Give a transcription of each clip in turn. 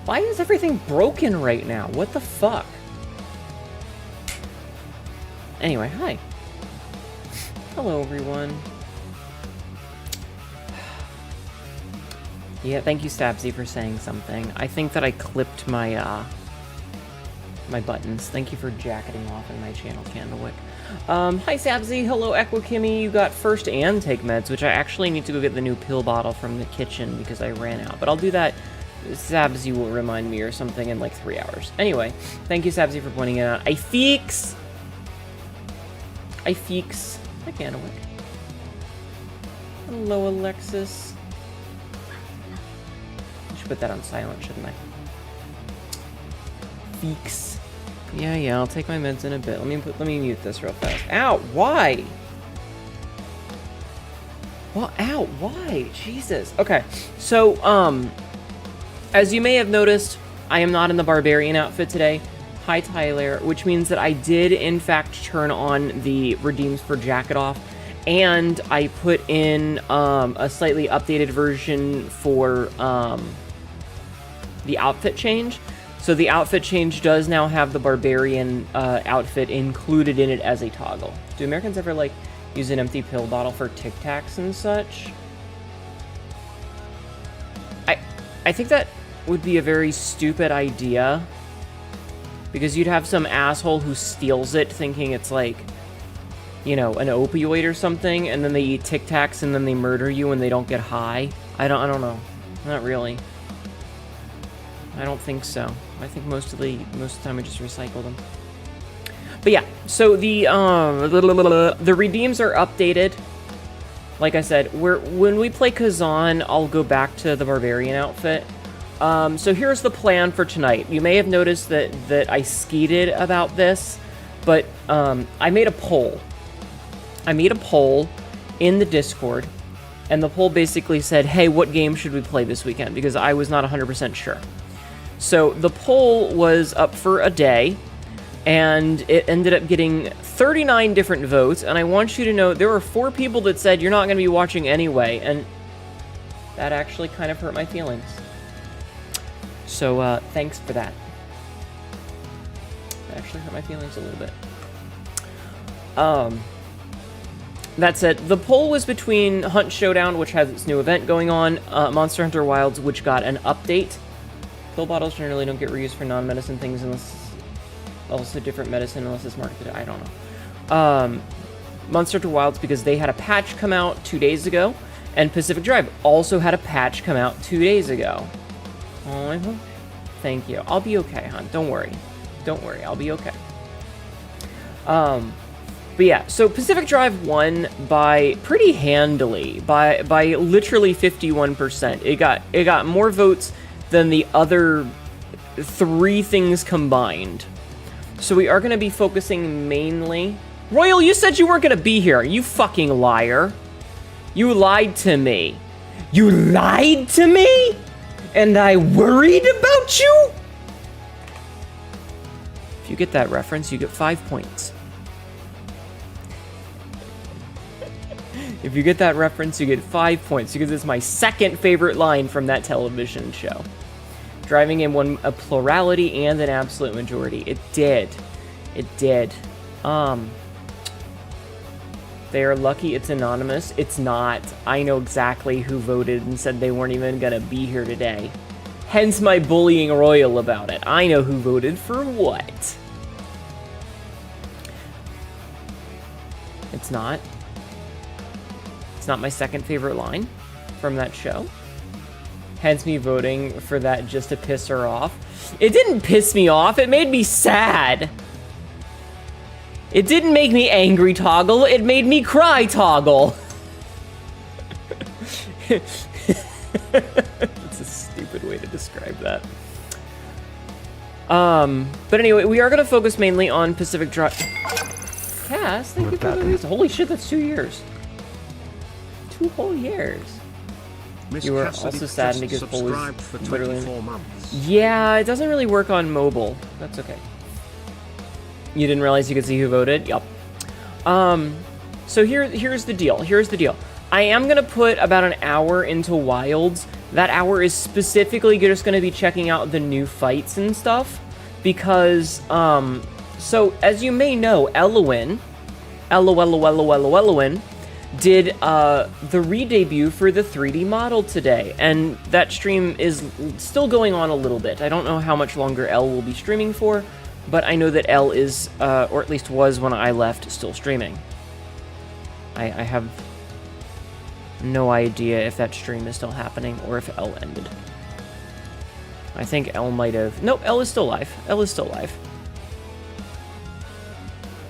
Why is everything broken right now? What the fuck? Anyway, hi. Hello, everyone. Yeah, thank you, Stabsy, for saying something. I think that I clipped my, my buttons. Thank you for jacketing off in my channel, Candlewick. Hi, Stabsy. Hello, Equikimmy. You got first and take meds, which I actually need to go get the new pill bottle from the kitchen because I ran out. But I'll do that. Sabsy will remind me or something in like 3 hours. Anyway, thank you, Sabsy, for pointing it out. I feeks. Hi, Candlewick. Hello, Alexis. I should put that on silent, shouldn't I? Feeks. Yeah, I'll take my meds in a bit. Let me mute this real fast. Ow, why? Well, ow, why? Jesus. Okay, so, as you may have noticed, I am not in the Barbarian outfit today. Hi, Tyler, which means that I did, in fact, turn on the Redeems for Jacket off, and I put in a slightly updated version for the outfit change. So the outfit change does now have the Barbarian outfit included in it as a toggle. Do Americans ever, like, use an empty pill bottle for Tic Tacs and such? I think that would be a very stupid idea, because you'd have some asshole who steals it thinking it's like, you know, an opioid or something, and then they eat Tic Tacs and then they murder you and they don't get high. I don't know. Not really. I don't think so. I think most of the time I just recycle them. But yeah, so the redeems are updated. Like I said, when we play Kazan, I'll go back to the Barbarian outfit. So here's the plan for tonight. You may have noticed that I skeeted about this, but I made a poll. I made a poll in the Discord, and the poll basically said, hey, what game should we play this weekend? Because I was not 100% sure. So the poll was up for a day, and it ended up getting 39 different votes, and I want you to know there were 4 people that said you're not going to be watching anyway, and that actually kind of hurt my feelings. So, thanks for that. That actually hurt my feelings a little bit. That said, the poll was between Hunt Showdown, which has its new event going on, Monster Hunter Wilds, which got an update. Pill bottles generally don't get reused for non-medicine things unless also different medicine unless it's marketed. I don't know. Monster Hunter Wilds, because they had a patch come out 2 days ago, and Pacific Drive also had a patch come out 2 days ago. Oh, thank you. I'll be okay, hon. Don't worry. Don't worry. I'll be okay. But yeah, so Pacific Drive won by pretty handily, by literally 51%. It got more votes than the other 3 things combined. So we are going to be focusing mainly... Royal, you said you weren't going to be here. You fucking liar. You lied to me. You lied to me? And I worried about you? If you get that reference, you get 5 points. If you get that reference, you get 5 points, because it's my second favorite line from that television show. Driving in won a plurality and an absolute majority. It did. It did. They are lucky it's anonymous. It's not. I know exactly who voted and said they weren't even gonna be here today. Hence my bullying Royal about it. I know who voted for what. It's not. It's not my second favorite line from that show. Hence me voting for that just to piss her off. It didn't piss me off. It made me sad. It didn't make me angry, Toggle. It made me cry, Toggle. It's a stupid way to describe that. But anyway, we are going to focus mainly on Pacific Drive. Cass, thank you for the... Holy shit, that's 2 years. 2 whole years. You were also sad because Bull was literally... Yeah, it doesn't really work on mobile. That's okay. You didn't realize you could see who voted? Yup. So here's the deal. Here's the deal. I am going to put about an hour into Wilds That hour is specifically just going to be checking out the new fights and stuff, because, so, as you may know, Elowin, did, the re-debut for the 3D model today, and that stream is still going on a little bit. I don't know how much longer Elle will be streaming for, but I know that Elle is, or at least was when I left, still streaming. I have no idea if that stream is still happening or if Elle ended. I think Elle might have... Nope, Elle is still live. Elle is still live.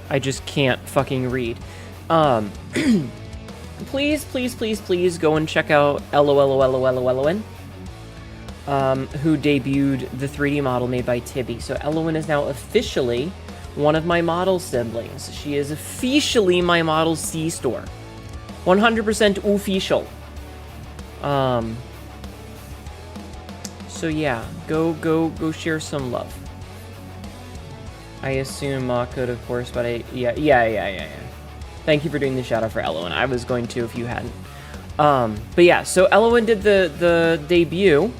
I just can't fucking read. Please, please, please, please go and check out Elowin, who debuted the 3D model made by Tibby. So Elowin is now officially one of my model siblings. She is officially my Model C store. 100% official. So yeah, go share some love. I assume Ma could, of course, but yeah. Thank you for doing the shout out for Elowin. I was going to if you hadn't. But yeah, so Elowin did the debut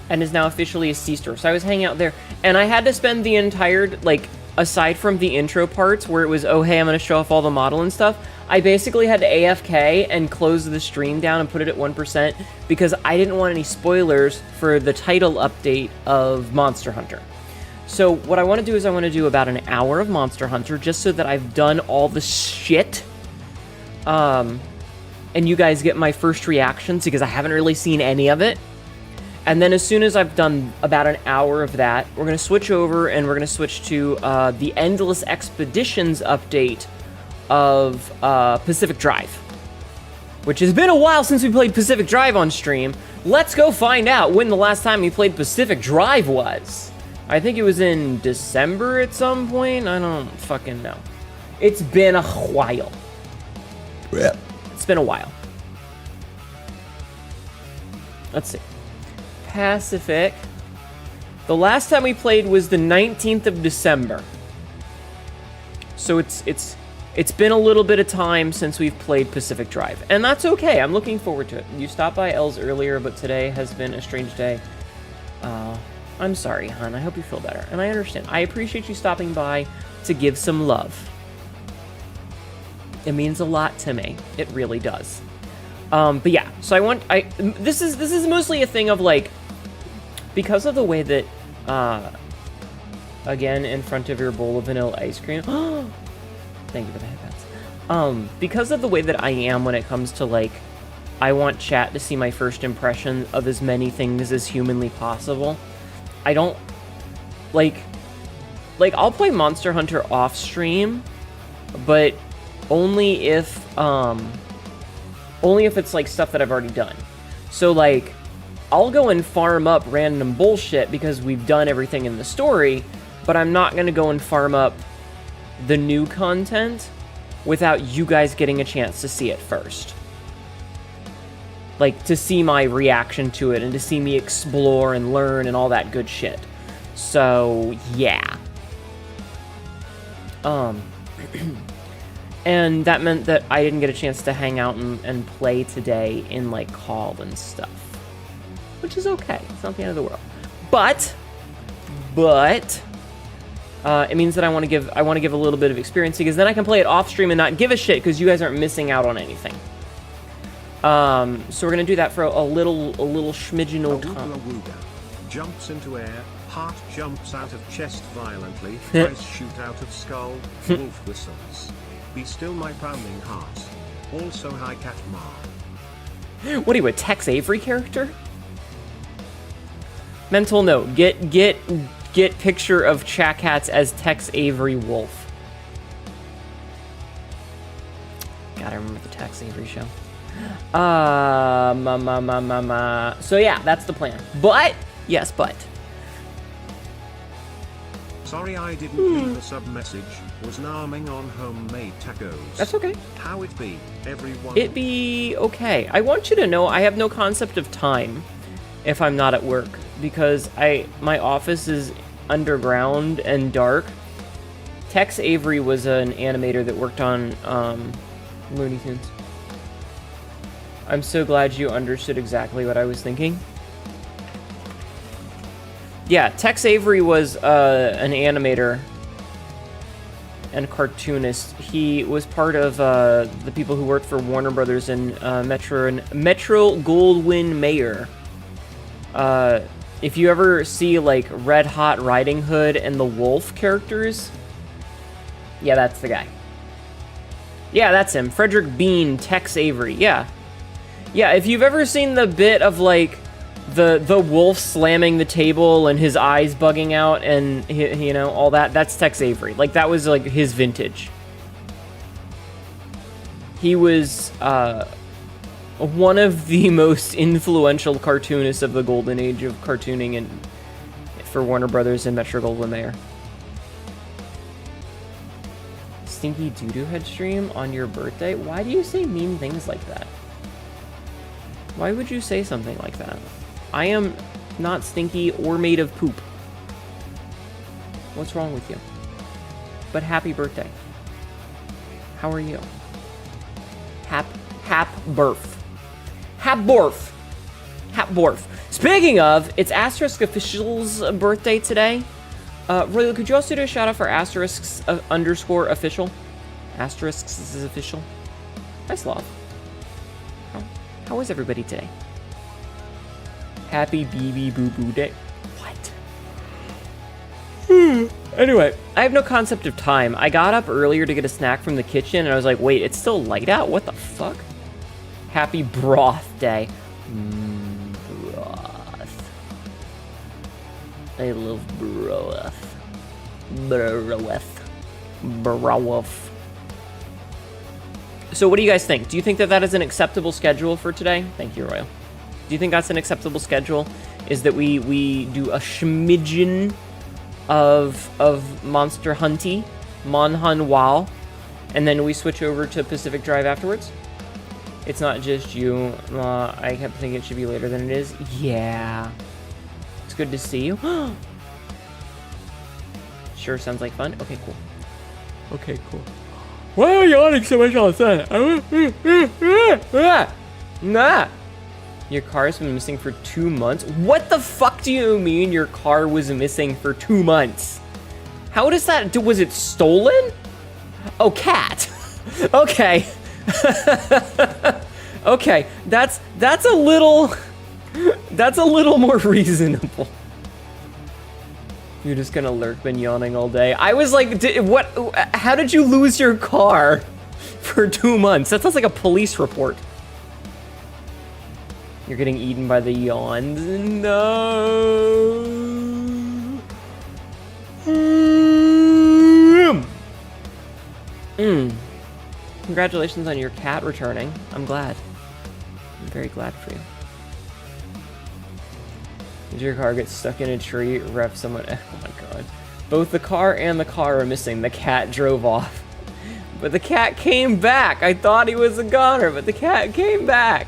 and is now officially a C-store. So I was hanging out there, and I had to spend the entire, like, aside from the intro parts where it was, oh, hey, I'm going to show off all the model and stuff, I basically had to AFK and close the stream down and put it at 1% because I didn't want any spoilers for the title update of Monster Hunter. So what I want to do is I want to do about an hour of Monster Hunter just so that I've done all the shit. And you guys get my first reactions because I haven't really seen any of it. And then as soon as I've done about an hour of that, we're going to switch over and we're going to switch to the Endless Expeditions update of Pacific Drive. Which has been a while since we played Pacific Drive on stream. Let's go find out when the last time we played Pacific Drive was. I think it was in December at some point. I don't fucking know. It's been a while. Yeah. It's been a while. Let's see. Pacific. The last time we played was the 19th of December. So it's been a little bit of time since we've played Pacific Drive. And that's okay. I'm looking forward to it. You stopped by Elle's earlier, but today has been a strange day. I'm sorry, hon. I hope you feel better. And I understand. I appreciate you stopping by to give some love. It means a lot to me. It really does. But yeah, so this is mostly a thing of, like, because of the way that, again, in front of your bowl of vanilla ice cream. Thank you for the headphones. Because of the way that I am when it comes to, like, I want chat to see my first impression of as many things as humanly possible. I don't, like, I'll play Monster Hunter off stream, but only if it's, like, stuff that I've already done. So, like, I'll go and farm up random bullshit because we've done everything in the story, but I'm not going to go and farm up the new content without you guys getting a chance to see it first. Like, to see my reaction to it and to see me explore and learn and all that good shit. So, yeah. And that meant that I didn't get a chance to hang out and play today in, like, call and stuff. Which is okay. It's not the end of the world. But, it means that I want to give a little bit of experience because then I can play it off stream and not give a shit because you guys aren't missing out on anything. So we're gonna do that for a little schmidgen of time. Jumps into air, heart jumps out of chest violently, eyes shoot out of skull, wolf whistles. Be still my pounding heart. Also hi Cat Ma. What are you, a Tex Avery character? Mental note, get picture of Chakats as Tex Avery Wolf. God, I remember the Tex Avery show. So yeah, that's the plan. But, yes, but. Sorry I didn't leave a sub message, was narming on homemade tacos. That's okay. How it be, everyone? It be okay. I want you to know I have no concept of time if I'm not at work, because my office is underground and dark. Tex Avery was an animator that worked on Looney Tunes. I'm so glad you understood exactly what I was thinking. Yeah, Tex Avery was an animator and cartoonist. He was part of the people who worked for Warner Brothers and Metro Goldwyn Mayer. If you ever see like Red Hot Riding Hood and the Wolf characters, yeah, that's the guy. Yeah, that's him. Frederick Bean, Tex Avery. Yeah. Yeah, if you've ever seen the bit of like the wolf slamming the table and his eyes bugging out and you know all that, that's Tex Avery. Like that was like his vintage. He was one of the most influential cartoonists of the golden age of cartooning and for Warner Brothers and Metro Goldwyn Mayer. Stinky Doodoo Head stream on your birthday? Why do you say mean things like that? Why would you say something like that? I am not stinky or made of poop. What's wrong with you? But happy birthday. How are you? Hap birth. Hap borf. Hap borf. Speaking of, it's Asterisk Official's birthday today. Royal, could you also do a shout out for Asterisks _ official? Asterisks is official. Nice love. How is everybody today? Happy BB Boo Boo Day. What? Anyway, I have no concept of time. I got up earlier to get a snack from the kitchen and I was like, wait, it's still light out? What the fuck? Happy broth day. Broth. I love broth. Broth. So what do you guys think? Do you think that that is an acceptable schedule for today? Thank you, Royal. Do you think that's an acceptable schedule? Is that we do a schmidgen of Monster Hunty, Monhun Wal, and then we switch over to Pacific Drive afterwards? It's not just you. I kept thinking it should be later than it is. Yeah. It's good to see you. Sure, sounds like fun. Okay, cool. Okay, cool. Why are you yawning so much all of a sudden? Nah. Your car's been missing for 2 months? What the fuck do you mean your car was missing for 2 months? How does that do? Was it stolen? Oh, cat. Okay. Okay, that's a little more reasonable. You're just gonna lurk been yawning all day. I was like, what? How did you lose your car for 2 months? That sounds like a police report. You're getting eaten by the yawns. No. Congratulations on your cat returning. I'm glad. I'm very glad for you. Did your car get stuck in a tree? Ref someone. Oh my god. Both the car and the car are missing. The cat drove off. But the cat came back. I thought he was a goner, but the cat came back.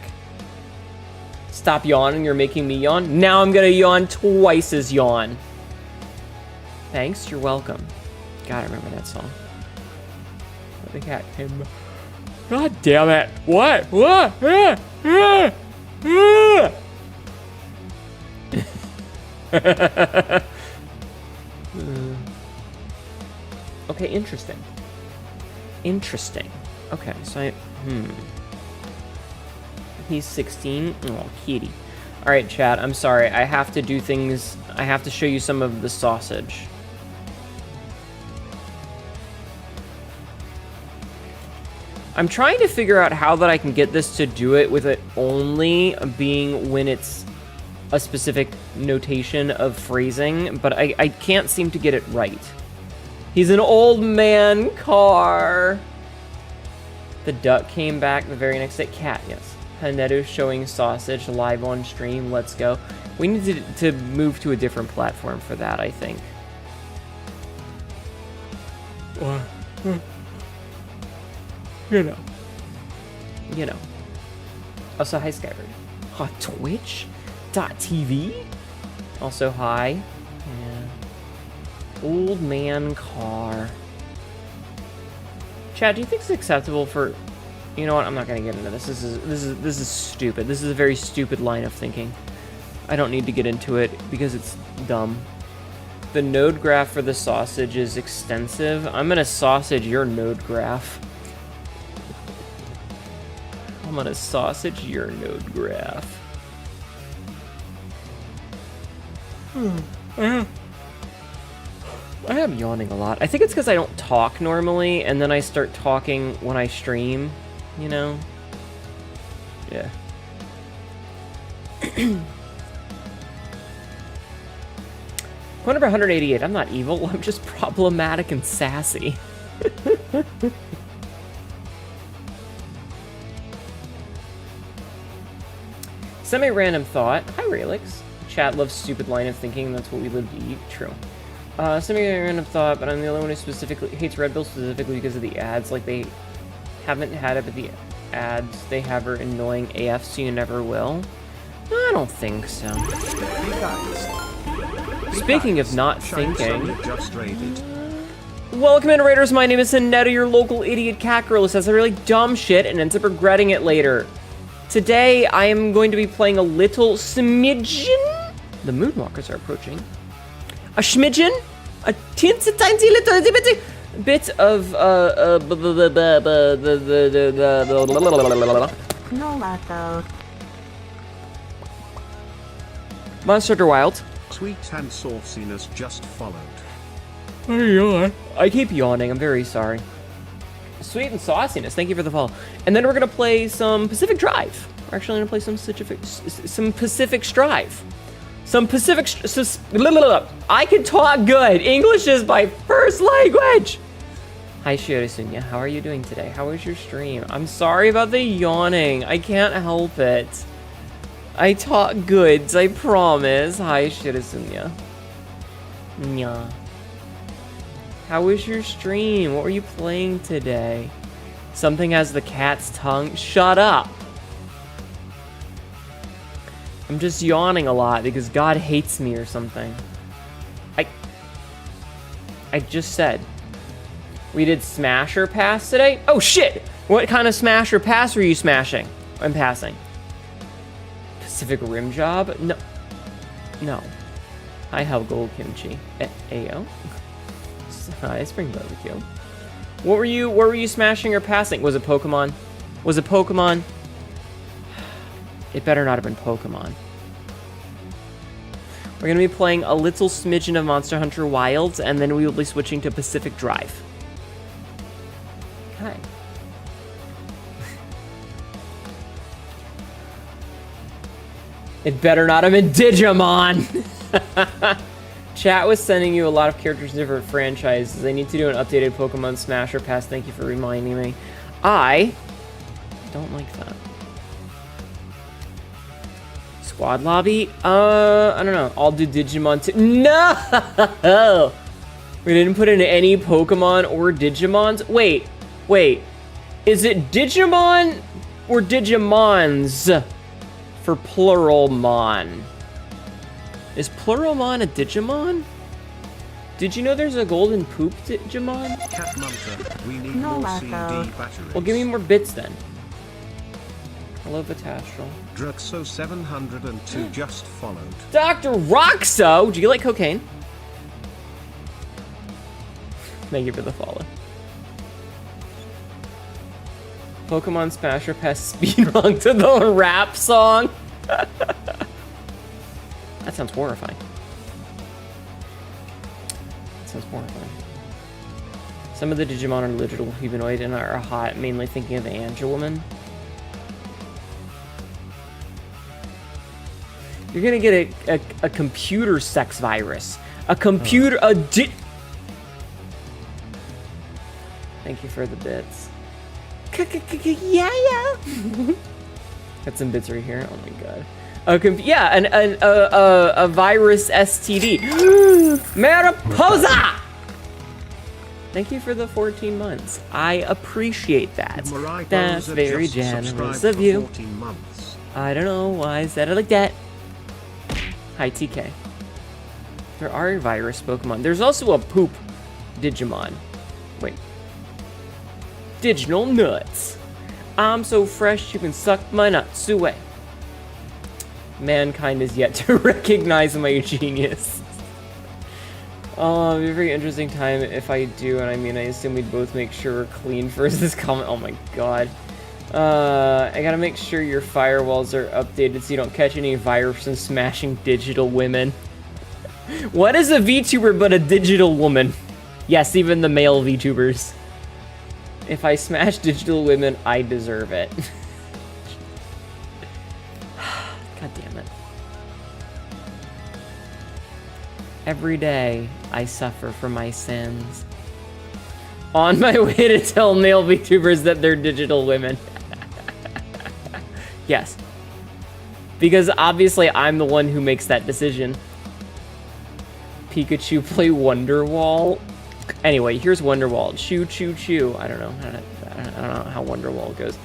Stop yawning, you're making me yawn. Now I'm gonna yawn twice as yawn. Thanks, you're welcome. Gotta remember that song. But the cat came back. God damn it. What? What? Okay, interesting. Interesting. Okay, so He's 16. Oh, kitty. All right, chat. I'm sorry. I have to do things. I have to show you some of the sausage. I'm trying to figure out how that I can get this to do it with it only being when it's a specific notation of phrasing, but I can't seem to get it right. He's an old man car. The duck came back the very next day. Cat, yes. Hanetto showing sausage live on stream. Let's go. We need to move to a different platform for that, I think. Or, you know. Also, hi, Skyward. Hi, Twitch.tv. Also, hi. Yeah. Old man car. Chad, do you think it's acceptable for You know what? I'm not gonna get into this. This is stupid. This is a very stupid line of thinking. I don't need to get into it because it's dumb. The node graph for the sausage is extensive. I'm gonna sausage your node graph. I'm gonna sausage your node graph. I am yawning a lot. I think it's because I don't talk normally, and then I start talking when I stream, you know? Yeah. Point number 188. I'm not evil. I'm just problematic and sassy. Semi-random thought. Hi, Raelix. Chat loves stupid line of thinking. That's what we live to eat. True. Semi-random thought, but I'm the only one who specifically hates Red Bull specifically because of the ads. Like, they haven't had it, but the ads they have are annoying AF, so you never will. I don't think so. Speaking of not thinking... Welcome in, Raiders. My name is Hinetta, your local idiot cat girl who says a really dumb shit and ends up regretting it later. Today, I am going to be playing a little smidgen. The Moonwalkers are approaching. A smidgen? A teensy tiny little bit of, Monster Hunter Wilds. Sweet and sauciness just followed. I yawn. I keep yawning. I'm very sorry. Sweet and sauciness. Thank you for the follow. And then we're gonna play some Pacific Drive. We're actually gonna play some Pacific Strive. I can talk good. English is my first language. Hi, Shirisunya. How are you doing today? How was your stream? I'm sorry about the yawning. I can't help it. I talk goods, I promise. Hi, Shirisunya. Nya. How was your stream? What were you playing today? Something has the cat's tongue? Shut up! I'm just yawning a lot because God hates me or something. I just said. We did Smash or Pass today? Oh shit! What kind of Smash or Pass were you smashing? I'm passing. Pacific Rim Job? No. No. I have gold kimchi. Ayo. Hi, Spring Barbecue. What were you smashing or passing? Was it Pokemon? Was it Pokemon? It better not have been Pokemon. We're gonna be playing a little smidgen of Monster Hunter Wilds, and then we will be switching to Pacific Drive. Okay. It better not have been Digimon! Chat was sending you a lot of characters in different franchises. They need to do an updated Pokemon Smash or Pass. Thank you for reminding me. I don't like that. Squad lobby? I don't know. I'll do Digimon too. No! We didn't put in any Pokemon or Digimons. Wait. Is it Digimon or Digimons for plural mon? Is Pluralmon a Digimon? Did you know there's a golden poop Digimon? Cat Munter, we need more CD batteries. Well, give me more bits then. Hello, Vitastral. Druxo 702 just followed. Dr. Roxo! Do you like cocaine? Thank you for the follow. Pokemon Smash or Pass speedrun to the rap song? That sounds horrifying. That sounds horrifying. Some of the Digimon are literal humanoid and are hot, mainly thinking of Angelwoman. You're gonna get a computer sex virus. A computer, Thank you for the bits. Yeah. Got some bits right here. Oh my god. A virus STD. Mariposa! Thank you for the 14 months. I appreciate that. That's very generous of you. 14 months. I don't know why I said it like that. Hi, TK. There are virus Pokemon. There's also a poop Digimon. Wait. Digital nuts. I'm so fresh you can suck my nuts away. Mankind is yet to recognize my genius. Oh, it'll be a very interesting time if I do, and I mean, I assume we'd both make sure we're clean first this comment. Oh my god. I gotta make sure your firewalls are updated so you don't catch any virus from smashing digital women. What is a VTuber but a digital woman? Yes, even the male VTubers. If I smash digital women, I deserve it. God damn it. Every day, I suffer for my sins. On my way to tell male VTubers that they're digital women. Yes. Because obviously I'm the one who makes that decision. Pikachu play Wonderwall. Anyway, here's Wonderwall. Choo choo choo. I don't know how Wonderwall goes.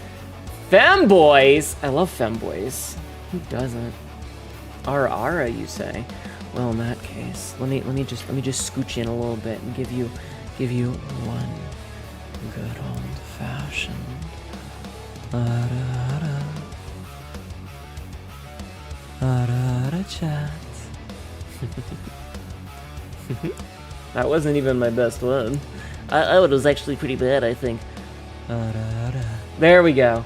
Femboys! I love femboys. Who doesn't? Ara, you say? Well, in that case, let me just scooch in a little bit and give you one good old fashioned chat. That wasn't even my best one. I was actually pretty bad, I think. There we go.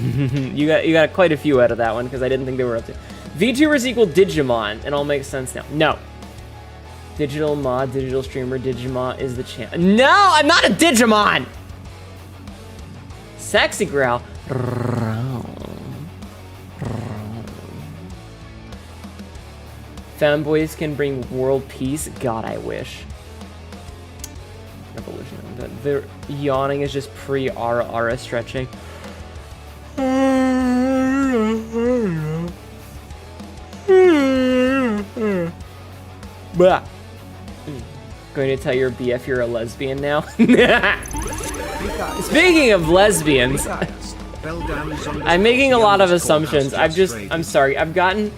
You got quite a few out of that one because I didn't think they were up to. VTubers equal Digimon. It all makes sense now. No. Digital mod, digital streamer, Digimon is the champ. No, I'm not a Digimon! Sexy growl. Femboys can bring world peace. God, I wish. Evolution. The yawning is just pre-ara stretching. Blah. Going to tell your BF you're a lesbian now? Speaking of lesbians, I'm making a lot of assumptions. I'm sorry. I've gotten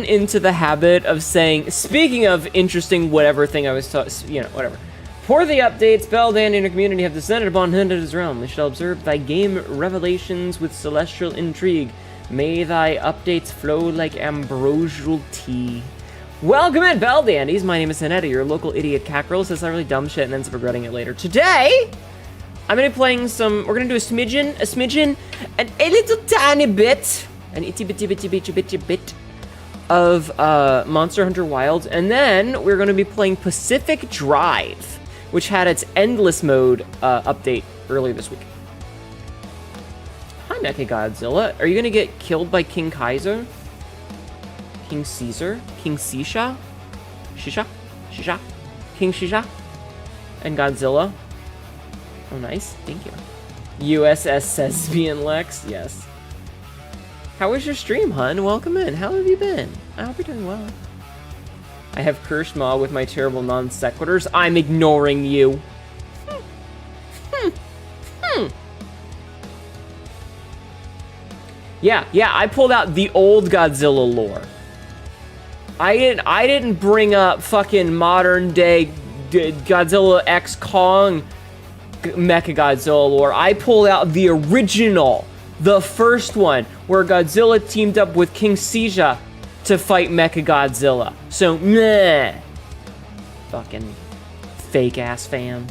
into the habit of saying, speaking of interesting whatever thing I was whatever. For the updates, Beldan and your community have descended upon Hinda's realm. They shall observe thy game revelations with celestial intrigue. May thy updates flow like ambrosial tea. Welcome in, Beldandies. My name is Hanetta, your local idiot cat girl who says some really dumb shit and ends up regretting it later. Today, I'm gonna be playing we're gonna do a smidgen, and a little tiny bit, an itty bitty bit of Monster Hunter Wilds, and then we're gonna be playing Pacific Drive, which had its endless mode update earlier this week. Hi, Mechagodzilla. Are you gonna get killed by King Kaiser? King Caesar? King Sisha? Shisha? King Shisha? And Godzilla? Oh, nice. Thank you. USS Sesbian Lex? Yes. How was your stream, hun? Welcome in. How have you been? I hope you're doing well. I have cursed Ma with my terrible non sequiturs. I'm ignoring you. Yeah, I pulled out the old Godzilla lore. I didn't bring up fucking modern day Godzilla X Kong Mechagodzilla lore. I pulled out the original, the first one, where Godzilla teamed up with King Caesar to fight Mechagodzilla. So, meh. Fucking fake ass fan.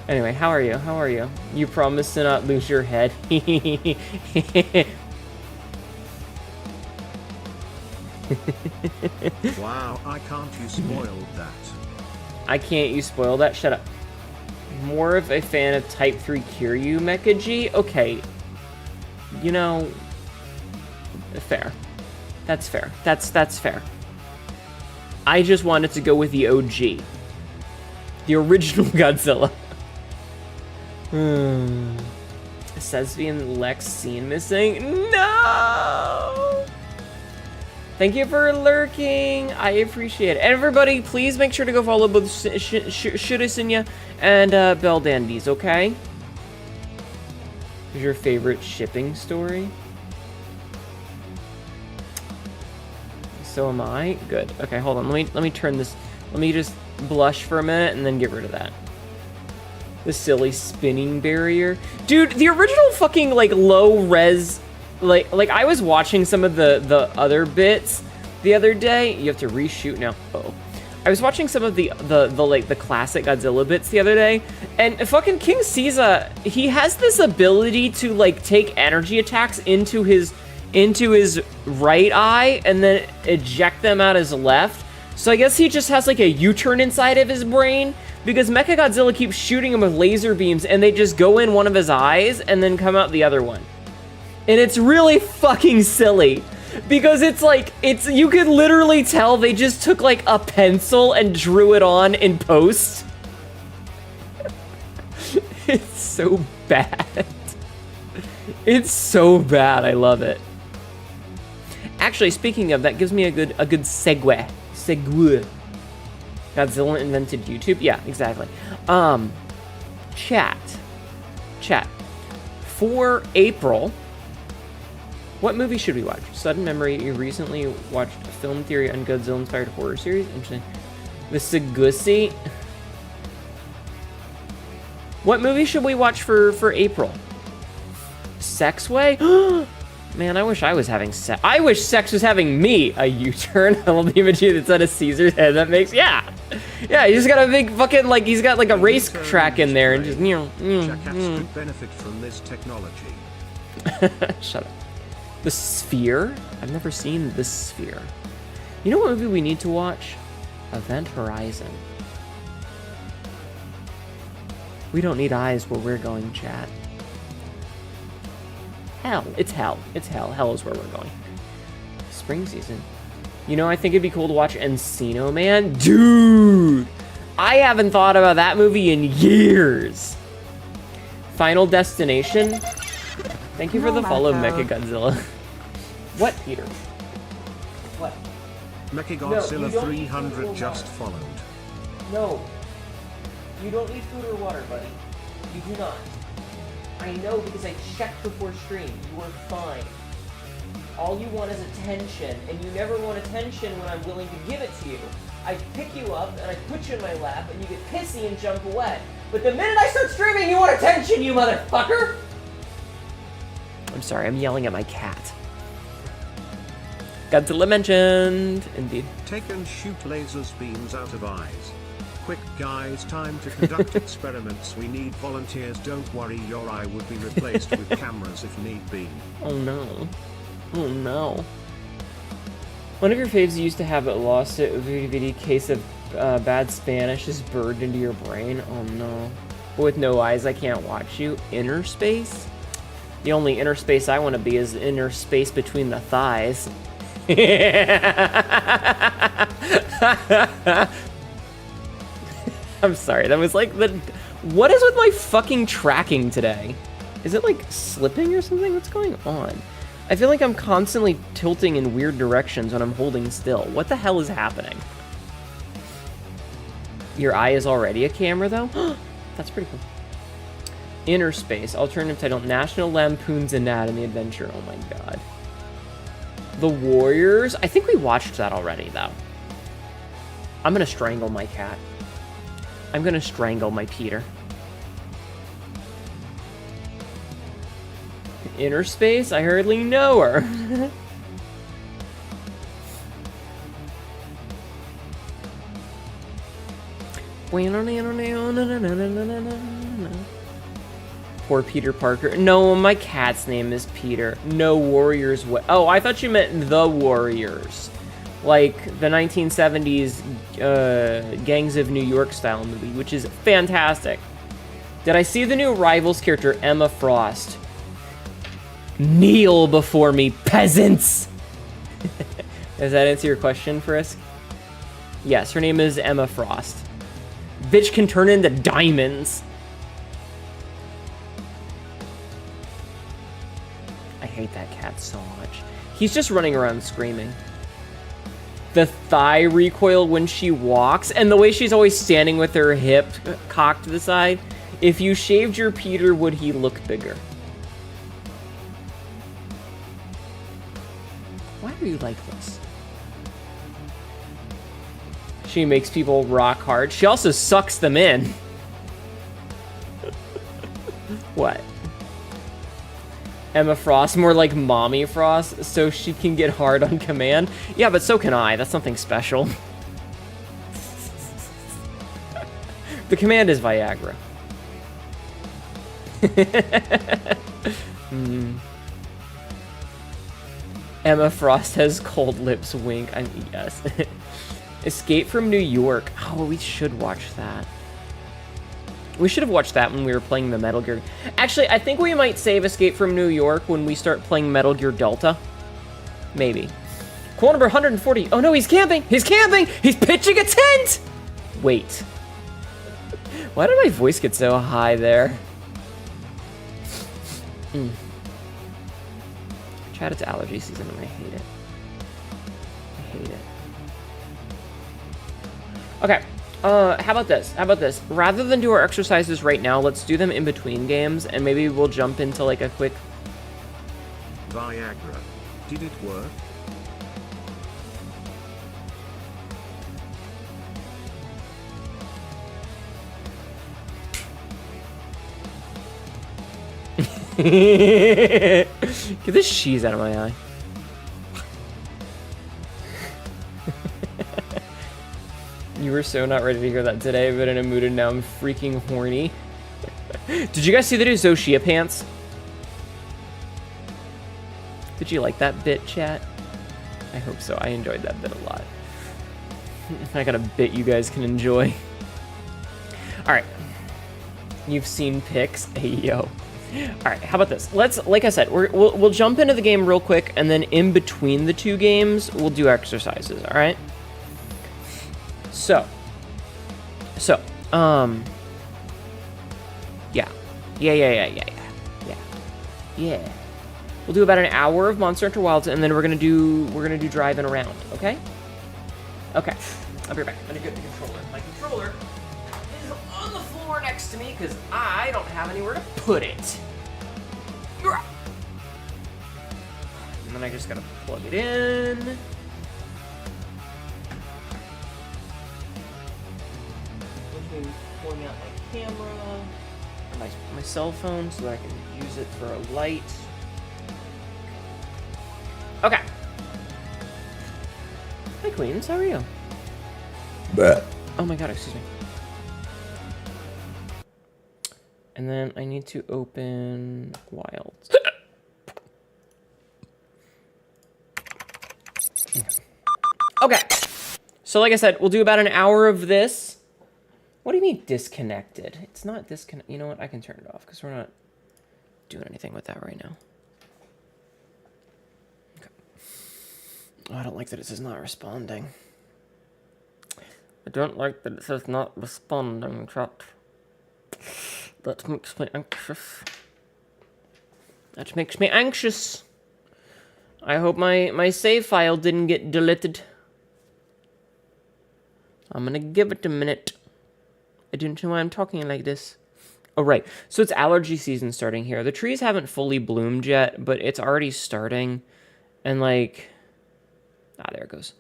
Anyway, how are you? You promise to not lose your head. Wow, I can't you spoiled that. I can't you spoil that? Shut up. More of a fan of Type 3 Kiryu Mecha G? Okay. You know, fair. That's fair. That's fair. I just wanted to go with the OG. The original Godzilla. Sesbian Lex scene missing? No! Thank you for lurking. I appreciate it. Everybody, please make sure to go follow both Shurisunya and Beldandies, okay? Who's your favorite shipping story? So am I. Good. Okay, hold on. Let me turn this. Let me just blush for a minute and then get rid of that. The silly spinning barrier. Dude, the original fucking, like, low-res... Like, I was watching some of the other bits the other day. You have to reshoot now. Uh-oh. I was watching some of the classic Godzilla bits the other day, and fucking King Caesar, he has this ability to, like, take energy attacks into his right eye and then eject them out his left. So I guess he just has, like, a U-turn inside of his brain, because Mechagodzilla keeps shooting him with laser beams, and they just go in one of his eyes and then come out the other one. And it's really fucking silly. Because it's like, you could literally tell they just took like a pencil and drew it on in post. It's so bad. It's so bad, I love it. Actually, speaking of, that gives me a good segue. Godzilla invented YouTube? Yeah, exactly. Chat. For April, what movie should we watch? Sudden memory, you recently watched a film theory on Godzilla-inspired horror series. Interesting. The Segusi. What movie should we watch for April? Sexway? Man, I wish I was having sex. I wish sex was having me a U-turn. I love the imagery that's on a Caesar's head. That makes, yeah, he's got a big fucking, like, he's got like a race track in there and just, Jackass could benefit from this technology. Shut up. The Sphere? I've never seen The Sphere. You know what movie we need to watch? Event Horizon. We don't need eyes where we're going, chat. Hell. It's hell. It's hell. Hell is where we're going. Spring season. You know, I think it'd be cool to watch Encino Man. Dude! I haven't thought about that movie in years. Final Destination. Thank you for the follow, Mechagodzilla. What, Peter? What? Mechagodzilla No, 300 just followed. No. You don't need food or water, buddy. You do not. I know because I checked before stream. You are fine. All you want is attention, and you never want attention when I'm willing to give it to you. I pick you up, and I put you in my lap, and you get pissy and jump away. But the minute I start streaming, you want attention, you motherfucker! I'm sorry, I'm yelling at my cat. Godzilla mentioned, indeed. Take and shoot lasers beams out of eyes. Quick guys, time to conduct experiments. We need volunteers. Don't worry, your eye would be replaced with cameras if need be. Oh no. Oh no. One of your faves used to have it lost it VD case of bad Spanish is burned into your brain. Oh no. But with no eyes, I can't watch you. Inner space? The only inner space I want to be is inner space between the thighs. I'm sorry, that was like the... What is with my fucking tracking today? Is it like slipping or something? What's going on? I feel like I'm constantly tilting in weird directions when I'm holding still. What the hell is happening? Your eye is already a camera though? That's pretty cool. Inner Space, alternative title, National Lampoon's Anatomy Adventure. Oh my god. The Warriors? I think we watched that already though. I'm gonna strangle my cat. I'm gonna strangle my Peter. Inner Space? I hardly know her. Poor Peter Parker. No, my cat's name is Peter. No Warriors. Oh, I thought you meant The Warriors. Like the 1970s Gangs of New York style movie, which is fantastic. Did I see the new Rivals character, Emma Frost? Kneel before me, peasants! Does that answer your question, Frisk? Yes, her name is Emma Frost. Bitch can turn into diamonds. I hate that cat so much. He's just running around screaming. The thigh recoil when she walks, and the way she's always standing with her hip cocked to the side. If you shaved your Peter, would he look bigger? Why are you like this? She makes people rock hard. She also sucks them in. What? Emma Frost, more like Mommy Frost, so she can get hard on command? Yeah, but so can I. That's nothing special. The command is Viagra. Emma Frost has cold lips, wink. Yes. Escape from New York. Oh, we should watch that. We should have watched that when we were playing the Metal Gear. Actually, I think we might save Escape from New York when we start playing Metal Gear Delta. Maybe. Call number 140. Oh no, he's camping! He's camping! He's pitching a tent! Wait. Why did my voice get so high there? Chat, it's allergy season and I hate it. I hate it. Okay. How about this? How about this? Rather than do our exercises right now, let's do them in between games, and maybe we'll jump into like a quick... Viagra. Did it work? Get this cheese out of my eye. You were so not ready to hear that today, but in a mood and now I'm freaking horny. Did you guys see the new Zoshia pants? Did you like that bit, chat? I hope so. I enjoyed that bit a lot. I got a bit you guys can enjoy. Alright. You've seen pics? Hey, yo. Alright, how about this? Let's, like I said, we'll jump into the game real quick, and then in between the two games, we'll do exercises, alright? So, yeah. We'll do about an hour of Monster Hunter Wilds, and then we're gonna do driving around, okay? Okay, I'll be right back. I'm gonna get the controller. My controller is on the floor next to me because I don't have anywhere to put it. And then I just gotta plug it in. Pulling out my camera, my cell phone, so that I can use it for a light. Okay. Hi, Queens. How are you? Bruh. Oh my god, excuse me. And then I need to open Wilds. Okay. So like I said, we'll do about an hour of this. What do you mean disconnected? It's not disconnect. You know what? I can turn it off because we're not doing anything with that right now. Okay. Oh, I don't like that it says not responding. I don't like that it says not responding, chat. That makes me anxious. That makes me anxious. I hope my save file didn't get deleted. I'm gonna give it a minute. I didn't know why I'm talking like this. Oh, right. So it's allergy season starting here. The trees haven't fully bloomed yet, but it's already starting. And like... Ah, there it goes.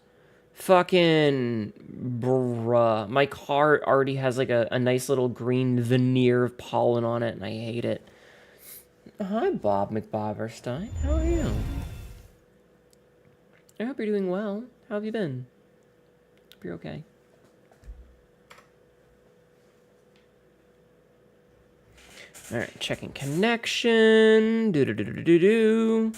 Fucking... Bruh. My car already has like a nice little green veneer of pollen on it, and I hate it. Hi, Bob McBoberstein. How are you? I hope you're doing well. How have you been? Hope you're okay. All right, checking connection. Do.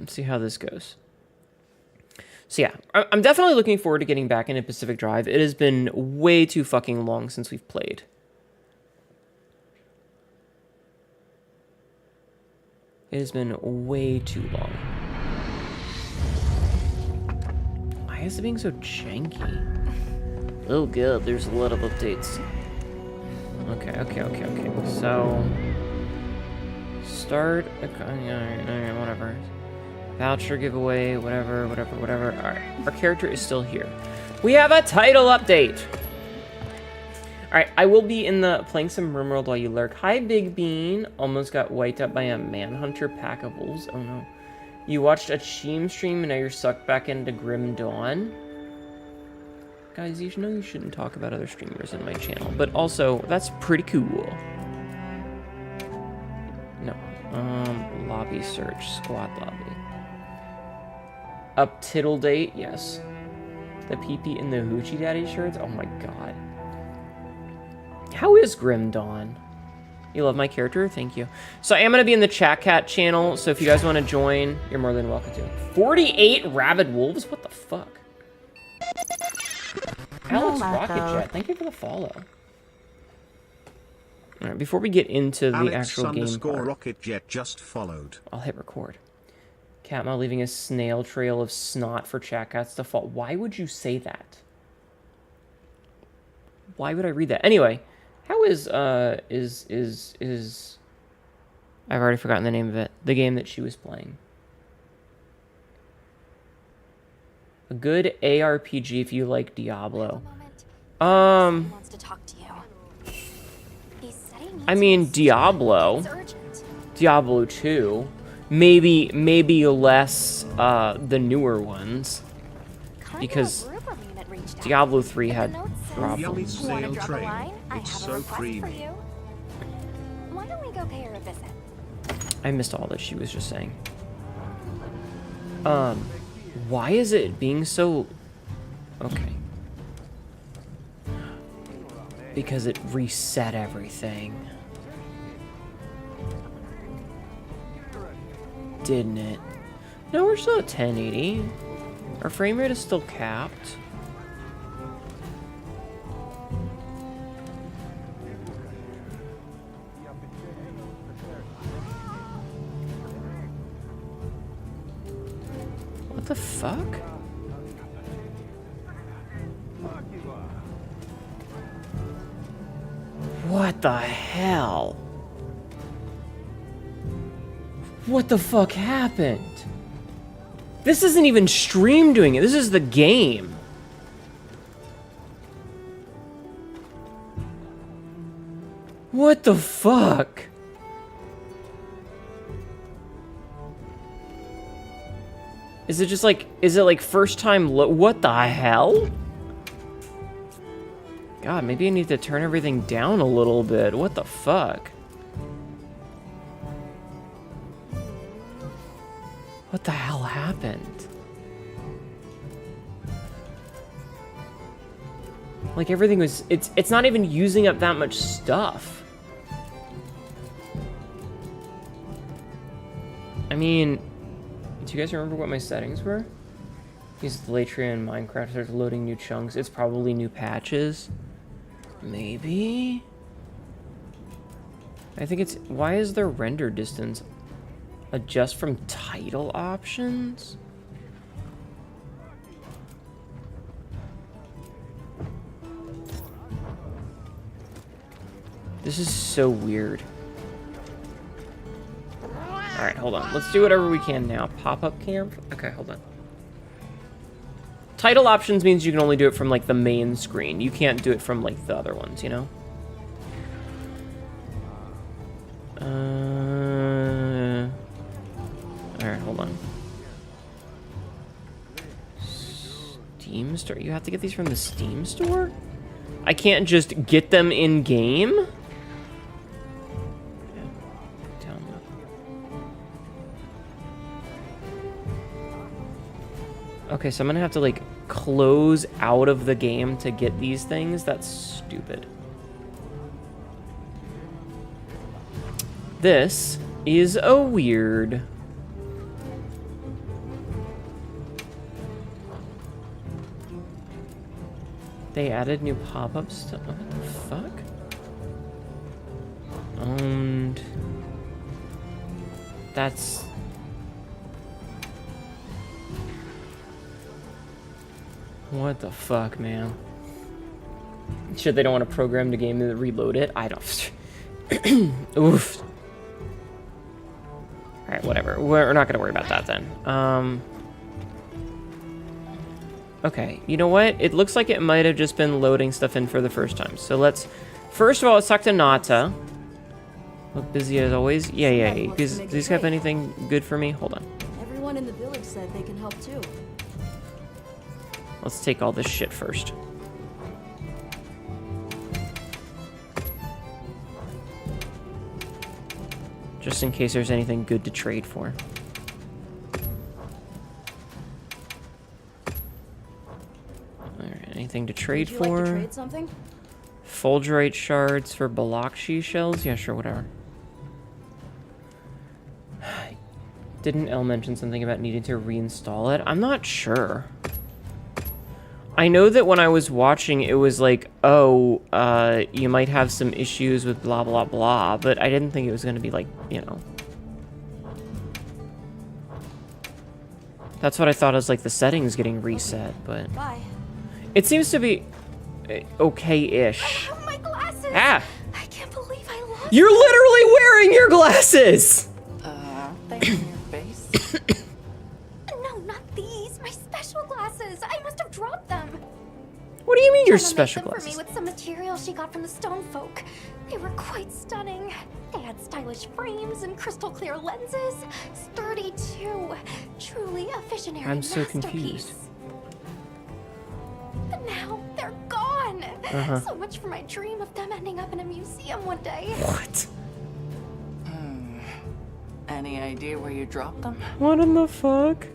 See how this goes. So yeah, I'm definitely looking forward to getting back into Pacific Drive. It has been way too fucking long since we've played. It has been way too long. Why is it being so janky? Oh god, there's a lot of updates. Okay. So... Start... Alright, whatever. Voucher giveaway, whatever. Alright, our character is still here. We have a title update! Alright, I will be playing some RimWorld while you lurk. Hi, Big Bean. Almost got wiped up by a Manhunter pack of wolves. Oh no. You watched a Cheem stream and now you're sucked back into Grim Dawn? Guys, you know you shouldn't talk about other streamers in my channel, but also, that's pretty cool. No. Lobby search. Squad lobby. Up tittle date, yes. The PP in the Hoochie Daddy shirts? Oh my god. How is Grim Dawn? You love my character? Thank you. So I am going to be in the Chat Cat channel, so if you guys want to join, you're more than welcome to. 48 rabid wolves? What the fuck? Alex Rocket Jet, thank you for the follow. Alright, before we get into the actual game part, Rocket Jet just followed. I'll hit record. Catma leaving a snail trail of snot for Chat Cats to fall. Why would you say that? Why would I read that? Anyway, how is I've already forgotten the name of it. The game that she was playing. A good ARPG if you like Diablo. Wants to talk to you. I mean Diablo. Diablo 2. Maybe less the newer ones. Because Diablo 3 had problems. Snail trail. It's so creamy. Why don't we go pay her a visit? I missed all that she was just saying. Why is it being so... Okay. Because it reset everything. Didn't it? No, we're still at 1080. Our frame rate is still capped. What the fuck? What the hell? What the fuck happened? This isn't even stream doing it. This is the game. What the fuck? Is it just like, is it like first time what the hell? God, maybe I need to turn everything down a little bit. What the fuck? What the hell happened? Like everything was, it's not even using up that much stuff. I mean, do you guys remember what my settings were? Use Latria in Minecraft, starts loading new chunks. It's probably new patches. Maybe? I think it's, why is there render distance? Adjust from title options? This is so weird. Alright, hold on. Let's do whatever we can now. Pop-up camp? Okay, hold on. Title options means you can only do it from, like, the main screen. You can't do it from, like, the other ones, you know? Alright, hold on. Steam store? You have to get these from the Steam store? I can't just get them in-game? Okay, so I'm gonna have to, like, close out of the game to get these things? That's stupid. This is a weird. They added new pop-ups to... What the fuck? Owned... That's... What the fuck, man? Shit, they don't want to program the game to reload it? I don't... Oof. Alright, whatever. We're not gonna worry about that then. Okay, you know what? It looks like it might have just been loading stuff in for the first time. So let's... First of all, let's talk to Nata. Look busy as always. Yeah. Does these have anything good for me? Hold on. Everyone in the village said they can help too. Let's take all this shit first. Just in case there's anything good to trade for. Alright, anything to trade Would you for? like to trade something? Fulgurite shards for Balakshi shells? Yeah, sure, whatever. Didn't Elle mention something about needing to reinstall it? I'm not sure. I know that when I was watching, it was like, oh, you might have some issues with blah, blah, blah, but I didn't think it was going to be like, you know. That's what I thought as like the settings getting reset, but Bye. it seems to be okay-ish. Oh, my glasses! Ah! I can't believe I lost You're literally wearing your glasses! They in your face? No, not these. My special glasses. I must have dropped them. What do you mean your Jenna made special them glasses? for me with some material she got from the stone folk. They were quite stunning. They had stylish frames and crystal clear lenses. Sturdy too. Truly a visionary I'm so masterpiece. confused. But now they're gone. Uh-huh. So much for my dream of them ending up in a museum one day. What? Any idea where you dropped them? What in the fuck?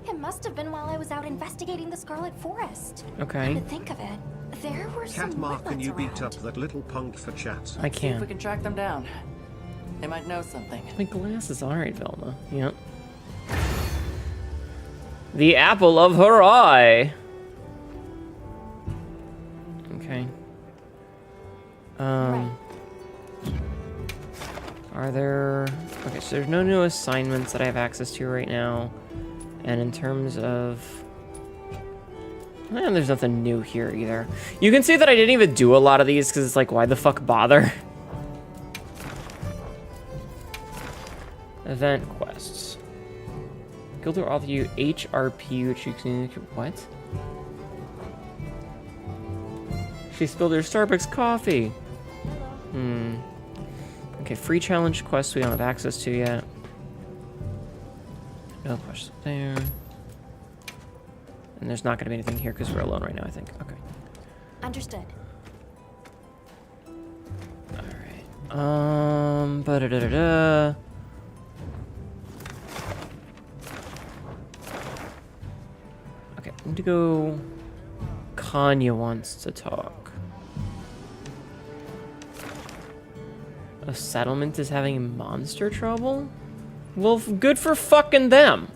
It must have been while I was out investigating the Scarlet Forest. Okay, To think of it, there were some Catmark, can woodlands you beat around. up that little punk for chat? I See if we can. can track them down. They might know something. My glasses, alright, Velma. Yep. The apple of her eye! Okay. Are there... Okay, so there's no new assignments that I have access to right now. And in terms of... there's nothing new here either. You can see that I didn't even do a lot of these because it's like, why the fuck bother? Event quests. Guild will offer you HRP, which you can... What? She spilled her Starbucks coffee. Okay, free challenge quests we don't have access to yet. No questions there. And there's not going to be anything here because we're alone right now, I think. Okay. Understood. Alright. Ba-da-da-da-da. Okay, I need to go... Kanya wants to talk. A settlement is having monster trouble? Well, good for fucking them.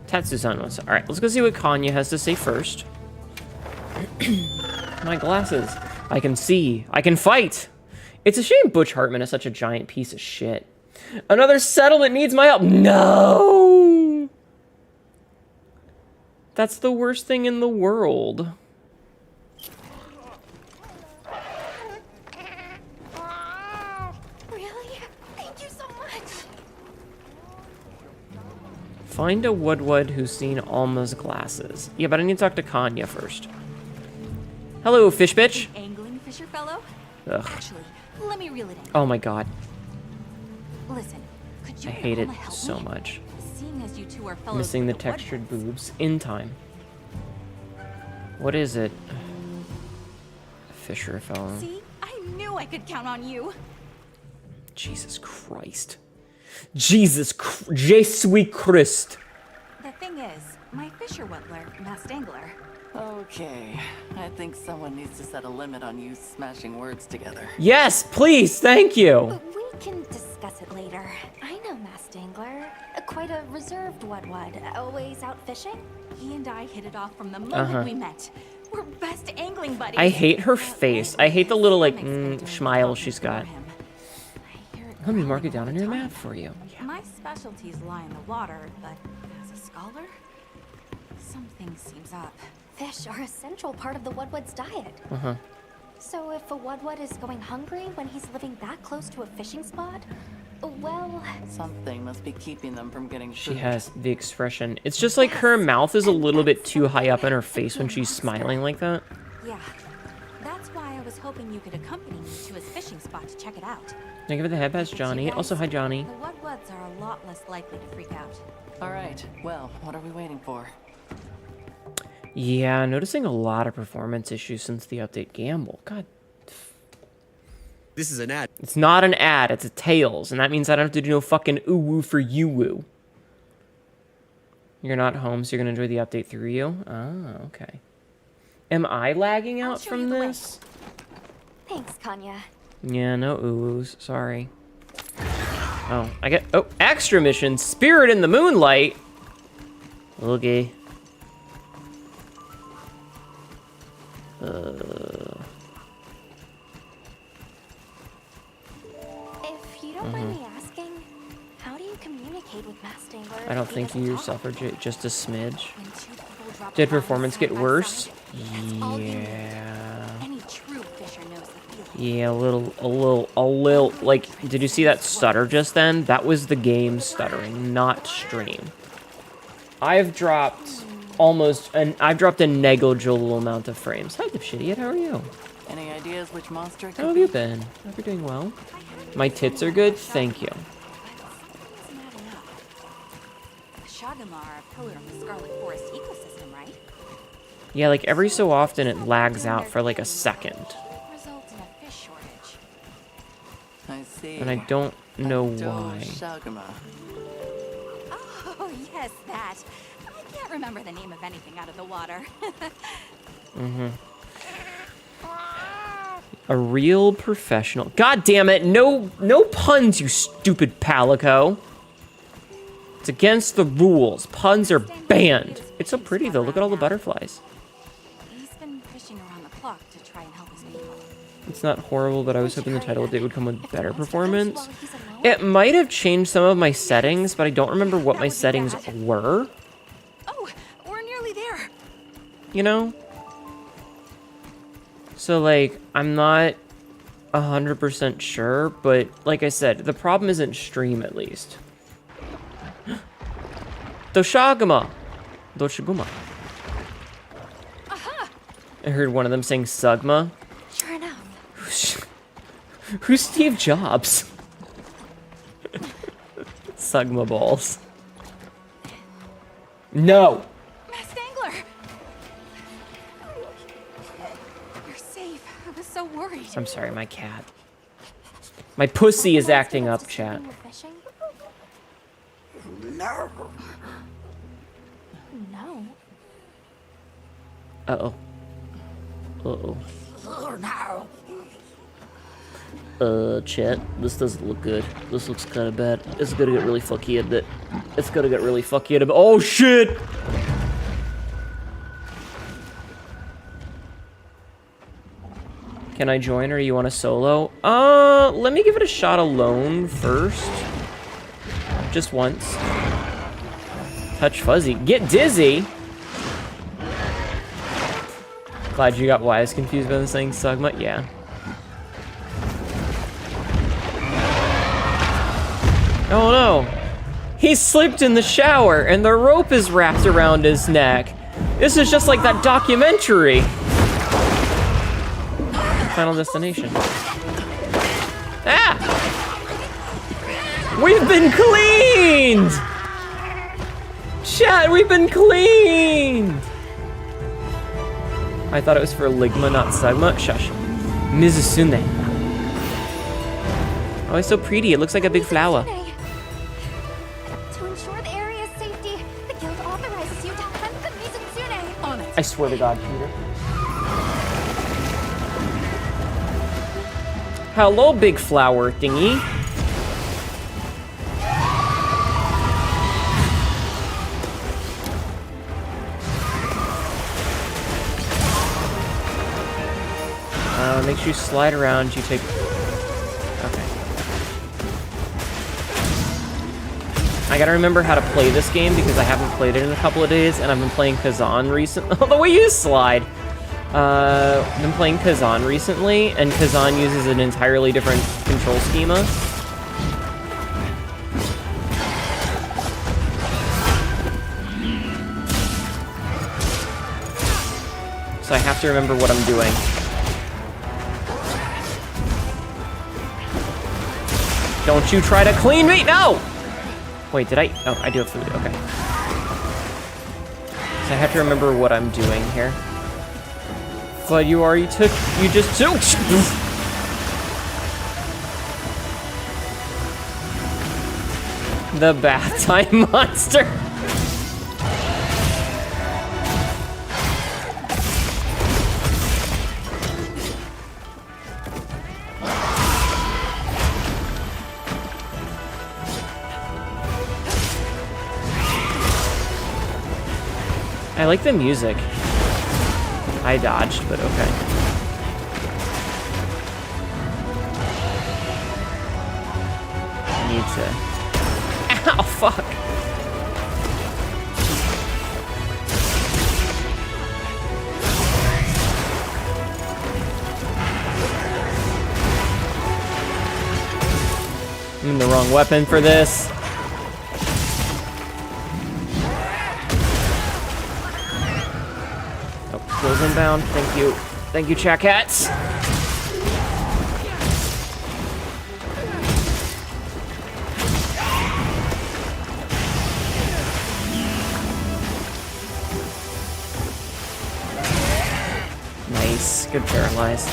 Tatsu-san wants to... Alright, let's go see what Kanya has to say first. My glasses. I can see. I can fight. It's a shame Butch Hartman is such a giant piece of shit. Another settlement needs my help. No! That's the worst thing in the world. Really? Thank you so much. Find a Woodwood who's seen Alma's glasses. Yeah, but I need to talk to Kanya first. Hello, fish bitch. Angling fisher fellow? Ugh. Actually, let me reel it in. Oh my god. Listen, could you I and hate it Alma help so me? much. Seeing as you two are fellows Missing the with textured Woodlands. boobs in time. What is it? Fisher fellow. See? I knew I could count on you. Jesus Christ. Jesus Christ. The thing is, my fisher whittler, masked angler. Okay, I think someone needs to set a limit on you smashing words together. Yes, please, thank you. We can discuss it later. I know Masked Angler. Quite a reserved Woodwood. Always out fishing? He and I hit it off from the moment we met. We're best angling buddies. I hate her face. I hate the little, like, Some expect smile to she's ignore got. him. I hear it Let me mark growling it down all on the your time. map for you. My specialties lie in the water, but as a scholar, something seems up. Fish are a central part of the Woodwood's diet. Uh-huh. So if a Woodwood is going hungry when he's living that close to a fishing spot, well, Something must be keeping them from getting She food. has the expression. It's just like her mouth is a little bit too high up in her face when she's smiling like that. Yeah, that's why I was hoping you could accompany me to his fishing spot to check it out. Can I give her the head pass, You Johnny? guys- Also, hi, Johnny. The Woodwoods are a lot less likely to freak out. All right, well, what are we waiting for? Yeah, noticing a lot of performance issues since the update. Gamble. God. This is an ad. It's not an ad, it's a Tails, and that means I don't have to do no fucking ooh-woo for you-woo. You're not home, so you're gonna enjoy the update through you? Oh, okay. Am I lagging out show from you the way. this? Thanks, Kanya. Yeah, no ooh-woos, sorry. Oh, I get, oh, extra mission, Spirit in the Moonlight. Okay. If you don't mind me asking, how do you communicate with Mastangler? I don't if he think you doesn't yourself talk? are just a smidge. When two people drop Did a bomb performance side get by worse? side, that's all you need. Yeah. Any true fisher knows the feeling. Yeah, a little, like, did you see that stutter just then? That was the game stuttering, not stream. I've dropped I've dropped a negligible amount of frames. Hi, Dipshitiot, how are you? Any ideas which monster it How could have be? you been? Hope you're doing well. My tits are good, thank you. But something's not adding up. The Shagama are a pillar of the Scarlet Forest ecosystem, right? Yeah, like every so often it lags out for like a second. Results in a fish shortage. I see. And I don't know Doe why. Shagama. Oh, yes, that. I can't remember the name of anything out of the water. A real professional. God damn it, no puns, you stupid palico. It's against the rules. Puns are banned. It's so pretty though, look at all the butterflies. He's been fishing around the clock to try and help his people. It's not horrible, but I was hoping the title update would come with better performance. While he's alone? It might have changed some of my settings, but I don't remember what my settings were, Oh, we're nearly there. you know? So, like, I'm not 100% sure, but like I said, the problem isn't stream, at least. Doshaguma! Doshiguma. I heard one of them saying Sugma. Sure enough. Who's Steve Jobs? Sugma balls. No! Mastangler! You're safe. I was so worried. I'm sorry, my cat. My pussy is acting up, Just chat. when we're fishing? No. No. Uh-oh. Uh-oh. Chat, this doesn't look good. This looks kind of bad. It's gonna get really fucky a bit. It's gonna get really fucky a bit. Oh, shit! Can I join, or you want a solo? Let me give it a shot alone first. Just once. Touch fuzzy. Get dizzy! Glad you got wise confused by the saying Sugma. Yeah. Oh no! He slipped in the shower and the rope is wrapped around his neck. This is just like that documentary. Final Destination. Ah! We've been cleaned! Chat, we've been cleaned! I thought it was for Ligma, not Sugma. Shush. Mizusune. Oh, it's so pretty. It looks like a big flower. To ensure the area's safety, the guild authorizes you to hunt the Mizutsune. On it. I swear to God, Peter. Hello, big flower thingy. Make sure you slide around. You take. Okay. I gotta remember how to play this game because I haven't played it in a couple of days, and I've been playing Kazan recently. The way you slide. I've been playing Kazan recently, and Kazan uses an entirely different control schema. So I have to remember what I'm doing. Don't you try to clean me! No! Wait, did I? Oh, I do have food. Okay. So I have to remember what I'm doing here. But you already took. You just took. The bath time monster. I like the music. I dodged, but okay. I need to... Ow, fuck! I'm in the wrong weapon for this. Goes inbound. Thank you. Thank you, chat cats. Nice. Good paralyze.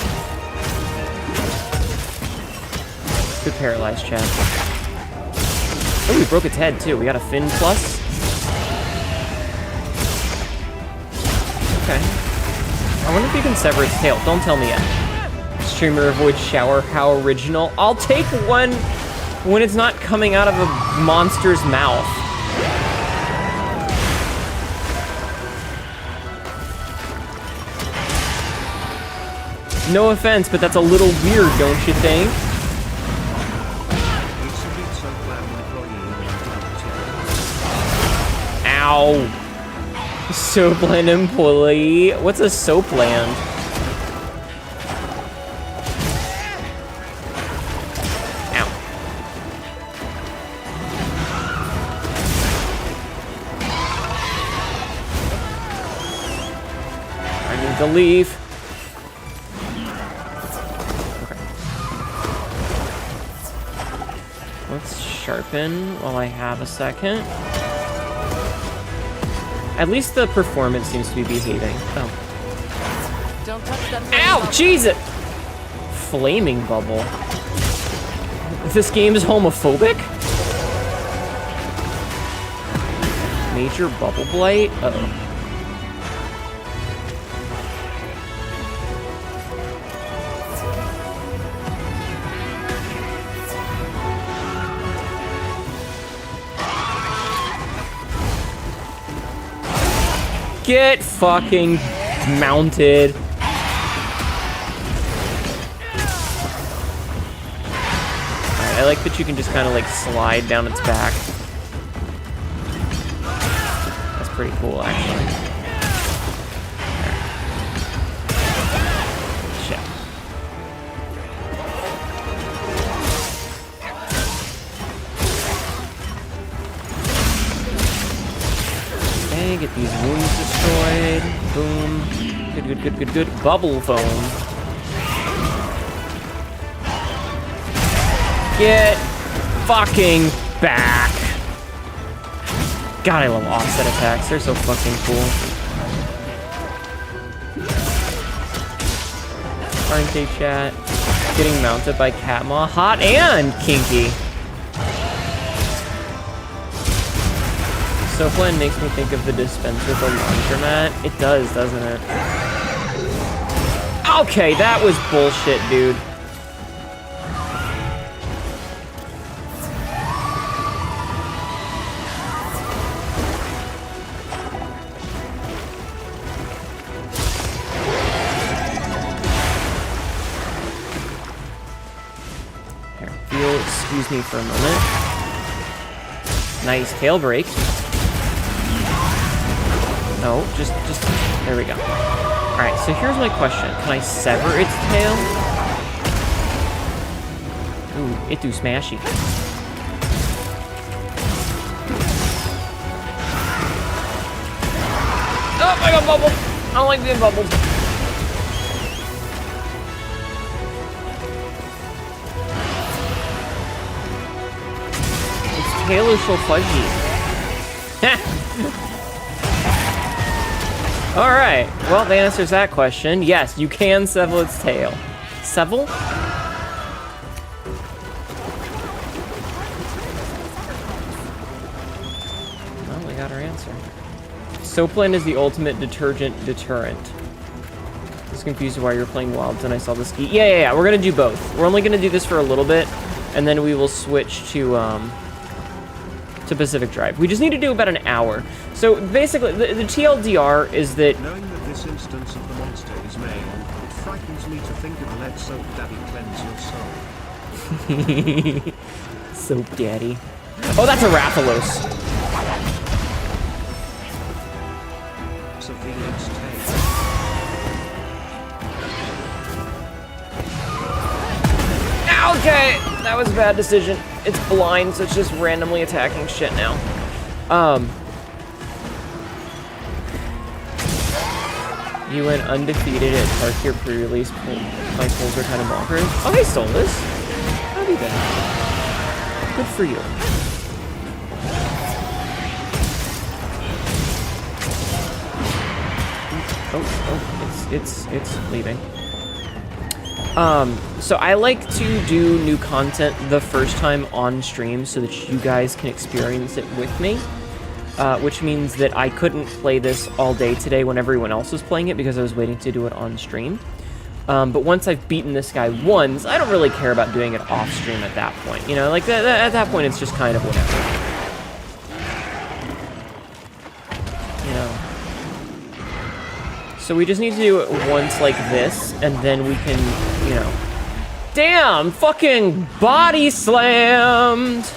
Good paralyze, chat. Oh, we broke its head, too. We got a fin plus. Okay. I wonder if you can sever its tail. Don't tell me yet. Streamer avoids shower. How original. I'll take one when it's not coming out of a monster's mouth. No offense, but that's a little weird, don't you think? Ow. Soapland employee. What's a soapland? Ow. I need to leave. Okay. Let's sharpen while I have a second. At least the performance seems to be behaving. Oh. Don't touch that. Ow! Jesus! Flaming bubble. This game is homophobic? Major bubble blight? Uh-oh. Get fucking mounted. Alright, I like that you can just kind of like slide down its back. That's pretty cool, actually. Shit. Okay, get these wounds destroyed. Boom. Good, good, good, good, good. Bubble foam. Get fucking back. God, I love offset attacks. They're so fucking cool. Aren't they, chat? Getting mounted by Catmaw. Hot and kinky. Soapland makes me think of the dispenser, the laundromat. It does, doesn't it? Okay, that was bullshit, dude. Here, excuse me for a moment. Nice tail break. No, just, there we go. Alright, so here's my question. Can I sever its tail? Ooh, it do smashy. Oh, I got bubbled! I don't like being bubbled. Its tail is so fuzzy. Alright, well, that answers that question. Yes, you can sever its tail. Sevel? I got our answer. Soapland is the ultimate detergent deterrent. I was confused why you're playing Wilds and I saw the ski. Yeah. We're gonna do both. We're only gonna do this for a little bit, and then we will switch to Pacific Drive. We just need to do about an hour. So basically, the TLDR is that. Knowing that this instance of the monster is male, it frightens me to think of Let Soap Daddy cleanse your soul. Soap Daddy. Oh, that's a Rathalos. Surveillance tape. Okay, that was a bad decision. It's blind, so it's just randomly attacking shit now. You went undefeated at Tarkir pre-release. My polls are kind of bonkers. Oh, hey, Solus. How be that? Good for you. Oh, it's leaving. So I like to do new content the first time on stream so that you guys can experience it with me. Which means that I couldn't play this all day today when everyone else was playing it because I was waiting to do it on stream. But once I've beaten this guy once, I don't really care about doing it off stream at that point. You know, like at that point it's just kind of whatever. You know. So we just need to do it once like this, and then we can, you know. Damn! Fucking body slammed!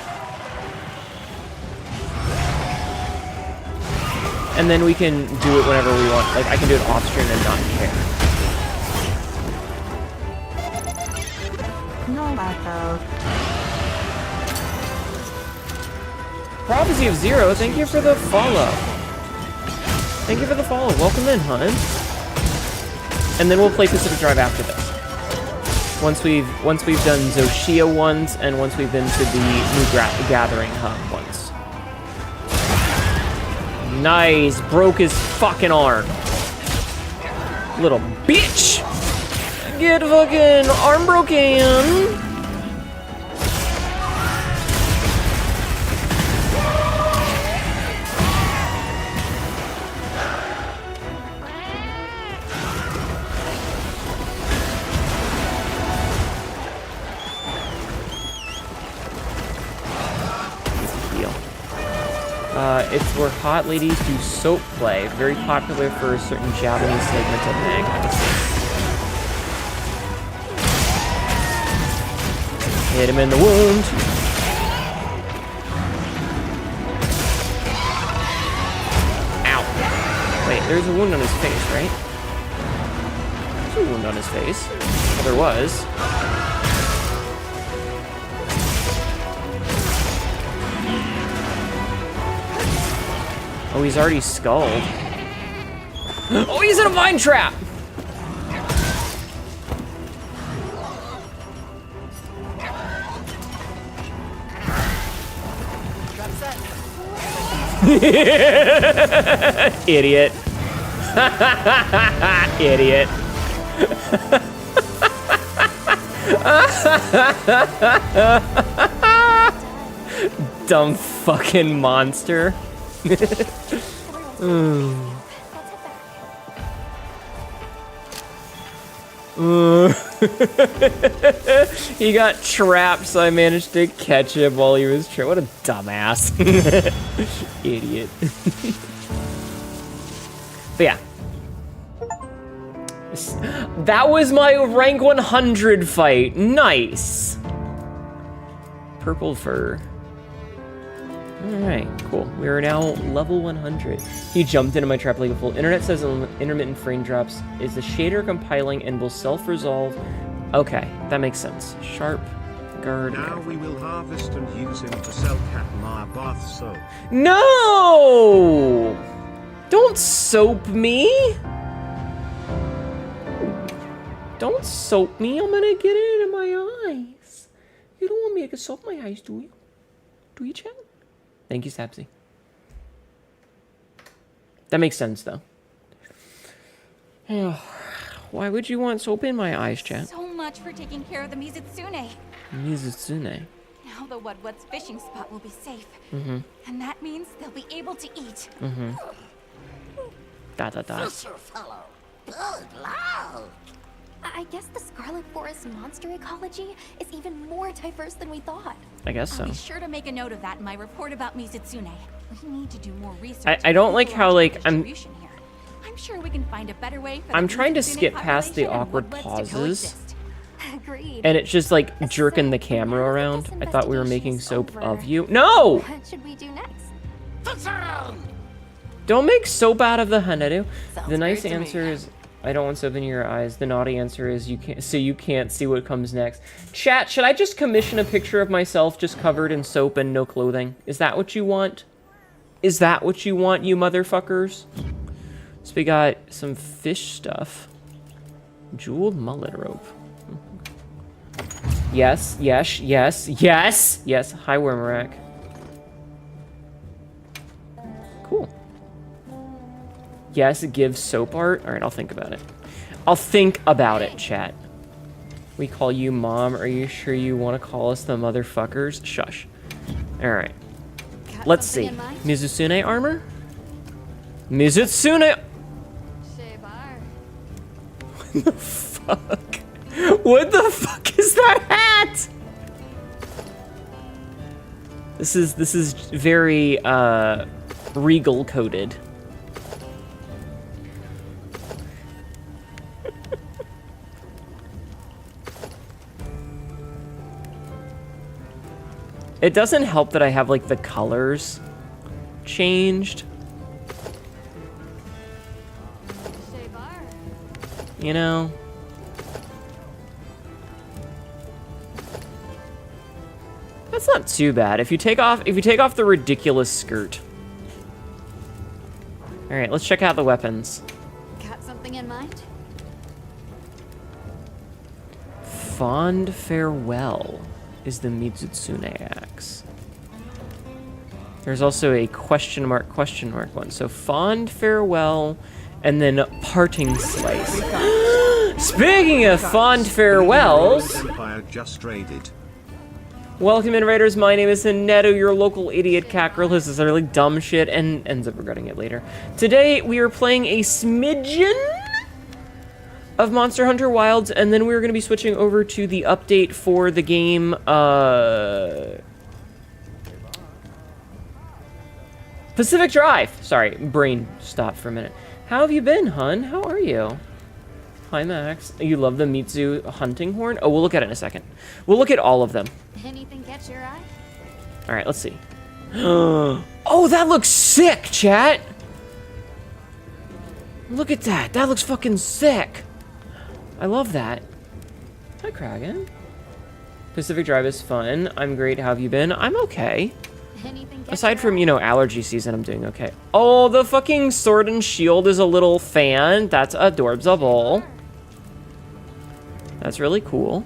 And then we can do it whenever we want. Like, I can do it off stream and not care. No matter. Prophecy of Zero, thank you for the follow. Thank you for the follow. Welcome in, hun. And then we'll play Pacific Drive after this. Once we've done Zoshia ones, and once we've been to the new Gathering Hub once. Nice, broke his fucking arm. Little bitch! Get fucking arm broken! It's where hot ladies do soap play. Very popular for a certain Japanese segment of manga. Hit him in the wound. Ow. Wait, there's a wound on his face, right? There's a wound on his face. Well, there was. Oh, he's already skulled. Oh, he's in a vine trap! Idiot. Idiot. Dumb fucking monster. He got trapped, so I managed to catch him while he was trapped. What a dumbass. Idiot. But yeah. That was my rank 100 fight. Nice. Purple fur. Alright, cool. We are now level 100. He jumped into my trap like a fool. Internet says intermittent frame drops. Is the shader compiling and will self-resolve? Okay, that makes sense. Sharp guard. Now we will harvest and use him to sell Katmar bath soap. No! Don't soap me! Don't soap me. I'm gonna get it in my eyes. You don't want me to soap my eyes, do you? Do you, Chad? Thank you, Sapsy. That makes sense, though. Why would you want soap in my eyes, Chad? So much for taking care of the Mizutsune. Mizutsune. Now Now the Wudwud's fishing spot will be safe. Mm-hmm. And that means they'll be able to eat. Mm-hmm. Dot, dot, dot. fellow. Good lord. I guess the Scarlet Forest monster ecology is even more diverse than we thought. I guess so. I'll be sure to make a note of that in my report about Mizutsune. We need to do more research. I don't like how, like, I'm distribution here. I'm sure we can find a better way for I'm the trying to Mizutsune skip past the population and awkward Wudwuds to pauses. coexist. Agreed. And it's just like jerking the camera around. I thought we were making soap of you. No! What should we do next? Don't make soap out of the Hanaru. Sounds The nice great to me. answer is I don't want soap in your eyes. The naughty answer is you can't see what comes next. Chat, should I just commission a picture of myself just covered in soap and no clothing? Is that what you want? Is that what you want, you motherfuckers? So we got some fish stuff. Jeweled mullet rope. Yes, yes, yes, yes, yes. Hi, Wormarak. Cool. Yes, it gives soap art. All right, I'll think about it. I'll think about it, chat. We call you mom. Are you sure you want to call us the motherfuckers? Shush. All right. Got Let's something see. in mind? Mizutsune armor? Mizutsune. Shebar. What the fuck? What the fuck is that hat? This is very regal coded. It doesn't help that I have like the colors changed. Shebar. You know? That's not too bad. If you take off the ridiculous skirt. All right, let's check out the weapons. Got something in mind? Fond farewell is the Mizutsune axe. There's also a question mark one. So fond farewell and then parting slice. Speaking of fond farewells, Empire just raided. welcome in, Raiders. My name is Hineto, your local idiot cat girl who says really dumb shit and ends up regretting it later. Today, we are playing a smidgen of Monster Hunter Wilds, and then we're going to be switching over to the update for the game, Pacific Drive. Sorry, brain stopped for a minute. How have you been, hun? How are you? Hi, Max. You love the Mitsu hunting horn? Oh, we'll look at it in a second. We'll look at all of them. Anything catch your eye? All right, let's see. Oh, that looks sick, chat. Look at that. That looks fucking sick. I love that. Hi, Kragan. Pacific Drive is fun. I'm great. How have you been? I'm okay. Anything catch Aside your from, eye? you know, allergy season, I'm doing okay. Oh, the fucking sword and shield is a little fan. That's adorbsable. That's really cool.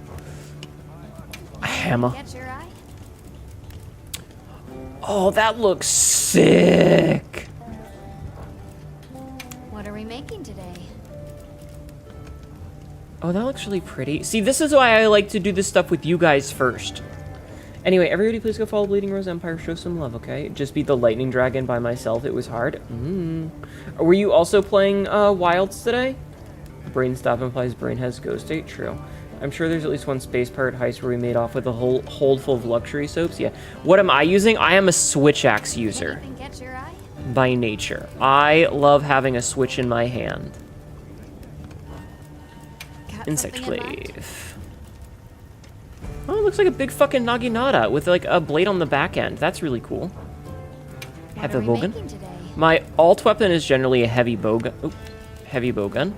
A hammer. Catch your eye? Oh, that looks sick. What are we making today? Oh, that looks really pretty. See, this is why I like to do this stuff with you guys first. Anyway, everybody please go follow Bleeding Rose Empire. Show some love, okay? Just beat the Lightning Dragon by myself. It was hard. Were you also playing Wilds today? Brain stop implies brain has ghost state. True. I'm sure there's at least one space pirate heist where we made off with a whole hold full of luxury soaps. Yeah. What am I using? I am a Switch Axe user Anything catch your eye? by nature. I love having a Switch in my hand. Got Insect something in mind? Glaive. Oh, it looks like a big fucking Naginata with like a blade on the back end. That's really cool. What Have are the we bowgun. making today? My alt weapon is generally a heavy bowgun. Oh, heavy bowgun.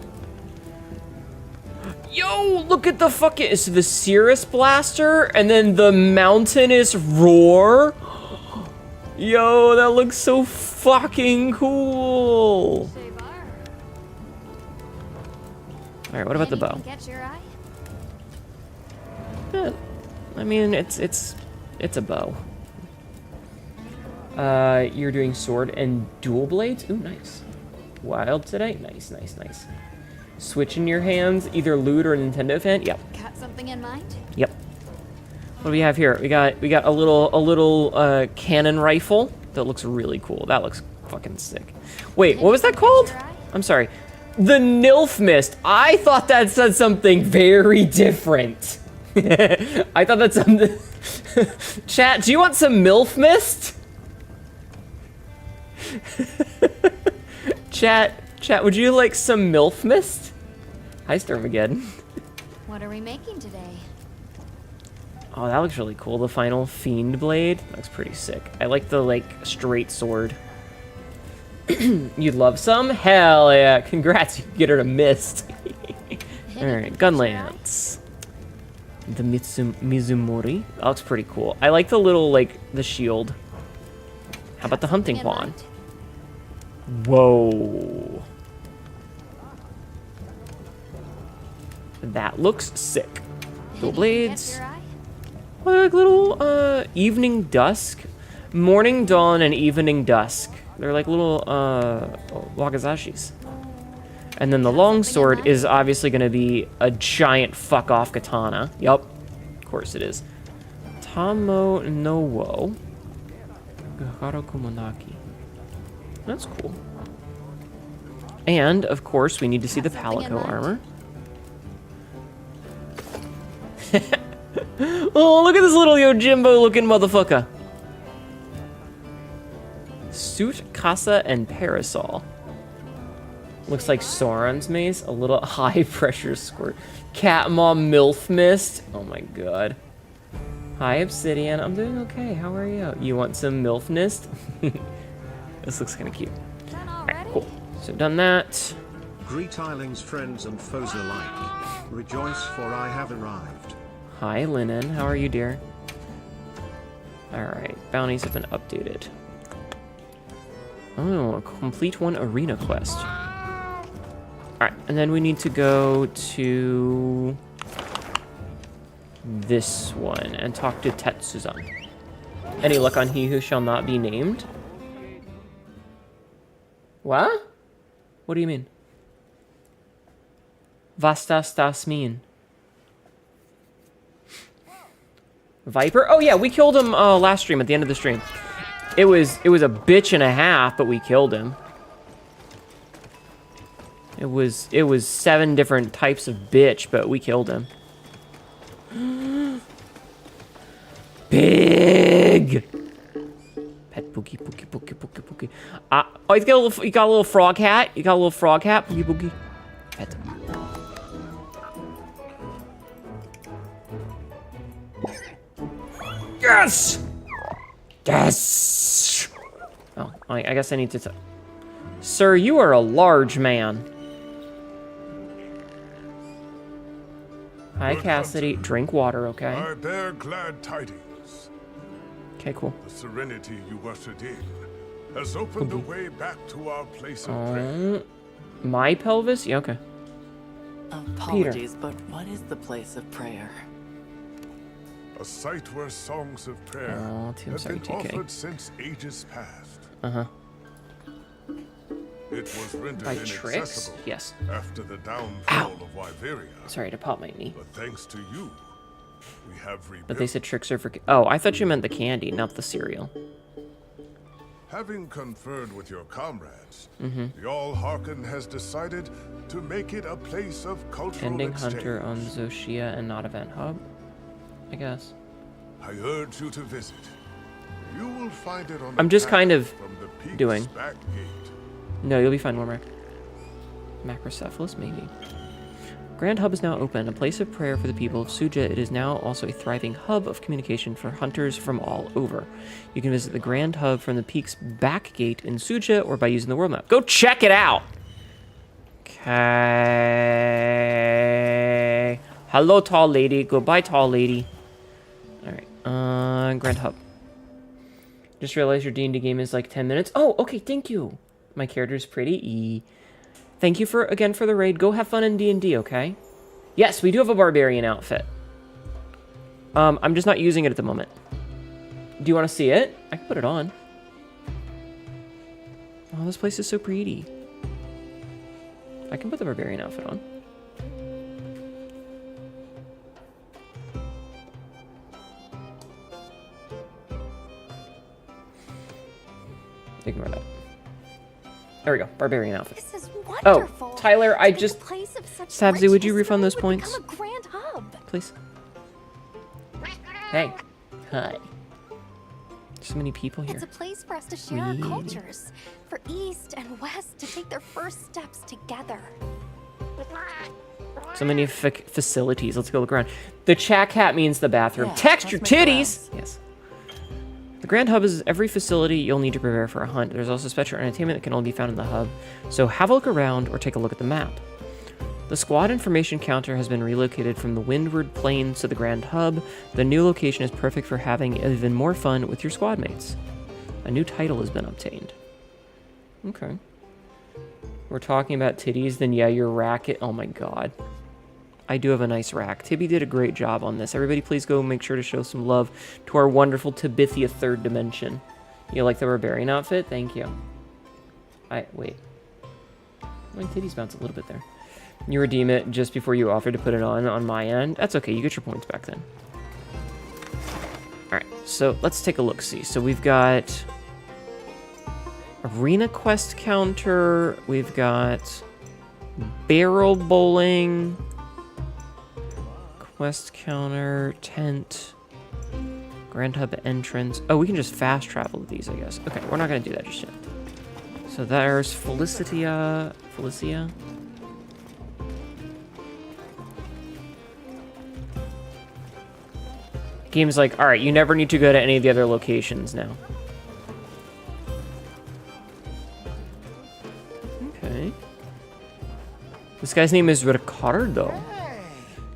Yo, look at the fucking... It's the Cirrus Blaster, and then the Mountainous Roar. Yo, that looks so fucking cool. Alright, what about the bow? Anything catch your eye? I mean, it's a bow. You're doing sword and dual blades? Ooh, nice. Wild today? Nice, nice, nice. Switch in your hands, either loot or Nintendo fan? Yep, Got something in mind? yep. What do we have here? We got a little cannon rifle that looks really cool. That looks fucking sick. Wait, what was that called? I'm sorry. The Nilf Mist. I thought that said something very different. I thought that's something. Chat, do you want some MILF Mist? Chat, would you like some MILF Mist? Hi, Sturmageddon. What are we making today? Oh, that looks really cool. The final Fiend Blade. That looks pretty sick. I like the, like, straight sword. You'd love some? Hell yeah. Congrats, you get her to Mist. Alright, Gunlance. The Mizumori. That looks pretty cool. I like the little, like, the shield. How about the hunting wand? Whoa. That looks sick. Dual blades. Like little, evening dusk. Morning dawn and evening dusk. They're like little, wakazashis. And then the longsword is obviously going to be a giant fuck-off katana. Yup. Of course it is. Tamo no wo. Gaharo Kumonaki. That's cool. And, of course, we need to see the Palico armor. Oh, look at this little Yojimbo-looking motherfucker. Suit, Casa, and Parasol. Looks like Sauron's mace. A little high-pressure squirt. Cat Mom MILF Mist. Oh my god. Hi, Obsidian. I'm doing okay. How are you? You want some MILF Mist? This looks kind of cute. Alright, cool. So done that. Greet Eiling's friends and foes alike. Rejoice, for I have arrived. Hi, Linen. How are you, dear? Alright, bounties have been updated. Oh, complete one arena quest. Alright, and then we need to go to this one and talk to Tetsuzan. Any luck on he who shall not be named? What? What do you mean? Vastas das mean? Viper? Oh yeah, we killed him last stream at the end of the stream. It was a bitch and a half, but we killed him. It was 7 different types of bitch, but we killed him. Big. Pet Pookie, Pookie, Pookie, Pookie, Pookie. Oh, you got a little frog hat. You got a little frog hat, Pookie, Pookie. Pet. Yes. Yes. Oh, I guess I need to. Sir, you are a large man. Hi, Cassidy. Drink water, okay? I bear glad tidings. Okay, cool. The serenity you ushered in has opened the way back to our place of prayer. My pelvis? Yeah, okay. Apologies, but what is the place of prayer? A site where songs of prayer Oh, have been offered since ages past. Uh-huh. It was rendered By tricks? inaccessible Yes. after the downfall of Wyveria. Sorry to pop my knee. But thanks to you, we have rebuilt. But they said tricks are for... Oh, I thought you meant the candy, not the cereal. Having conferred with your comrades, the All-Harken has decided to make it a place of cultural Ending exchange. Hunter on Zoshia and not Event Hub, I guess. I urge you to visit. You will find it on I'm the just path kind of from the peak's doing. back gate. No, you'll be fine, Warmark. Macrocephalus, maybe. Grand Hub is now open, a place of prayer for the people of Suja. It is now also a thriving hub of communication for hunters from all over. You can visit the Grand Hub from the Peak's back gate in Suja or by using the world map. Go check it out! Okay. Hello, tall lady. Goodbye, tall lady. Alright, Grand Hub. Just realized your D&D game is like 10 minutes. Oh, okay, thank you. My character's pretty. Thank you again for the raid. Go have fun in D&D, okay? Yes, we do have a barbarian outfit. I'm just not using it at the moment. Do you want to see it? I can put it on. Oh, this place is so pretty. I can put the barbarian outfit on. Ignore that. There we go. Barbarian outfit. This is wonderful. Oh, Tyler, I To be just... a place of such Sabzi, would you richness refund those really would points? become a grand hub. Please. Hey. Hi. So many people here. It's a place for us to share our cultures, for East and West to take their first steps together. So many facilities. Let's go look around. The chat cat means the bathroom. Yeah, Text your let's make the titties! Yes. The Grand Hub is every facility you'll need to prepare for a hunt. There's also special entertainment that can only be found in the hub, so have a look around or take a look at the map. The squad information counter has been relocated from the Windward Plains to the Grand Hub. The new location is perfect for having even more fun with your squad mates. A new title has been obtained. Okay. We're talking about titties, then yeah, your racket. Oh my god. I do have a nice rack. Tibby did a great job on this. Everybody please go make sure to show some love to our wonderful Tibithia third dimension. You like the barbarian outfit? Thank you. Wait. My titties bounce a little bit there. You redeem it just before you offer to put it on my end. That's okay, you get your points back then. Alright, so let's take a look-see. So we've got Arena Quest counter, we've got barrel bowling, quest counter, tent, Grand Hub entrance. Oh, we can just fast travel to these, I guess. Okay, we're not gonna do that just yet. So there's Felicia. Game's like, alright, you never need to go to any of the other locations now. Okay. This guy's name is Ricardo.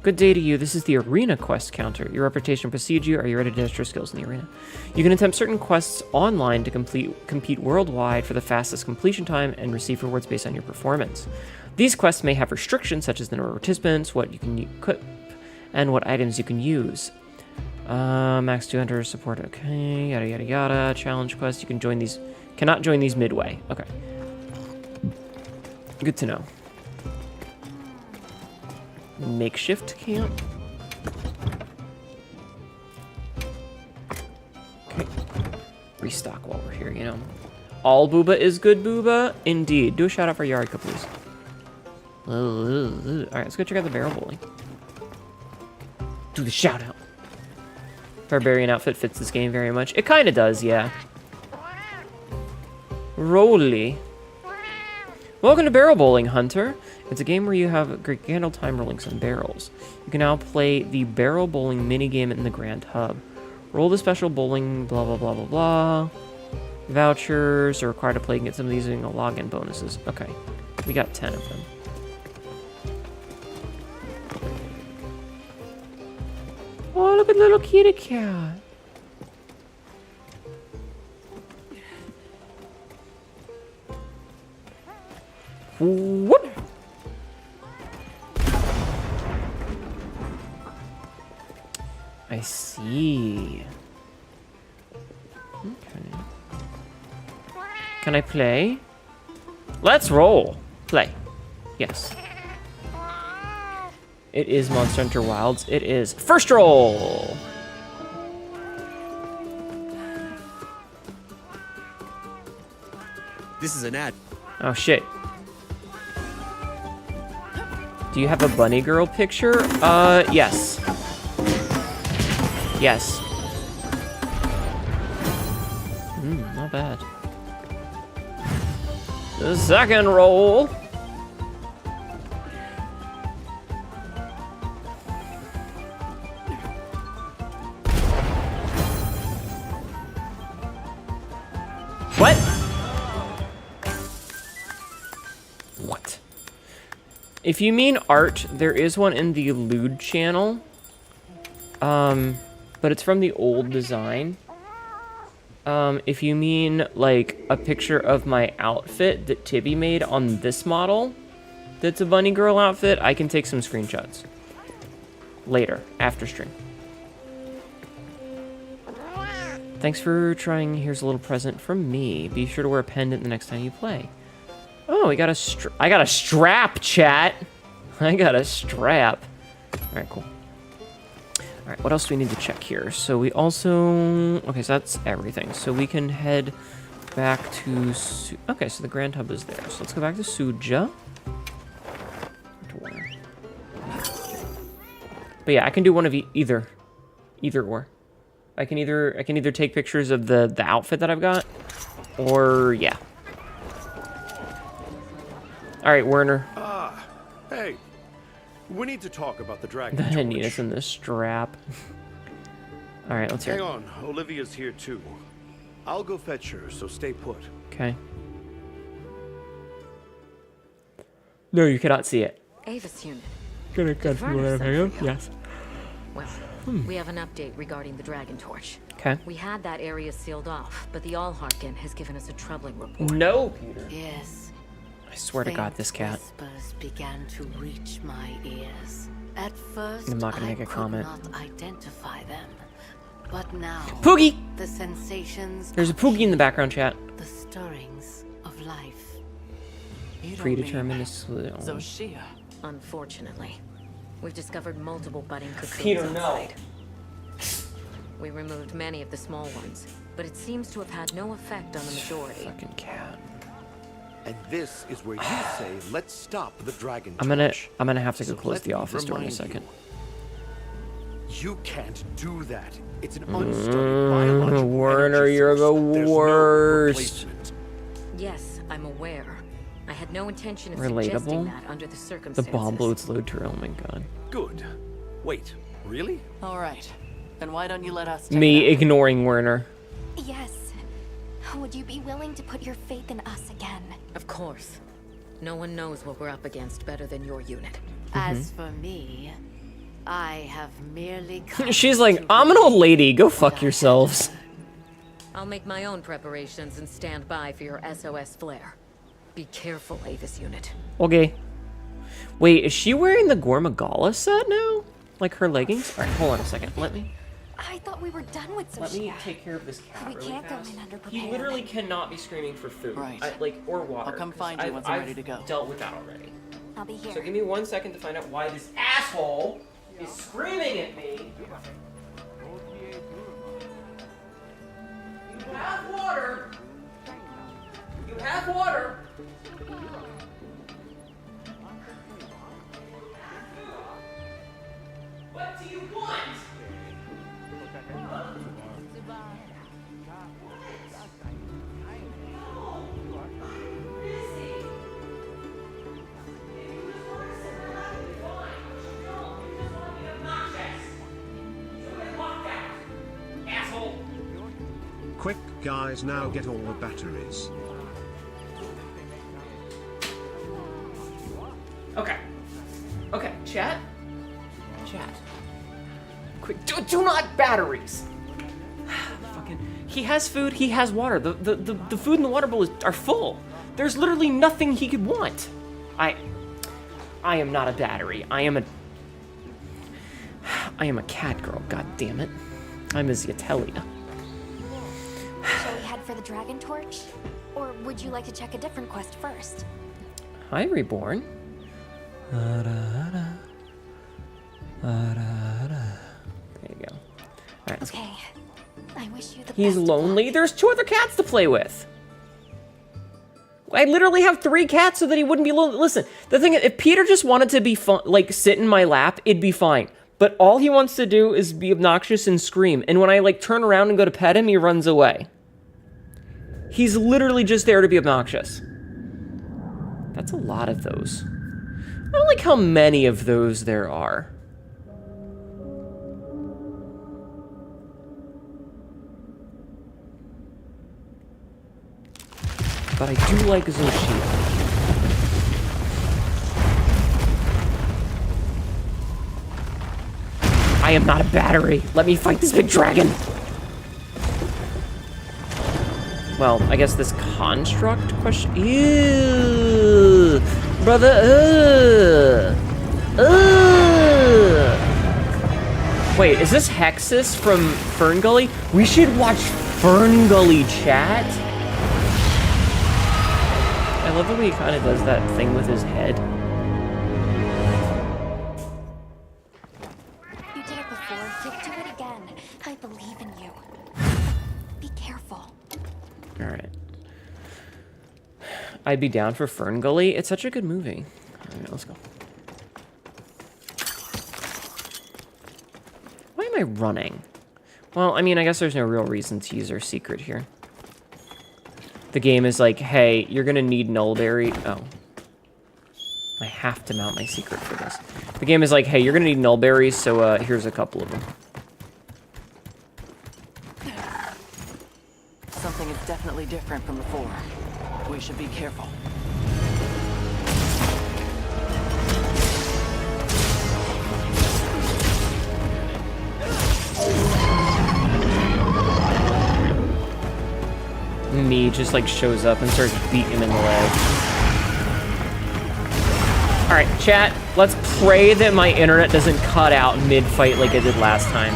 Good day to you. This is the Arena Quest counter. Your reputation precedes you. Are you ready to test your skills in the arena? You can attempt certain quests online to compete worldwide for the fastest completion time and receive rewards based on your performance. These quests may have restrictions such as the number of participants, what you can equip, and what items you can use. Max 200 support. Okay, yada yada yada. Challenge quest. You can join these. Cannot join these midway. Okay. Good to know. Makeshift camp. Okay. Restock while we're here, you know. All booba is good booba. Indeed. Do a shout out for Yarika, please. Alright, let's go check out the barrel bowling. Do the shout out. Barbarian outfit fits this game very much. It kind of does, yeah. Rolly. Welcome to Barrel Bowling, Hunter. It's a game where you have a great handle time rolling some barrels. You can now play the barrel bowling minigame in the Grand Hub. Roll the special bowling blah blah blah blah blah. Vouchers are required to play and get some of these using the login bonuses. Okay, we got 10 of them. Oh, look at the little kitty cat. Whoop. I see. Okay. Can I play? Let's roll. Play. Yes. It is Monster Hunter Wilds. It is. First roll! This is an ad. Oh, shit. Do you have a bunny girl picture? Yes. Yes. Not bad. The second roll. What? What? If you mean art, there is one in the Lewd channel. But it's from the old design. If you mean, like, a picture of my outfit that Tibby made on this model, that's a bunny girl outfit, I can take some screenshots. Later, after stream. Thanks for trying. Here's a little present from me. Be sure to wear a pendant the next time you play. Oh, I got a strap, chat. I got a strap. All right, cool. All right, what else do we need to check here? So we also... Okay, so that's everything. So we can head back to okay, so the Grand Hub is there. So let's go back to Suja. But yeah, I can do one of either or. I can either take pictures of the outfit that I've got, or yeah. All right, Werner. Hey, we need to talk about the dragon. I need us in this strap. All right, let's hear Hang it. on, Olivia's here too. I'll go fetch her, so stay put. Okay. No, you cannot see it. Avis unit. Gonna cut through what I'm hanging? Yes. Well, we have an update regarding the Dragon Torch. Okay. We had that area sealed off, but the Allharkin has given us a troubling report. No, Peter. Yes. I swear to God, this cat. Whispers began to reach my ears. At first, I'm not gonna make a I could comment. not identify them. But now, Poogie! the sensations, There's a Poogie in the background chat. the stirrings of life. You don't Predetermined mean is slow. Zoshia. Unfortunately, we've discovered multiple budding cocoons Peter, on no. site. We removed many of the small ones, but it seems to have had no effect on the majority. Fucking cat. And this is where you say, let's stop the dragon I'm gonna torch. have to go So close let the me office door in a remind second. You can't do that. It's an unstudied biological Werner, energy you're the source. There's no worst. replacement. Yes, I'm aware. I had no intention of Relatable? suggesting that under the The circumstances. bomb bloats load to, oh my God. Good. Wait, really? All right. Then why don't you let us check Me it out? ignoring Werner. Yes. Would you be willing to put your faith in us again? Of course. No one knows what we're up against better than your unit. As for me, I have merely come She's like, to I'm an old believe lady. Go what fuck I yourselves. I'll make my own preparations and stand by for your SOS flare. Be careful, Avis unit. Okay. Wait, is she wearing the Gormagala set now? Like her leggings? All right, hold on a second. Let me thought we were done with Sophia. take care of this cat We really can't go fast. in underprepared. He literally cannot be screaming for food. Right. Or water. I'll come 'cause find you once I'm ready to go. dealt with that already. I'll be here. So give me 1 second to find out why this asshole is screaming at me. You have water. You have water. What do you want? Quick, guys, now get all the batteries. Okay. Okay, chat. Chat. Quick, do not batteries. Fucking. He has food. He has water. The food and the water bowl are full. There's literally nothing he could want. I am not a battery. I am a cat girl. God damn it. I'm a Ziatelia. Shall we head for the Dragon Torch? Or would you like to check a different quest first? Hi, Reborn. There you go. All right, let's go. Okay. I wish you the He's best of lonely. luck. There's 2 other cats to play with. I literally have 3 cats so that he wouldn't be lonely. Listen, the thing is, if Peter just wanted to be fun, like sit in my lap, it'd be fine. But all he wants to do is be obnoxious and scream. And when I like turn around and go to pet him, he runs away. He's literally just there to be obnoxious. That's a lot of those. I don't like how many of those there are. But I do like Zoshia. I am not a battery. Let me fight this big dragon. Well, I guess this construct question. Ew, brother. Wait, is this Hexus from Fern Gully? We should watch Fern Gully, chat. I love the way he kind of does that thing with his head. You did it before. Do it again. I believe in you. Be careful. All right. I'd be down for Fern Gully. It's such a good movie. All right, let's go. Why am I running? Well, I mean, I guess there's no real reason to use our secret here. The game is like, hey, you're gonna need Nullberry. Oh. I have to mount my secret for this. The game is like, hey, you're gonna need Nullberries, so here's a couple of them. Something is definitely different from before. We should be careful. Me just like shows up and starts beating him in the leg. Alright, chat, let's pray that my internet doesn't cut out mid-fight like it did last time.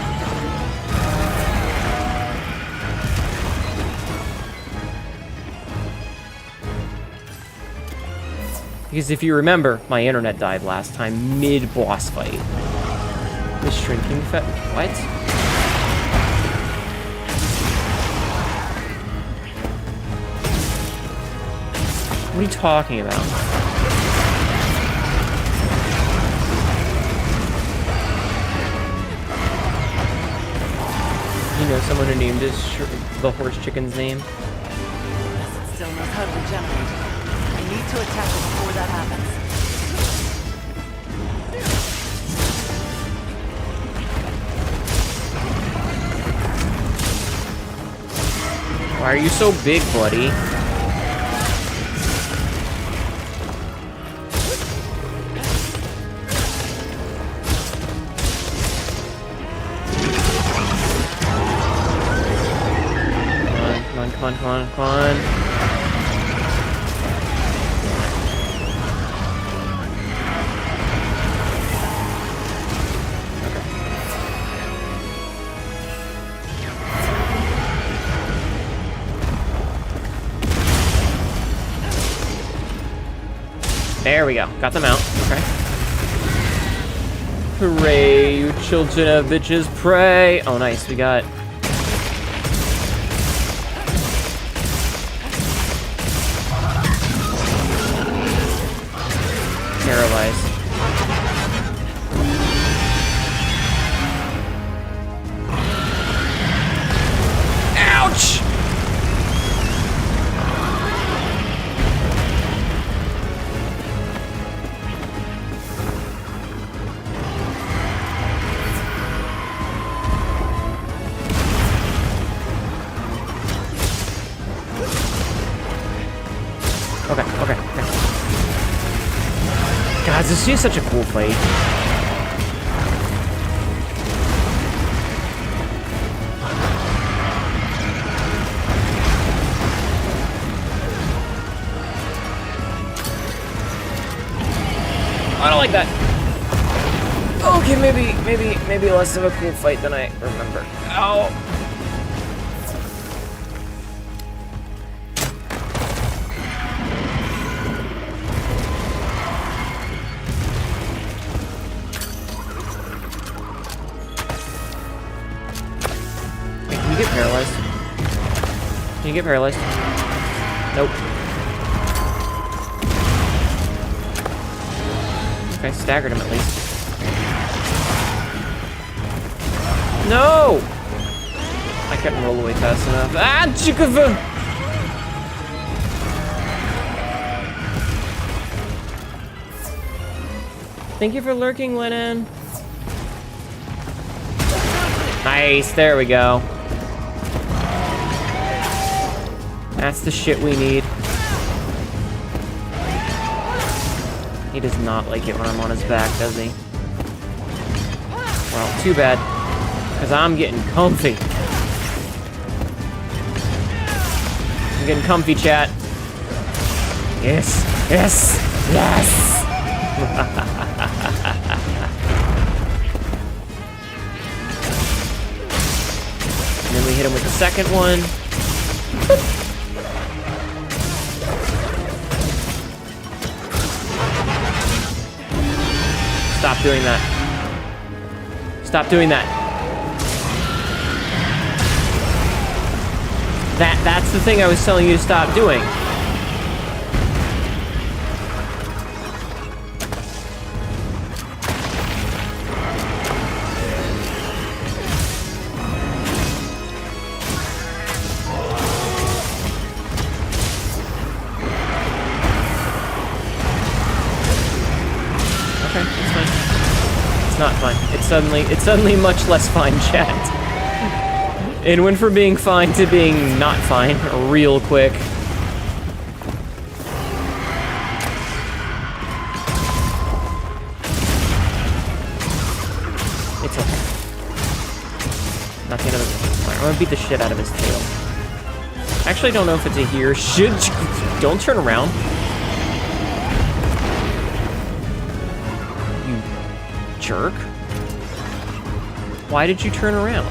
Because if you remember, my internet died last time mid-boss fight. The shrinking effect? What? What are you talking about? You know someone who named the horse chicken's name? Yes, it still knows how to regenerate. I need to attack it before that happens. Why are you so big, buddy? Come on. There we go. Got them out. Okay. Hooray, you children of bitches, pray. Oh, nice. We got... Paralyzed. Ouch! Okay. God, this is such a cool fight. I don't like that. Okay, maybe less of a cool fight than I remember. Ow. Can you get paralyzed? Nope. Okay, staggered him at least. No! I couldn't roll away fast enough. Ah, Chikava! Thank you for lurking, Lennon. Nice, there we go. That's the shit we need. He does not like it when I'm on his back, does he? Well, too bad. Because I'm getting comfy. I'm getting comfy, chat. Yes! And then we hit him with the second one. Stop doing that. Stop doing that. That's the thing I was telling you to stop doing. not fine. It's suddenly much less fine, chat. It went from being fine to being not fine real quick. It's okay. Not the end of the world. Alright, I'm gonna beat the shit out of his tail. Actually, I don't know if it's a he or should. Don't turn around. You jerk. Why did you turn around?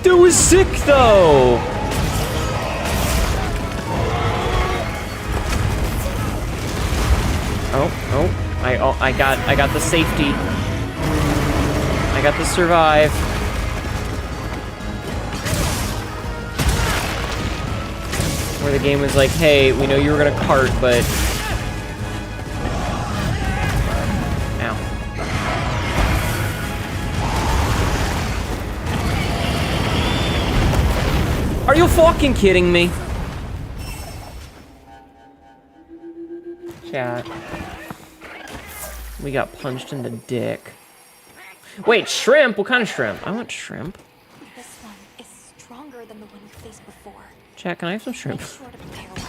That was sick, though! Oh, I got the safety. I got the survive. Where the game was like, hey, we know you were gonna cart, but... Ow. Are you fucking kidding me? Chat. We got punched in the dick. Wait, shrimp? What kind of shrimp? I want shrimp. This one is stronger than the one you faced before. Chat, can I have some shrimp? Make sure to prepare well.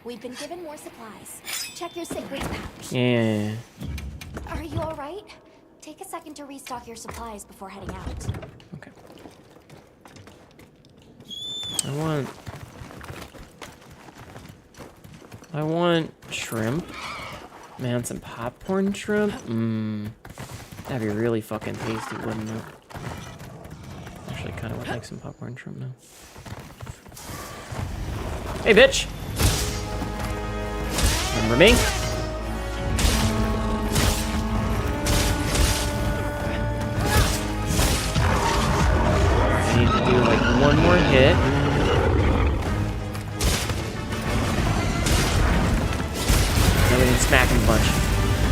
We've been given more supplies. Check your sacred pouch. Yeah. Are you alright? Take a second to restock your supplies before heading out. Okay. I want shrimp. Man, some popcorn shrimp? Mmm. That'd be really fucking tasty, wouldn't it? Actually, kind of would like some popcorn shrimp now. Hey, bitch! Remember me? I need to do like one more hit. And then smack him a bunch.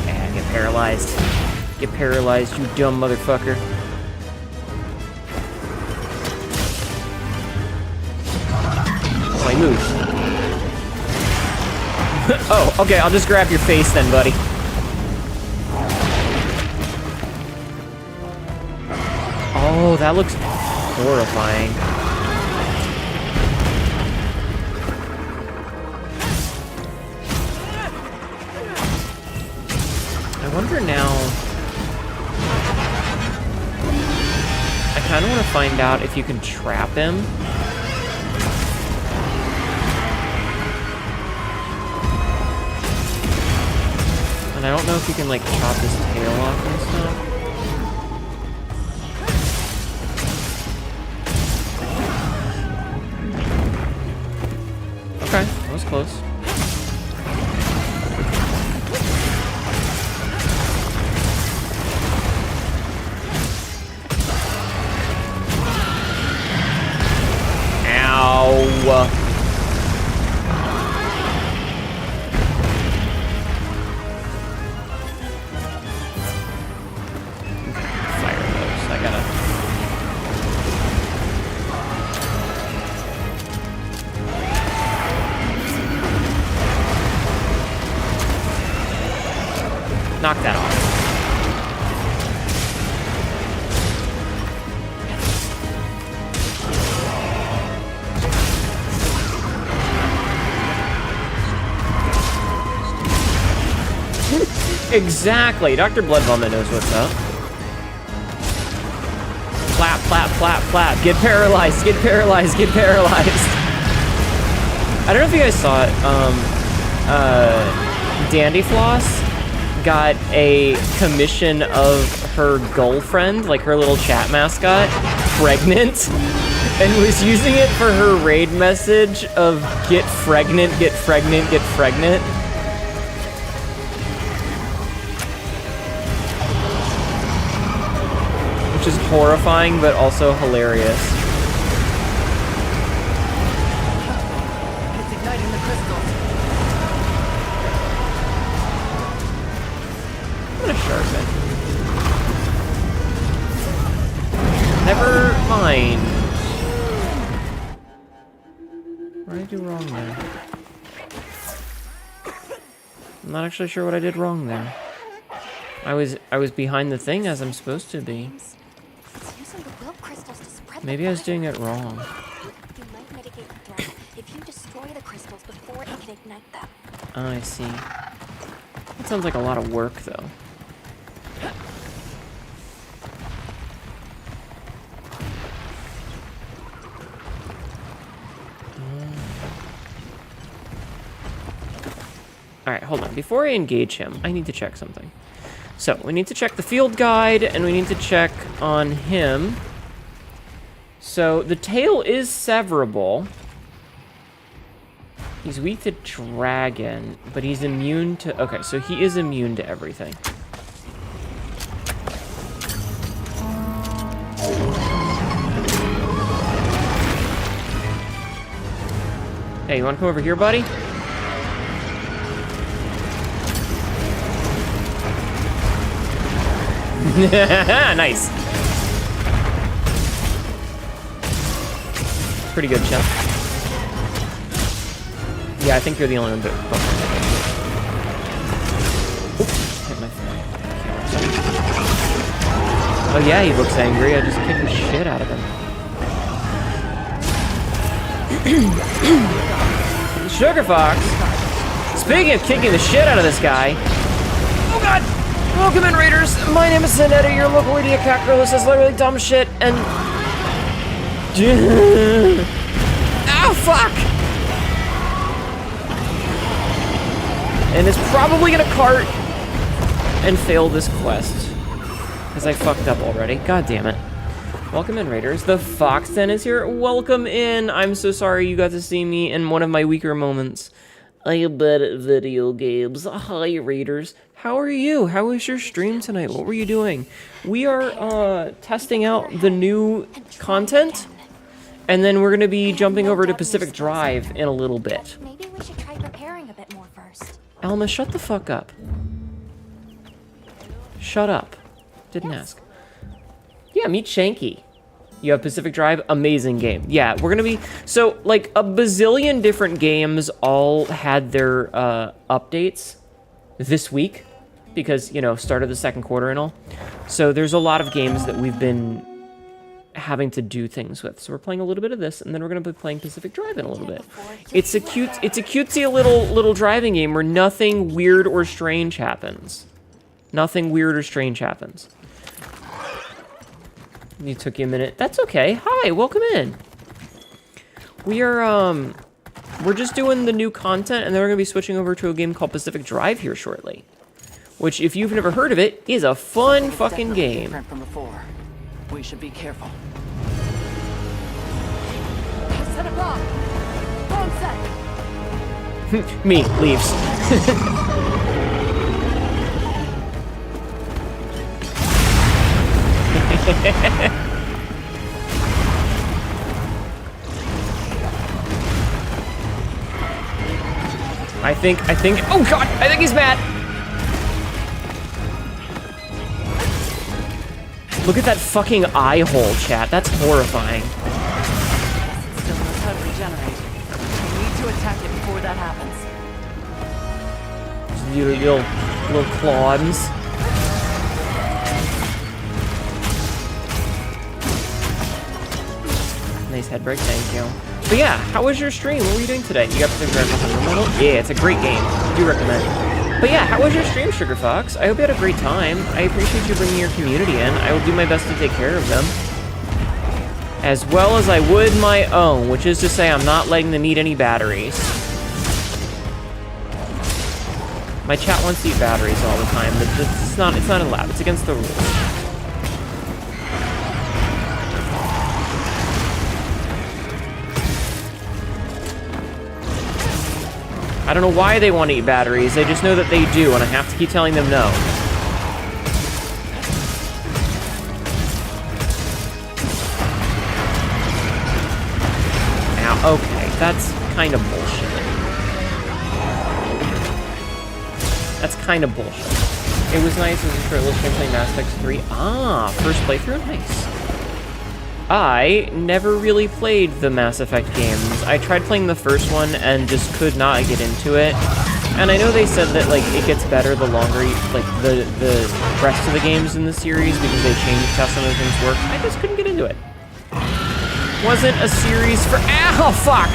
Yeah, get paralyzed. Get paralyzed, you dumb motherfucker. Oh, I moved. Oh, okay, I'll just grab your face then, buddy. Oh, that looks horrifying. I wonder now... I kind of want to find out if you can trap him. And I don't know if you can, like, chop his tail off and stuff. Okay, that was close. Ow. Fire those. I gotta... knock that off. Exactly. Dr. Blood Vomit knows what's up. Flap, flap, flap, flap. Get paralyzed, get paralyzed, get paralyzed. I don't know if you guys saw it. Dandy Floss got a commission of her girlfriend, like her little chat mascot, pregnant, and was using it for her raid message of get fregnant, get fregnant, get fregnant. Which is horrifying, but also hilarious. It's igniting the crystals. I'm gonna sharpen. Never mind. What did I do wrong there? not actually sure what I did wrong there. I was behind the thing as I'm supposed to be. It's using the will crystals to spread the Maybe I was fire. doing it wrong. You might mitigate the threat if you destroy the crystals before it can ignite them. I see. That sounds like a lot of work, though. Alright, hold on. Before I engage him, I need to check something. So, we need to check the field guide, and we need to check on him. So, the tail is severable. He's weak to dragon, but he's immune to... Okay, so he is immune to everything. Hey, you want to come over here, buddy? Nice. Pretty good, Chef. Yeah, I think you're the only one that... Oops, hit my camera. Oh yeah, he looks angry. I just kicked the shit out of him. Sugar Fox! Speaking of kicking the shit out of this guy... Oh god! Welcome in, Raiders! My name is Zenetta, your local idiot cat girl who says literally dumb shit, and... Oh, fuck! And is probably gonna cart and fail this quest. Because I fucked up already. God damn it. Welcome in, Raiders. The Fox Den is here. Welcome in. I'm so sorry you got to see me in one of my weaker moments. I am bad at video games. Hi, Raiders. How are you? How was your stream tonight? What were you doing? We are testing out the new content, and then we're going to be jumping over to Pacific Drive in a little bit. Maybe we should try preparing a bit more first. Alma, shut the fuck up. Shut up. Didn't ask. Yeah, meet Shanky. You have Pacific Drive, amazing game. Yeah, we're gonna be, so like a bazillion different games all had their updates this week because, you know, start of the second quarter and all. So there's a lot of games that we've been having to do things with. So we're playing a little bit of this, and then we're gonna be playing Pacific Drive in a little bit. It's a cutesy little driving game where nothing weird or strange happens. Nothing weird or strange happens. It took you a minute. That's okay. Hi, welcome in. We are, we're just doing the new content, and then we're going to be switching over to a game called Pacific Drive here shortly. Which, if you've never heard of it, is a fun fucking game. Different from before. We should be careful. Set it wrong. Wrong set. Me, leaves. I think, oh god, I think he's mad. Look at that fucking eye hole, chat. That's horrifying. It still knows how to regenerate. We need to attack it before that happens. Little claws. Nice head break, thank you. But yeah, how was your stream? What were you doing today? You got Pacific Drive Medal? Yeah, it's a great game. I do recommend. But yeah, how was your stream, Sugar Fox? I hope you had a great time. I appreciate you bringing your community in. I will do my best to take care of them. As well as I would my own, which is to say I'm not letting them eat any batteries. My chat wants to eat batteries all the time, but it's not allowed. It's against the rules. I don't know why they want to eat batteries, they just know that they do, and I have to keep telling them no. Now, okay, that's kind of bullshit. That's kind of bullshit. It was nice as a shirtless game playing Mass Effect 3. Ah, first playthrough? Nice. I never really played the Mass Effect games. I tried playing the first one and just could not get into it. And I know they said that like it gets better the longer you, like the rest of the games in the series because they changed how some of the things work. I just couldn't get into it. Wasn't a series for ow fuck.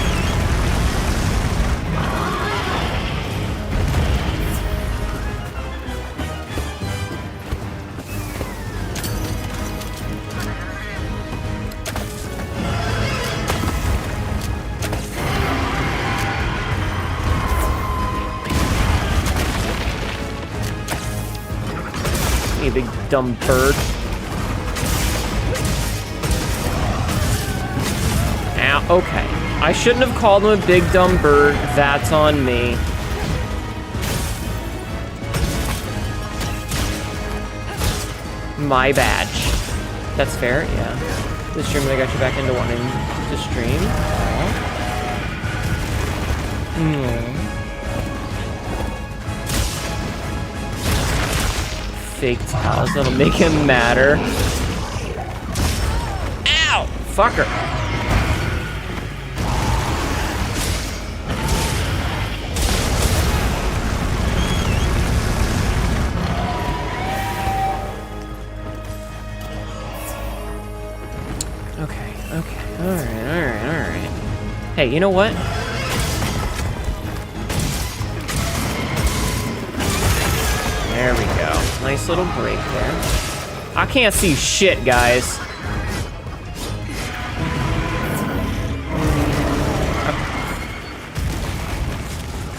You big dumb bird. Ow, okay. I shouldn't have called him a big dumb bird. That's on me. My badge. That's fair, yeah. The stream that got you back into wanting to stream. Fake towels, that'll make him madder. Ow! Fucker. Okay, alright. Hey, you know what? There we go. Nice little break there. I can't see shit, guys.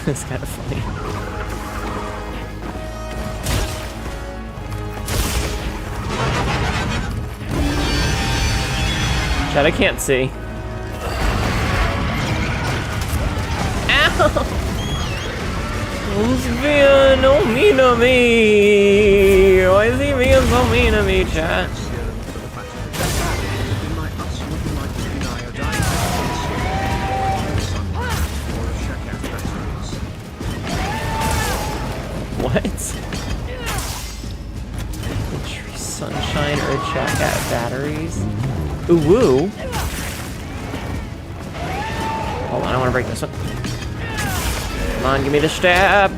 It's kind of funny. Chat, I can't see. Ow! Who's being so mean to me? Why is he being so mean to me, chat? What? Tree sunshine or check at batteries? Ooh woo. Hold on, I want to break this one. Come on, give me the stab.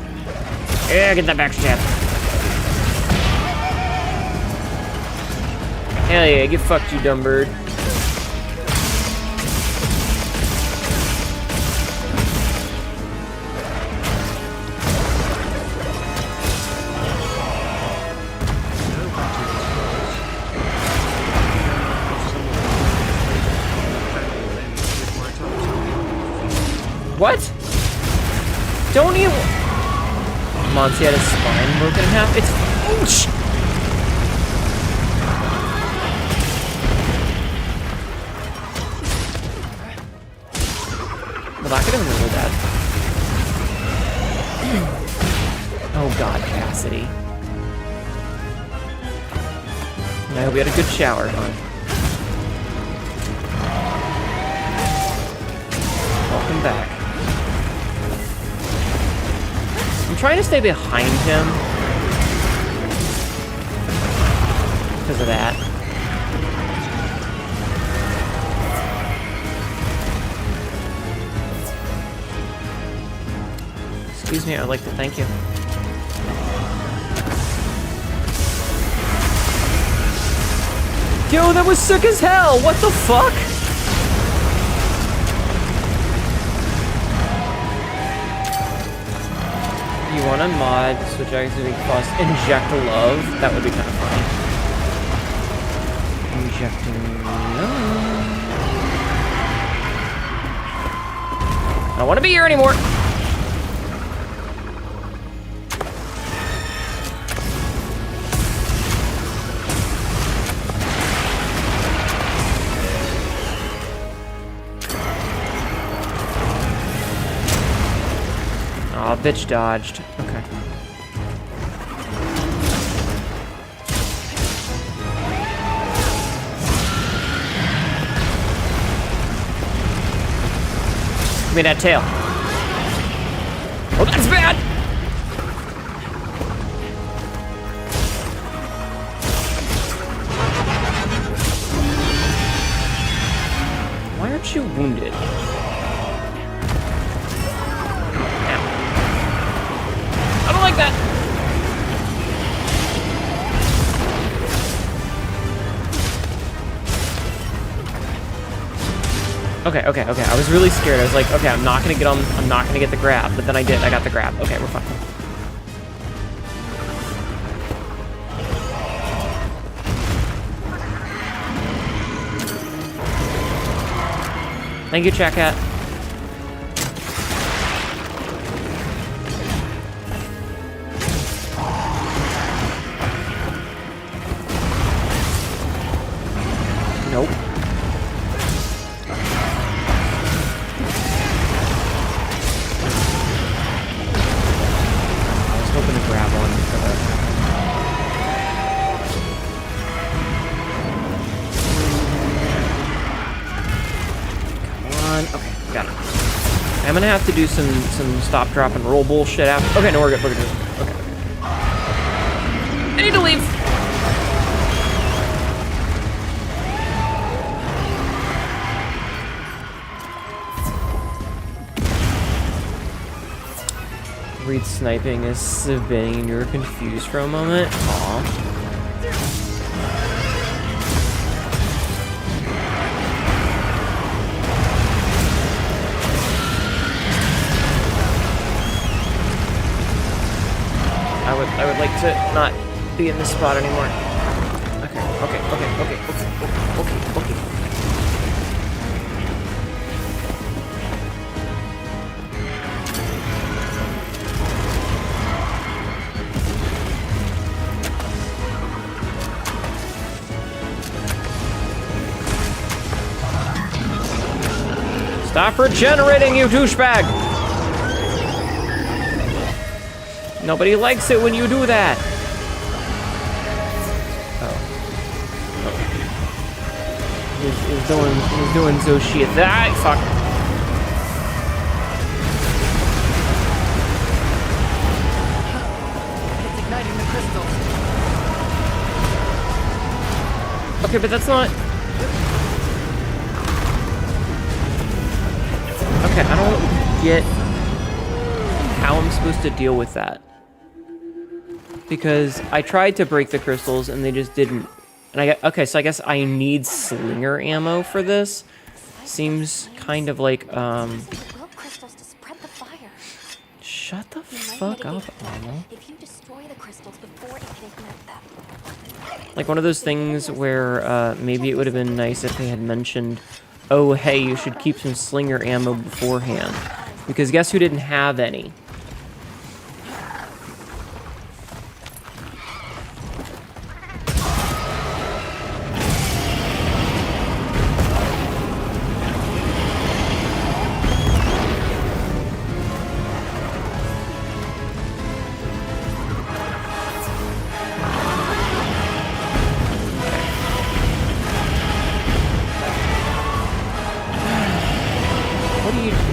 Yeah, get that back stab. Hell yeah, get fucked, you dumb bird. What? Don't you? Monty had his spine broken in half. It's. Oh, sh well, that could have been really bad. Oh God, Cassidy. I hope we had a good shower, huh? Welcome back. I'm trying to stay behind him because of that. Excuse me, I'd like to thank you. Yo, that was sick as hell! What the fuck? You want to mod Switch Activity Plus Inject Love? That would be kind of funny. Injecting love. I don't want to be here anymore. Oh, bitch dodged. Okay. Give me that tail. Oh, that's bad! Why aren't you wounded? Okay. I was really scared. I was like, okay, I'm not gonna get the grab, but then I did. I got the grab. Okay, we're fine. Thank you, Chat Cat. Nope. I was hoping to grab one for the... Okay, got it. I'm gonna have to do some stop, drop, and roll bullshit after. Okay, no, we're good. Okay. I need to leave. Reed sniping is Saving and you were confused for a moment. Aw. I would like to not be in this spot anymore. Okay. Stop regenerating, you douchebag! Nobody likes it when you do that. Oh. He's doing so shit. Ah, fuck. It's igniting the crystals. Okay, but that's not... Okay, I don't get how I'm supposed to deal with that. Because I tried to break the crystals and they just didn't. And okay, so I guess I need slinger ammo for this. Seems kind of like, crystals to spread the fire. Shut the fuck up, Alma. If you destroy the crystals before it can ignite them. Like one of those things where maybe it would have been nice if they had mentioned, oh, hey, you should keep some slinger ammo beforehand. Because guess who didn't have any?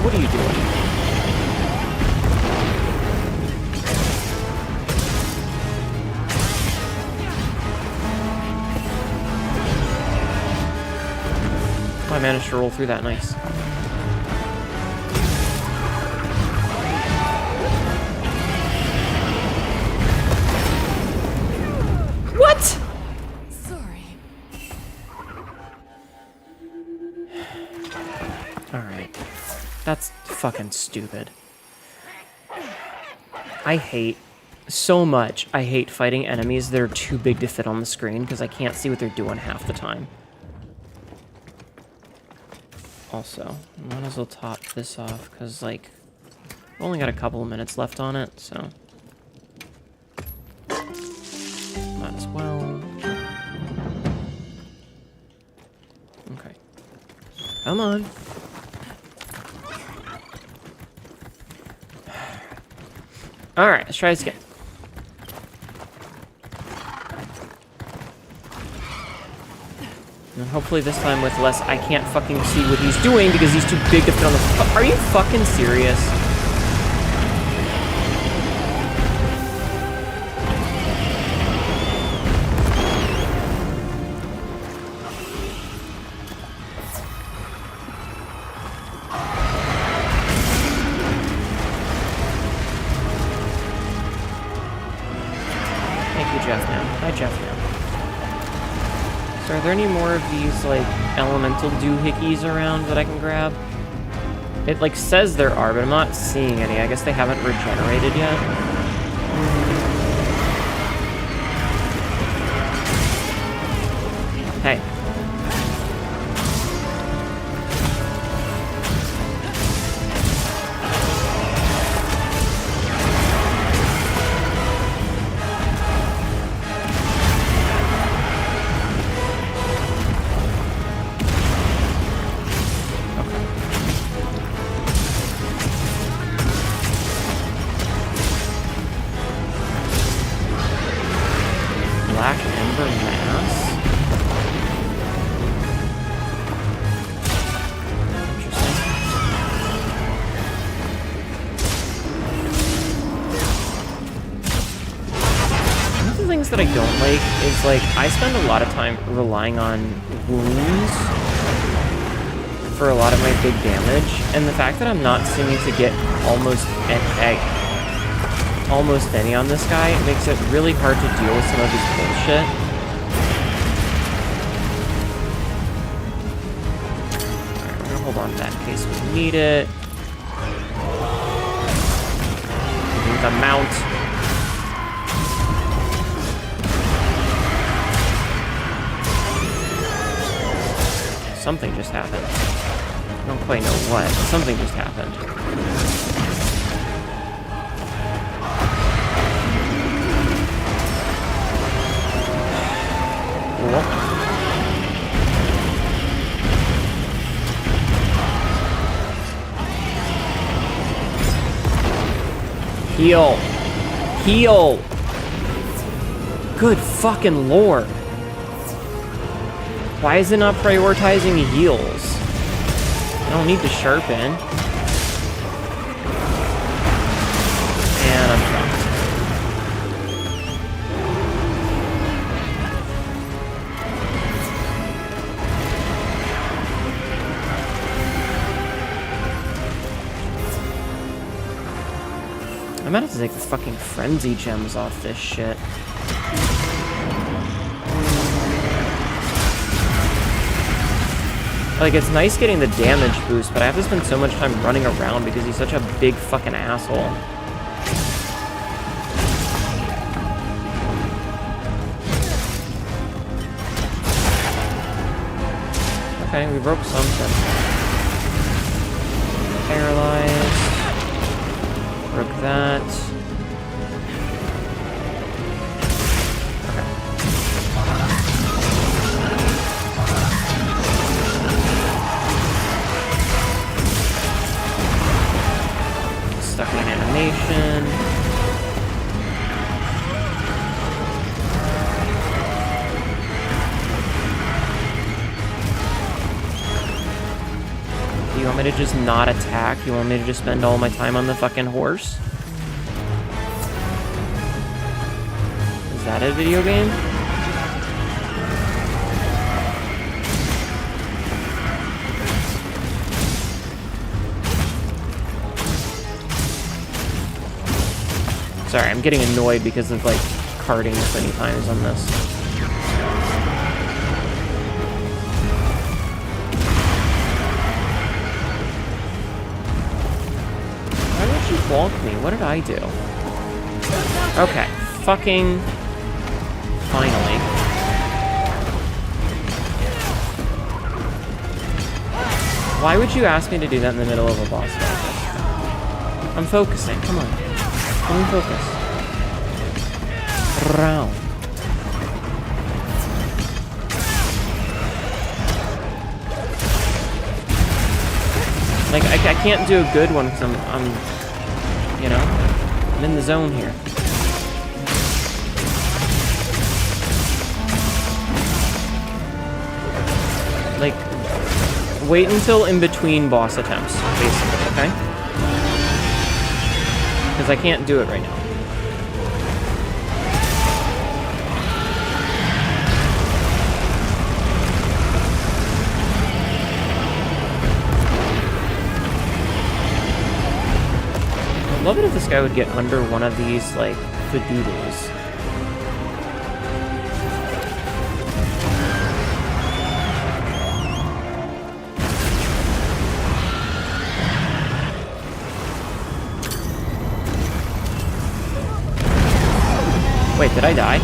What are you doing? Oh, I managed to roll through that, nice. What? Sorry. Alright. That's fucking stupid. I hate fighting enemies that are too big to fit on the screen because I can't see what they're doing half the time. Also, might as well top this off because, like, we've only got a couple of minutes left on it, so. Might as well. Okay. Come on. Alright, let's try this again. And hopefully this time with less, I can't fucking see what he's doing because he's too big to fit on the... Are you fucking serious? Thank you, Jeff, man. Hi, Jeff, man. So are there any more of these, like, elemental doohickeys around that I can grab? It, like, says there are, but I'm not seeing any. I guess they haven't regenerated yet. Hey. Black Ember Mass? Interesting. One of the things that I don't like is, like, I spend a lot of time relying on wounds for a lot of my big damage, and the fact that I'm not seeming to get almost any on this guy makes it really hard to deal with some of his bullshit. Alright, we're gonna hold on to that in case we need it. We need the mount. Something just happened. I don't quite know what, but something just happened. Heal. Heal. Good fucking lord. Why is it not prioritizing heals? I don't need to sharpen. And I'm fucked. I might have to take the fucking frenzy gems off this shit. Like, it's nice getting the damage boost, but I have to spend so much time running around because he's such a big fucking asshole. Okay, we broke something. Paralyzed. Broke that. Okay. Stuck in animation. You want me to just not attack? You want me to just spend all my time on the fucking horse? Is that a video game? Sorry, I'm getting annoyed because of, like, carting so many times on this. Balk me. What did I do? Okay. Fucking... Finally. Why would you ask me to do that in the middle of a boss fight? I'm focusing. Come on. Let me focus. Round. Like, I can't do a good one because I'm you know, I'm in the zone here. Like, wait until in between boss attempts, basically, okay? Because I can't do it right now. I'd love it if this guy would get under one of these, like, fadoodles. Did I die?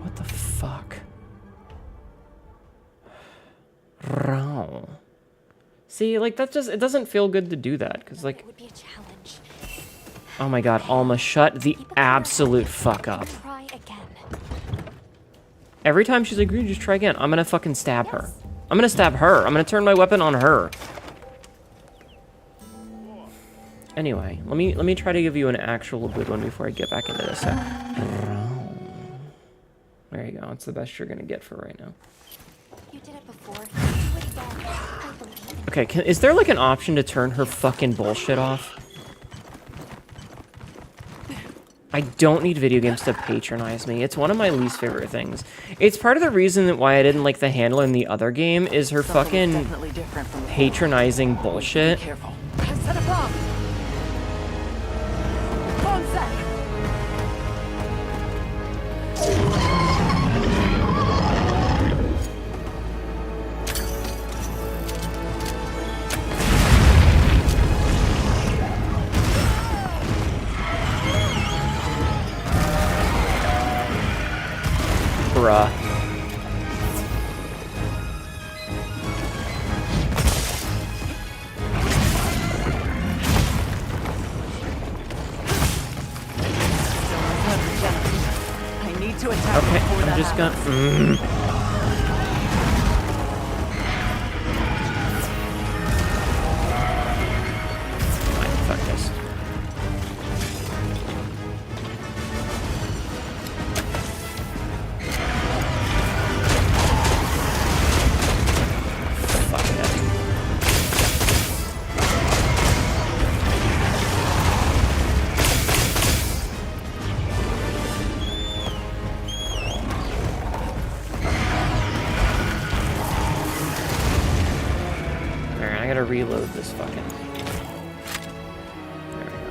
What the fuck? Row. See, like, that just, it doesn't feel good to do that, because, like, It would be a challenge. oh my god, Alma, shut the absolute fuck up. Try again. Every time she's like, just try again, I'm gonna fucking stab her. I'm gonna stab her. I'm gonna turn my weapon on her. Anyway, let me try to give you an actual good one before I get back into this. There you go. It's the best you're gonna get for right now. You did it before. Do it again. I believe. Okay, is there like an option to turn her fucking bullshit off? I don't need video games to patronize me. It's one of my least favorite things. It's part of the reason that why I didn't like the handler in the other game is her fucking patronizing bullshit. Careful. I set a bomb. Bomb set. Bruh. I need to attack Okay, before I'm that just gonna... happens. Fine, fuck this. Fuck it. Alright, I gotta reload this fucking... There we go.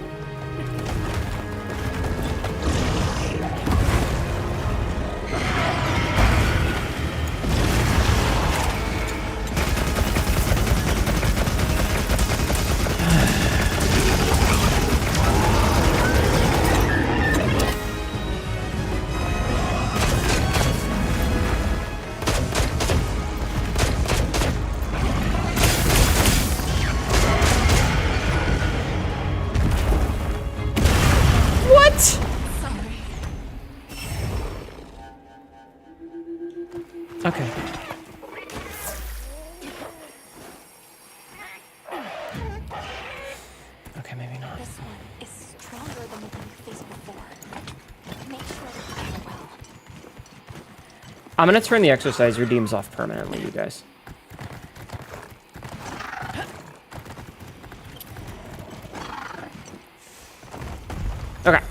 What? Sorry. Okay. Okay, maybe not. This one is stronger than the one you faced before. Make sure to play well. I'm gonna turn the exercise redeems off permanently, you guys. Okay.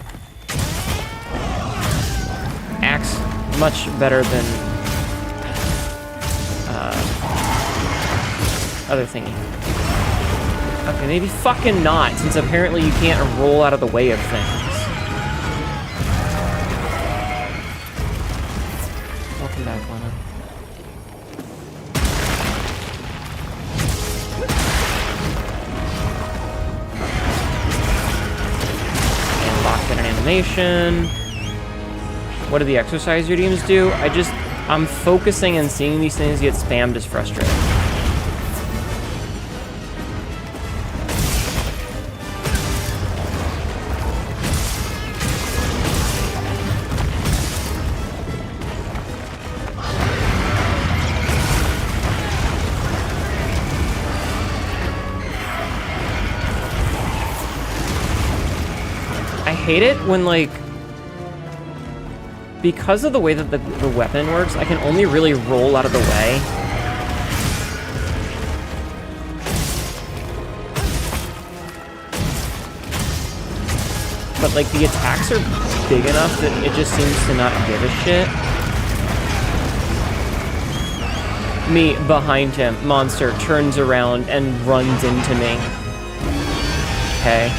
Axe, much better than other thingy. Okay, maybe fucking not, since apparently you can't roll out of the way of things. Welcome back, Lana. And locked in an animation. What do the exercise redeems do? I'm focusing and seeing these things get spammed is frustrating. I hate it when, like, because of the way that the weapon works, I can only really roll out of the way. But, like, the attacks are big enough that it just seems to not give a shit. Me, behind him, monster turns around and runs into me. Okay.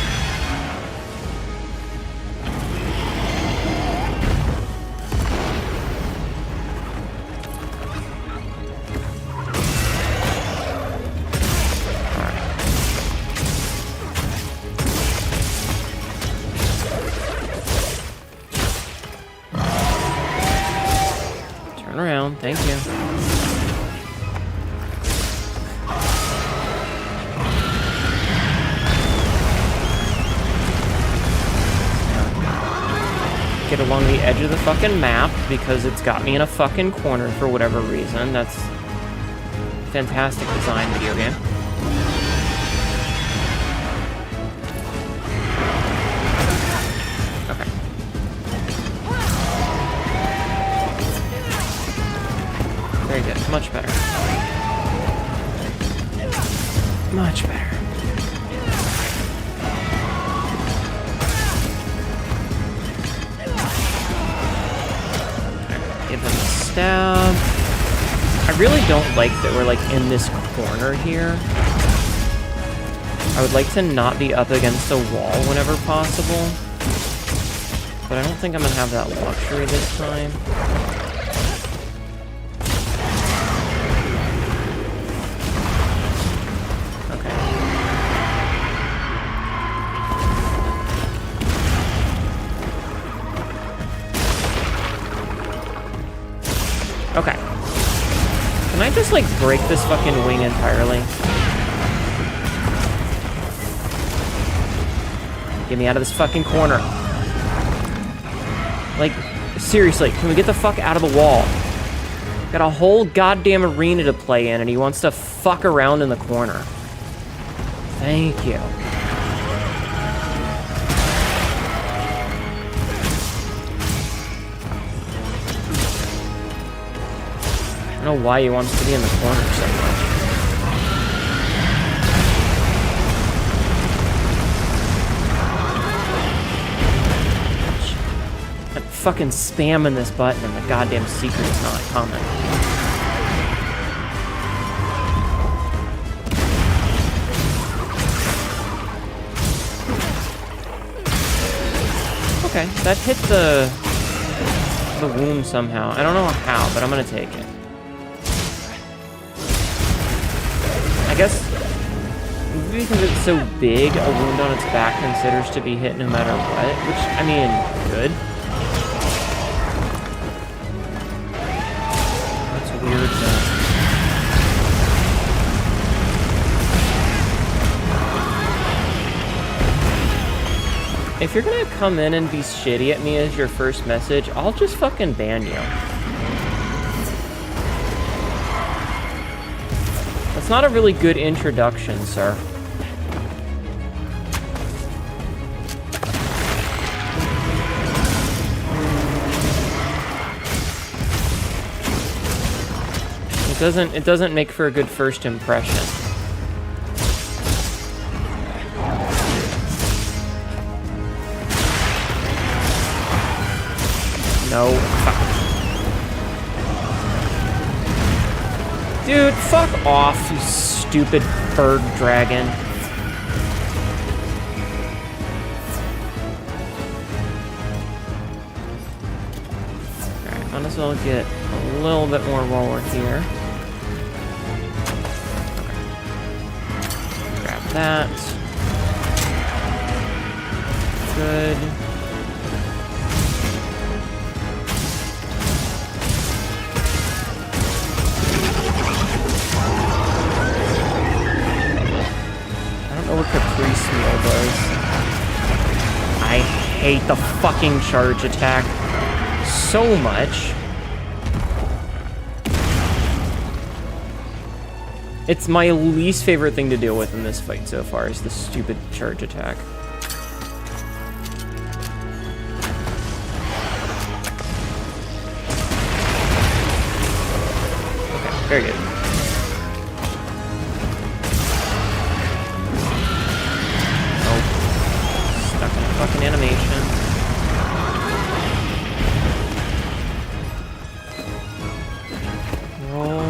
down. Thank you. Get along the edge of the fucking map because it's got me in a fucking corner for whatever reason. That's fantastic design, video game. Okay. Very good. Much better. Much better. Give him a stab. I really don't like that we're like in this corner here. I would like to not be up against a wall whenever possible. But I don't think I'm gonna have that luxury this time. Okay. Can I just, like, break this fucking wing entirely? Get me out of this fucking corner. Like, seriously, can we get the fuck out of the wall? Got a whole goddamn arena to play in, and he wants to fuck around in the corner. Thank you. I don't know why he wants to be in the corner so much. I'm fucking spamming this button and the goddamn secret's not coming. Okay, that hit the wound somehow. I don't know how, but I'm gonna take it. I guess because it's so big, a wound on its back considers to be hit no matter what, which, I mean, good. That's weird, though. If you're gonna come in and be shitty at me as your first message, I'll just fucking ban you. It's not a really good introduction, sir. It doesn't make for a good first impression. No. Dude, fuck off, you stupid bird dragon. Alright, might as well get a little bit more while we're here. Okay. Grab that. Good. What Caprice Meal does. I hate the fucking charge attack so much. It's my least favorite thing to deal with in this fight so far is the stupid charge attack. Okay, very good. Fucking animation. Roll.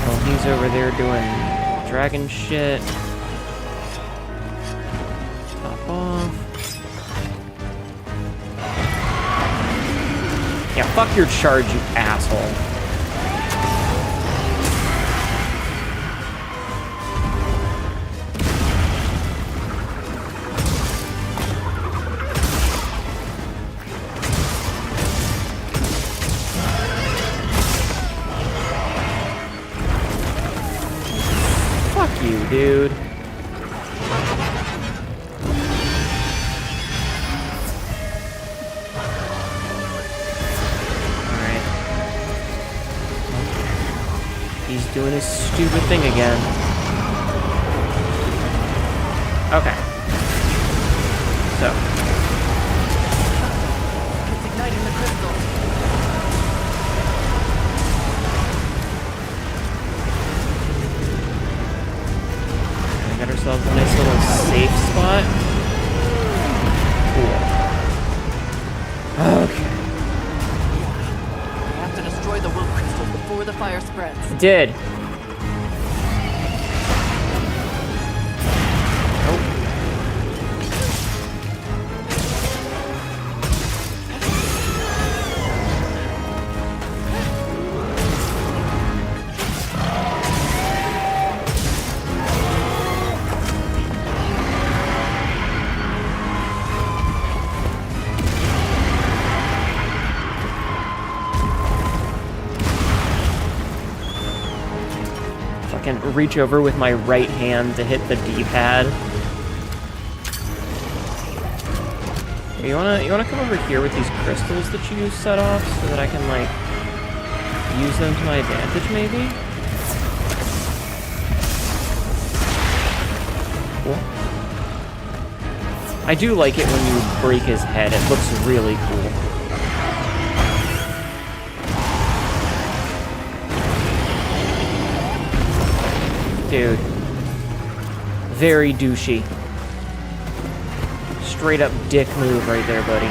Oh, he's over there doing dragon shit. Top off. Yeah, fuck your charge, you asshole. you, dude. Alright. He's doing his stupid thing again. Okay. So. It's igniting the crystal. We got ourselves a nice little safe spot. Cool. Okay. We have to destroy the wolf crystals before the fire spreads. Did. Reach over with my right hand to hit the D-pad. You wanna come over here with these crystals that you set off so that I can like use them to my advantage maybe? Cool. I do like it when you break his head. It looks really cool. Dude. Very douchey. Straight up dick move right there, buddy.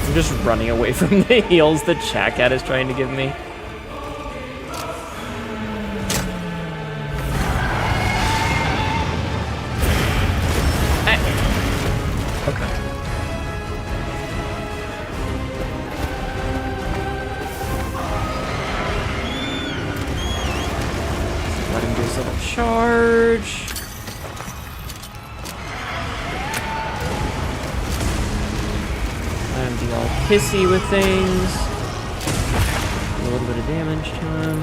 I'm just running away from the heals that Chakat is trying to give me. Okay. Let him do his little charge. Let him be all pissy with things. A little bit of damage to him.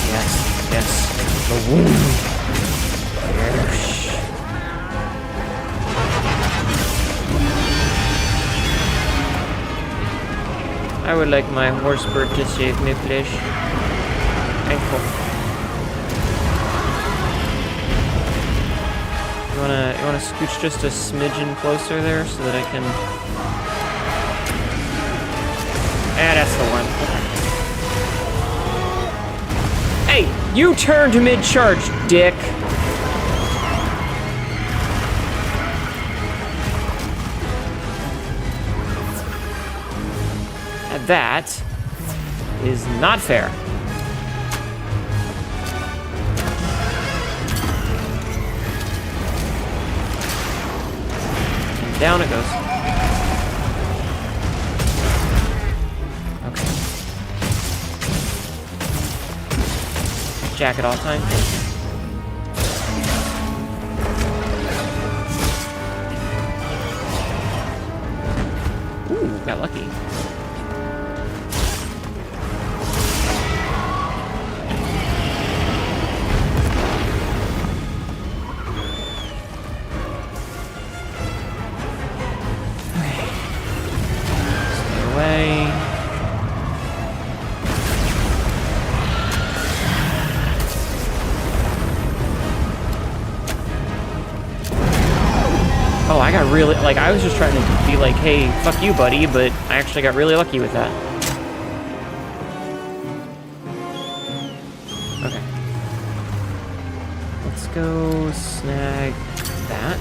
Yes, yes. The wound. Yes. I would like my horse bird to save me, please. Thankful. You wanna scooch just a smidgen closer there so that I can. Ah, that's the one. Hey, you turned mid-charge, dick. That is not fair. And down it goes. Okay. Jacket all time. Ooh, got lucky. Oh, I got really, like, I was just trying to be like, hey, fuck you, buddy, but I actually got really lucky with that. Okay. Let's go snag that.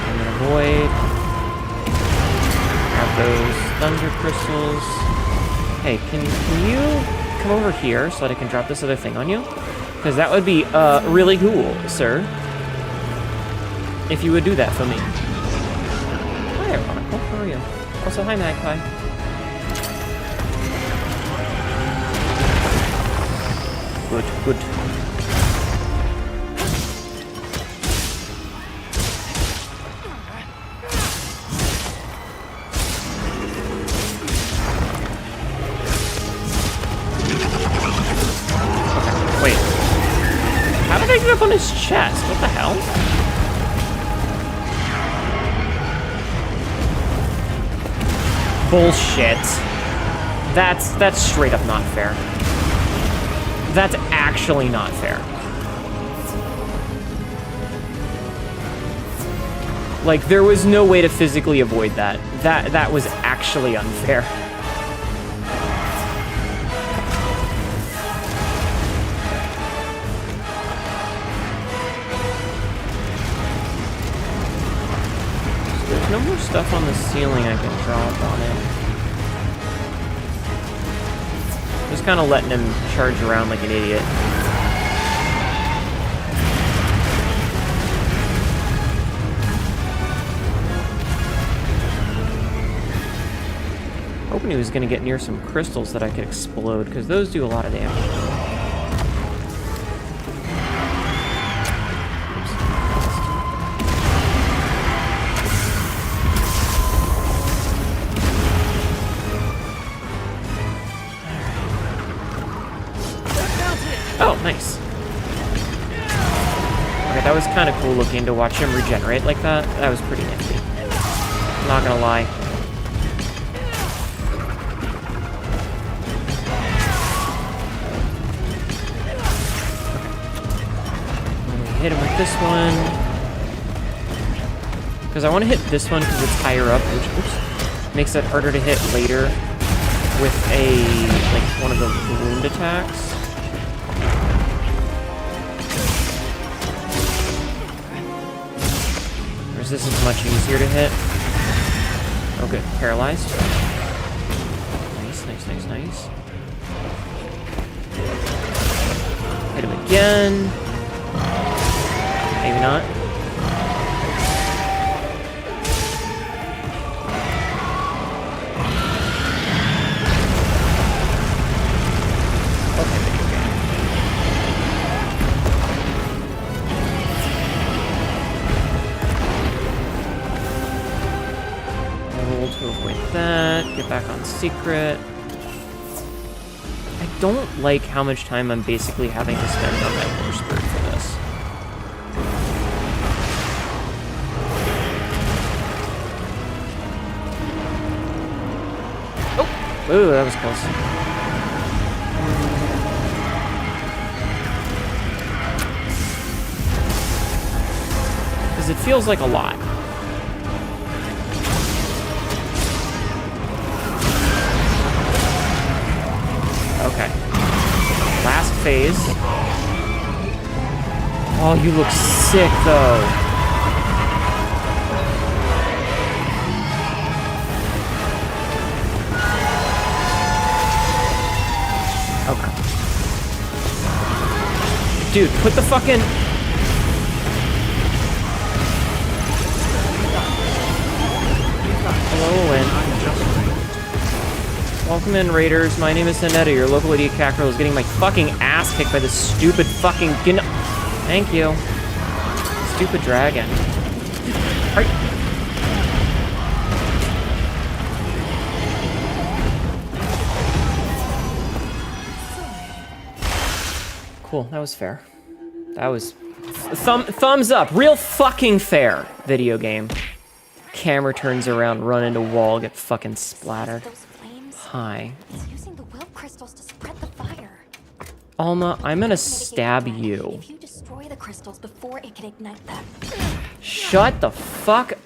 I'm gonna avoid. Grab those thunder crystals. Hey, can you come over here so that I can drop this other thing on you? Because that would be really cool, sir. If you would do that for me. Hi, Ironical. How are you? Also, hi, Magpie. Good, good. Wait. How did I get up on his chest? What the hell? Bullshit. That's straight up not fair. That's actually not fair. Like, there was no way to physically avoid that. That was actually unfair. So there's no more stuff on the ceiling I can drop on it. Just kind of letting him charge around like an idiot. Hoping he was going to get near some crystals that I could explode, because those do a lot of damage. Oh, nice. Okay, that was kind of cool looking to watch him regenerate like that. That was pretty nifty. Not gonna lie. Hit him with this one. Because I want to hit this one because it's higher up, which makes it harder to hit later with one of the wound attacks. Whereas this is much easier to hit. Oh good, paralyzed. Nice, nice, nice, nice. Hit him again. Maybe not. Okay, video game. Roll to avoid that. Get back on secret. I don't like how much time I'm basically having to spend on my horse bird for this. Ooh, that was close. Because it feels like a lot. Okay. Last phase. Oh, you look sick, though. Okay. Dude, put the fucking... Hello, Owen. Welcome in, Raiders. My name is Sanetta. Your local idiot Cackerel is getting my fucking ass kicked by this stupid fucking... Thank you. Stupid dragon. Cool, that was fair. That was... thumbs up! Real fucking fair, video game. Camera turns around, run into wall, get fucking splattered. Hi. It's using the will crystals to spread the fire. Alma, I'm gonna stab you. If you destroy the crystals before it can ignite them. Shut the fuck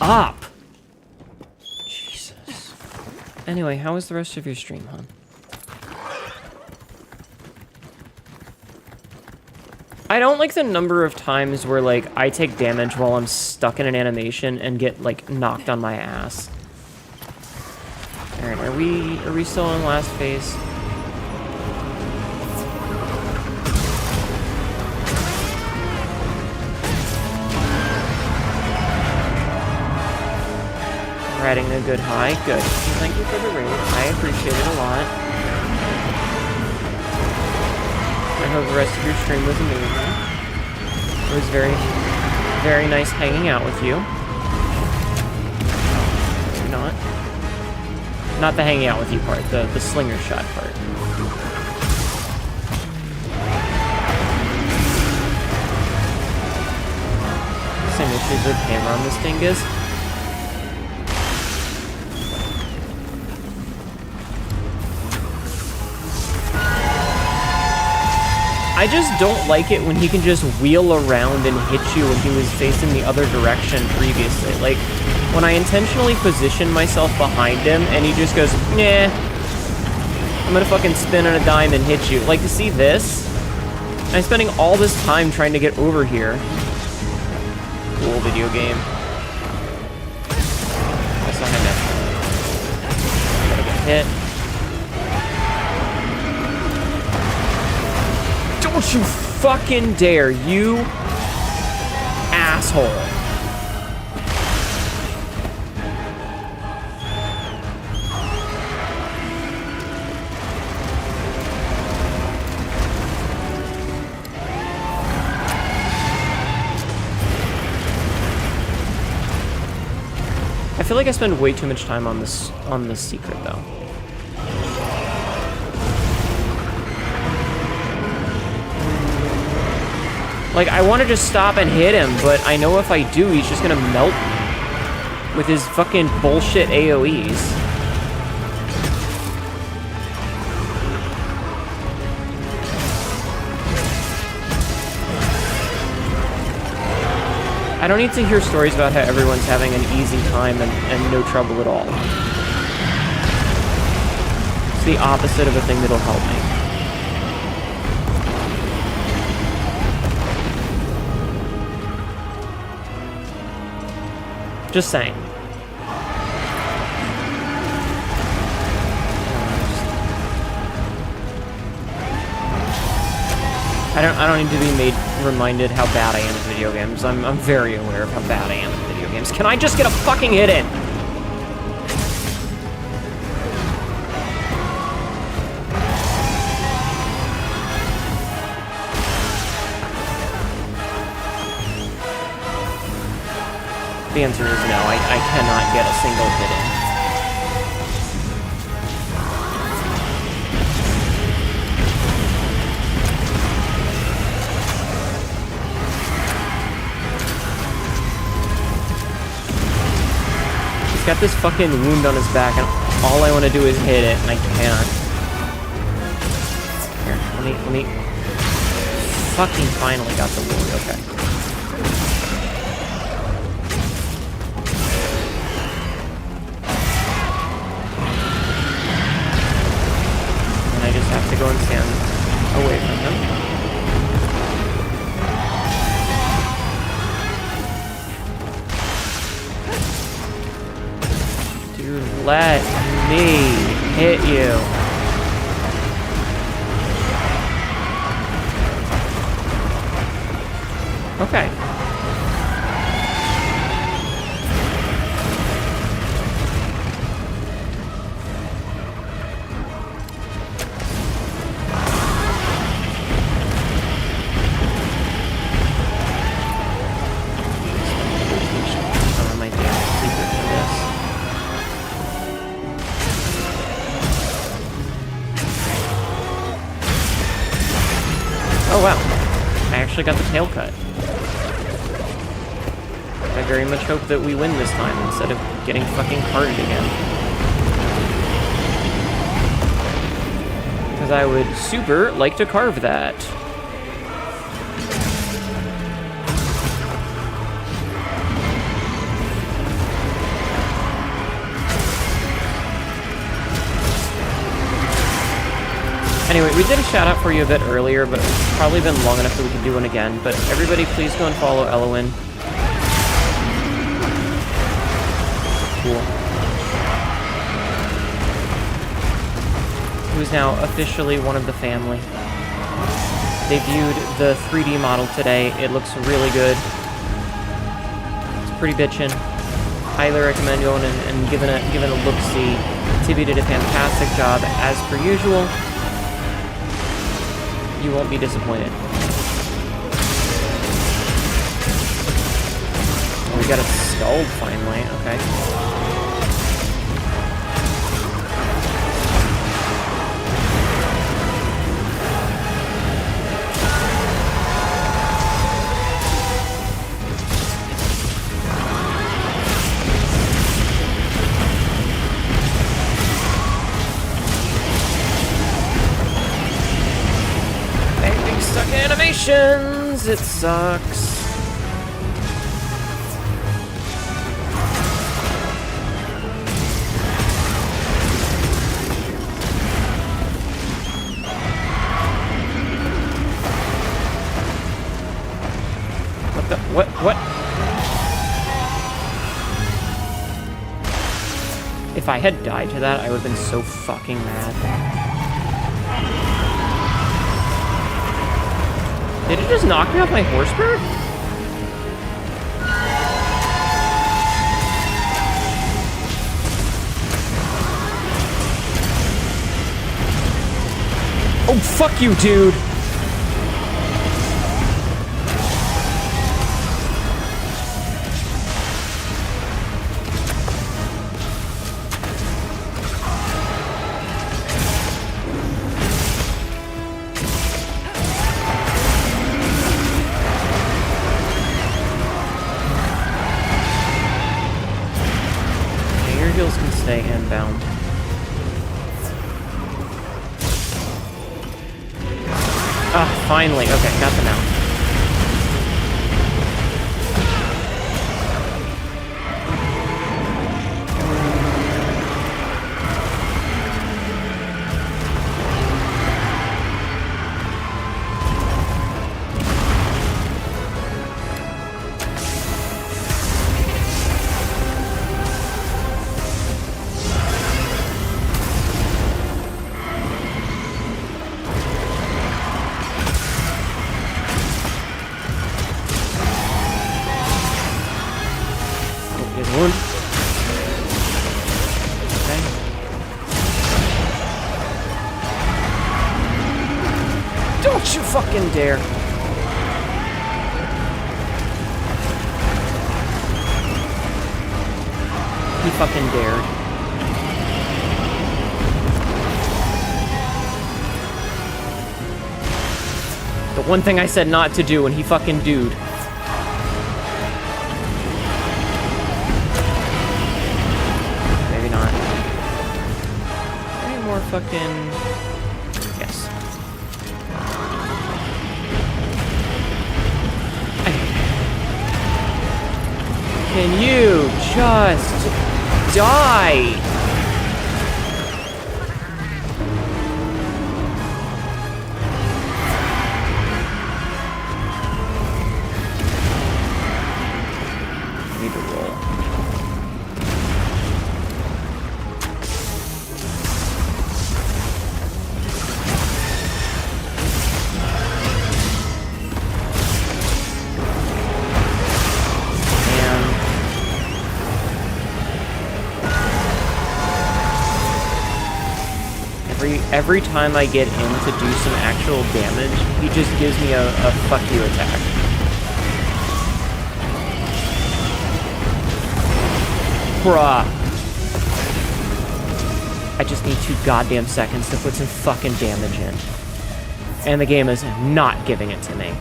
up! Jesus. Anyway, how was the rest of your stream, hon? I don't like the number of times where, like, I take damage while I'm stuck in an animation and get, like, knocked on my ass. Alright, are we still in last phase? We're adding a good high. Good. Thank you for the raid. I appreciate it a lot. I hope the rest of your stream was amazing. It was very, very nice hanging out with you. Not the hanging out with you part, the slinger shot part. laser camera on this dingus. I just don't like it when he can just wheel around and hit you when he was facing the other direction previously. Like, when I intentionally position myself behind him and he just goes, nah, I'm gonna fucking spin on a dime and hit you. Like, to see this? I'm spending all this time trying to get over here. Cool video game. Also, I messed up. Gotta get hit. Don't you fucking dare, you asshole. I feel like I spend way too much time on this secret though. Like, I want to just stop and hit him, but I know if I do, he's just gonna melt me with his fucking bullshit AoEs. I don't need to hear stories about how everyone's having an easy time and no trouble at all. It's the opposite of a thing that'll help me. Just saying. I don't need to be reminded how bad I am at video games. I'm very aware of how bad I am at video games. Can I just get a fucking hit in? The answer is no. I cannot get a single hit in. He's got this fucking wound on his back, and all I want to do is hit it, and I can't. Here, let me... Fucking finally got the wound, okay. And I just have to go and stand away from him. Let me hit you. Okay. Some of my damn secret for this. Oh wow, I actually got the tail cut. I very much hope that we win this time instead of getting fucking carded again. Because I would super like to carve that. Anyway, we did a shout out for you a bit earlier, but it's probably been long enough that we can do one again. But everybody, please go and follow Elowin. Cool. Who's now officially one of the family. They viewed the 3D model today. It looks really good. It's pretty bitchin'. Highly recommend going and giving a look-see. Tibby did a fantastic job as per usual. You won't be disappointed. Oh, we got a skull finally, okay. animations! It sucks. What the? What? If I had died to that, I would have been so fucking mad. Did it just knock me off my horse bird? Oh, fuck you, dude! Can stay inbound. Ah, finally. Okay, got them out. Don't you fucking dare. He fucking dared. The one thing I said not to do and he fucking dude. Maybe not. Any more fucking... Yes. Can you just die? I need to roll. Every time I get in to do some actual damage, he just gives me a fuck you attack. Bruh. I just need 2 goddamn seconds to put some fucking damage in. And the game is not giving it to me.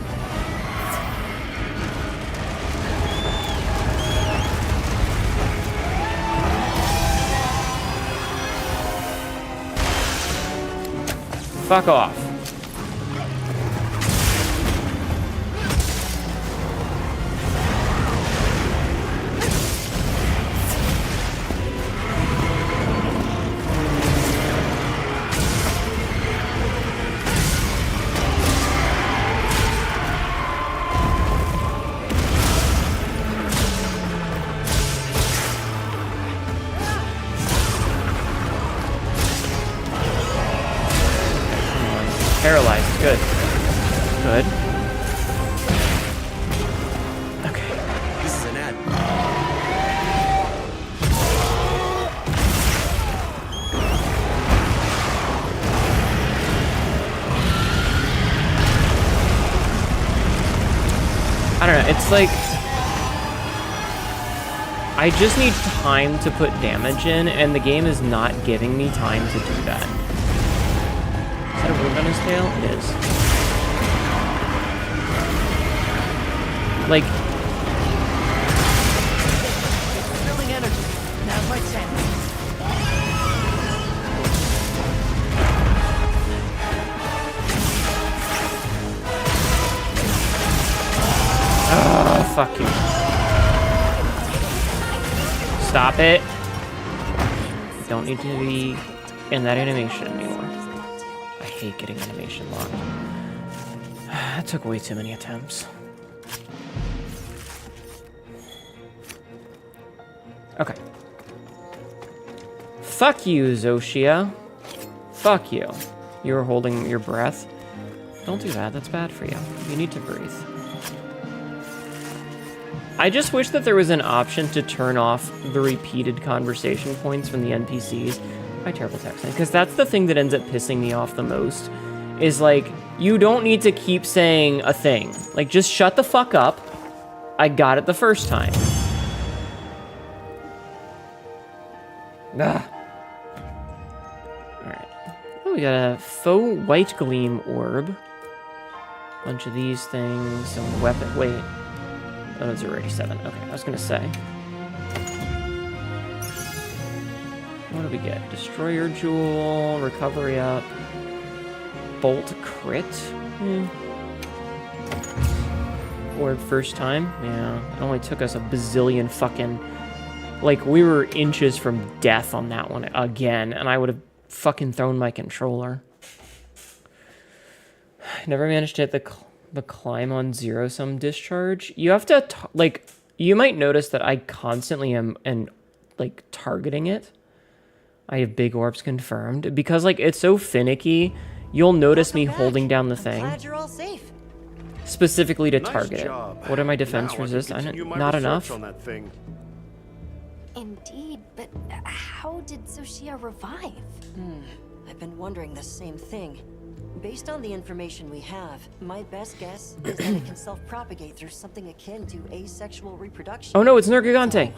Fuck off. Paralyzed. Good. Good. Okay. This is an ad. I don't know. It's like... I just need time to put damage in, and the game is not giving me time to do that. Is that a wound on his tail? It is. Like... Building energy. Now's my chance. Fuck you. Stop it. You don't need to be in that animation anymore. I hate getting animation locked. That took way too many attempts. Okay. Fuck you, Zoshia. Fuck you. You were holding your breath. Don't do that. That's bad for you. You need to breathe. I just wish that there was an option to turn off the repeated conversation points from the NPCs. My terrible texting. Because that's the thing that ends up pissing me off the most. Is like, you don't need to keep saying a thing. Like, just shut the fuck up. I got it the first time. Ugh. Alright. Oh, we got a faux white gleam orb. Bunch of these things. Some weapon. Wait. Oh, it's already 7. Okay, I was gonna say. What do we get? Destroyer Jewel, recovery up, bolt crit. Orb first time. Yeah, it only took us a bazillion fucking. Like, we were inches from death on that one again, and I would have fucking thrown my controller. Never managed to hit the climb on zero-sum discharge. You have to, like, you might notice that I constantly am, like, targeting it. I have big orbs confirmed. Because, like, it's so finicky, you'll notice me holding down the thing. Glad you're all safe. Specifically to Nice target job. it. What are my defense Now I can resist? continue my Not research enough. on that thing. Indeed, but how did Zoshia revive? I've been wondering the same thing. Based on the information we have, my best guess is that it can self-propagate through something akin to asexual reproduction. Oh no, it's Nergigante.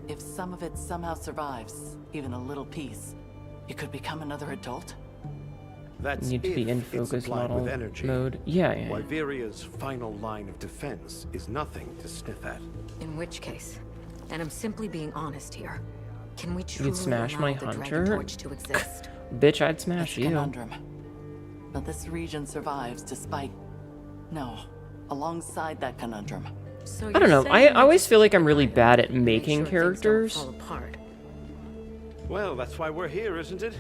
If some of it somehow survives, even a little piece, it could become another adult? That's Need to be if in it's focus supplied model with energy. mode. Yeah. Wyveria's final line of defense is nothing to sniff at. In which case, and I'm simply being honest here, can we You'd truly smash allow my the hunter? Dragon Torch to exist? Bitch, I'd smash It's a you. conundrum. But this region survives despite... No, alongside that conundrum. So I don't know. you're I saying we always just feel like keep I'm really an eye bad on at it, make making sure things don't characters. fall apart. Well, that's why we're here, isn't it?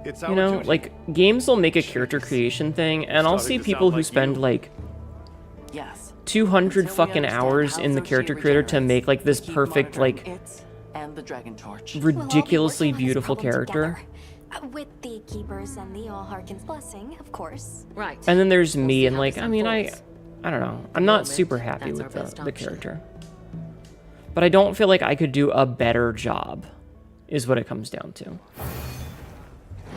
It's our You know, duty. like, games will make a character creation thing, and I'll see Starting to people sound who like spend, you. like, Yes. 200 Until we fucking understand hours how in the Zoshia character creator to regenerates, make, like, this we keep perfect, monitoring like, it and the Dragon Torch. ridiculously We'll all be working on this beautiful problem character. together. With the Keepers and the All-Harken's blessing, of course. Right. And then there's We'll me, see and, how like, this I mean, I unfolds. don't know. I'm not moment, super happy that's with our best the option. character. But I don't feel like I could do a better job, is what it comes down to.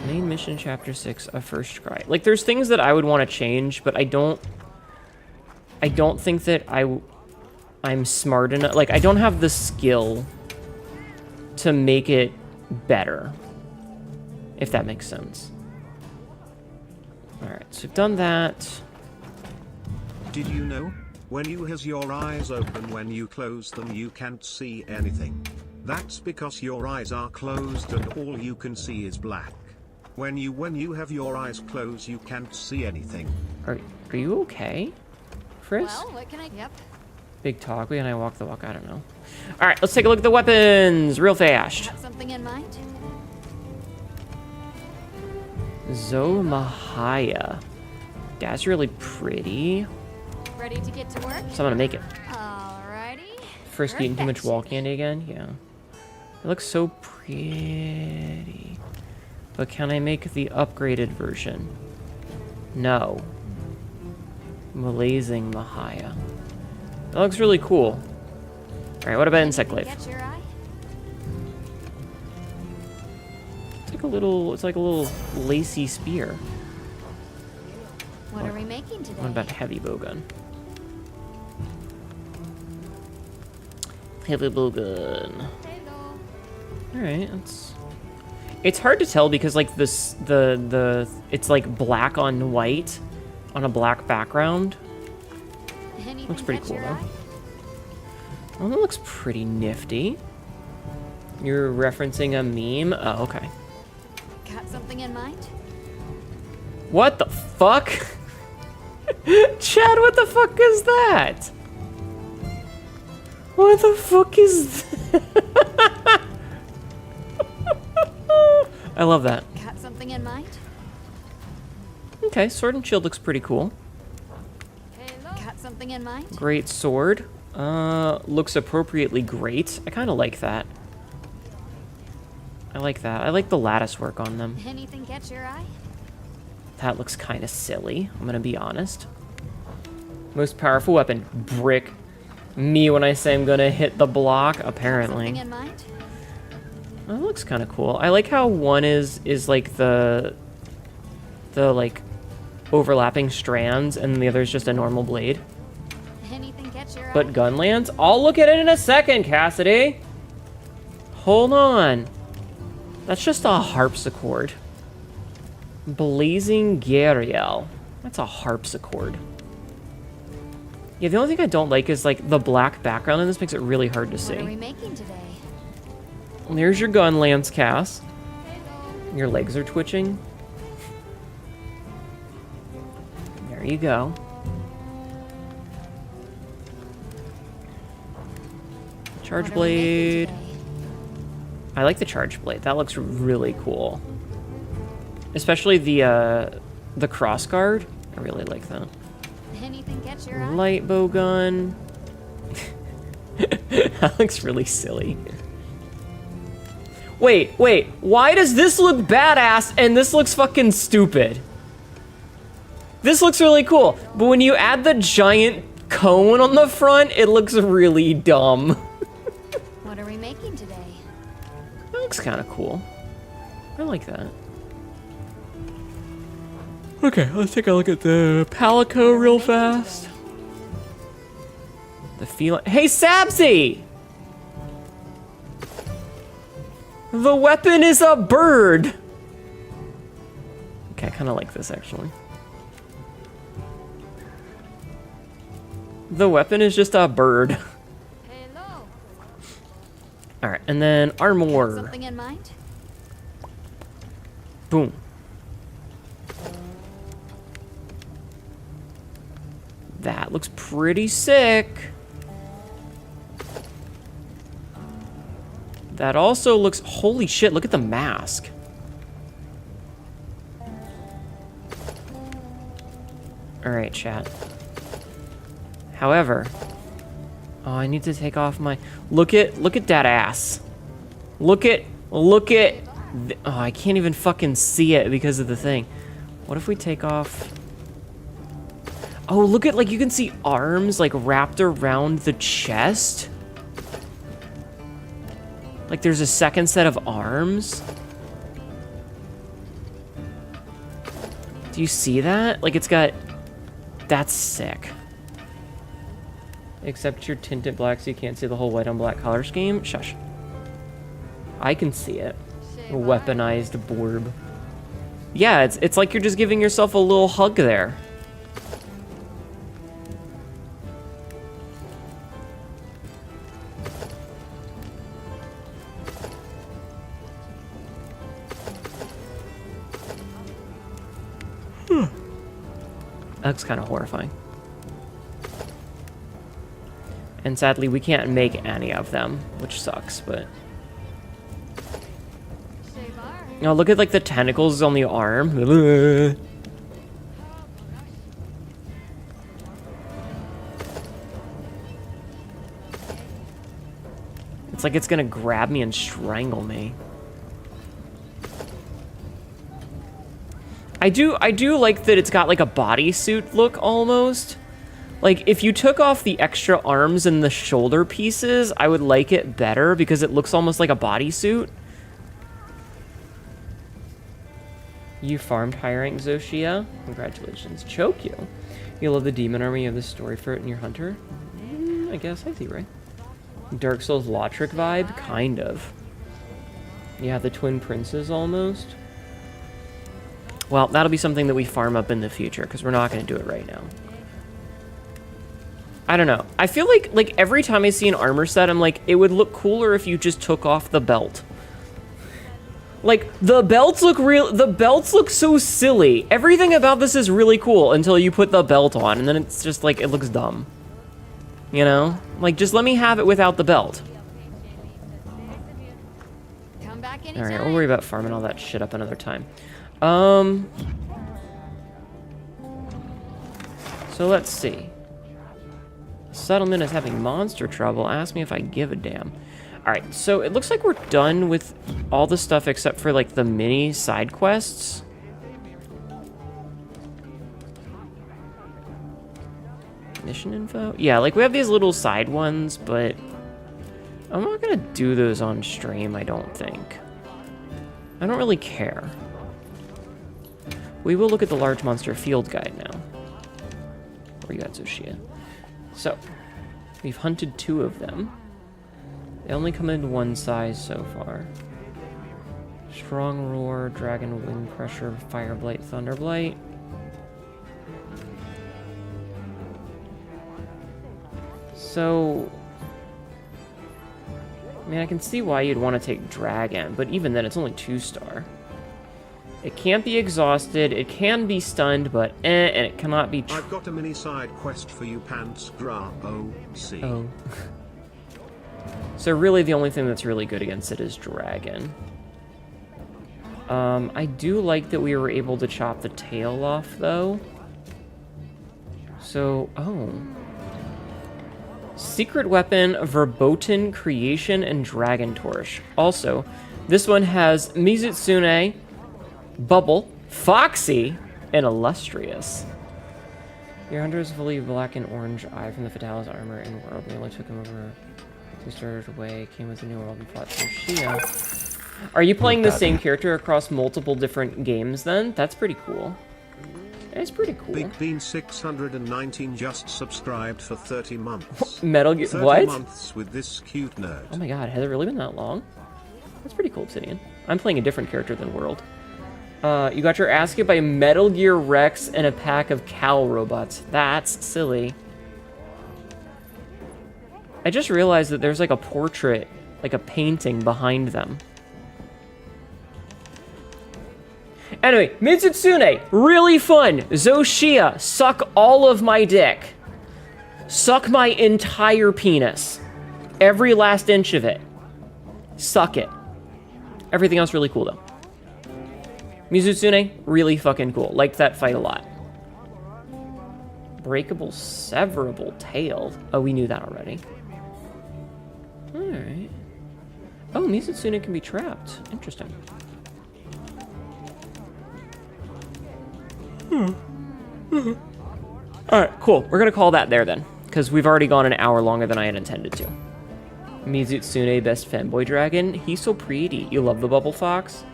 Main mission, chapter 6, a first cry. Like, there's things that I would want to change, but I don't think that I'm smart enough. Like, I don't have the skill to make it better, if that makes sense. Alright, so we've done that. Did you know? When you has your eyes open, when you close them you can't see anything. That's because your eyes are closed and all you can see is black. When you have your eyes closed you can't see anything. Are you okay, Friss? Well, what can I... Yep. Big talk. We and I walk the walk. I don't know. All right, let's take a look at the weapons real fast. Have something in mind? Zomahaya. That's really pretty. Ready to get to work? So I'm gonna make it. Alrighty. First, eating too much Perfect. wall candy again. Yeah. It looks so pretty. But can I make the upgraded version? No. Blazing Mahaya. That looks really cool. Alright, what about Insect Glaive? Get your eye? It's like a little lacy spear. What are we making today? What about heavy bowgun? Heavy bowgun. Hello. Alright, it's hard to tell because like this it's like black on white on a black background. Anything Looks pretty catch cool your though. eye? Well, that looks pretty nifty. You're referencing a meme? Oh, okay. Got something in mind? What the fuck? Chad, what the fuck is that? What the fuck is that? I love that. Got something in mind? Okay, Sword and Shield looks pretty cool. Got something in mind? Great sword. Looks appropriately great. I kind of like that. I like that. I like the lattice work on them. Anything catch your eye? That looks kind of silly, I'm gonna be honest. Most powerful weapon. Brick. Me when I say I'm gonna hit the block, apparently. Something in mind? That looks kind of cool. I like how one is like the like overlapping strands and the other is just a normal blade. Anything catch your eye? But gun lands? I'll look at it in a second, Cassidy. Hold on. That's just a harpsichord. Blazing Gariel. That's a harpsichord. Yeah, the only thing I don't like is like the black background in this makes it really hard to see. What are we making today? There's your gun lance, Cass. Your legs are twitching. There you go. Charge What are we making blade. today? I like the charge blade. That looks really cool. Especially the cross guard. I really like that. Anything catch your eye? Light bow gun. That looks really silly. Wait. Why does this look badass and this looks fucking stupid? This looks really cool, but when you add the giant cone on the front, it looks really dumb. What are we making today? That looks kind of cool. I like that. Okay, let's take a look at the Palico real fast. The feline. Hey, Sabsy! The weapon is a bird! Okay, I kind of like this, actually. The weapon is just a bird. Hello. Alright, and then armor. Something in mind? Boom. That looks pretty sick. That also looks... Holy shit, look at the mask. Alright, chat. However... Oh, I need to take off my... Look at that ass. Look at... Oh, I can't even fucking see it because of the thing. What if we take off... Oh, look at, like, you can see arms, like, wrapped around the chest. Like, there's a second set of arms. Do you see that? Like, it's got... That's sick. Except you're tinted black, so you can't see the whole white on black color scheme. Shush. I can see it. A weaponized Borb. Yeah, it's like you're just giving yourself a little hug there. That's kind of horrifying. And sadly, we can't make any of them, which sucks, but... Now look at, like, the tentacles on the arm. It's like it's gonna grab me and strangle me. I do like that it's got like a bodysuit look almost. Like if you took off the extra arms and the shoulder pieces, I would like it better because it looks almost like a bodysuit. You farmed high rank Xochitl. Congratulations. Choke you. You love the demon army, you have the story for it in your hunter? I guess, I see, right? Dark Souls Lothric vibe? Kind of. Yeah, the Twin Princes almost. Well, that'll be something that we farm up in the future, because we're not going to do it right now. I don't know. I feel like every time I see an armor set, I'm like, it would look cooler if you just took off the belt. Like, the belts look so silly. Everything about this is really cool until you put the belt on, and then it's just like, it looks dumb. You know? Like, just let me have it without the belt. Come back anytime. Alright, we'll worry about farming all that shit up another time. So let's see. Settlement is having monster trouble. Ask me if I give a damn. Alright, so it looks like we're done with all the stuff except for, like, the mini side quests. Mission info? Yeah, like, we have these little side ones, but I'm not gonna do those on stream, I don't think. I don't really care. We will look at the large monster field guide now. Where you at, Zoshia? So, we've hunted 2 of them. They only come in one size so far. Strong Roar, Dragon Wind Pressure, Fire Blight, Thunder Blight. So, I mean, I can see why you'd want to take Dragon, but even then, it's only 2-star. It can't be exhausted, it can be stunned, but and it cannot be... I've got a mini side quest for you, Pants Gra OC. Oh. So really, the only thing that's really good against it is Dragon. I do like that we were able to chop the tail off, though. So, oh... Secret Weapon, Verboten Creation, and Dragon Torch. Also, this one has Mizutsune, Bubble, Foxy, and Illustrious. Your hunter is fully black and orange eye from the Fatalis armor and world. We only took him over 2 stars away, came with a new world and fought Zoshia. Are you playing the same character across multiple different games then? That's pretty cool. It's pretty cool. Big Bean 619 just subscribed for 30 months. Metal Gear... 30 What? months with this cute nerd. Oh my god, has it really been that long? That's pretty cool, Obsidian. I'm playing a different character than World. You got your ass kicked by Metal Gear Rex and a pack of cow robots. That's silly. I just realized that there's like a portrait, like a painting behind them. Anyway, Mizutsune, really fun. Zoshia, suck all of my dick. Suck my entire penis. Every last inch of it. Suck it. Everything else really cool, though. Mizutsune, really fucking cool. Liked that fight a lot. Breakable, severable, tailed. Oh, we knew that already. Alright. Oh, Mizutsune can be trapped. Interesting. Alright, cool. We're gonna call that there then, because we've already gone an hour longer than I had intended to. Mizutsune, best fanboy dragon. He's so pretty. You love the Bubble Fox?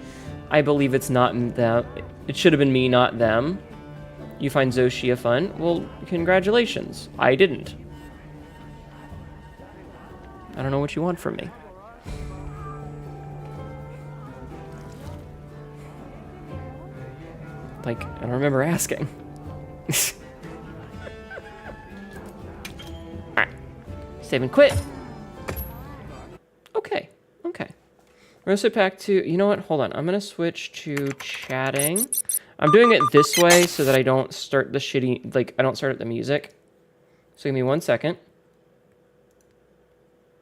I believe it's not them. It should have been me, not them. You find Zoshia fun? Well, congratulations. I didn't. I don't know what you want from me. Like, I don't remember asking. Alright. Save and quit. Okay. Okay. We're gonna sit back to... You know what? Hold on. I'm gonna switch to chatting. I'm doing it this way so that I don't start the shitty... Like, I don't start at the music. So give me 1 second.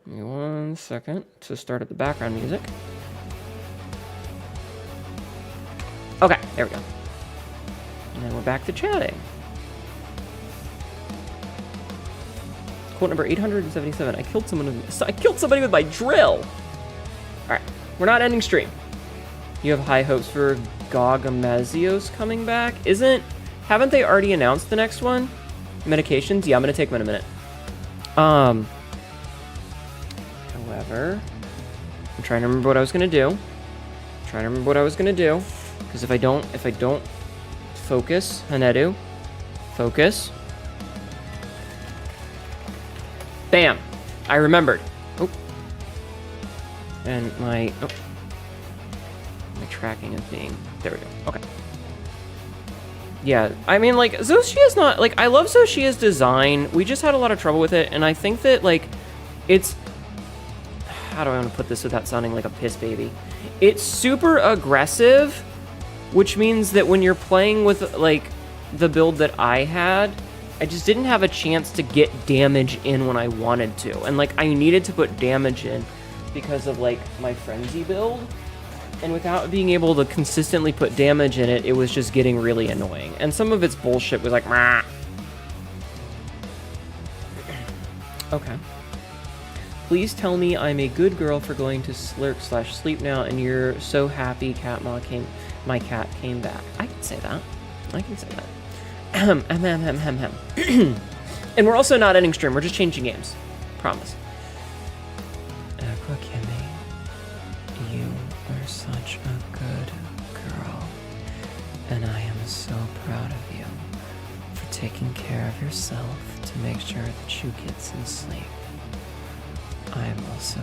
Give me 1 second to start at the background music. Okay. There we go. And then we're back to chatting. Quote number 877. I killed somebody with my drill. All right, we're not ending stream. You have high hopes for Gogamazios coming back. Haven't they already announced the next one? Medications? Yeah, I'm gonna take them in a minute. However, I'm trying to remember what I was gonna do. Because if I don't focus, Hanedu, focus. Bam! I remembered. Oh. And my tracking is being... There we go. Okay. Yeah, I mean, like, Zoshia's not... Like, I love Zoshia's design. We just had a lot of trouble with it, and I think that, like, it's... How do I want to put this without sounding like a piss baby? It's super aggressive, which means that when you're playing with, like, the build that I had, I just didn't have a chance to get damage in when I wanted to. And, like, I needed to put damage in because of, like, my Frenzy build. And without being able to consistently put damage in it, it was just getting really annoying. And some of its bullshit was like, meh. Okay. Please tell me I'm a good girl for going to slurp/sleep now, and you're so happy my cat came back. I can say that. I can say that. And we're also not ending stream, we're just changing games. Promise. Aqua Kimmy, you are such a good girl, and I am so proud of you for taking care of yourself to make sure that you get some sleep. I am also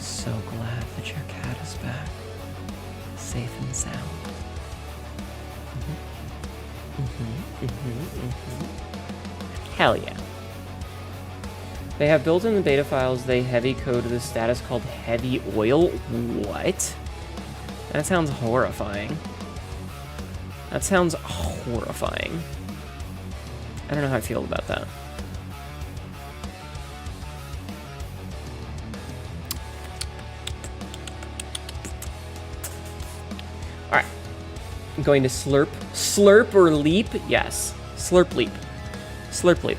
so glad that your cat is back, safe and sound. Hell yeah. They have built in the beta files, they heavy code the status called heavy oil. What? That sounds horrifying. That sounds horrifying. I don't know how I feel about that. Alright. I'm going to slurp. Slurp or leap? Yes. Slurp leap. Slurp leap.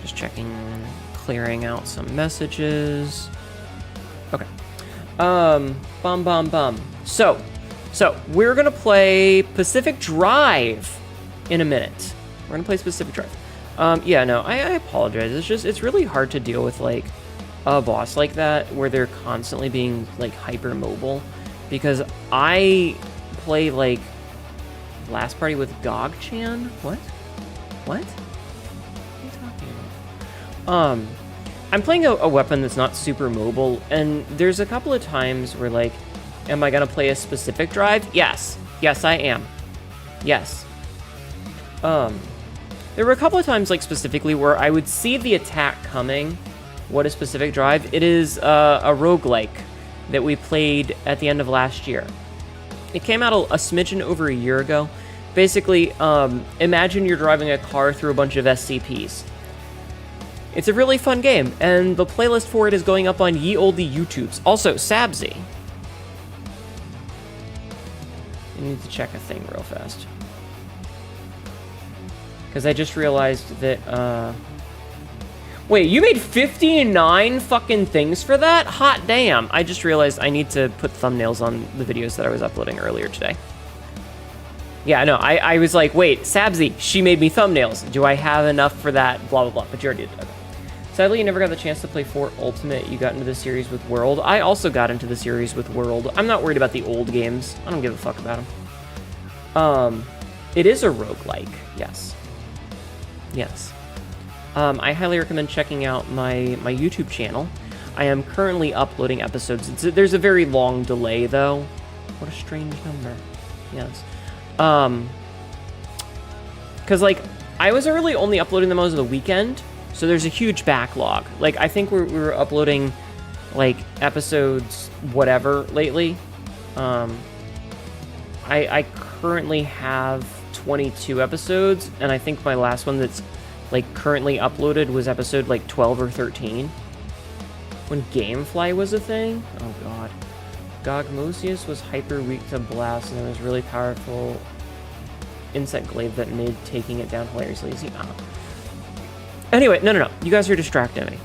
Just checking, clearing out some messages. Okay. Bum. So we're gonna play Pacific Drive in a minute. We're gonna play Pacific Drive. Yeah, no, I apologize. It's really hard to deal with, like, a boss like that where they're constantly being, like, hyper mobile, because I play, like, Last Party with Gog-chan. What? What are you talking about? I'm playing a weapon that's not super mobile, and there's a couple of times where, like, am I gonna play a specific drive? Yes. Yes, I am. Yes. There were a couple of times, like, specifically where I would see the attack coming. What is specific drive? It is a roguelike that we played at the end of last year. It came out a smidgen over a year ago. Basically, imagine you're driving a car through a bunch of SCPs. It's a really fun game, and the playlist for it is going up on Ye Olde YouTubes. Also, Sabzi. I need to check a thing real fast. Because I just realized that, wait, you made 59 fucking things for that? Hot damn. I just realized I need to put thumbnails on the videos that I was uploading earlier today. Yeah, no, I was like, wait, Sabzi, she made me thumbnails. Do I have enough for that? Blah, blah, blah. But you already did. Okay. Sadly, you never got the chance to play 4 Ultimate. You got into the series with World. I also got into the series with World. I'm not worried about the old games. I don't give a fuck about them. It is a roguelike, yes. Yes. I highly recommend checking out my YouTube channel. I am currently uploading episodes. There's a very long delay, though. What a strange number. Yes. Because, like, I was really only uploading them over the weekend, so there's a huge backlog. Like, I think we were uploading, like, episodes whatever lately. I currently have 22 episodes, and I think my last one that's, like, currently uploaded was episode, like, 12 or 13. When Gamefly was a thing? Oh, God. Gogmosius was hyper weak to blast, and it was really powerful insect glaive that made taking it down hilariously easy. Anyway, no. You guys are distracting me.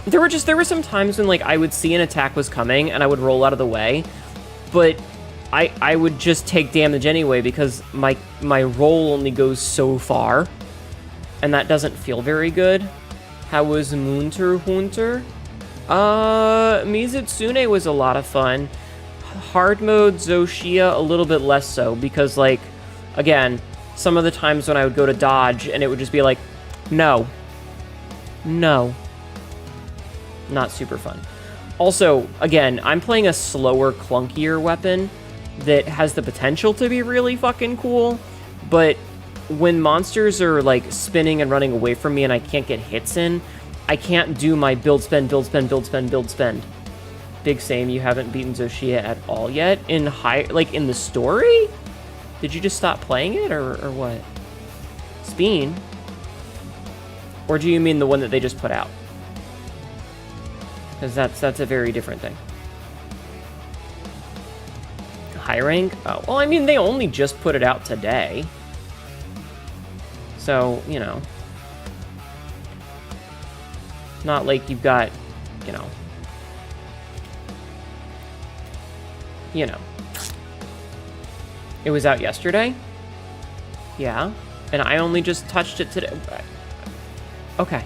There were some times when, like, I would see an attack was coming, and I would roll out of the way, but I would just take damage anyway, because my roll only goes so far, and that doesn't feel very good. How was Munter Hunter? Mizutsune was a lot of fun. Hard mode Zoshia, a little bit less so, because, like, again, some of the times when I would go to dodge, and it would just be like, no. Not super fun. Also, again, I'm playing a slower, clunkier weapon that has the potential to be really fucking cool, but when monsters are, like, spinning and running away from me and I can't get hits in, I can't do my build spend. Big same, you haven't beaten Zoshia at all yet? In the story? Did you just stop playing it, or what? Speen. Or do you mean the one that they just put out? Because that's a very different thing. High rank? Oh, well, I mean, they only just put it out today. So, you know. Not like you've got, you know. You know. It was out yesterday? Yeah. And I only just touched it today. Okay.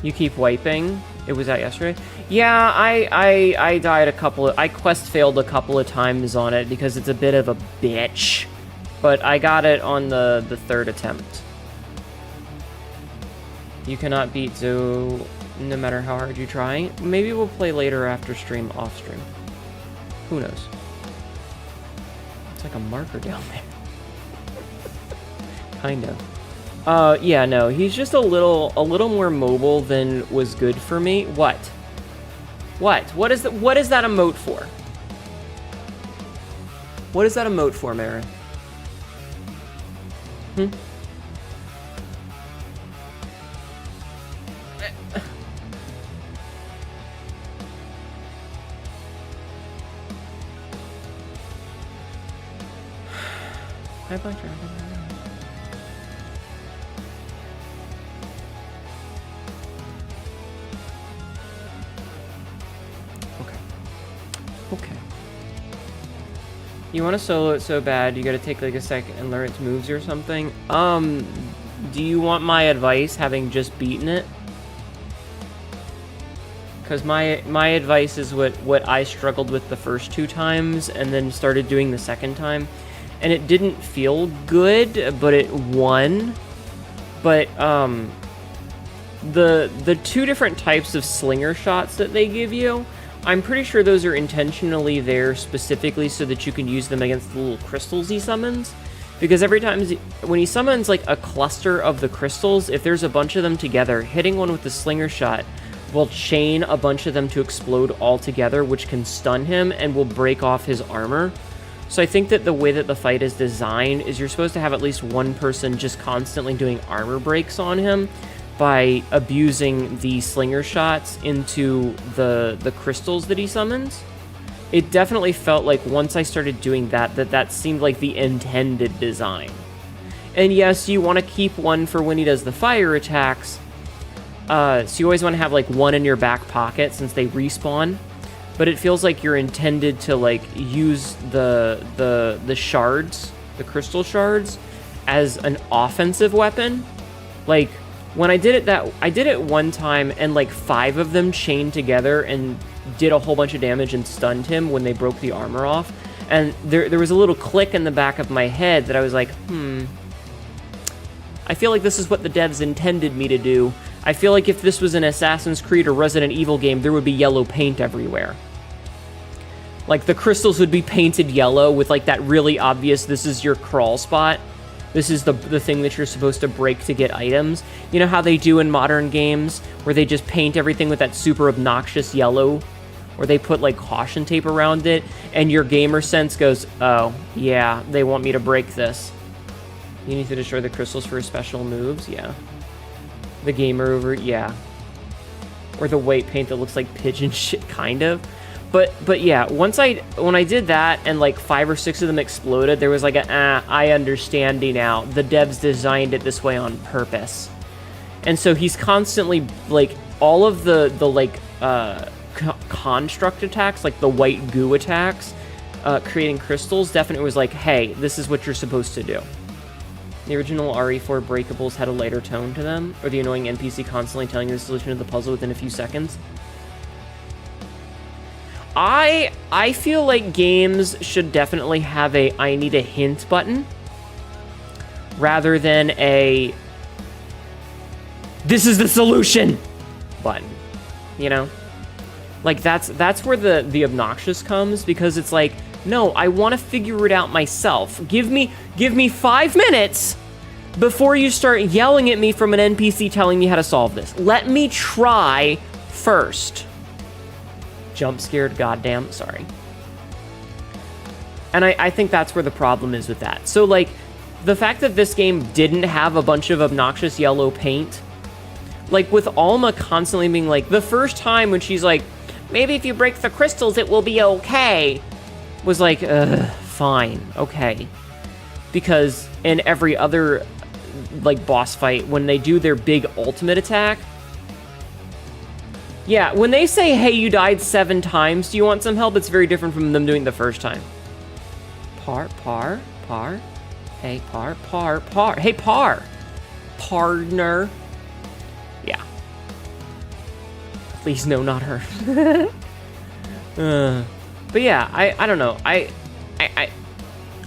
You keep wiping. It was out yesterday. Yeah, I died I quest failed a couple of times on it because it's a bit of a bitch. But I got it on the third attempt. You cannot beat Zoo no matter how hard you try. Maybe we'll play later after stream, off stream. Who knows? It's like a marker down there. Kind of. Yeah, no, he's just a little more mobile than was good for me. What? What is that emote for? What is that emote for, Maren? Hi, Black Dragon. Okay. You want to solo it so bad, you gotta take like a second and learn its moves or something? Do you want my advice, having just beaten it? Because my advice is what I struggled with the first 2 times and then started doing the second time. And it didn't feel good, but it won. But, the 2 different types of slinger shots that they give you, I'm pretty sure those are intentionally there specifically so that you can use them against the little crystals he summons. Because every time, when he summons like a cluster of the crystals, if there's a bunch of them together, hitting one with the slinger shot will chain a bunch of them to explode all together, which can stun him and will break off his armor. So I think that the way that the fight is designed is you're supposed to have at least one person just constantly doing armor breaks on him by abusing the slinger shots into the crystals that he summons. It definitely felt like once I started doing that seemed like the intended design. And yes, you want to keep one for when he does the fire attacks. So you always want to have like one in your back pocket since they respawn. But it feels like you're intended to like use the shards, the crystal shards, as an offensive weapon. Like when I did it one time and like 5 of them chained together and did a whole bunch of damage and stunned him when they broke the armor off. And there was a little click in the back of my head that I was like, I feel like this is what the devs intended me to do. I feel like if this was an Assassin's Creed or Resident Evil game, there would be yellow paint everywhere. Like, the crystals would be painted yellow with, like, that really obvious, this is your crawl spot. This is the thing that you're supposed to break to get items. You know how they do in modern games, where they just paint everything with that super obnoxious yellow? Or they put, like, caution tape around it, and your gamer sense goes, oh, yeah, they want me to break this. You need to destroy the crystals for special moves? Yeah. The gamer over, yeah. Or the white paint that looks like pigeon shit, kind of. But yeah, when I did that and like 5 or 6 of them exploded, there was like I understand now. The devs designed it this way on purpose. And so he's constantly like all of the like construct attacks, like the white goo attacks, creating crystals, definitely was like, hey, this is what you're supposed to do. The original RE4 breakables had a lighter tone to them, or the annoying NPC constantly telling you the solution to the puzzle within a few seconds. I feel like games should definitely have a I need a hint button rather than a this is the solution button, you know? Like that's where the obnoxious comes, because it's like, no, I want to figure it out myself. Give me 5 minutes before you start yelling at me from an NPC telling me how to solve this. Let me try first. Jump scared, goddamn, sorry. And I think that's where the problem is with that. So, like, the fact that this game didn't have a bunch of obnoxious yellow paint, like with Alma constantly being like, the first time when she's like, maybe if you break the crystals, it will be okay, was like, fine, okay. Because in every other, like, boss fight, when they do their big ultimate attack, yeah, when they say, hey, you died 7 times, do you want some help? It's very different from them doing the first time. Par. Hey, par. Hey, par. Partner. Yeah. Please, no, not her. But yeah, I don't know.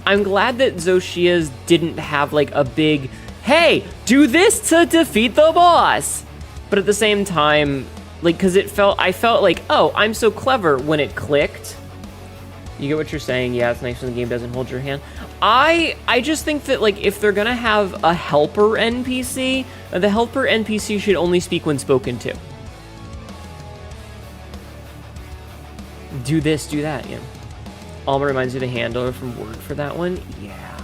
I'm glad that Zoshia's didn't have, like, a big, hey, do this to defeat the boss. But at the same time, like, because I felt like, oh, I'm so clever when it clicked. You get what you're saying? Yeah, it's nice when the game doesn't hold your hand. I just think that, like, if they're gonna have a helper NPC, the helper NPC should only speak when spoken to. Do this, do that, yeah. Alma reminds you of the handler from Word for that one? Yeah.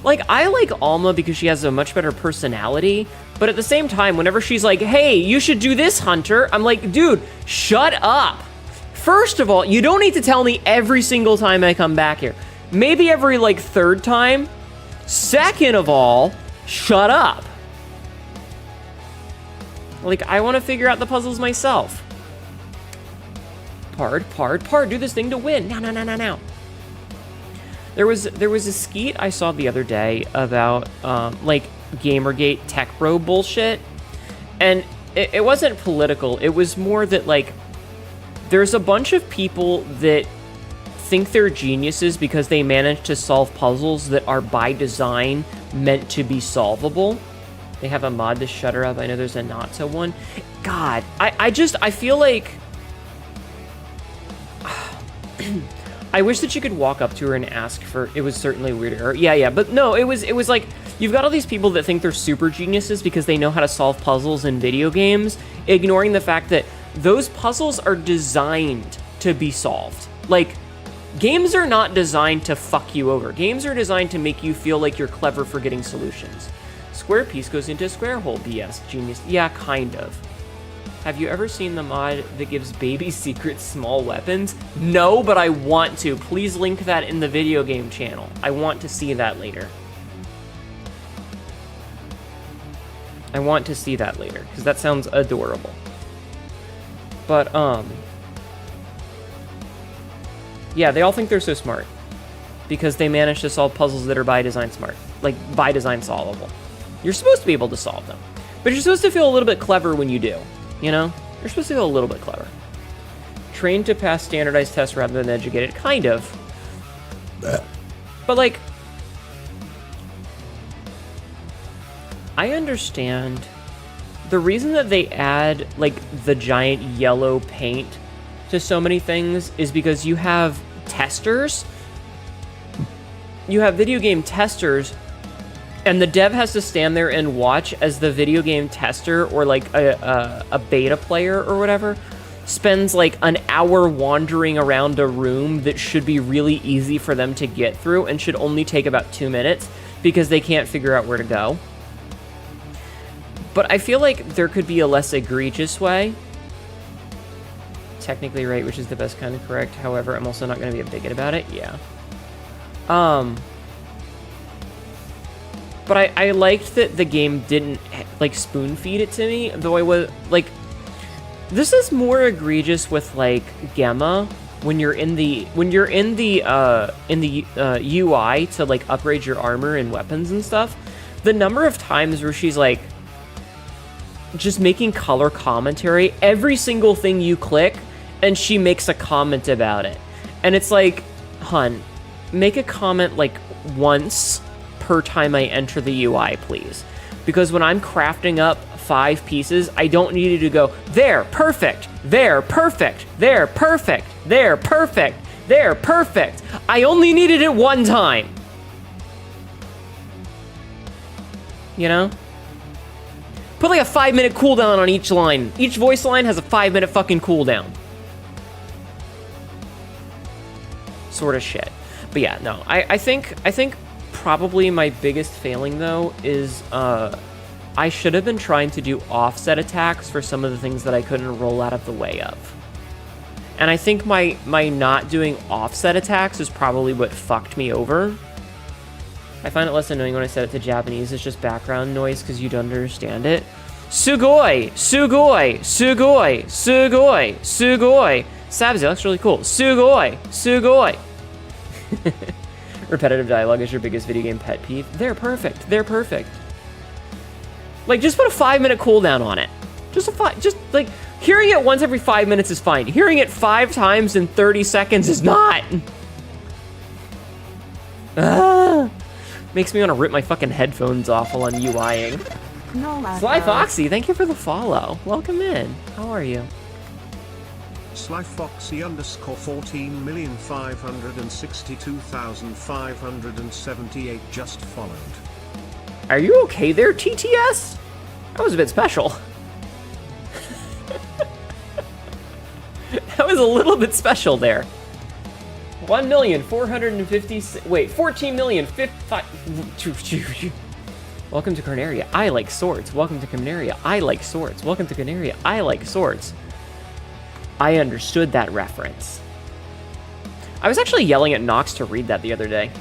Like, I like Alma because she has a much better personality, but at the same time, whenever she's like, hey, you should do this, Hunter, I'm like, dude, shut up. First of all, you don't need to tell me every single time I come back here. Maybe every, like, 3rd time. Second of all, shut up. Like, I want to figure out the puzzles myself. Pard, do this thing to win. Now. There was a skeet I saw the other day about, like, Gamergate tech bro bullshit. And it wasn't political. It was more that, like, there's a bunch of people that think they're geniuses because they manage to solve puzzles that are by design meant to be solvable. They have a mod to shut her up. I know there's a Natsu one. God, I feel like... I wish that you could walk up to her and ask for... It was certainly weirder. Yeah, but no, it was like... You've got all these people that think they're super geniuses because they know how to solve puzzles in video games, ignoring the fact that those puzzles are designed to be solved. Like, games are not designed to fuck you over. Games are designed to make you feel like you're clever for getting solutions. Square piece goes into square hole, BS. Genius. Yeah, kind of. Have you ever seen the mod that gives baby secrets small weapons? No, but I want to. Please link that in the video game channel. I want to see that later. Because that sounds adorable. But, yeah, they all think they're so smart. Because they manage to solve puzzles that are by design smart. Like, by design solvable. You're supposed to be able to solve them. But you're supposed to feel a little bit clever when you do. You know? You're supposed to feel a little bit clever. Trained to pass standardized tests rather than educated. Kind of. But, like... I understand. The reason that they add, like, the giant yellow paint to so many things is because you have testers. You have video game testers, and the dev has to stand there and watch as the video game tester, or like a beta player or whatever, spends like an hour wandering around a room that should be really easy for them to get through and should only take about 2 minutes because they can't figure out where to go. But I feel like there could be a less egregious way. Technically right, which is the best kind of correct. However, I'm also not going to be a bigot about it. Yeah. But I liked that the game didn't, like, spoon feed it to me, though I was, like, this is more egregious with, like, Gemma, when you're in the UI to, like, upgrade your armor and weapons and stuff. The number of times where she's, like, just making color commentary, every single thing you click, and she makes a comment about it. And it's like, hun, make a comment, like, once per time I enter the UI, please. Because when I'm crafting up 5 pieces, I don't need you to go, there, perfect, there, perfect, there, perfect, there, perfect, there, perfect. I only needed it one time. You know? Put like a 5-minute cooldown on each line. Each voice line has a 5-minute fucking cooldown. Sort of shit. But yeah, no, I think probably my biggest failing, though, is I should have been trying to do offset attacks for some of the things that I couldn't roll out of the way of. And I think my not doing offset attacks is probably what fucked me over. I find it less annoying when I set it to Japanese. It's just background noise because you don't understand it. Sugoi! Sugoi! Sugoi! Sugoi! Sugoi! Sabzi, that's really cool. Sugoi! Sugoi! Repetitive dialogue is your biggest video game pet peeve. They're perfect. They're perfect. Like, just put a 5-minute cooldown on it. Just like, hearing it once every 5 minutes is fine. Hearing it 5 times in 30 seconds is not. Makes me want to rip my fucking headphones off while I'm UIing. Sly Foxy, thank you for the follow. Welcome in. How are you? Sly Foxy _ 14,562,578 just followed. Are you okay there, TTS? That was a bit special. That was a little bit special there. 1,450,000. Wait, 14,050,000. Welcome to Carnaria. I like swords. Welcome to Carnaria. I like swords. Welcome to Carnaria. I like swords. I understood that reference. I was actually yelling at Nox to read that the other day.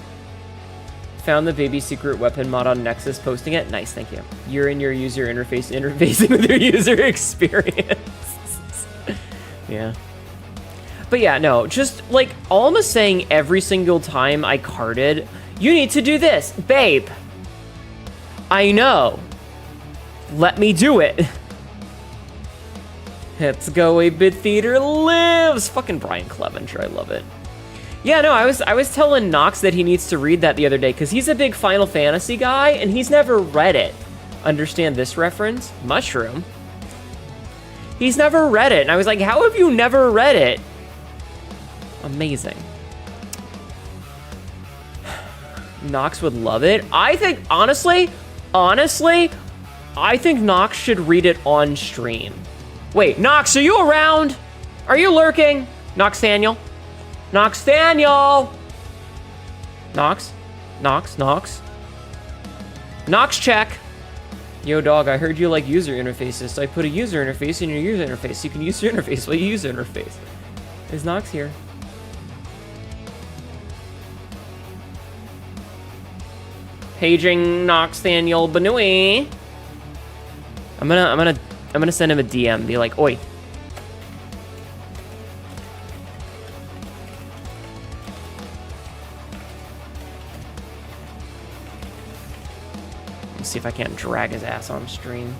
Found the baby secret weapon mod on Nexus, posting it. Nice, thank you. You're in your user interface, interfacing with your user experience. Yeah. But yeah, no, just like almost saying every single time I carded, you need to do this, babe. I know. Let me do it. Let's go, 8-Bit Theater lives. Fucking Brian Clevenger, I love it. Yeah, no, I was telling Nox that he needs to read that the other day because he's a big Final Fantasy guy and he's never read it. Understand this reference? Mushroom. He's never read it, and I was like, how have you never read it? Amazing. Nox would love it. I think, honestly, I think Nox should read it on stream. Wait, Nox, are you around? Are you lurking? Noxthaniel? Noxthaniel! Nox? Nox? Nox check. Yo, dog, I heard you like user interfaces, so I put a user interface in your user interface. You can use your interface while you use your interface. Is Nox here? Paging Noxthaniel Banui. I'm gonna send him a DM. Be like, oi. Let's see if I can't drag his ass on stream.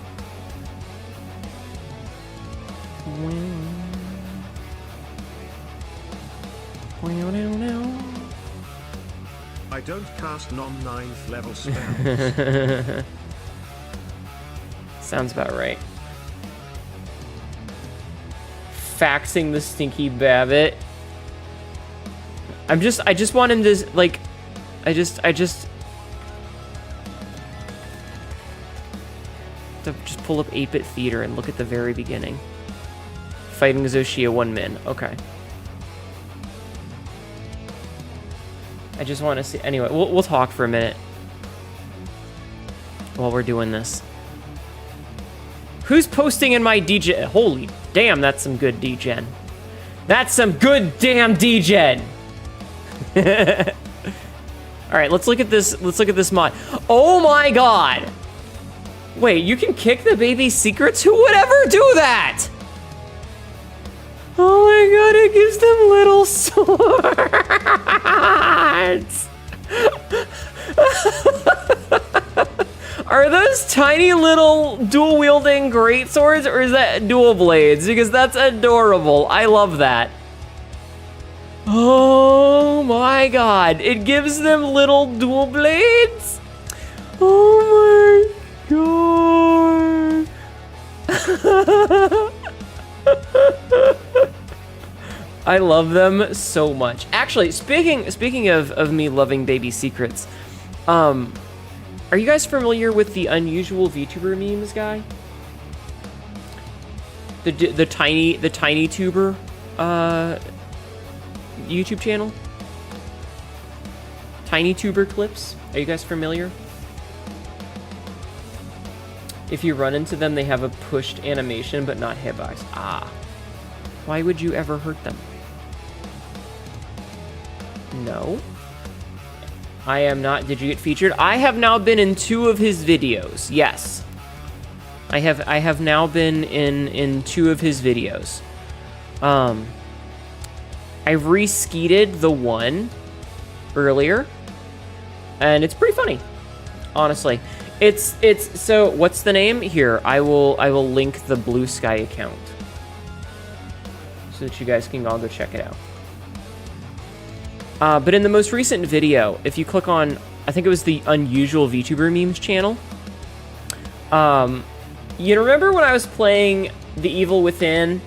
I don't cast non-9th level spells. Sounds about right. Faxing the stinky Babbit. I just want him to, like, I just pull up 8-Bit Theater and look at the very beginning. Fighting Zoshia 1-min. Okay. I just want to see. Anyway, we'll talk for a minute while we're doing this. Who's posting in my DGen? Holy damn, that's some good DGen. That's some good damn DGen. All right, let's look at this. Let's look at this mod. Oh my god. Wait, you can kick the baby secrets? Who would ever do that? Oh my god, it gives them little swords. Are those tiny little dual wielding great swords or is that dual blades? Because that's adorable. I love that. Oh my god, it gives them little dual blades? Oh my god. I love them so much. Actually, speaking of me loving baby secrets, are you guys familiar with the unusual VTuber memes guy? The tiny tuber YouTube channel? Tiny Tuber clips. Are you guys familiar? If you run into them, they have a pushed animation, but not hitbox. Ah. Why would you ever hurt them? No. I am not. Did you get featured? I have now been in 2 of his videos. Yes. I have now been in 2 of his videos. I re-skeeted the one earlier, and it's pretty funny, honestly. It's so what's the name here? I will link the Blue Sky account so that you guys can all go check it out. But in the most recent video, if you click on, I think it was the Unusual VTuber Memes channel. You remember when I was playing The Evil Within?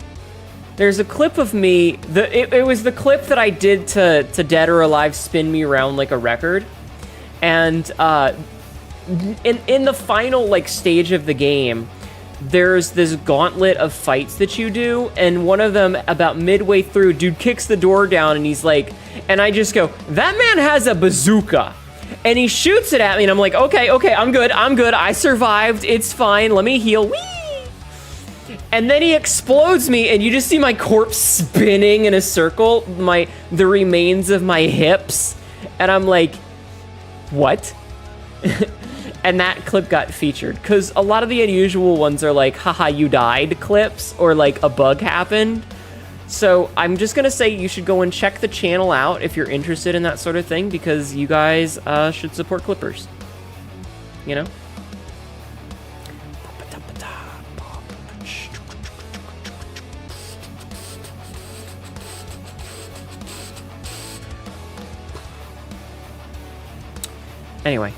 There's a clip of me. It was the clip that I did to Dead or Alive Spin Me Around Like a Record, and in the final like stage of the game, there's this gauntlet of fights that you do, and one of them, about midway through, dude kicks the door down, and he's like, and I just go, that man has a bazooka, and he shoots it at me, and I'm like, okay, I'm good, I survived, it's fine, let me heal, whee! And then he explodes me, and you just see my corpse spinning in a circle, the remains of my hips, and I'm like, what? And that clip got featured, because a lot of the unusual ones are like, haha, you died clips, or like a bug happened. So I'm just gonna say you should go and check the channel out if you're interested in that sort of thing, because you guys should support Clippers. You know? Anyway,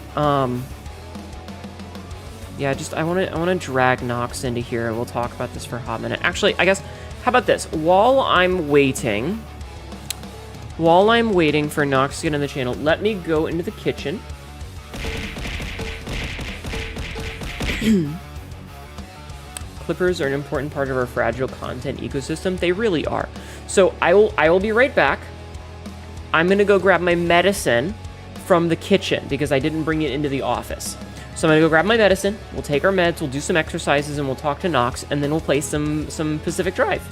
yeah, I want to drag Nox into here. We'll talk about this for a hot minute. Actually, I guess, how about this? While I'm waiting for Nox to get on the channel, let me go into the kitchen. Clippers are an important part of our fragile content ecosystem. They really are. So I will be right back. I'm gonna go grab my medicine from the kitchen because I didn't bring it into the office. So I'm gonna go grab my medicine, we'll take our meds, we'll do some exercises, and we'll talk to Nox, and then we'll play some Pacific Drive.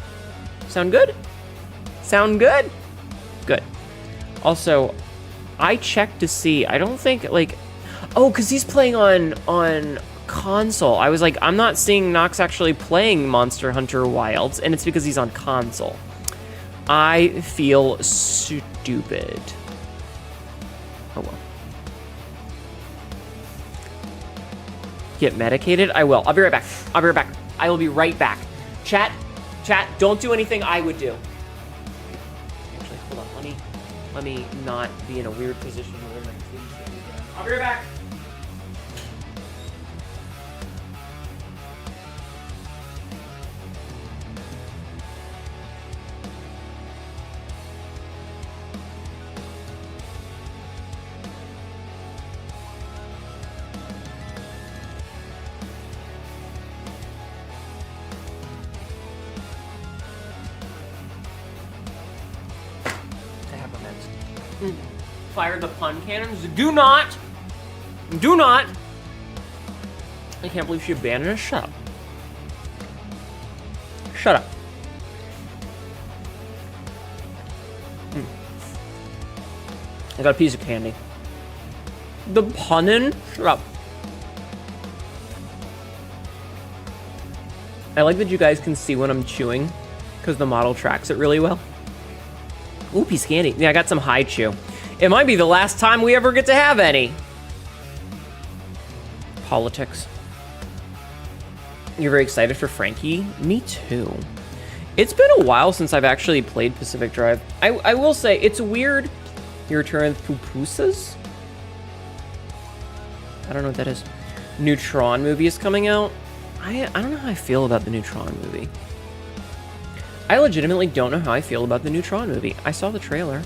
Sound good? Sound good? Good. Also, I checked to see, I don't think, like, oh, because he's playing on console. I was like, I'm not seeing Nox actually playing Monster Hunter Wilds, and it's because he's on console. I feel stupid. Oh well. Get medicated? I will. I'll be right back. I will be right back. Chat, don't do anything I would do. Actually, hold on. Let me not be in a weird position where my kids. I'll be right back. Fire the pun cannons. Do not. I can't believe she abandoned us. Shut up. I got a piece of candy. The punnin'? Shut up. I like that you guys can see when I'm chewing because the model tracks it really well. Ooh, piece of candy. Yeah, I got some high chew. It might be the last time we ever get to have any. Politics. You're very excited for Frankie? Me too. It's been a while since I've actually played Pacific Drive. I will say, it's weird. Your Return of Pupusas? I don't know what that is. Neutron movie is coming out. I don't know how I feel about the Neutron movie. I legitimately don't know how I feel about the Neutron movie. I saw the trailer.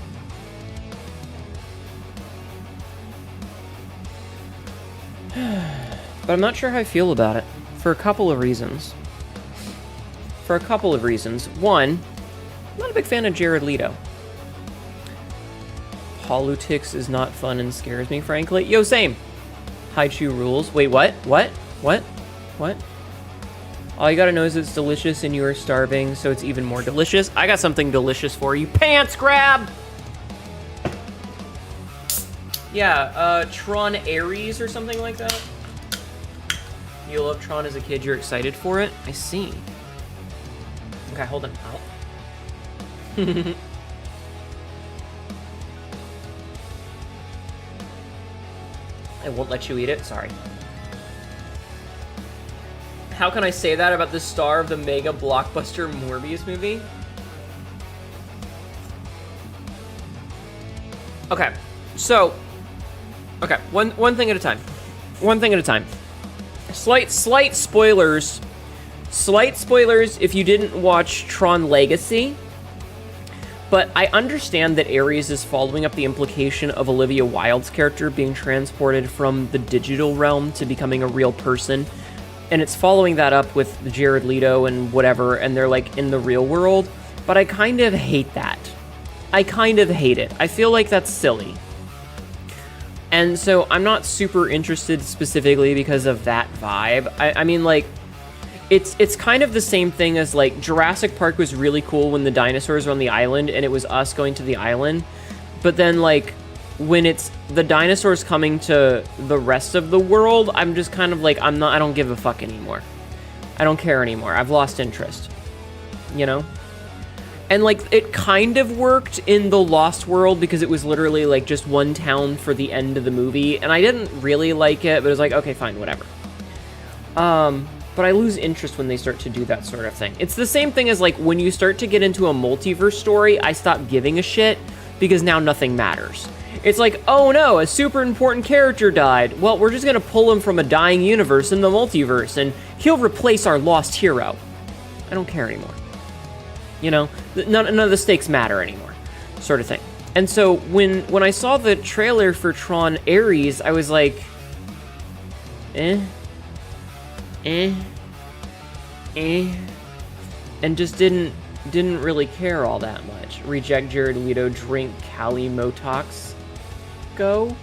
But I'm not sure how I feel about it, for a couple of reasons. One, I'm not a big fan of Jared Leto. Politics is not fun and scares me, frankly. Yo, same. Haichu rules. Wait, what? What? What? What? All you gotta know is it's delicious and you are starving, so it's even more delicious. I got something delicious for you. Pants grab! Yeah, Tron Ares or something like that. You loved Tron as a kid, you're excited for it? I see. Okay, hold on. I won't let you eat it, sorry. How can I say that about the star of the mega blockbuster Morbius movie? Okay, so, okay, one thing at a time. One thing at a time. Slight spoilers. Slight spoilers if you didn't watch Tron Legacy. But I understand that Ares is following up the implication of Olivia Wilde's character being transported from the digital realm to becoming a real person. And it's following that up with Jared Leto and whatever, and they're like in the real world. But I kind of hate that. I kind of hate it. I feel like that's silly. And so I'm not super interested specifically because of that vibe. I mean, like, it's kind of the same thing as, like, Jurassic Park was really cool when the dinosaurs were on the island and it was us going to the island. But then, like, when it's the dinosaurs coming to the rest of the world, I'm just kind of like, I don't give a fuck anymore. I don't care anymore. I've lost interest. You know? And, like, it kind of worked in The Lost World because it was literally, like, just one town for the end of the movie. And I didn't really like it, but it was like, okay, fine, whatever. But I lose interest when they start to do that sort of thing. It's the same thing as, like, when you start to get into a multiverse story, I stop giving a shit because now nothing matters. It's like, oh no, a super important character died. Well, we're just gonna pull him from a dying universe in the multiverse, and he'll replace our lost hero. I don't care anymore. You know, none of the stakes matter anymore, sort of thing. And so when I saw the trailer for Tron Ares, I was like, and just didn't really care all that much. Reject Jared Leto, drink Kali Motox, go.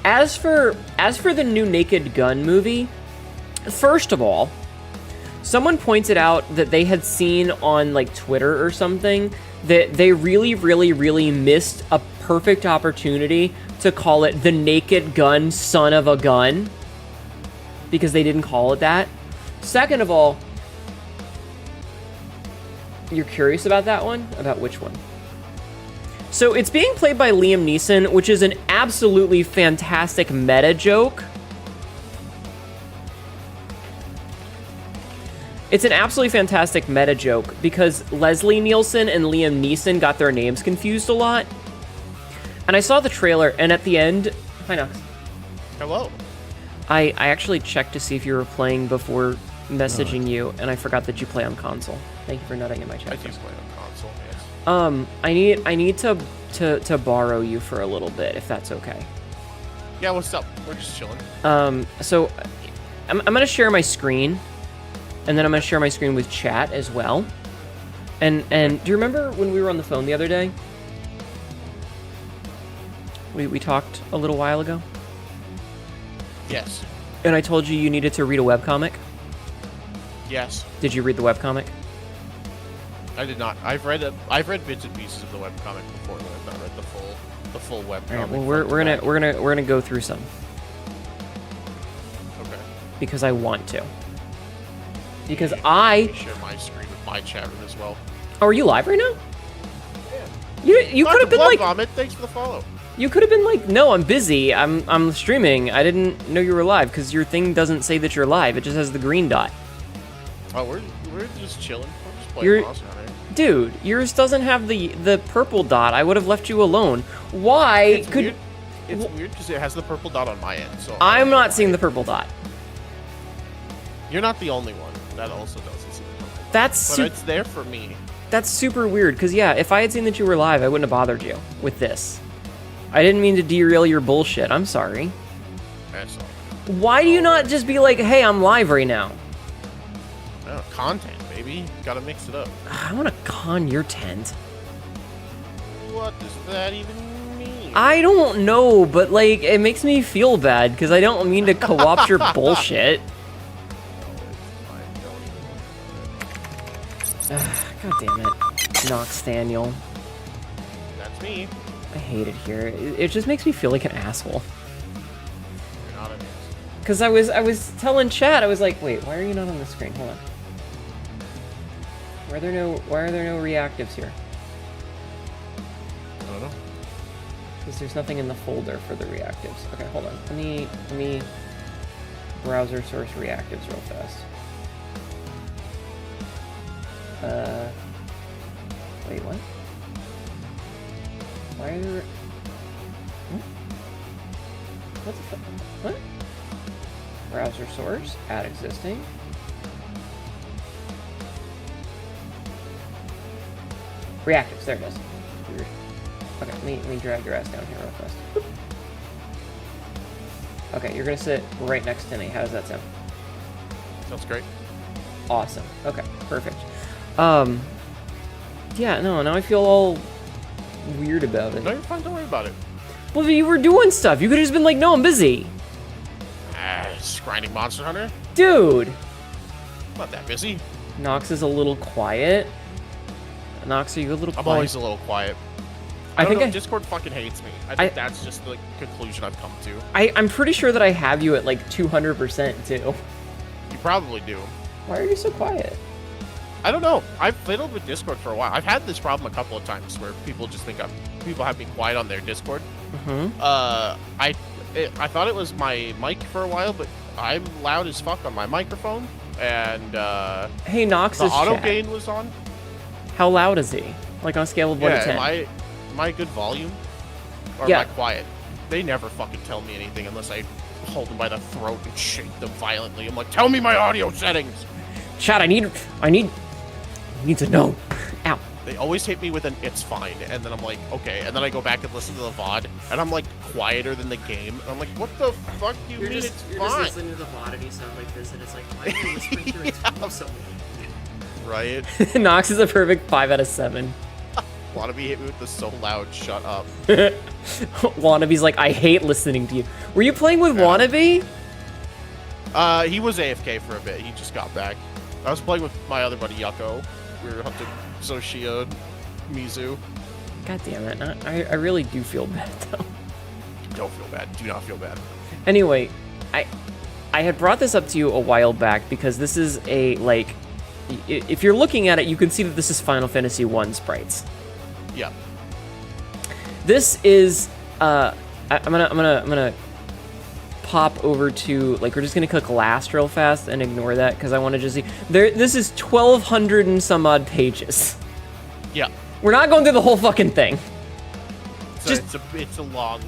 As for the new Naked Gun movie, first of all, someone pointed out that they had seen on, like, Twitter or something that they really missed a perfect opportunity to call it the Naked Gun Son of a Gun, because they didn't call it that. Second of all, you're curious about that one? About which one? So it's being played by Liam Neeson, which is an absolutely fantastic meta joke. It's an absolutely fantastic meta joke because Leslie Nielsen and Liam Neeson got their names confused a lot. And I saw the trailer, and at the end... Hi, Nox. Hello. I actually checked to see if you were playing before messaging you, and I forgot that you play on console. Thank you for nutting in my chat. I do play on console, yes. I need to borrow you for a little bit, if that's okay. Yeah, what's up? We're just chilling. So I'm gonna share my screen, and then I'm gonna share my screen with chat as well. And do you remember when we were on the phone the other day? We talked a little while ago. Yes. And I told you needed to read a webcomic? Yes. Did you read the webcomic? I did not. I've read bits and pieces of the webcomic before, but I've not read the full webcomic. All right, well, we're gonna go through some. Okay. Because I want to. Because I share my screen with my chat room as well. Oh, are you live right now? Yeah. You could have been like. Vomit. Thanks for the follow. You could have been like, no, I'm busy. I'm streaming. I didn't know you were live because your thing doesn't say that you're live. It just has the green dot. Oh, we're just chilling. We're just playing Monster Hunter. Dude, yours doesn't have the purple dot. I would have left you alone. Why It's weird because it has the purple dot on my end. So I'm not seeing the purple dot. You're not the only one that also doesn't see the purple. But it's there for me. That's super weird because yeah, if I had seen that you were live, I wouldn't have bothered you with this. I didn't mean to derail your bullshit. I'm sorry. That's all. Why do you not just be like, hey, I'm live right now? Oh, content, baby. Gotta mix it up. I want to con your tent. What does that even mean? I don't know, but like it makes me feel bad because I don't mean to co-opt your bullshit. God damn it, Nox Daniel. That's me. I hate it here. It just makes me feel like an asshole. You're not an asshole. Cause I was telling chat, I was like, wait, why are you not on the screen? Hold on. Why are there no reactives here? I don't know. Because there's nothing in the folder for the reactives. Okay, hold on. Let me browser source reactives real fast. Wait, what? Why are there... What the fuck? What? Browser source, add existing. Reactives, there it is. Weird. Okay, let me drag your ass down here real fast. Okay, you're gonna sit right next to me. How does that sound? Sounds great. Awesome. Okay, perfect. Yeah, no, now I feel all weird about it. No, you're fine. Don't worry about it. Well, you were doing stuff. You could have just been like, no, I'm busy. Just grinding Monster Hunter. Dude. Not that busy. Nox is a little quiet. Nox, are you a little quiet? I'm always a little quiet. I don't think know, Discord fucking hates me. I think that's just the conclusion I've come to. I'm pretty sure that I have you at like 200% too. You probably do. Why are you so quiet? I don't know. I've fiddled with Discord for a while. I've had this problem a couple of times where people just think people have me quiet on their Discord. Mm-hmm. I thought it was my mic for a while, but I'm loud as fuck on my microphone, and hey, Nox, the is auto chat. gain was on. How loud is he? Like on a scale of 1 to 10? My good volume or Yeah. my quiet. They never fucking tell me anything unless I hold them by the throat and shake them violently. I'm like, tell me my audio settings. Chat, I need to know. Ow. They always hit me with an "it's fine," and then I'm like, okay, and then I go back and listen to the VOD, and I'm like quieter than the game. And I'm like, what the fuck do you mean it's fine? listening to the VOD and you sound like this, and it's like, why are you whispering through its phone so Right? Nox is a perfect 5 out of 7. Wannabe hit me with the so loud, shut up. Wannabe's like, I hate listening to you. Were you playing with Wannabe? He was AFK for a bit. He just got back. I was playing with my other buddy Yucko. We were hunting Zoshia, Mizu. God damn it. I really do feel bad, though. Don't feel bad. Do not feel bad. Anyway, I had brought this up to you a while back because this is a, like, if you're looking at it, you can see that this is Final Fantasy 1 sprites. Yeah. This is, I'm gonna pop over to, like, we're just gonna click last real fast and ignore that because I want to just see. This is 1,200 and some odd pages. Yeah. We're not going through the whole fucking thing. So it's a long.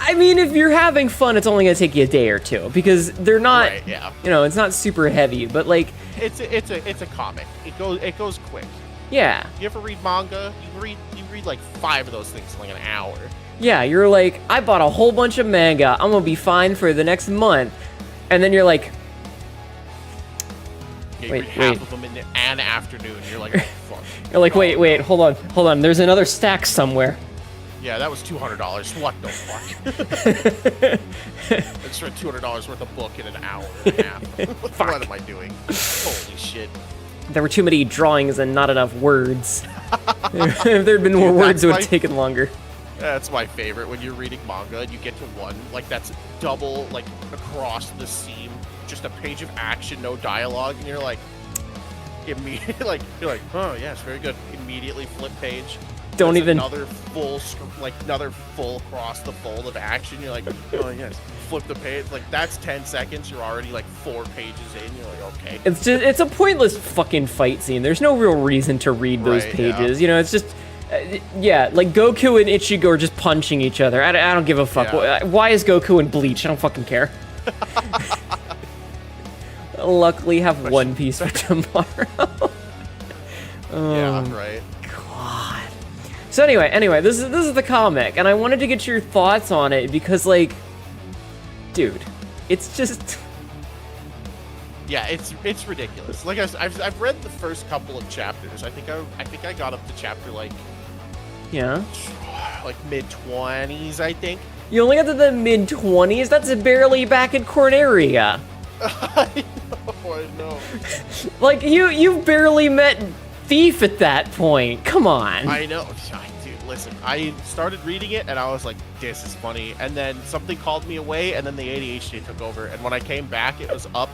I mean, if you're having fun, it's only gonna take you a day or two because they're not. Right, yeah. You know, it's not super heavy, but like. It's a comic. It goes quick. Yeah. You ever read manga? You read like 5 of those things in like an hour. Yeah, you're like, I bought a whole bunch of manga. I'm gonna be fine for the next month, and then you're like. Yeah, you Wait, read half of them in an afternoon. You're like, oh, fuck. You're like, wait, hold on. There's another stack somewhere. Yeah, that was $200. What the fuck? I just read $200 worth of book in an hour and a half. What am I doing? Holy shit. There were too many drawings and not enough words. If there'd been more words, it would have taken longer. That's my favorite. When you're reading manga and you get to one, like that's double, like across the seam, just a page of action, no dialogue, and you're like, immediately, like you're like, oh yes, very good. Immediately flip page. Don't There's even another full across the fold of action. You're like, oh yes, flip the page. Like that's 10 seconds. You're already like 4 pages in. You're like, okay. it's a pointless fucking fight scene. There's no real reason to read those Right, pages. yeah. You know, it's just yeah, like Goku and Ichigo are just punching each other. I don't give a fuck. Yeah. Why is Goku in Bleach? I don't fucking care. Luckily, have One Piece for tomorrow. Yeah, right. God. So anyway, this is the comic, and I wanted to get your thoughts on it because, like, dude, it's just. Yeah, it's ridiculous. Like I've read the first couple of chapters. I think I got up to chapter like Yeah. Like mid-20s, I think. You only got to the mid-20s? That's barely back in Corneria. I know. Like, you've barely met Thief at that point. Come on. I know. Dude, listen, I started reading it, and I was like, this is funny. And then something called me away, and then the ADHD took over. And when I came back, it was up,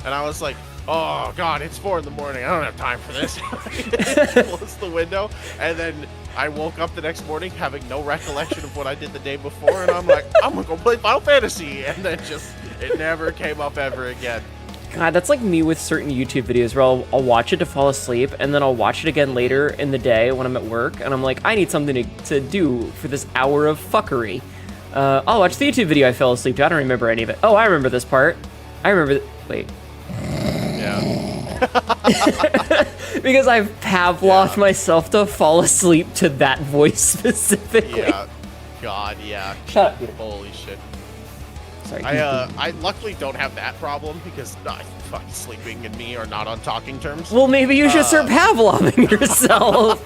and I was like, oh, God, it's 4 in the morning. I don't have time for this. Closed the window, and then I woke up the next morning having no recollection of what I did the day before, and I'm like, I'm gonna go play Final Fantasy, and then just, it never came up ever again. God, that's like me with certain YouTube videos where I'll watch it to fall asleep, and then I'll watch it again later in the day when I'm at work, and I'm like, I need something to do for this hour of fuckery. I'll watch the YouTube video I fell asleep to. I don't remember any of it. Oh, I remember this part. I remember... Wait. Yeah. Because I've Pavloved myself to fall asleep to that voice specifically. Yeah. God, yeah. Shut up, Peter. Holy shit. Sorry. I luckily don't have that problem because fucking sleeping and me are not on talking terms. Well, maybe you should start Pavloving yourself.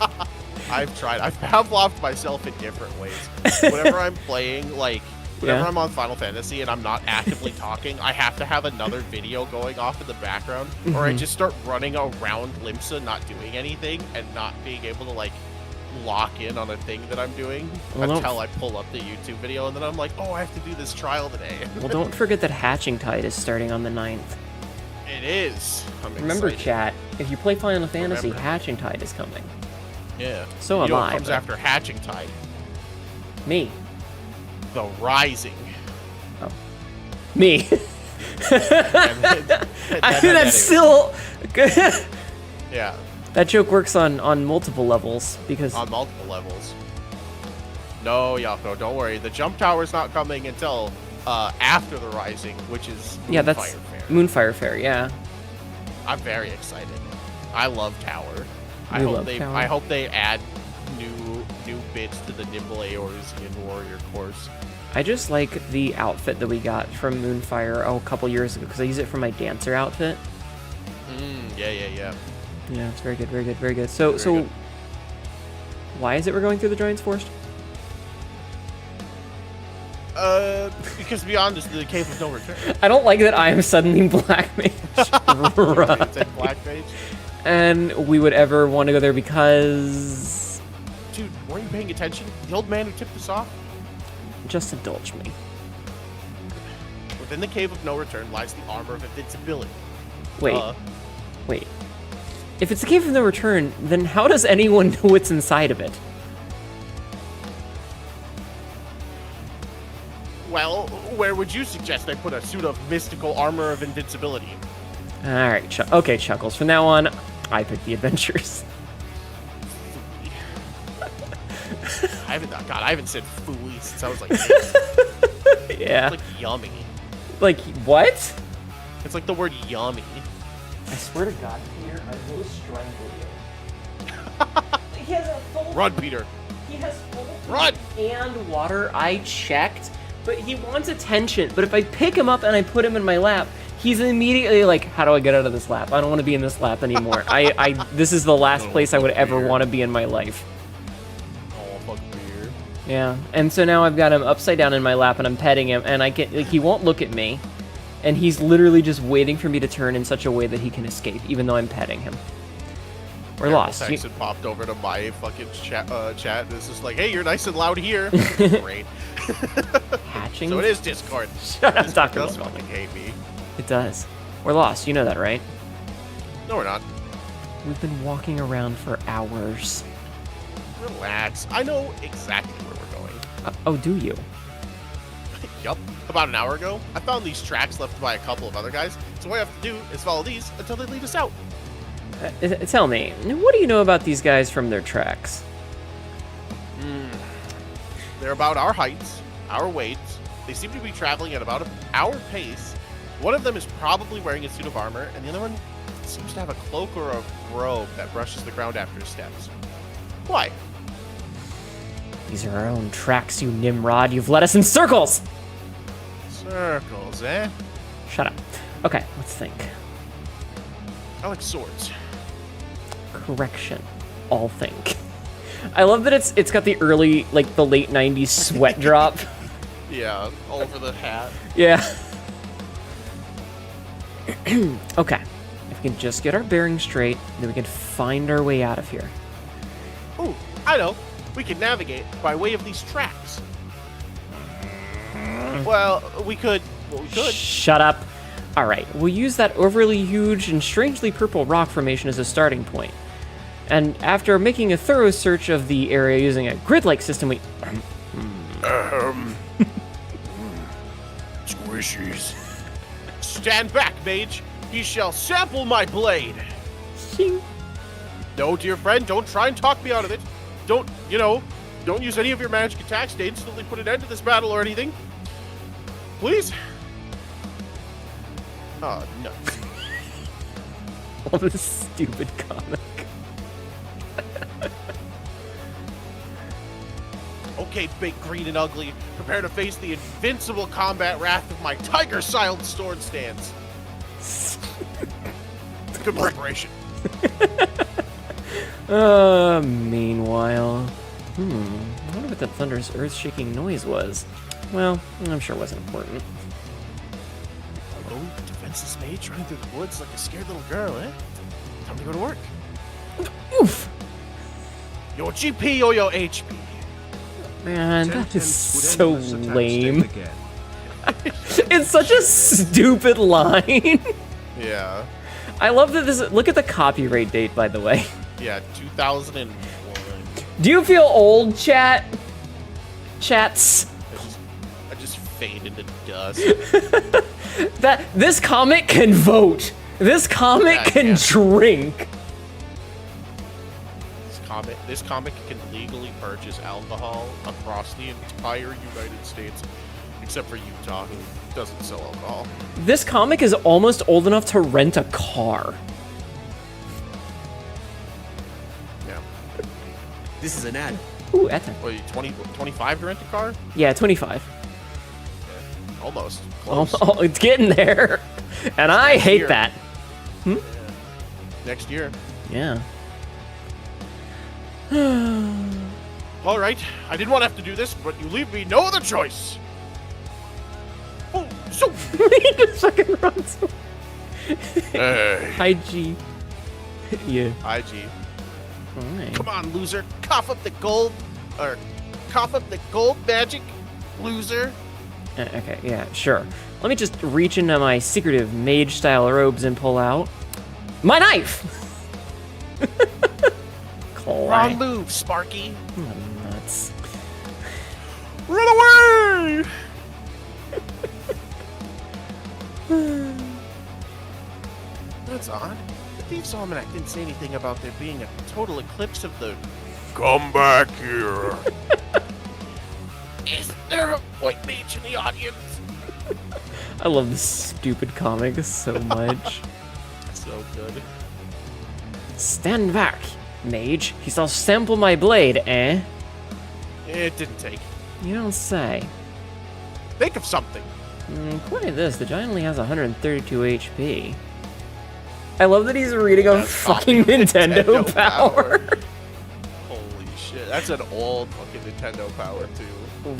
I've tried. I've Pavloved myself in different ways. Whenever I'm playing, like, whenever I'm on Final Fantasy and I'm not actively talking, I have to have another video going off in the background, or I just start running around Limsa not doing anything and not being able to, like, lock in on a thing that I'm doing until I pull up the YouTube video, and then I'm like, oh, I have to do this trial today. Well, don't forget that Hatching Tide is starting on the 9th. It is. Remember, excited. chat, if you play Final Fantasy, Hatching Tide is coming. Yeah. So you know am what I. comes after Hatching Tide? Me. The Rising. Oh. Me. I mean, that's still... Yeah. That joke works on multiple levels, because... On multiple levels. No, Yako, don't worry. The jump tower's not coming until after the Rising, which is yeah, that's Moonfire Fair. Moonfire Fair, yeah. I'm very excited. I love Tower. I hope they add new bits to the Nimble Eorzean Warrior course. I just like the outfit that we got from Moonfire a couple years ago, because I use it for my dancer outfit. Yeah. Yeah, it's very good, very good, very good. So, why is it we're going through the Giant's Forest? Because beyond is the Cave of No Return. I don't like that I am suddenly Black Mage. It's Black Mage. And we would ever want to go there because... Dude, weren't you paying attention? The old man who tipped us off? Just indulge me. Within the Cave of No Return lies the Armor of Invincibility. Wait. If it's the Cave of No Return, then how does anyone know what's inside of it? Well, where would you suggest I put a suit of mystical armor of invincibility? Alright, okay, Chuckles. From now on, I pick the adventures. I haven't said fooey since I was like yeah. It's like yummy. Like, what? It's like the word yummy. I swear to God, Peter, I will strangle you. He has a full... Run, Peter. He has full... Run! And water. I checked, but he wants attention. But if I pick him up and I put him in my lap, he's immediately like, how do I get out of this lap? I don't want to be in this lap anymore. This is the last place I would ever want to be in my life. Oh, fuck beer. Yeah, and so now I've got him upside down in my lap and I'm petting him, and he won't look at me. And he's literally just waiting for me to turn in such a way that he can escape, even though I'm petting him. We're lost. Texan popped over to my fucking chat. This is like, hey, you're nice and loud here. Great. Hatching? So it is Discord. Shut up, Discord does fucking hate me. It does. We're lost. You know that, right? No, we're not. We've been walking around for hours. Relax. I know exactly where we're going. Oh, do you? Yup. About an hour ago, I found these tracks left by a couple of other guys, so what I have to do is follow these until they lead us out. Tell me, what do you know about these guys from their tracks? They're about our heights, our weights. They seem to be traveling at about our pace. One of them is probably wearing a suit of armor, and the other one seems to have a cloak or a robe that brushes the ground after his steps. Why? These are our own tracks, you Nimrod. You've led us in circles! Circles, eh? Shut up. Okay, let's think. I like swords. Correction. All think. I love that it's got the early, like, the late 90s sweat drop. Yeah, over the hat. Yeah. Okay. If we can just get our bearings straight, then we can find our way out of here. Ooh, I know. We can navigate by way of these tracks. Well, we could. Shut up. Alright, we'll use that overly huge and strangely purple rock formation as a starting point. And after making a thorough search of the area using a grid-like system, we... Squishies. Stand back, mage. He shall sample my blade. Shing. No, dear friend, don't try and talk me out of it. Don't use any of your magic attacks to instantly put an end to this battle or anything. Please? Oh, no. All this stupid comic. Okay, big, green, and ugly. Prepare to face the invincible combat wrath of my tiger-siled sword stance. Good preparation. Meanwhile... I wonder what that thunderous earth-shaking noise was. Well, I'm sure it wasn't important. Hello, defenseless mage running through the woods like a scared little girl, eh? Time to go to work. Oof! Your GP or your HP? Man, that is so lame. It's such a stupid line. Yeah. I love that this... Look at the copyright date, by the way. Yeah, 2001. Do you feel old, chat? Chats? I just fade into dust. This comic can vote. This comic can drink. This comic can legally purchase alcohol across the entire United States, except for Utah, who doesn't sell alcohol. This comic is almost old enough to rent a car. Yeah. This is an ad. Ooh, Ethan. Wait, 25 to rent a car? Yeah, 25. Yeah, almost. Close. Oh, it's getting there. And I hate year. that. Next year. Yeah. All right, I didn't want to have to do this, but you leave me no other choice. Oh, so. He just fucking runs. Hey. Hi, G. Yeah. Hi, G. Alright. Come on, loser. Cough up the gold magic, loser. Okay, yeah, sure. Let me just reach into my secretive mage-style robes and pull out my knife. Wrong move, Sparky. Oh, nuts. Run away! That's odd. The Thieves' Almanac didn't say anything about there being a total eclipse of the... Come back here. Is there a white mage in the audience? I love this stupid comic so much. So good. Stand back, mage. He shall sample my blade, eh? It didn't take. You don't say. Think of something. According to this, the giant only has 132 HP. I love that he's reading a fucking Nintendo Power. Holy shit. That's an old fucking Nintendo Power, too.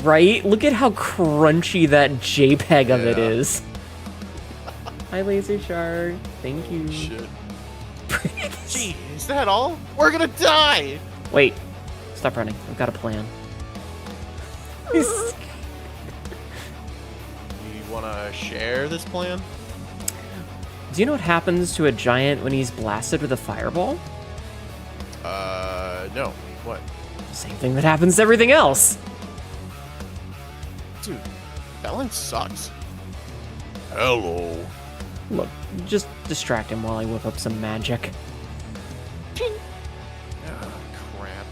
Right? Look at how crunchy that JPEG of it is. Hi, Laser Shark. Thank you. Shit. Gee, is that all? We're gonna die! Wait. Stop running. I've got a plan. You wanna share this plan? Do you know what happens to a giant when he's blasted with a fireball? No. What? Same thing that happens to everything else. Dude, that line sucks. Hello. Look, just distract him while I whip up some magic. Ching. Oh, crap.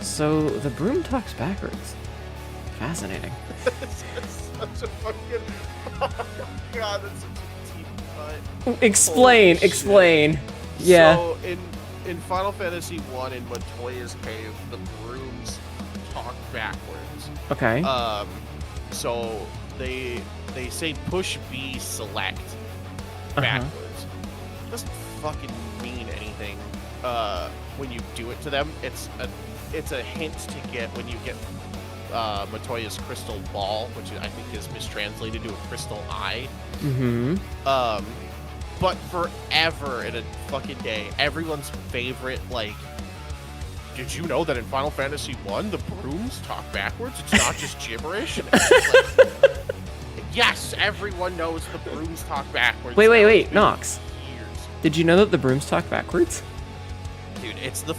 So the broom talks backwards. Fascinating. Such a fucking... Oh, God, that's such a deep cut. Explain. Yeah. So, in Final Fantasy 1 in Montoya's Cave, the brooms talk backwards. Okay. So they say push B select backwards. doesn't fucking mean anything when you do it to them. It's a hint to get when you get Matoya's crystal ball, which I think is mistranslated to a crystal eye. Mm-hmm. But forever in a fucking day, everyone's favorite, like, did you know that in Final Fantasy 1 the brooms talk backwards? It's not just gibberish. And it's like, yes, everyone knows the brooms talk backwards. Wait, Nox. Years. Did you know that the brooms talk backwards? Dude, it's the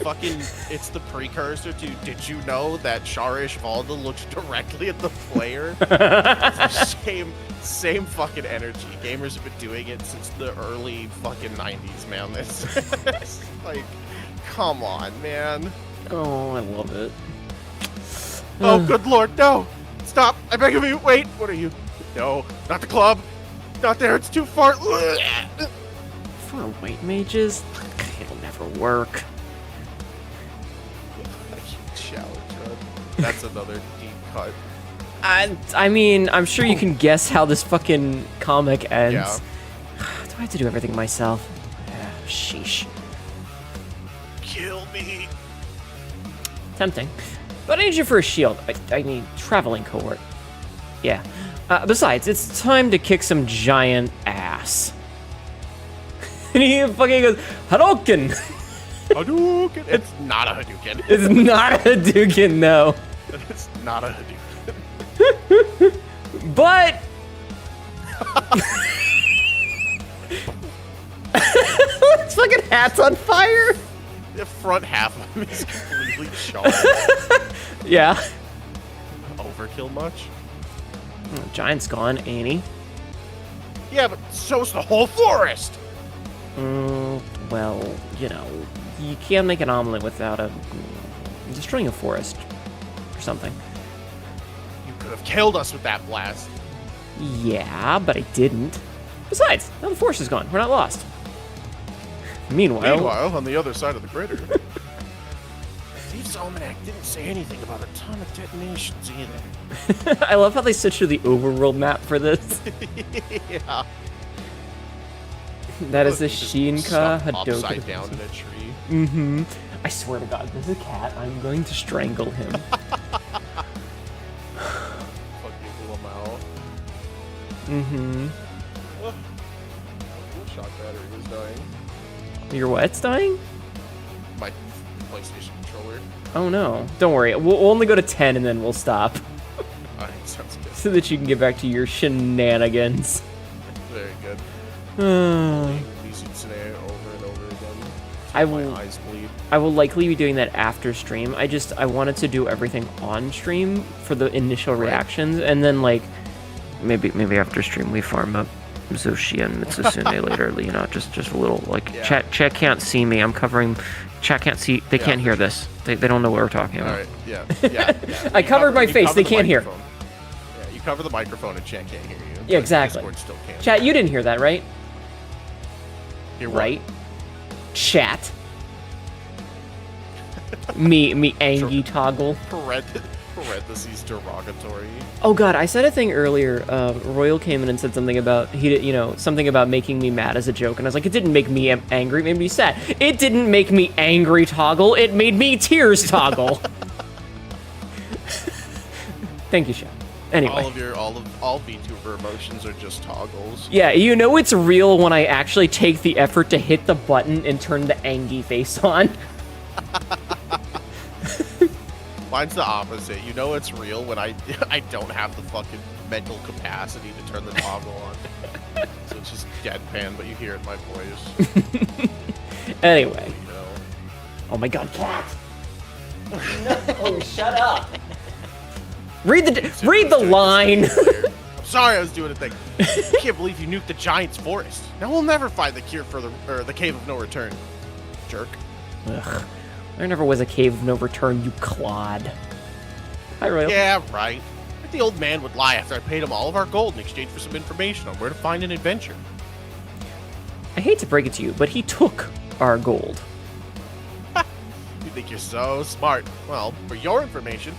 precursor to, did you know that Sharish Valda looks directly at the player? Same fucking energy. Gamers have been doing it since the early fucking 90s, man. It's like, come on, man. Oh, I love it. Oh, good lord, no! Stop! I beg of you, wait! What are you? No, not the club! Not there, it's too far! For white mages? It'll never work. That's another deep cut. I mean, I'm sure you can guess how this fucking comic ends. Yeah. Do I have to do everything myself? Sheesh. Kill me. Tempting. But I need you for a shield. I need traveling cohort. Yeah. Besides, it's time to kick some giant ass. And he fucking goes, Hadouken! Hadouken! It's not a Hadouken. It's not a Hadouken, no. It's not a Hadouken. But... His fucking hat's on fire! The front half of him is completely charred. Yeah. Overkill much? Oh, Giant's gone, ain't he? Yeah, but so's the whole forest! Well, you know, you can't make an omelet without destroying a forest or something. You could have killed us with that blast. Yeah, but I didn't. Besides, now the forest is gone. We're not lost. Meanwhile, on the other side of the crater. Steve's almanac didn't say anything about atomic detonations either. I love how they switched to the overworld map for this. Yeah. That is the Just Shinka stuck Hadouken. upside down in a tree. Mm-hmm. I swear to God, this is a cat. I'm going to strangle him. Fucking Lamau. Mm-hmm. Shock battery is dying. Your what's dying? My PlayStation controller. Oh no. Don't worry. We'll only go to 10 and then we'll stop. Alright, sounds good. So that you can get back to your shenanigans. Very good. These scenario over and over again. My eyes bleed. I will likely be doing that after stream. I wanted to do everything on stream for the initial reactions, and then like maybe after stream we farm up Zoshi and Mitsusune later. You know, just a little like chat can't see me. I'm covering. Chat can't see. They can't hear this. They don't know what we're talking about. Alright, yeah. I covered my face. They can't hear. Yeah, you cover the microphone and chat can't hear you. Yeah, exactly. Discord still can. Chat, you didn't hear that, right? Hear what? Right? Chat. me Angie toggle. Parentheses derogatory. Oh god, I said a thing earlier. Royal came in and said something about something about making me mad as a joke, and I was like, it didn't make me angry, it made me sad. It didn't make me angry toggle, it made me tears toggle. Thank you, Chef. Anyway. All VTuber emotions are just toggles. Yeah, you know it's real when I actually take the effort to hit the button and turn the Angie face on. Mine's the opposite. You know it's real when I don't have the fucking mental capacity to turn the toggle on. So it's just deadpan, but you hear it in my voice. Anyway. You know. Oh my god, cat! No, shut up! Read the line! I'm sorry I was doing a thing. I can't believe you nuked the Giant's forest. Now we'll never find the cure for the Cave of No Return. Jerk. Ugh. There never was a Cave of No Return, you clod. Hi, Royal. Yeah, right. But the old man would lie after I paid him all of our gold in exchange for some information on where to find an adventure. I hate to break it to you, but he took our gold. You think you're so smart. Well, for your information,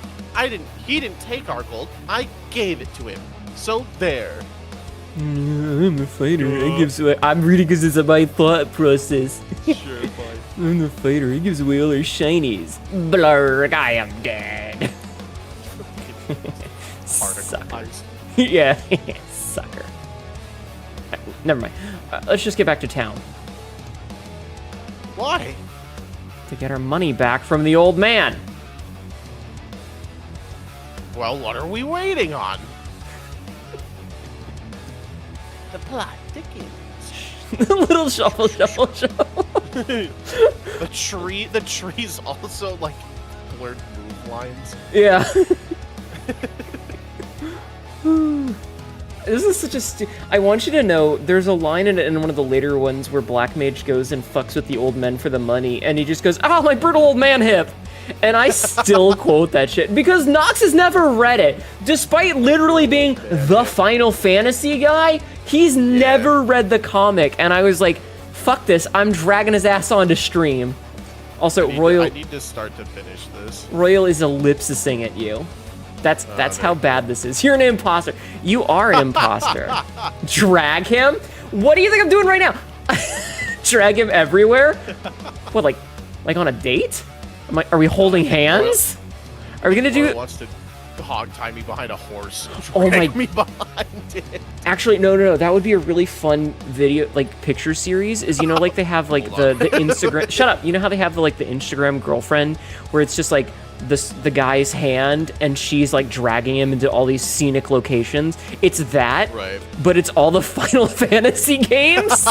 he didn't take our gold. I gave it to him. So there. I'm a fighter. It gives away. I'm reading because it's my thought process. Sure, fine. I'm the fighter. It gives away all our shinies. Blurg, I am dead. Sucker. Yeah, sucker. Never mind. Let's just get back to town. Why? To get our money back from the old man. Well, what are we waiting on? The plot thickens. The little shuffle. The trees also like blurred move lines. Yeah. This is such a I want you to know, there's a line in one of the later ones where Black Mage goes and fucks with the old men for the money, and he just goes, "Oh, my brittle old man hip." And I still quote that shit because Nox has never read it. Despite literally being the Final Fantasy guy, he's never read the comic. And I was like, fuck this, I'm dragging his ass onto stream. Also, I need to start to finish this. Royal is ellipsising at you. That's how bad this is. You're an imposter. You are an imposter. Drag him? What do you think I'm doing right now? Drag him everywhere? What, like on a date? Are we holding hands? Are we gonna do? Royal wants to hog tie me behind a horse. Oh my! Me behind it. Actually, no. That would be a really fun video, like picture series. Is like they have like the Instagram. Shut up. You know how they have the Instagram girlfriend where it's just like the guy's hand and she's like dragging him into all these scenic locations. It's that, right? But it's all the Final Fantasy games.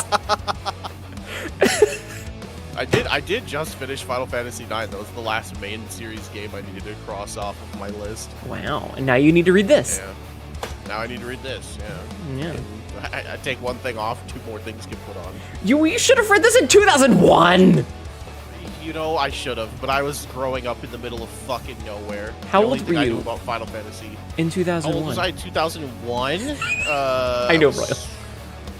I did just finish Final Fantasy IX. That was the last main series game I needed to cross off of my list. Wow. And now you need to read this. Yeah. Now I need to read this. Yeah. I take one thing off, two more things get put on. You should have read this in 2001. I should have, but I was growing up in the middle of fucking nowhere. How the only old thing were I you knew about Final Fantasy? In 2001. How old was I in 2001? I know, Royal.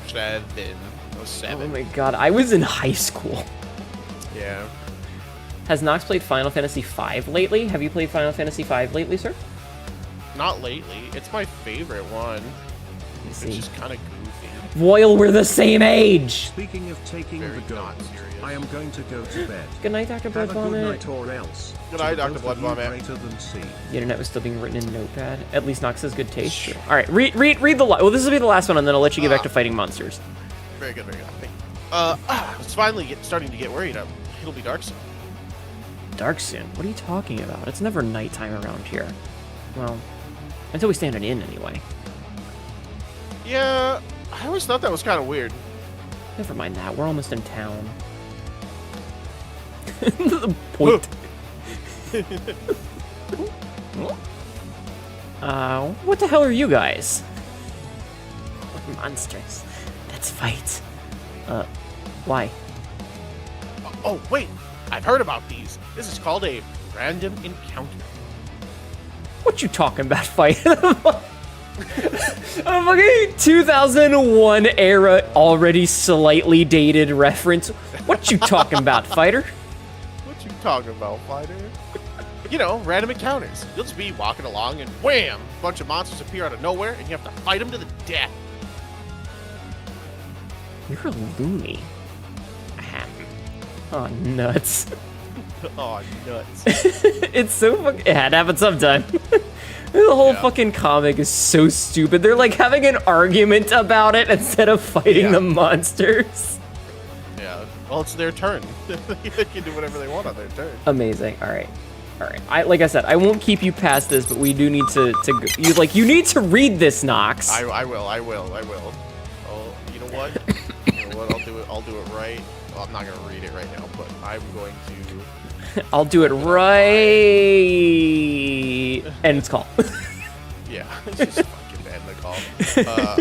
7. I was 7. Oh my god, I was in high school. Yeah. Has Nox played Final Fantasy V lately? Have you played Final Fantasy V lately, sir? Not lately. It's my favorite one. It's just kind of goofy. Royal, we're the same age! Speaking of taking the gold, I am going to go to bed. Good night, Dr. Have a good Bloodvomit. night or else. Good night, Dr. Both of you Bloodvomit. greater than C. The internet was still being written in Notepad. At least Nox has good taste. Sure. All right, read the well, this will be the last one, and then I'll let you get back to fighting monsters. Very good, very good. It's finally starting to get worried. It'll be dark soon. Dark soon? What are you talking about? It's never nighttime around here. Well, until we stand an inn, anyway. Yeah, I always thought that was kind of weird. Never mind that. We're almost in town. The point. What the hell are you guys? Monsters. Let's fight. Why? Oh, wait. I've heard about these. This is called a random encounter. What you talking about, fight? A fucking 2001 era, already slightly dated reference. What you talking about, fighter? What you talking about, fighter? Random encounters. You'll just be walking along and wham! A bunch of monsters appear out of nowhere and you have to fight them to the death. You're a loony. Oh, nuts. Oh, nuts. It's so fucking... It had to happen sometime. The whole fucking comic is so stupid. They're like having an argument about it instead of fighting the monsters. Yeah. Well, it's their turn. They can do whatever they want on their turn. Amazing. All right. Like I said, I won't keep you past this, but we do need to you need to read this, Nox. I will. Oh, you know what? I'll do it right. Well, I'm not gonna read it right now, but I'm going to. I'll do it right. End this call. Yeah, just fucking end the call.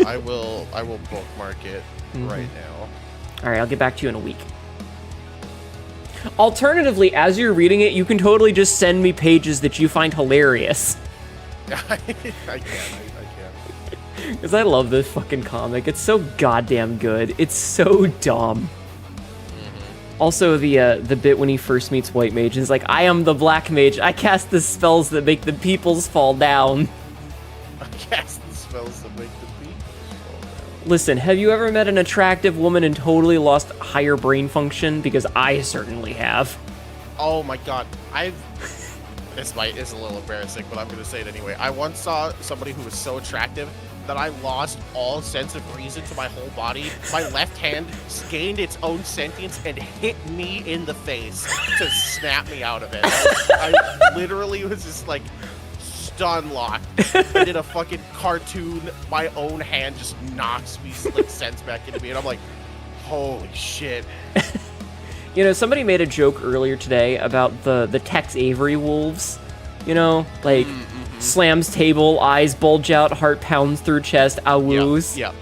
I will bookmark it right now. All right, I'll get back to you in a week. Alternatively, as you're reading it, you can totally just send me pages that you find hilarious. I can. Because I love this fucking comic. It's so goddamn good. It's so dumb. Also, the bit when he first meets White Mage is like, I am the Black Mage. I cast the spells that make the peoples fall down. I cast the spells that make the peoples fall down. Listen, have you ever met an attractive woman and totally lost higher brain function? Because I certainly have. Oh my god, this is a little embarrassing, but I'm gonna say it anyway. I once saw somebody who was so attractive that I lost all sense of reason to my whole body. My left hand gained its own sentience and hit me in the face to snap me out of it. I literally was just like stun locked. I did a fucking cartoon. My own hand just knocks me like sense back into me, and I'm like, holy shit. You know, somebody made a joke earlier today about the Tex Avery wolves. You know, like slams table, eyes bulge out, heart pounds through chest, awoos. Yep.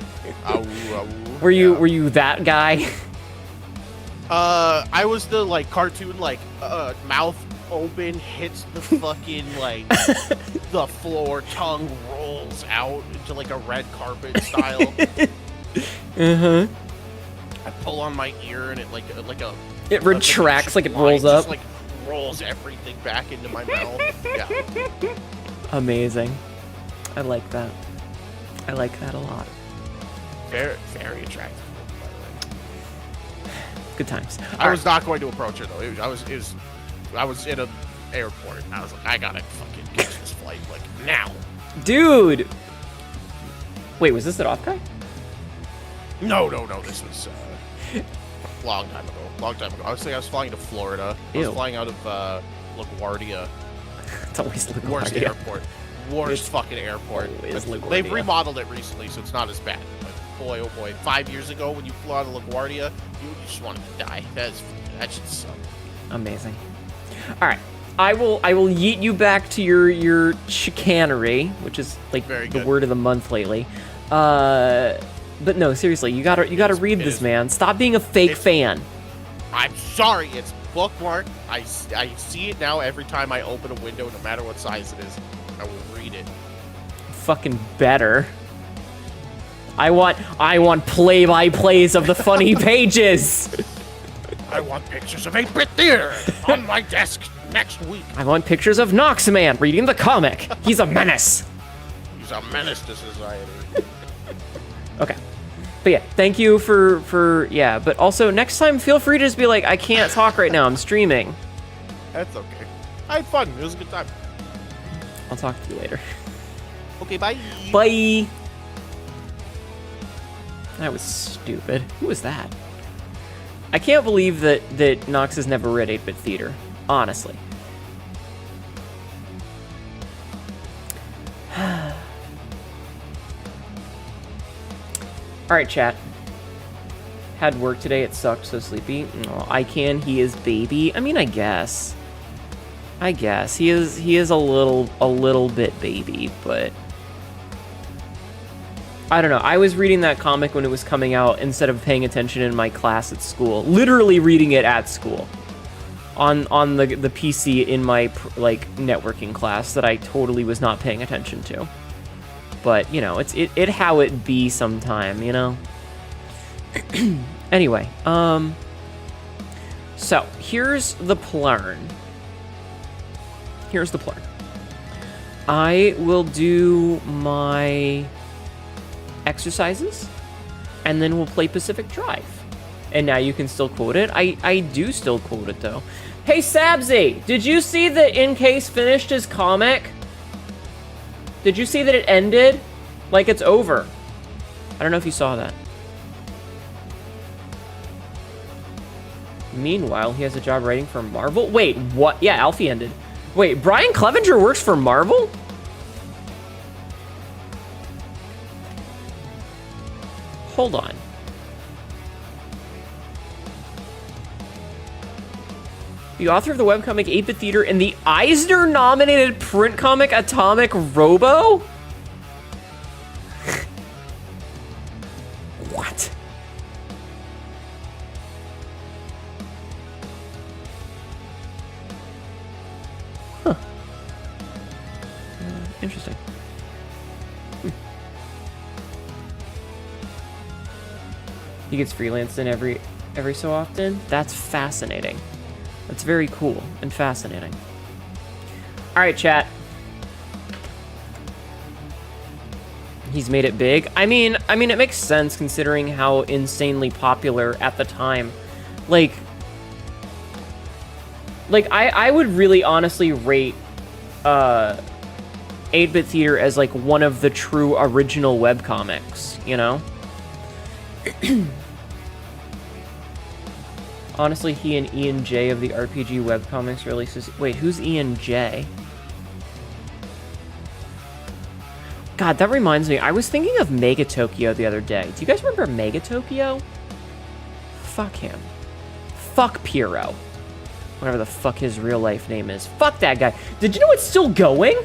Awoo. Were you that guy? I was the like cartoon like mouth open, hits the fucking like the floor, tongue rolls out into like a red carpet style. Uh-huh. I pull on my ear and it it retracts like it rolls just, up. like rolls everything back into my mouth. Yeah. Amazing. I like that. I like that a lot. Very, very attractive, by the way. Good times. I was not going to approach her though. I was in an airport. I was like, I gotta fucking catch this flight like now. Dude. Wait, was this an off guy? No. This was long time ago. I was flying to Florida. I was flying out of LaGuardia. It's always LaGuardia. Worst airport. Worst fucking airport. They've remodeled it recently, so it's not as bad. But boy, oh boy, 5 years ago when you flew out of LaGuardia, you just wanted to die. That shit sucked. Amazing. All right, I will yeet you back to your chicanery, which is like the word of the month lately. But no, seriously, you gotta read this, man. Stop being a fake fan. I'm sorry, it's bookmarked. I see it now every time I open a window, no matter what size it is. I will read it. Fucking better. I want play-by-plays of the funny pages. I want pictures of 8-Bit Theater on my desk next week. I want pictures of Noxman reading the comic. He's a menace. He's a menace to society. Okay. But yeah, thank you for yeah, but also next time feel free to just be like, I can't talk right now, I'm streaming. That's okay. I had fun. It was a good time. I'll talk to you later. Okay, bye. Bye. That was stupid. Who was that? I can't believe that Nox has never read 8-Bit Theater. Honestly. Alright, chat. Had work today, it sucked, so sleepy. Oh, he is baby. I mean, I guess. He is a little bit baby, but I don't know. I was reading that comic when it was coming out instead of paying attention in my class at school. Literally reading it at school. On the PC in my like networking class that I totally was not paying attention to. But, you know, it how it be sometime, you know? Anyway, so, here's the plan. I will do my exercises, and then we'll play Pacific Drive. And now you can still quote it. I do still quote it, though. Hey, Sabzi, did you see that InCase finished his comic? Did you see that it ended? Like it's over. I don't know if you saw that. Meanwhile, he has a job writing for Marvel. Wait, what? Yeah, Alfie ended. Wait, Brian Clevenger works for Marvel? Hold on. The author of the webcomic 8-Bit Theater and the Eisner-nominated print comic Atomic Robo? What? Huh. Interesting. He gets freelanced in every so often? That's fascinating. That's very cool and fascinating. All right, chat. He's made it big. I mean, it makes sense considering how insanely popular at the time. Like I would really honestly rate 8-Bit Theater as like one of the true original webcomics, you know? Honestly, he and Ian J of the RPG webcomics releases. Wait, who's Ian J? God, that reminds me. I was thinking of Mega Tokyo the other day. Do you guys remember Mega Tokyo? Fuck him. Fuck Pyro. Whatever the fuck his real life name is. Fuck that guy. Did you know it's still going?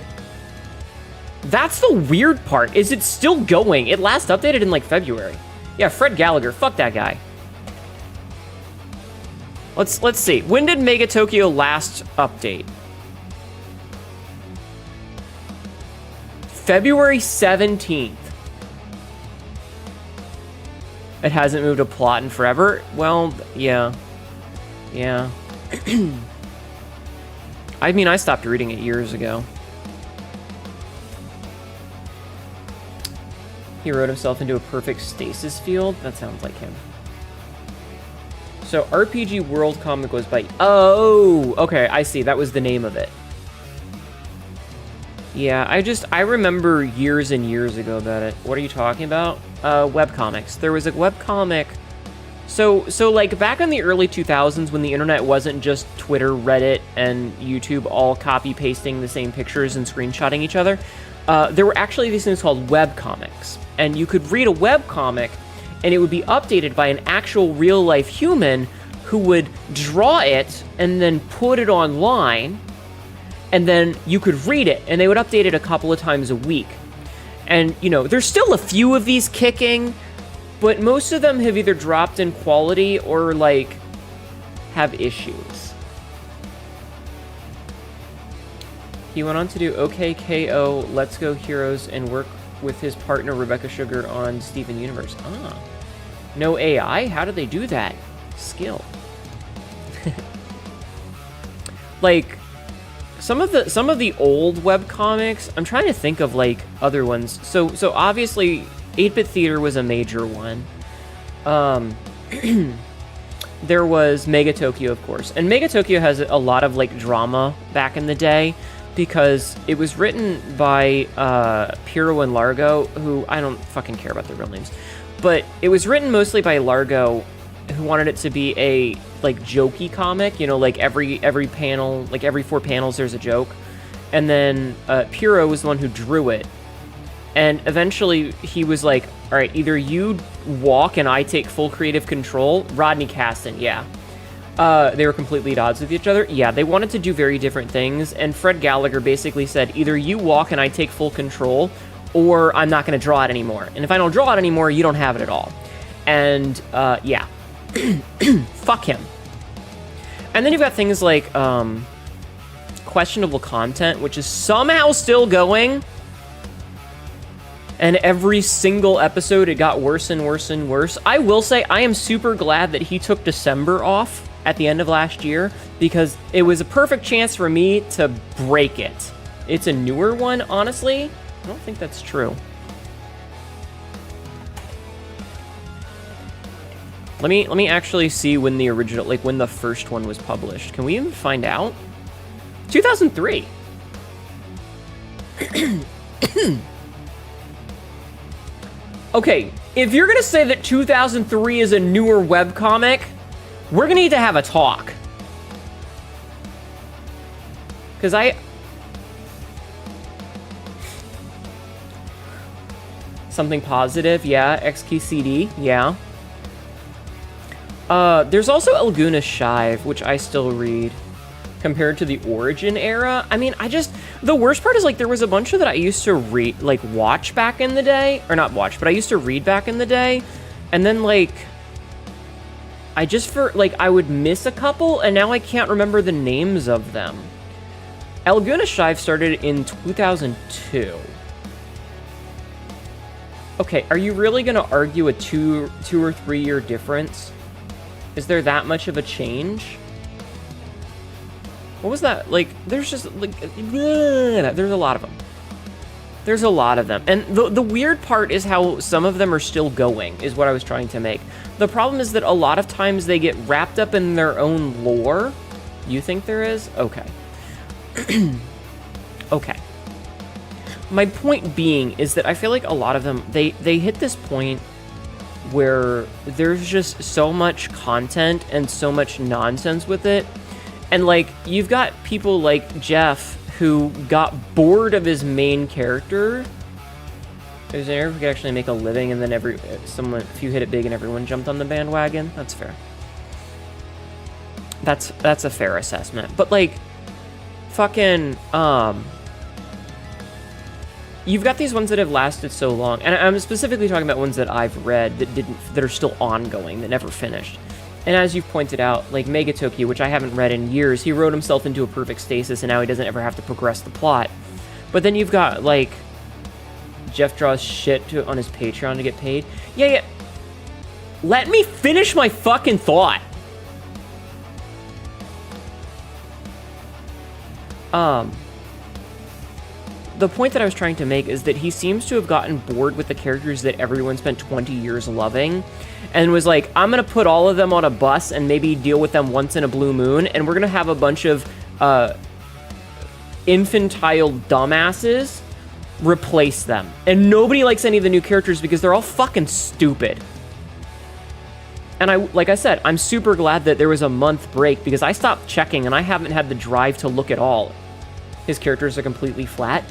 That's the weird part, is it's still going. It last updated in like February. Yeah, Fred Gallagher. Fuck that guy. Let's see. When did Mega Tokyo last update? February 17th. It hasn't moved a plot in forever? Well, yeah. Yeah. I mean, I stopped reading it years ago. He wrote himself into a perfect stasis field? That sounds like him. So, RPG World comic was by... Oh! Okay, I see. That was the name of it. Yeah, I remember years and years ago about it. What are you talking about? Webcomics. There was a webcomic... So like, back in the early 2000s, when the internet wasn't just Twitter, Reddit, and YouTube all copy-pasting the same pictures and screenshotting each other, there were actually these things called webcomics. And you could read a webcomic, and it would be updated by an actual real-life human who would draw it and then put it online, and then you could read it, and they would update it a couple of times a week. And, you know, there's still a few of these kicking, but most of them have either dropped in quality or, like, have issues. He went on to do OKKO, Let's Go Heroes, and work with his partner Rebecca Sugar on Steven Universe. Ah. No AI? How did they do that? Skill. Like, some of the old webcomics, I'm trying to think of, like, other ones. So obviously, 8-Bit Theater was a major one. There was Mega Tokyo, of course. And Mega Tokyo has a lot of, like, drama back in the day, because it was written by Piero and Largo, who I don't fucking care about their real names. But it was written mostly by Largo, who wanted it to be a, like, jokey comic, you know, like every panel, like every 4 panels there's a joke. And then Piero was the one who drew it. And eventually he was like, all right, either you walk and I take full creative control. Rodney Caston, yeah. They were completely at odds with each other. Yeah, they wanted to do very different things. And Fred Gallagher basically said, either you walk and I take full control, or I'm not going to draw it anymore. And if I don't draw it anymore, you don't have it at all. And, yeah. Fuck him. And then you've got things like, questionable content, which is somehow still going. And every single episode, it got worse and worse and worse. I will say, I am super glad that he took December off at the end of last year, because it was a perfect chance for me to break it. It's a newer one, honestly. I don't think that's true. Let me actually see when the original, like, when the first one was published. Can we even find out? 2003. Okay, if you're gonna say that 2003 is a newer webcomic, we're gonna need to have a talk. Because something positive, yeah. XKCD, yeah. There's also Elguna Shive, which I still read. Compared to the Origin era, I mean, the worst part is, like, there was a bunch of that I used to read, like, watch back in the day, or not watch, but I used to read back in the day, and then, like, I would miss a couple, and now I can't remember the names of them. Elguna Shive started in 2002. Okay, are you really gonna argue a 2 or 3 year difference? Is there that much of a change? What was that? Like, there's just, like, there's a lot of them. There's a lot of them. And the weird part is how some of them are still going, is what I was trying to make. The problem is that a lot of times they get wrapped up in their own lore. You think there is? Okay. Okay. My point being is that I feel like a lot of them, they hit this point where there's just so much content and so much nonsense with it. And, like, you've got people like Jeff who got bored of his main character. Is there who could actually make a living and then if you hit it big and everyone jumped on the bandwagon? That's fair. That's a fair assessment. But, like, fucking, you've got these ones that have lasted so long, and I'm specifically talking about ones that I've read that are still ongoing, that never finished. And as you've pointed out, like Megatoki, which I haven't read in years, he wrote himself into a perfect stasis, and now he doesn't ever have to progress the plot. But then you've got, like, Jeff draws shit on his Patreon to get paid. Yeah. Let me finish my fucking thought. The point that I was trying to make is that he seems to have gotten bored with the characters that everyone spent 20 years loving, and was like, I'm gonna put all of them on a bus and maybe deal with them once in a blue moon, and we're gonna have a bunch of infantile dumbasses replace them. And nobody likes any of the new characters because they're all fucking stupid. And like I said, I'm super glad that there was a month break because I stopped checking and I haven't had the drive to look at all. His characters are completely flat.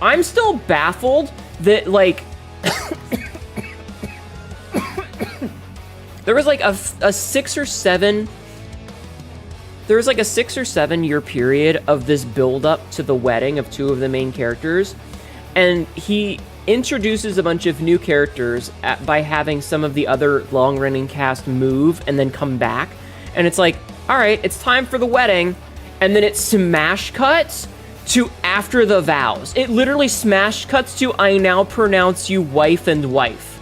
I'm still baffled that, like, there was like a 6 or 7 year period of this build up to the wedding of 2 of the main characters, and he introduces a bunch of new characters by having some of the other long-running cast move and then come back, and it's like, all right, it's time for the wedding, and then it smash cuts to after the vows. It literally smash cuts to, I now pronounce you wife and wife.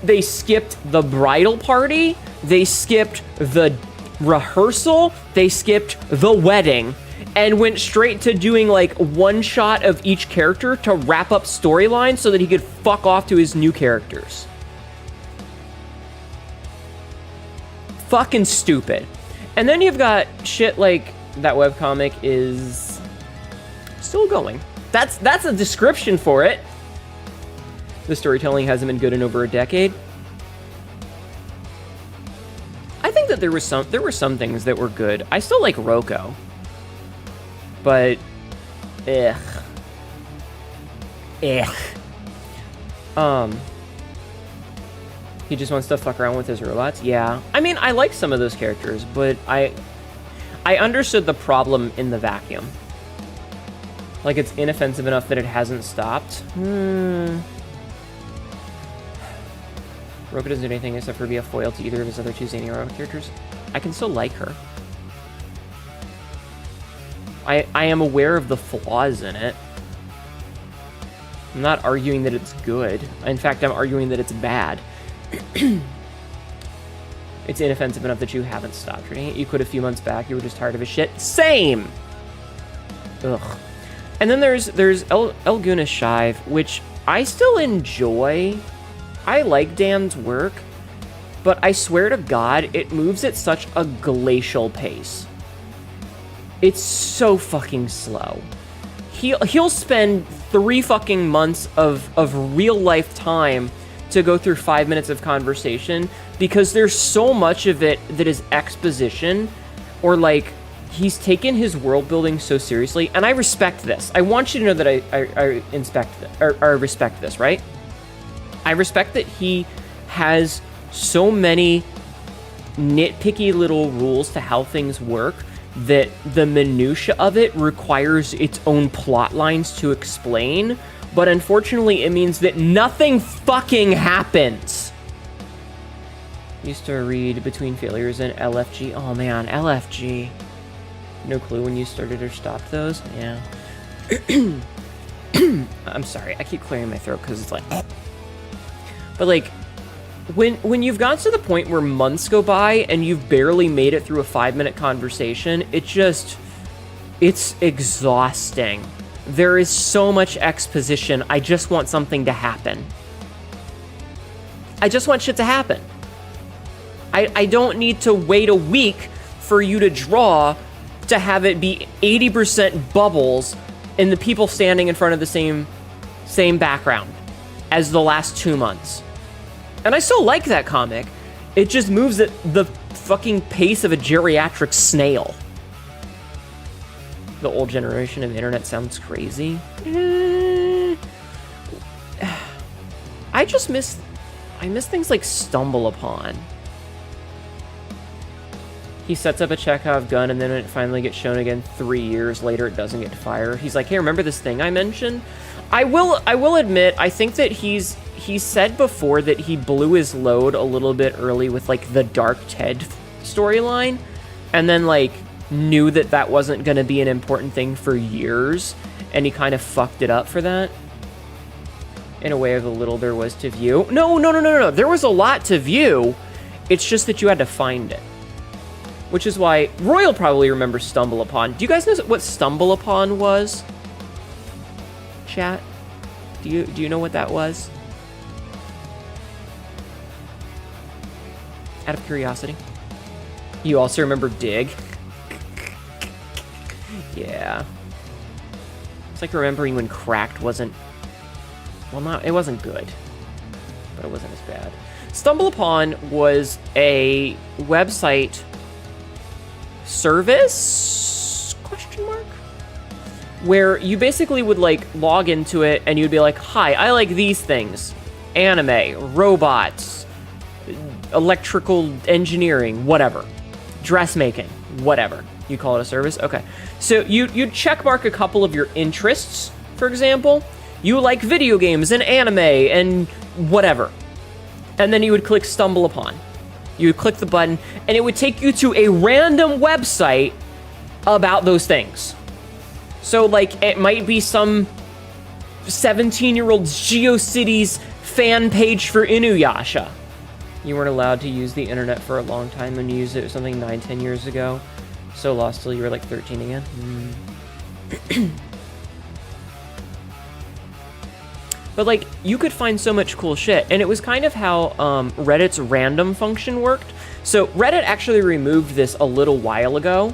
They skipped the bridal party, they skipped the rehearsal, they skipped the wedding, and went straight to doing like one shot of each character to wrap up storyline so that he could fuck off to his new characters. Fucking stupid. And then you've got shit like that webcomic is still going. That's a description for it. The storytelling hasn't been good in over a decade. I think that there were some things that were good. I still like Roko. But he just wants to fuck around with his robots. Yeah. I mean, I like some of those characters, but I understood the problem in the vacuum. Like, it's inoffensive enough that it hasn't stopped. Roko doesn't do anything except for be a foil to either of his other 2 Zanero characters. I can still like her. I am aware of the flaws in it. I'm not arguing that it's good. In fact, I'm arguing that it's bad. It's inoffensive enough that you haven't stopped reading it. You could a few months back. You were just tired of his shit. Same! Ugh. And then there's Elguna Shive, which I still enjoy. I like Dan's work, but I swear to God, it moves at such a glacial pace. It's so fucking slow. He'll spend 3 fucking months of real life time to go through 5 minutes of conversation because there's so much of it that is exposition, or like he's taken his world building so seriously, and I respect this. I want you to know that I respect this, right? I respect that he has so many nitpicky little rules to how things work that the minutia of it requires its own plot lines to explain, but unfortunately it means that nothing fucking happens. Used to read Between Failures and LFG. Oh man, LFG. No clue when you started or stopped those? Yeah. I'm sorry, I keep clearing my throat because it's like... But like, when you've gotten to the point where months go by and you've barely made it through a 5-minute conversation, it's exhausting there is so much exposition. I just want something to happen. I just want shit to happen. I don't need to wait a week for you to draw to have it be 80% bubbles and the people standing in front of the same background as the last 2 months. And I still like that comic. It just moves at the fucking pace of a geriatric snail. The old generation of internet sounds crazy. I miss things like Stumble Upon. He sets up a Chekhov gun, and then when it finally gets shown again 3 years later, it doesn't get fired. He's like, hey, remember this thing I mentioned? I will admit, I think that he's said before that he blew his load a little bit early with, like, the Dark Ted storyline, and then, like, knew that that wasn't going to be an important thing for years, and he kind of fucked it up for that. In a way of the little there was to view. No. There was a lot to view. It's just that you had to find it. Which is why Royal probably remembers Stumble Upon. Do you guys know what Stumble Upon was? Chat? Do you know what that was? Out of curiosity. You also remember Dig? Yeah. It's like remembering when Cracked wasn't... Well, it wasn't good. But it wasn't as bad. Stumble Upon was a website... service? Question mark? Where you basically would, like, log into it and you'd be like, hi, I like these things. Anime, robots, electrical engineering, whatever. Dressmaking, whatever. You call it a service? Okay. So you'd checkmark a couple of your interests, for example. You like video games and anime and whatever. And then you would click Stumble Upon. You would click the button, and it would take you to a random website about those things. So, like, it might be some 17-year-old GeoCities fan page for Inuyasha. You weren't allowed to use the internet for a long time, and you used it something 9-10 years ago. So lost till you were, like, 13 again. But, like, you could find so much cool shit. And it was kind of how Reddit's random function worked. So Reddit actually removed this a little while ago.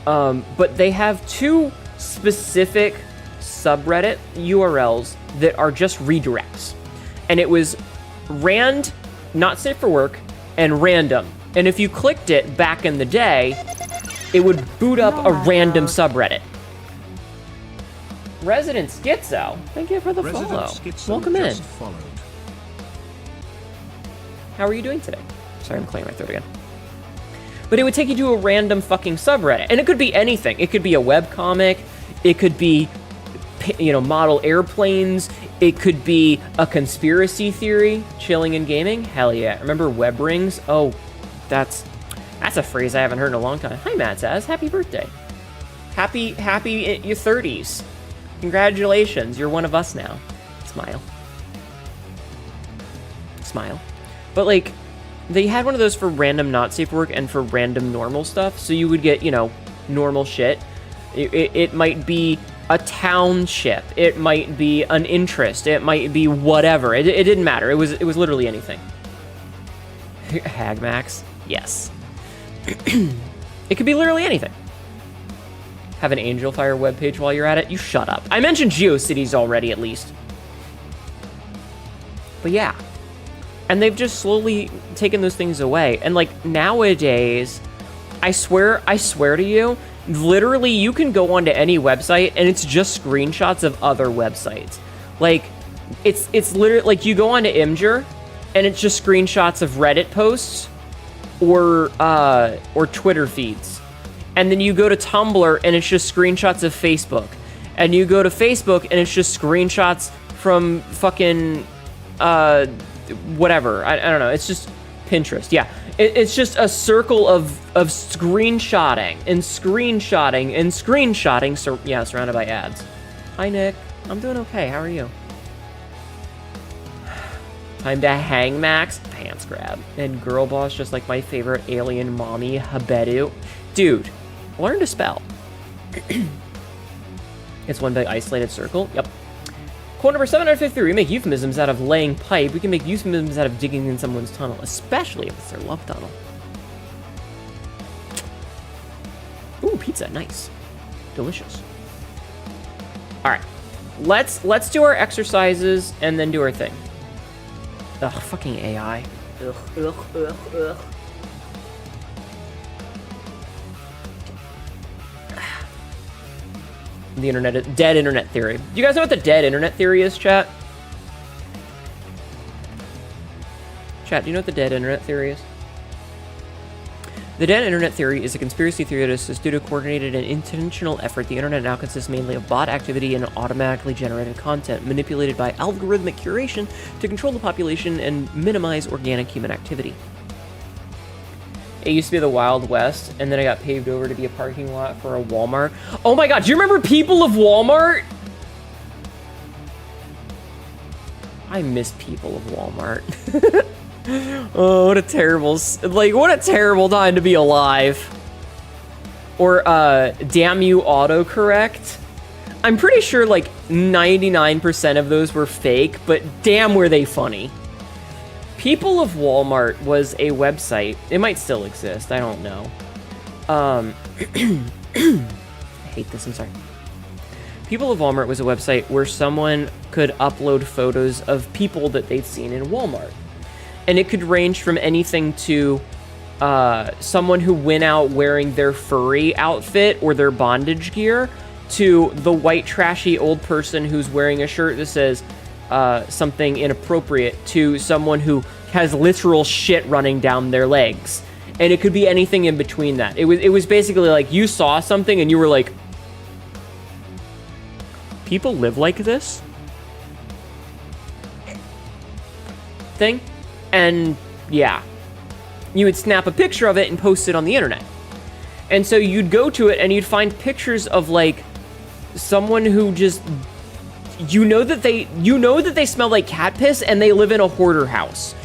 But they have two specific subreddit URLs that are just redirects. And it was rand, not safe for work, and random. And if you clicked it back in the day, it would boot up a random subreddit. Resident Schizo, thank you for the follow. Welcome in. How are you doing today? Sorry, I'm clearing my throat again. But it would take you to a random fucking subreddit. And it could be anything. It could be a webcomic. It could be, you know, model airplanes. It could be a conspiracy theory. Chilling and gaming. Hell yeah. Remember web rings? Oh, that's a phrase I haven't heard in a long time. Hi, Matt Zaz. Happy birthday. Happy your 30s. Congratulations. You're one of us now. Smile. Smile. But, like, they had one of those for random not safe work and for random normal stuff. So you would get, you know, normal shit. It might be a township. It might be an interest. It might be whatever. It didn't matter. It was literally anything. Hagmax? Yes. It could be literally anything. Have an Angel Fire webpage while you're at it? You shut up. I mentioned GeoCities already, at least. But yeah. And they've just slowly taken those things away. And, like, nowadays, I swear to you, literally you can go onto any website and it's just screenshots of other websites. Like, it's literally, like, you go onto Imgur and it's just screenshots of Reddit posts or Twitter feeds. And then you go to Tumblr and it's just screenshots of Facebook. And you go to Facebook and it's just screenshots from fucking, whatever. I don't know. It's just Pinterest. Yeah. It's just a circle of screenshotting and screenshotting and screenshotting. So, yeah, surrounded by ads. Hi, Nick. I'm doing okay. How are you? Time to hang Max. Pants grab. And Girl Boss, just like my favorite alien mommy, Habedu. Dude, learn to spell. It's one big isolated circle. Yep. Quote number 753. We make euphemisms out of laying pipe. We can make euphemisms out of digging in someone's tunnel, especially if it's their love tunnel. Ooh, pizza. Nice. Delicious. All right. Let's do our exercises and then do our thing. Ugh, fucking AI. Ugh, ugh, ugh, ugh. The internet, dead internet theory. Do you guys know what the dead internet theory is, chat? Chat, do you know what the dead internet theory is? The dead internet theory is a conspiracy theory that is due to coordinated and intentional effort. The internet now consists mainly of bot activity and automatically generated content, manipulated by algorithmic curation to control the population and minimize organic human activity. It used to be the Wild West, and then it got paved over to be a parking lot for a Walmart. Oh my god, do you remember People of Walmart? I miss People of Walmart. Oh, what a terrible, what a terrible time to be alive. Or, damn you, autocorrect. I'm pretty sure, 99% of those were fake, but damn were they funny. People of Walmart was a website. It might still exist. I don't know. I hate this. I'm sorry. People of Walmart was a website where someone could upload photos of people that they'd seen in Walmart. And it could range from anything to someone who went out wearing their furry outfit or their bondage gear to the white trashy old person who's wearing a shirt that says something inappropriate to someone who has literal shit running down their legs. And it could be anything in between that. It was basically like you saw something and you were like, people live like this? Thing? And yeah, you would snap a picture of it and post it on the internet. And so you'd go to it and you'd find pictures of someone who just, you know that they smell like cat piss and they live in a hoarder house.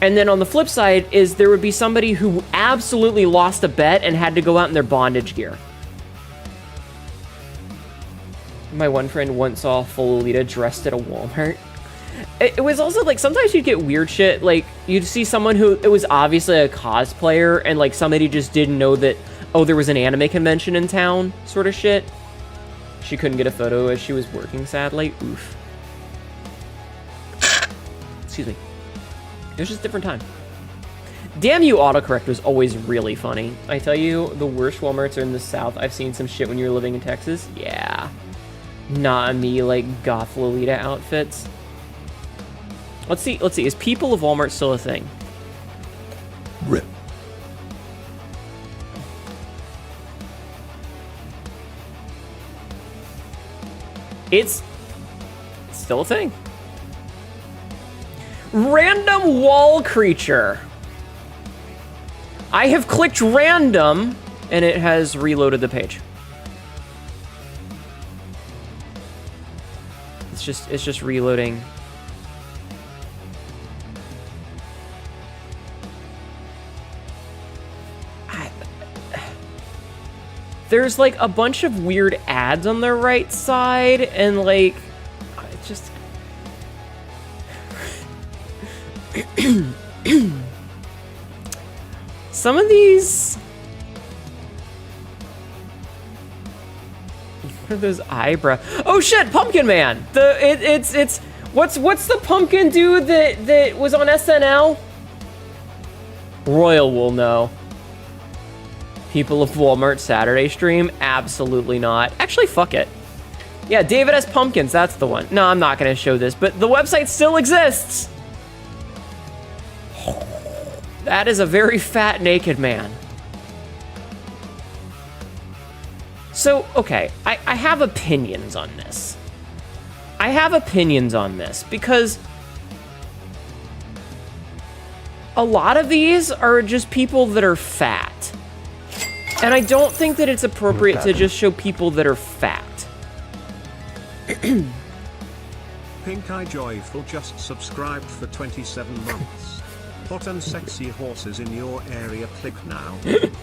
And then on the flip side is there would be somebody who absolutely lost a bet and had to go out in their bondage gear. My one friend once saw a full Lolita dressed at a Walmart. It was also sometimes you'd get weird shit. You'd see someone who, it was obviously a cosplayer and somebody just didn't know that, oh, there was an anime convention in town sort of shit. She couldn't get a photo as she was working, sadly. Oof. Excuse me. It was just a different time. Damn you, autocorrect was always really funny. I tell you, the worst Walmarts are in the South. I've seen some shit when you were living in Texas. Yeah. Not me, goth Lolita outfits. Let's see. Is People of Walmart still a thing? Rip. It's still a thing. Random wall creature. I have clicked random, and it has reloaded the page. It's just reloading. There's a bunch of weird ads on the right side, and it's just some of these. What are those eyebrows? Oh shit, Pumpkin Man. It's what's the pumpkin dude that was on SNL? Royal will know. People of Walmart Saturday stream? Absolutely not. Actually, fuck it. Yeah, David S. Pumpkins, that's the one. No, I'm not going to show this, but the website still exists. That is a very fat naked man. So, okay, I have opinions on this. Because a lot of these are just people that are fat. And I don't think that it's appropriate to just show people that are fat. Pink Eye Joyful just subscribed for 27 months. Hot and sexy horses in your area, click now.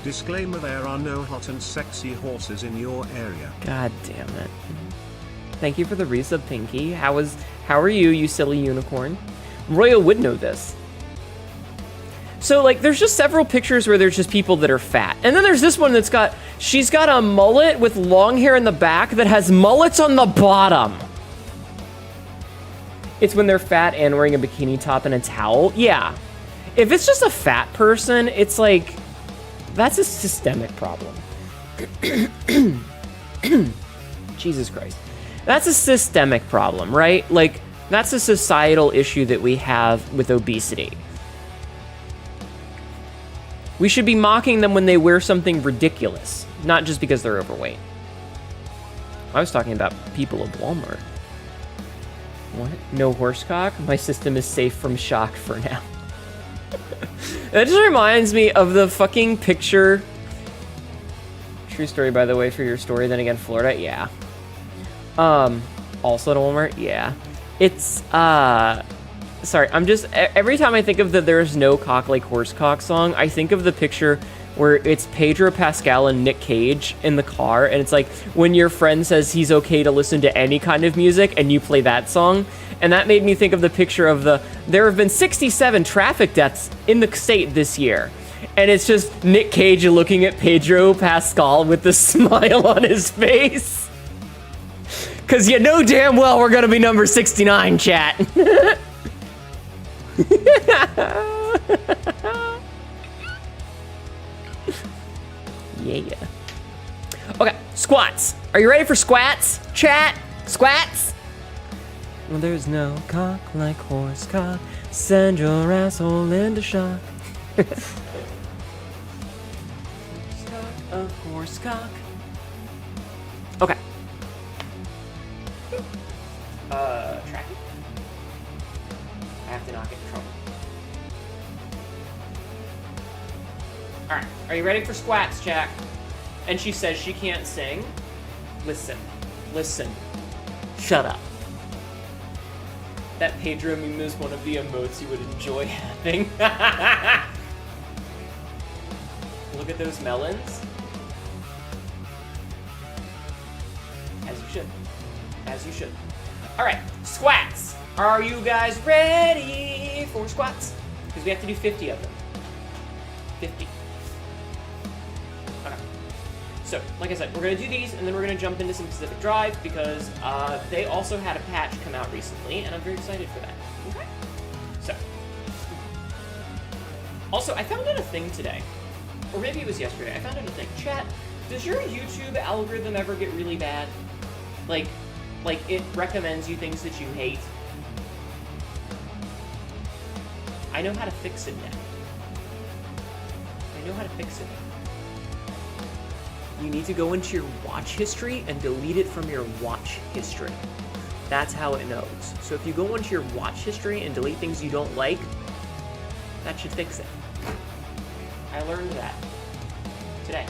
Disclaimer, there are no hot and sexy horses in your area. God damn it. Thank you for the resub, Pinky. How are you, you silly unicorn? Royal would know this. So, like, there's just several pictures where there's just people that are fat. And then there's this one that's she's got a mullet with long hair in the back that has mullets on the bottom. It's when they're fat and wearing a bikini top and a towel. Yeah. If it's just a fat person, it's like, that's a systemic problem. Jesus Christ. That's a systemic problem, right? Like, that's a societal issue that we have with obesity. We should be mocking them when they wear something ridiculous, not just because they're overweight. I was talking about people of Walmart. What? No horsecock? My system is safe from shock for now. That just reminds me of the fucking picture. True story, by the way, for your story. Then again, Florida, yeah. Also at Walmart, yeah. It's, sorry, I'm just, every time I think of the There's No Cock Like Horsecock song, I think of the picture where it's Pedro Pascal and Nick Cage in the car, and it's like when your friend says he's okay to listen to any kind of music, and you play that song. And that made me think of the picture of there have been 67 traffic deaths in the state this year. And it's just Nick Cage looking at Pedro Pascal with the smile on his face. Because you know damn well we're going to be number 69, chat. Yeah. Okay, squats. Are you ready for squats, chat? Squats? Well, there's no cock like horse cock. Send your asshole into shock. Horse cock. Okay. Tracking. I have to not get in trouble. Alright, are you ready for squats, Jack? And she says she can't sing. Listen. Shut up. That Pedro meme is one of the emotes you would enjoy having. Look at those melons. As you should. Alright, squats. Are you guys ready for squats? Because we have to do 50 of them. 50. Okay. So, like I said, we're going to do these, and then we're going to jump into some Pacific Drive, because they also had a patch come out recently, and I'm very excited for that. Okay. So. Also, I found out a thing today. Or maybe it was yesterday. I found out a thing. Chat, does your YouTube algorithm ever get really bad? Like it recommends you things that you hate? I know how to fix it now. You need to go into your watch history and delete it from your watch history. That's how it knows. So if you go into your watch history and delete things you don't like, that should fix it. I learned that today,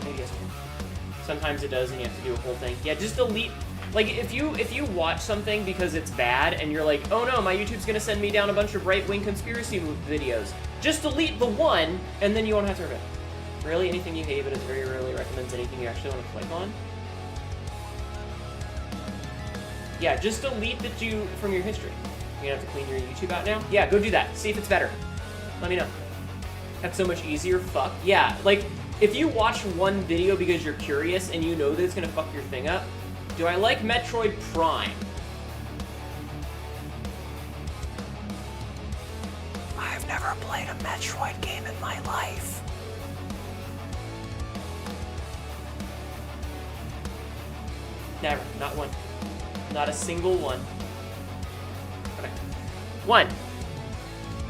maybe yesterday. Sometimes it does and you have to do a whole thing. Yeah, just delete. Like, if you watch something because it's bad and you're like, oh no, my YouTube's gonna send me down a bunch of right-wing conspiracy videos, just delete the one and then you won't have to review it. Really, anything you hate, but it very rarely recommends anything you actually want to click on. Yeah, just delete from your history. You have to clean your YouTube out now? Yeah, go do that. See if it's better. Let me know. That's so much easier. Fuck. Yeah, like, if you watch one video because you're curious and you know that it's gonna fuck your thing up, do I like Metroid Prime? I've never played a Metroid game in my life. Never. Not one. Not a single one. Okay. 1,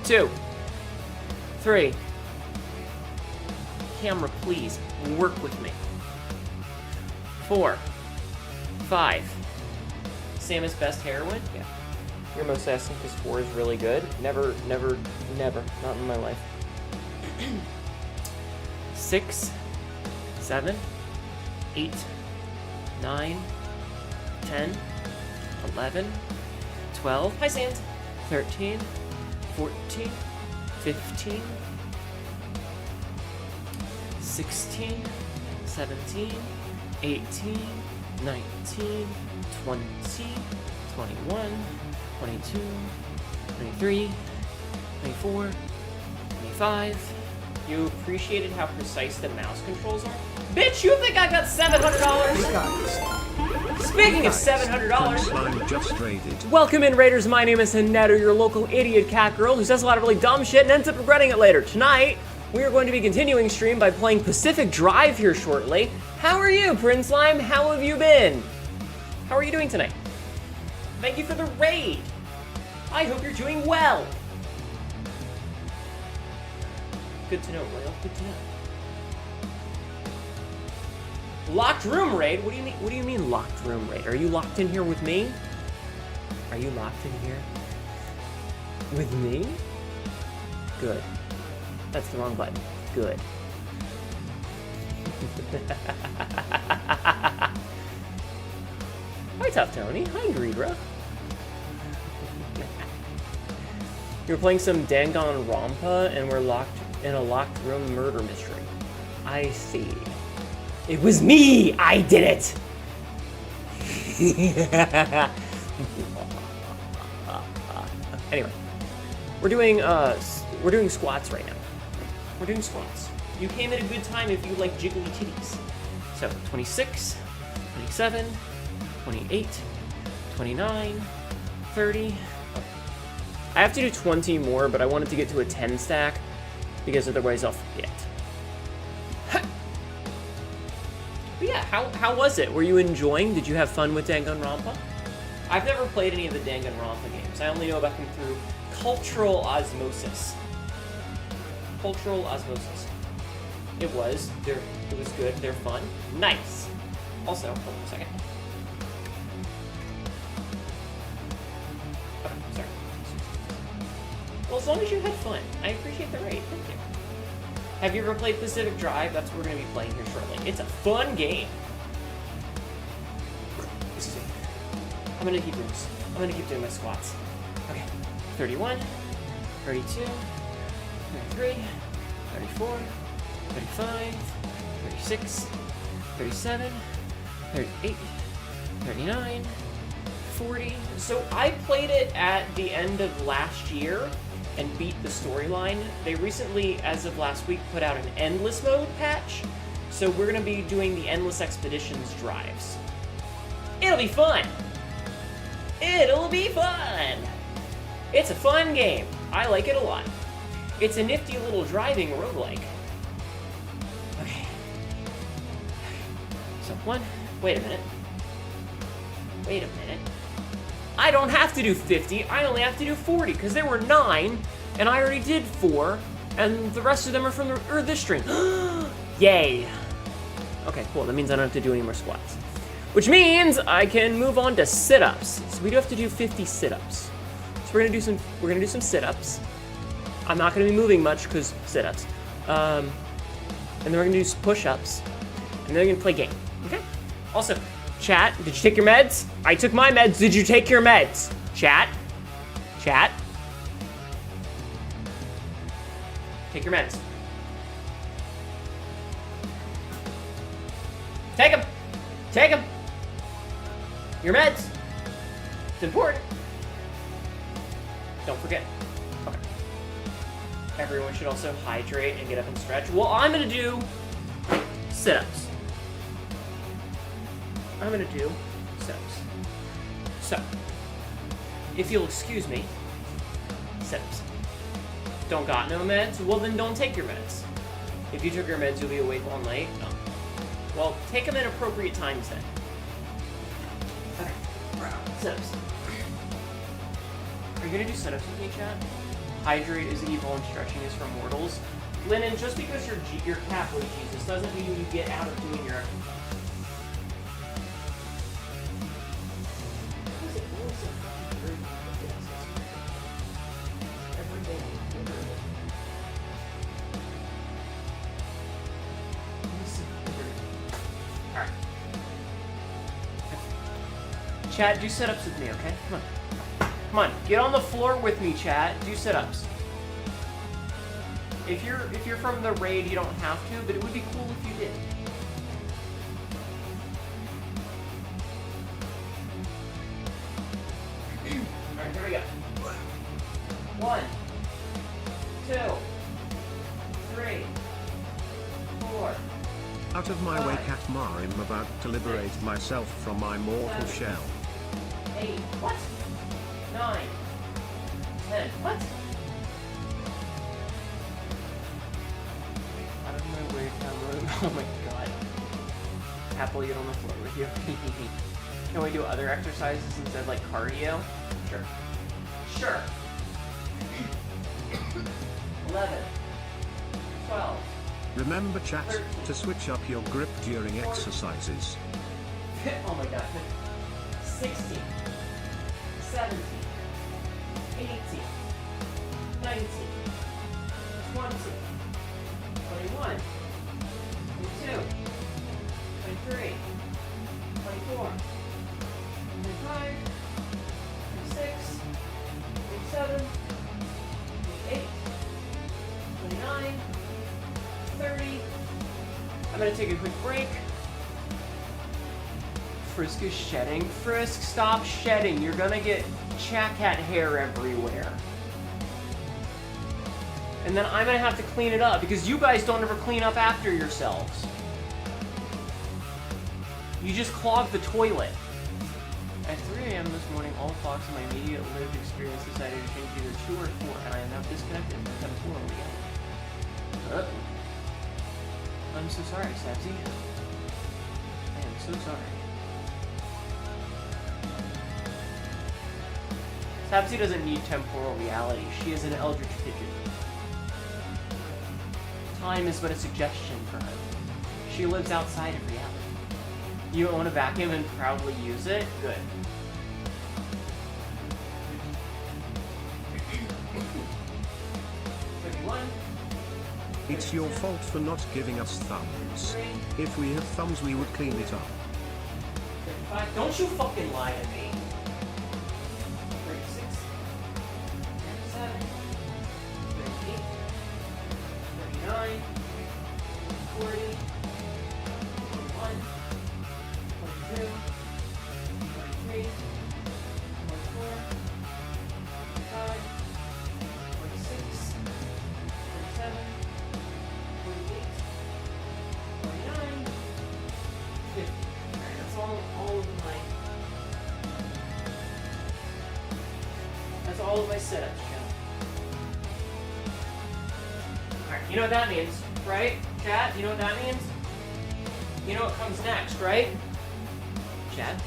2, 3. Camera, please. Work with me. 4, 5. Samus best heroine? Yeah. Your most asking because 4 is really good. Never. Not in my life. 6, 7, 8, 9, 10, 11, 12. Hi, Sans. 13, 14, 15, 16, 17, 18, 19, 20, 21, 22, 23, 24, 25. You appreciated how precise the mouse controls are? Bitch, you think I got $700? Speaking of $700, Just raided. welcome in, Raiders. My name is Hinata, your local idiot cat girl who says a lot of really dumb shit and ends up regretting it later. Tonight, we are going to be continuing stream by playing Pacific Drive here shortly. How are you, Prince Slime? How have you been? How are you doing tonight? Thank you for the raid. I hope you're doing well. Good to know, Royal. Good to know. Locked room raid? What do you mean? What do you mean locked room raid? Are you locked in here with me? Are you locked in here with me? Good. That's the wrong button. Good. Hi, Tough Tony. Hi, Greedra. You're playing some Danganronpa, and we're locked in a locked room murder mystery. I see. It was me! I did it! Anyway, we're doing squats right now. We're doing squats. You came at a good time if you like jiggly titties. So 26, 27, 28, 29, 30. I have to do 20 more, but I wanted to get to a 10 stack because otherwise I'll forget. But yeah, how was it? Were you enjoying? Did you have fun with Danganronpa? I've never played any of the Danganronpa games. I only know about them through cultural osmosis. Cultural osmosis. It was good. They're fun. Nice. Also, hold on a second. Okay, sorry. Well, as long as you had fun, I appreciate the raid. Thank you. Have you ever played Pacific Drive? That's what we're going to be playing here shortly. It's a fun game. Excuse me. I'm going to keep doing this. I'm going to keep doing my squats. Okay. 31, 32, 33, 34, 35, 36, 37, 38, 39, 40. So I played it at the end of last year and beat the storyline. They recently, as of last week, put out an endless mode patch. So we're gonna be doing the endless expeditions drives. It'll be fun. It'll be fun. It's a fun game. I like it a lot. It's a nifty little driving roguelike. Okay. So wait a minute. I don't have to do 50, I only have to do 40, because there were 9, and I already did 4, and the rest of them are from this stream. Yay. Okay, cool, that means I don't have to do any more squats. Which means I can move on to sit-ups. So we do have to do 50 sit-ups. So we're gonna do some sit-ups. I'm not gonna be moving much, because sit-ups. And then we're gonna do push-ups, and then we're gonna play game, okay? Also, chat, did you take your meds? I took my meds. Did you take your meds? Chat? Chat? Take your meds. Take them. Take them. Your meds. It's important. Don't forget. Okay. Everyone should also hydrate and get up and stretch. Well, I'm gonna do sit-ups. I'm gonna do sit-ups. So, if you'll excuse me, sit-ups. Don't got no meds? Well, then don't take your meds. If you took your meds, you'll be awake all night? No. Well, take them at appropriate times then. Okay, sit-ups. Are you gonna do sit-ups with me, chat? Hydrate is evil and stretching is for mortals. Lennon, just because you're Catholic, Jesus, doesn't mean you get out of doing your... Alright. Chat, do sit-ups with me, okay? Come on. Come on, get on the floor with me, chat. Do sit-ups. If you're from the raid, you don't have to, but it would be cool if you did. I'm about to liberate myself from my mortal shell. 8, what? 9, 10, what? Out of my way, camera. Oh my god. Happily get on the floor with you. Can we do other exercises instead, like cardio? Sure. Sure. 11, 12. Remember, chat, to switch up your grip during exercises. Oh my god. 16, 17, 18, 19, 20, 21, 22, 23, 24, 25, 26, 27, 28, 29, 30. I'm gonna take a quick break. Frisk is shedding. Frisk, stop shedding. You're gonna get Chat Cat hair everywhere. And then I'm gonna have to clean it up because you guys don't ever clean up after yourselves. You just clog the toilet. At 3 a.m. this morning, all clocks in my immediate lived experience decided to change either 2 or 4, and I am now disconnected from temporal reality. I'm so sorry, Sabzi. I am so sorry. Sabzi doesn't need temporal reality. She is an eldritch pigeon. Time is but a suggestion for her. She lives outside of reality. You own a vacuum and proudly use it? Good. It's your fault for not giving us thumbs. If we had thumbs, we would clean it up. Don't you fucking lie to me. 36, 37, 38, 39, 40, 41, 42, 43, 44, 45, 46, 47, 48, 49, 50. Alright, that's all of my... That's all of my setups, Chat. Alright, you know what that means, right? Chat, you know what that means? You know what comes next, right? Chat?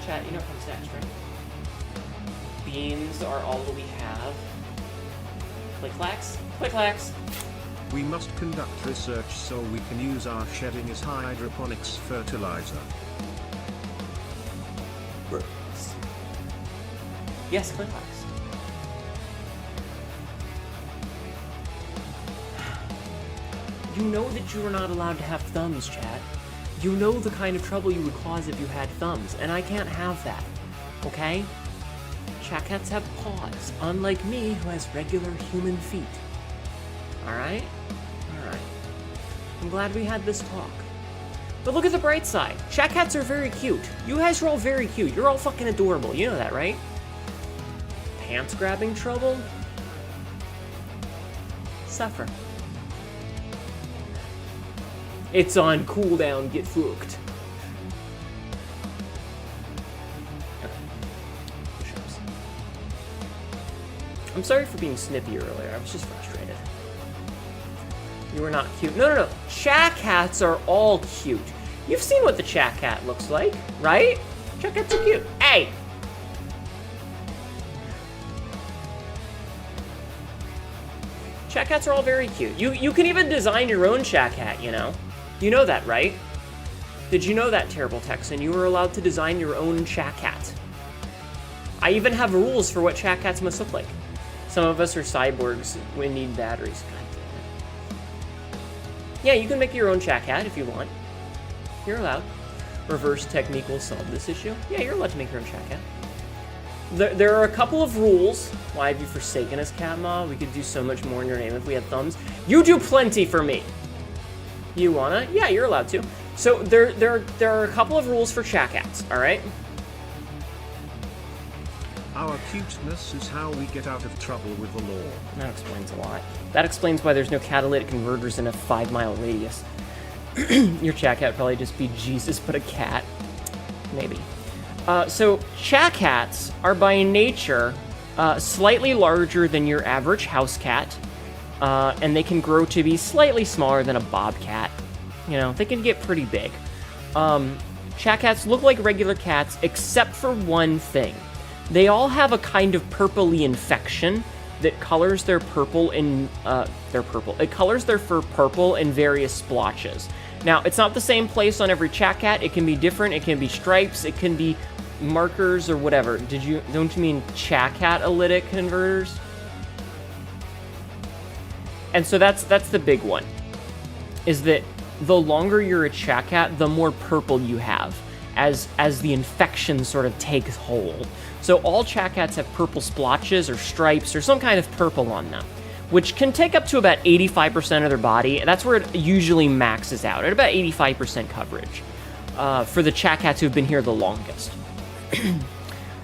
Chat, you know what comes next, right? Beans are all that we have. Click-clacks? Click-clacks! We must conduct research so we can use our shedding as hydroponics fertilizer. Yes, click-clacks. You know that you are not allowed to have thumbs, Chad. You know the kind of trouble you would cause if you had thumbs, and I can't have that. Okay? Chat cats have paws, unlike me, who has regular human feet. Alright? Alright. I'm glad we had this talk. But look at the bright side. Chat cats are very cute. You guys are all very cute. You're all fucking adorable. You know that, right? Pants grabbing trouble? Suffer. It's on cooldown, get fucked. Push-ups. I'm sorry for being snippy earlier, I was just frustrated. You were not cute. No. Chat cats are all cute. You've seen what the chat cat looks like, right? Chat cats are cute. Hey! Chat cats are all very cute. You can even design your own chat cat, you know? You know that, right? Did you know that, Terrible Texan? You were allowed to design your own chat cat. I even have rules for what chat cats must look like. Some of us are cyborgs. We need batteries. God damn it. Yeah, you can make your own chat cat if you want. You're allowed. Reverse technique will solve this issue. Yeah, you're allowed to make your own chat cat. There are a couple of rules. Why have you forsaken us, Katma? We could do so much more in your name if we had thumbs. You do plenty for me. You wanna? Yeah, you're allowed to. So there are a couple of rules for chat cats, all right? Our cuteness is how we get out of trouble with the law. That explains a lot. That explains why there's no catalytic converters in a 5-mile radius. Your chat cat would probably just be Jesus, but a cat. Maybe. So, chat cats are by nature slightly larger than your average house cat, and they can grow to be slightly smaller than a bobcat. You know, they can get pretty big. Chat cats look like regular cats, except for one thing. They all have a kind of purpley infection that colors their purple in It colors their fur purple in various splotches. Now, it's not the same place on every chat cat. It can be different. It can be stripes. It can be markers or whatever. Don't you mean chat catalytic converters? And so that's the big one. Is that the longer you're a chat cat, the more purple you have as the infection sort of takes hold. So all chat cats have purple splotches or stripes or some kind of purple on them, which can take up to about 85% of their body. That's where it usually maxes out, at about 85% coverage for the chat cats who've been here the longest.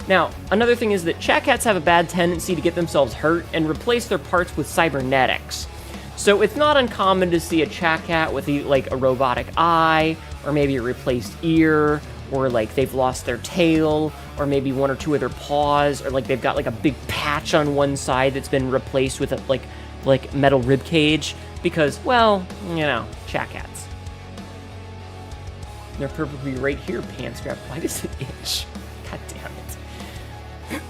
Now, another thing is that chat cats have a bad tendency to get themselves hurt and replace their parts with cybernetics. So it's not uncommon to see a chat cat with like a robotic eye, or maybe a replaced ear, or like they've lost their tail, or maybe one or two of their paws, or like they've got like a big patch on one side that's been replaced with a like metal rib cage, because, well, you know, chat cats. They're perfectly right here, pants grab. Why does it itch? God damn it.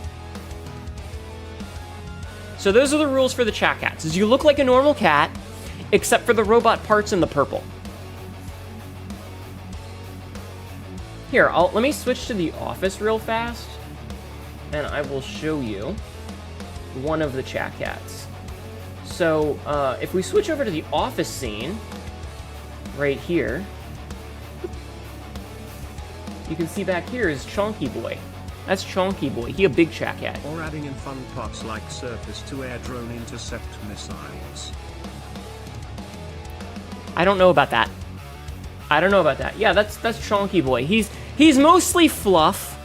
So those are the rules for the chat cats, is you look like a normal cat, except for the robot parts in the purple. Here, let me switch to the office real fast, and I will show you one of the chat cats. So, if we switch over to the office scene, right here, you can see back here is Chonky Boy. That's Chonky Boy. He a big chat cat. Or adding in fun parts like surface-to-air drone intercept missiles. I don't know about that. Yeah, that's Chonky Boy. He's mostly fluff.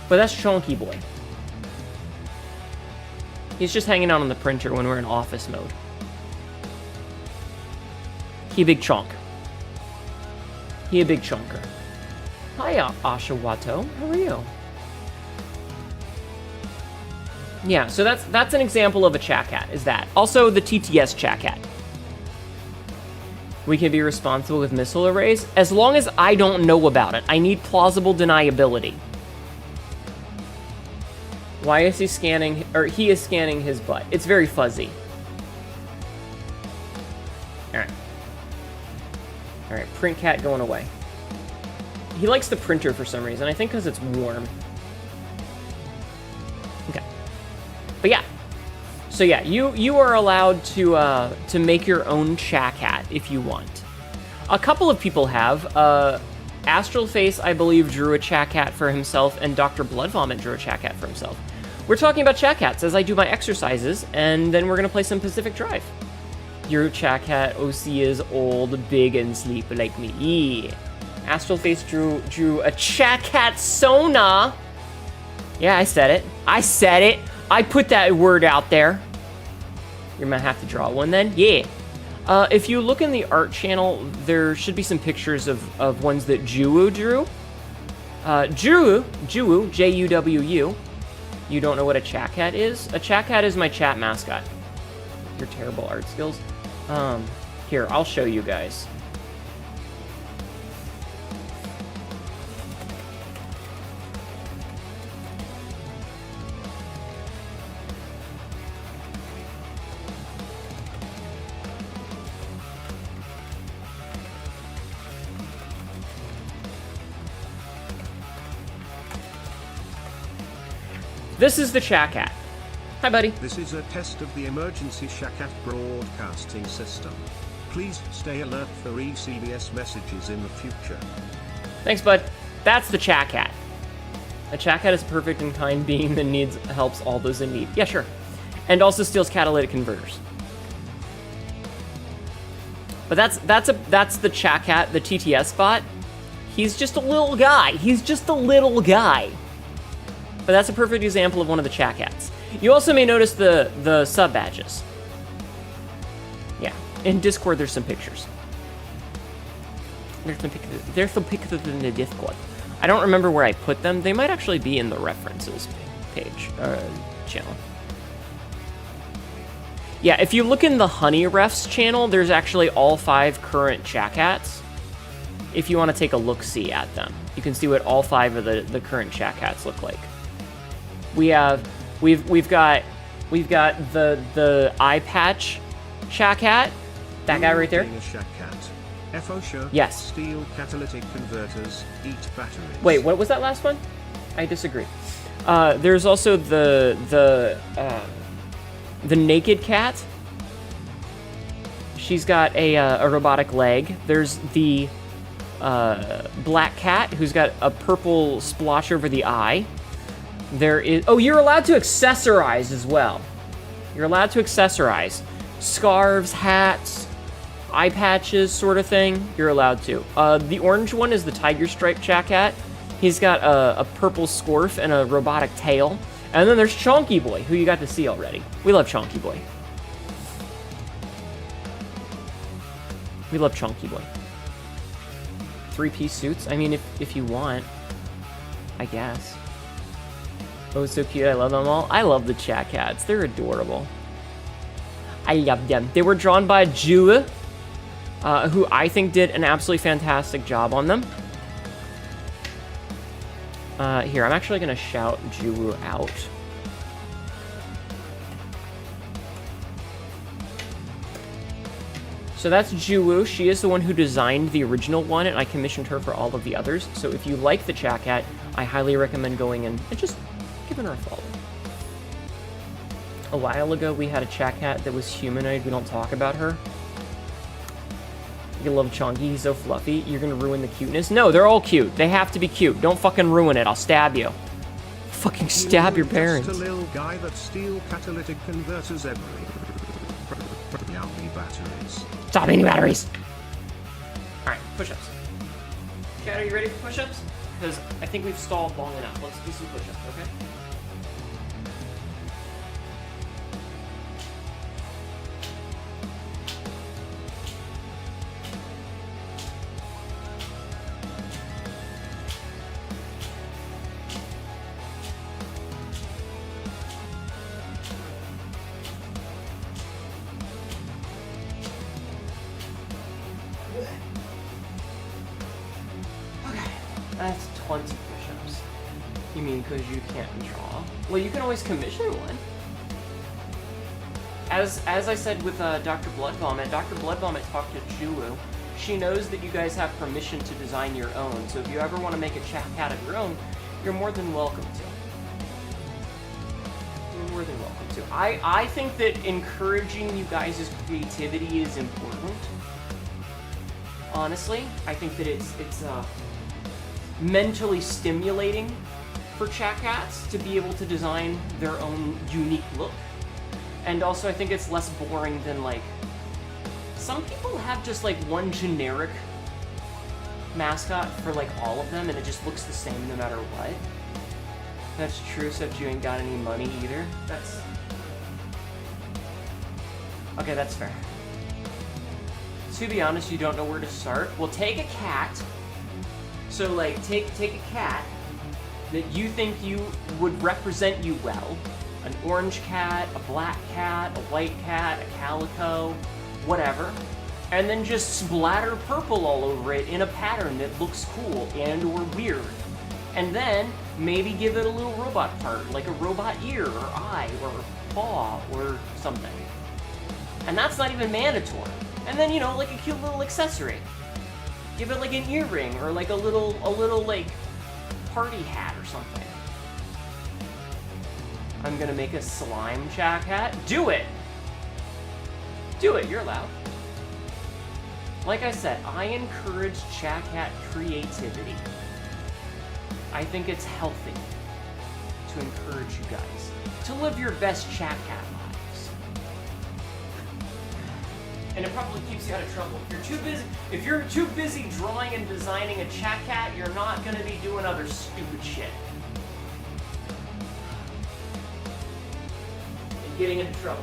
But that's Chonky Boy. He's just hanging out on the printer when we're in office mode. He a big chonker. Hi, Ashawato. How are you? Yeah, so that's an example of a chat cat, is that. Also, the TTS chat cat. We can be responsible with missile arrays, as long as I don't know about it. I need plausible deniability. Why is he scanning, or he is scanning his butt? It's very fuzzy. Alright, print cat going away. He likes the printer for some reason, I think because it's warm. Okay. But yeah. So yeah, you are allowed to make your own chat cat if you want. A couple of people have. Astral Face, I believe, drew a chat cat for himself, and Dr. Blood Vomit drew a chat cat for himself. We're talking about chat cats as I do my exercises, and then we're gonna play some Pacific Drive. Your chat cat OC is old, big, and sleep like me. Yeah. Astral Face drew a chat cat Sona. Yeah, I said it. I put that word out there. You're gonna have to draw one then? Yeah. If you look in the art channel, there should be some pictures of ones that Juwu drew. Juwu, J-U-W-U. You don't know what a chat cat is? A chat cat is my chat mascot. Your terrible art skills. Here, I'll show you guys. This is the chat cat. Hi, buddy. This is a test of the emergency Shakat broadcasting system. Please stay alert for ECBS messages in the future. Thanks, bud. That's the chat cat. A chat cat is a perfect and kind being that helps all those in need. Yeah, sure. And also steals catalytic converters. But that's the chat cat, the TTS bot. He's just a little guy. but that's a perfect example of one of the chat cats. You also may notice the sub badges. Yeah, in Discord there's some pictures. There's some pictures in the Discord. I don't remember where I put them. They might actually be in the references page, channel. Yeah, if you look in the Honey Refs channel, there's actually all 5 current chat cats. If you want to take a look-see at them, you can see what all 5 of the current chat cats look like. We've got the eye patch chat cat, that guy right there. Yes. Steel catalytic converters eat batteries. Wait, what was that last one? I disagree. There's also the naked cat. She's got a robotic leg. There's the black cat who's got a purple splotch over the eye. There is... Oh, you're allowed to accessorize as well. You're allowed to accessorize. Scarves, hats, eye patches, sort of thing. You're allowed to. The orange one is the tiger stripe chat cat. He's got a purple scarf and a robotic tail. And then there's Chonky Boy, who you got to see already. We love Chonky Boy. We love Chonky Boy. 3-piece suits? I mean, if you want. I guess. Oh, so cute. I love them all. I love the chat cats. They're adorable. I love them. They were drawn by Jue, who I think did an absolutely fantastic job on them. Here, I'm actually going to shout Jue out. So that's Jue. She is the one who designed the original one, and I commissioned her for all of the others. So if you like the chat cat, I highly recommend going in and just giving her a follow. A while ago, we had a chat cat that was humanoid. We don't talk about her. You love Chonky. He's so fluffy. You're going to ruin the cuteness? No, they're all cute. They have to be cute. Don't fucking ruin it. I'll stab you. Fucking stab your parents. Just a little guy that steal catalytic converters every... Yummy batteries. Stop eating batteries. Alright, push-ups. Chad, are you ready for push-ups? Because I think we've stalled long enough. Let's do some push-ups, okay? That's 20 push-ups. You mean because you can't draw? Well, you can always commission one. As I said with Dr. Blood Vomit talked to Julu. She knows that you guys have permission to design your own, so if you ever want to make a chat cat of your own, you're more than welcome to. You're more than welcome to. I think that encouraging you guys' creativity is important. Honestly, I think that it's mentally stimulating for chat cats to be able to design their own unique look. And also I think it's less boring than like, some people have just like one generic mascot for like all of them and it just looks the same no matter what. That's true, except you ain't got any money either. Okay, that's fair. To be honest, you don't know where to start. Well, take a cat. So, like, take a cat that you think you would represent you well. An orange cat, a black cat, a white cat, a calico, whatever. And then just splatter purple all over it in a pattern that looks cool and or weird. And then maybe give it a little robot part, like a robot ear or eye or paw or something. And that's not even mandatory. And then, you know, like a cute little accessory. Give it like an earring or like a little like party hat or something. I'm gonna make a slime chat cat. Do it! Do it, you're allowed. Like I said, I encourage chat cat creativity. I think it's healthy to encourage you guys to live your best chat cat lives. And it probably keeps you out of trouble. If you're too busy drawing and designing a chat cat, you're not gonna be doing other stupid shit. getting into trouble.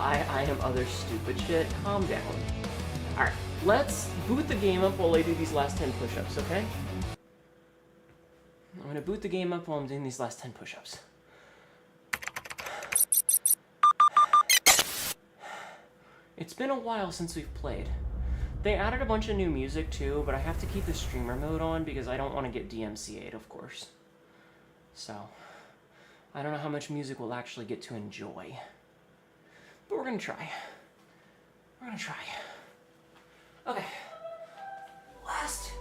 I am other stupid shit. Calm down. Alright, let's boot the game up while I do these last 10 push-ups, okay? I'm gonna boot the game up while I'm doing these last 10 push-ups. It's been a while since we've played. They added a bunch of new music too, but I have to keep the streamer mode on because I don't want to get DMCA'd, of course. So, I don't know how much music we'll actually get to enjoy. But we're gonna try. We're gonna try. Okay. Last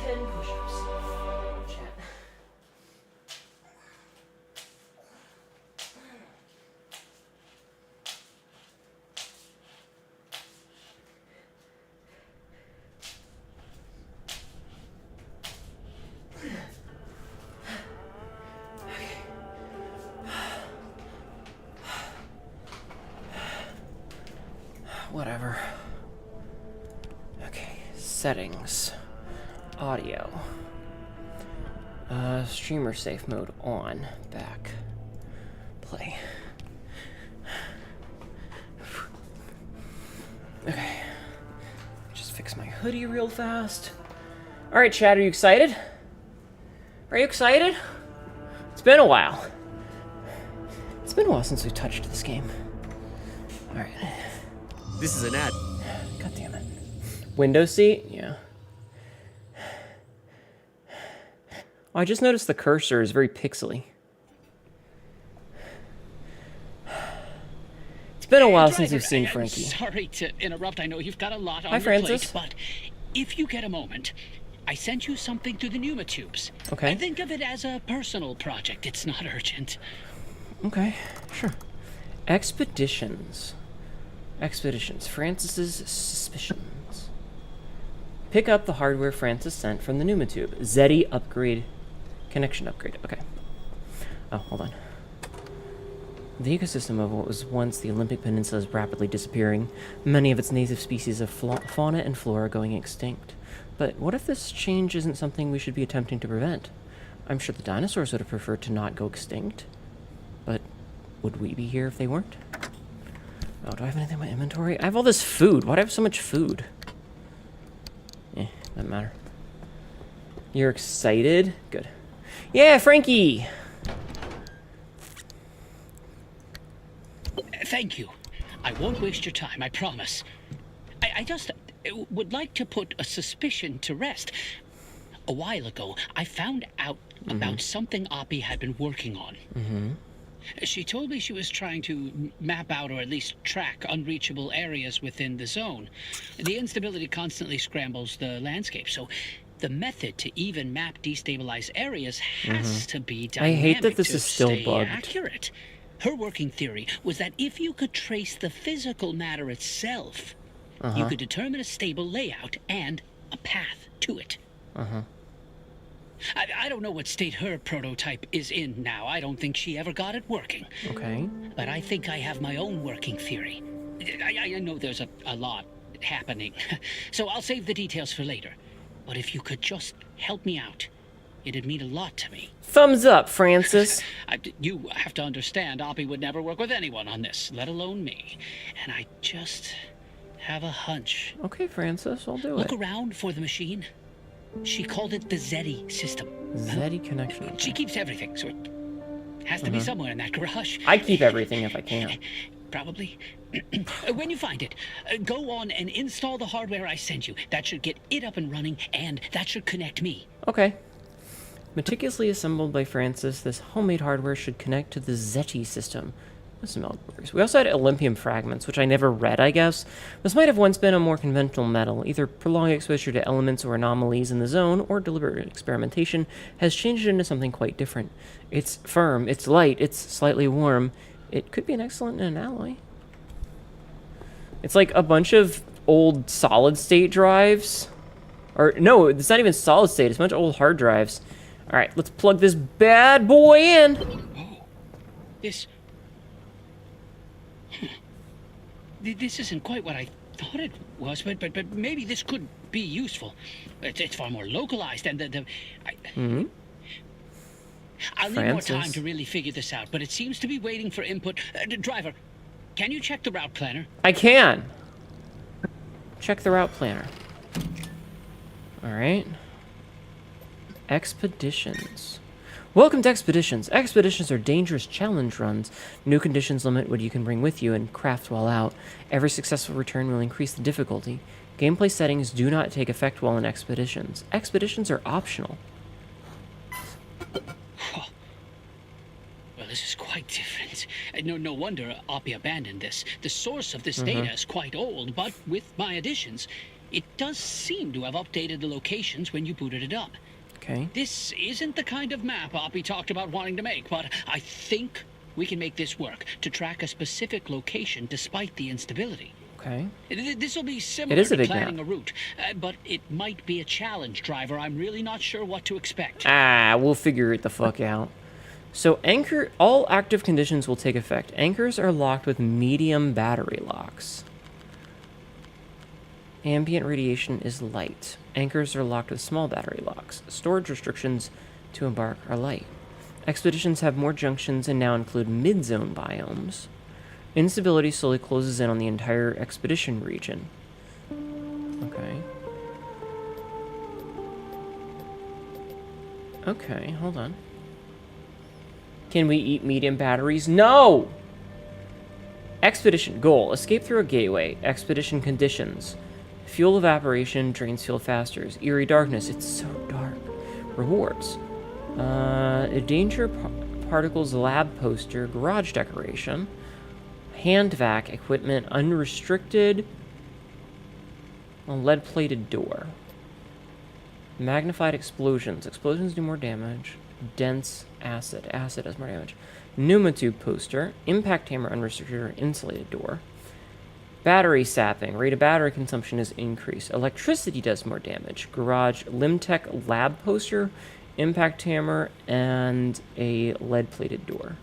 10 push-ups. Chat. Whatever. Okay, settings. Audio. Streamer safe mode on. Back. Play. Okay. Just fix my hoodie real fast. Alright, chat, are you excited? Are you excited? It's been a while. It's been a while since we touched this game. Alright. This is an ad. God damn it. Window seat? Yeah. Oh, I just noticed the cursor is very pixely. It's been a while since you've seen Frankie. Sorry to interrupt. I know you've got a lot on Hi, your Francis. plate, but if you get a moment, I sent you something through the pneumatubes. Okay. I think of it as a personal project. It's not urgent. Okay, sure. Expeditions. Francis's suspicions. Pick up the hardware Francis sent from the pneumatube. Zeti upgrade. Connection upgrade. Okay. Oh, hold on. The ecosystem of what was once the Olympic Peninsula is rapidly disappearing. Many of its native species of fauna and flora are going extinct. But what if this change isn't something we should be attempting to prevent? I'm sure the dinosaurs would have preferred to not go extinct. But would we be here if they weren't? Oh, do I have anything in my inventory? I have all this food. Why do I have so much food? Doesn't matter. You're excited? Good. Yeah, Frankie! Thank you. I won't waste your time, I promise. I just would like to put a suspicion to rest. A while ago, I found out about something Oppie had been working on. She told me she was trying to map out or at least track unreachable areas within the zone. The instability constantly scrambles the landscape, so the method to even map destabilized areas has to be dynamic. I hate that this to is still stay bugged. accurate. Her working theory was that if you could trace the physical matter itself, you could determine a stable layout and a path to it. I don't know what state her prototype is in now. I don't think she ever got it working. Okay. But I think I have my own working theory. I know there's a lot happening, so I'll save the details for later. But if you could just help me out, it'd mean a lot to me. Thumbs up, Francis. You have to understand, Oppie would never work with anyone on this, let alone me. And I just have a hunch. Okay, Francis, I'll do Look it. around for the machine. She called it the Zeti system. Zeti connection. She keeps everything, so it has to be somewhere in that garage. I keep everything if I can. Probably. When you find it, go on and install the hardware I sent you. That should get it up and running, and that should connect me. Okay. Meticulously assembled by Francis, this homemade hardware should connect to the Zeti system. Smelt works. We also had Olympium fragments, which I never read, I guess. This might have once been a more conventional metal. Either prolonged exposure to elements or anomalies in the zone, or deliberate experimentation has changed it into something quite different. It's firm, it's light, it's slightly warm. It could be an excellent in an alloy. It's like a bunch of old solid-state drives. Or, no, it's not even solid-state. It's a bunch of old hard drives. All right, let's plug this bad boy in. Oh, this... This isn't quite what I thought it was, but maybe this could be useful. It's far more localized, and I'll need more time to really figure this out, but it seems to be waiting for input. Driver, can you check the route planner? I can. Check the route planner. All right. Expeditions. Welcome to Expeditions. Expeditions are dangerous challenge runs. New conditions limit what you can bring with you and craft while out. Every successful return will increase the difficulty. Gameplay settings do not take effect while in Expeditions. Expeditions are optional. Well, this is quite different. No wonder Oppie abandoned this. The source of this data is quite old, but with my additions, it does seem to have updated the locations when you booted it up. Okay. This isn't the kind of map Oppie talked about wanting to make, but I think we can make this work to track a specific location despite the instability. Okay. This will be similar a to big planning map. a route, but it might be a challenge, Driver. I'm really not sure what to expect. We'll figure it the fuck out. So all active conditions will take effect. Anchors are locked with medium battery locks. Ambient radiation is light. Anchors are locked with small battery locks. Storage restrictions to embark are light. Expeditions have more junctions and now include mid-zone biomes. Instability slowly closes in on the entire expedition region. Okay. Okay, hold on. Can we eat medium batteries? No! Expedition goal. Escape through a gateway. Expedition conditions. Fuel evaporation drains fuel faster. Eerie darkness. It's so dark. Rewards. Danger particles lab poster. Garage decoration. Hand vac equipment. Unrestricted. A lead-plated door. Magnified explosions. Explosions do more damage. Dense acid. Acid does more damage. Pneumatube poster. Impact hammer unrestricted or insulated door. Battery sapping. Rate of battery consumption is increased. Electricity does more damage. Garage Limtech lab poster. Impact hammer and a lead-plated door.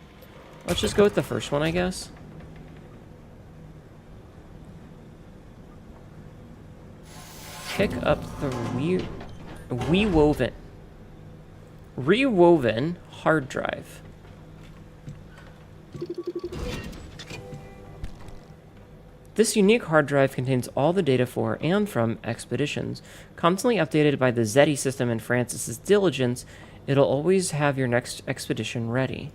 Let's just go with the first one, I guess. Pick up the rewoven hard drive. This unique hard drive contains all the data for and from expeditions. Constantly updated by the Zeti system and Francis's diligence, it'll always have your next expedition ready.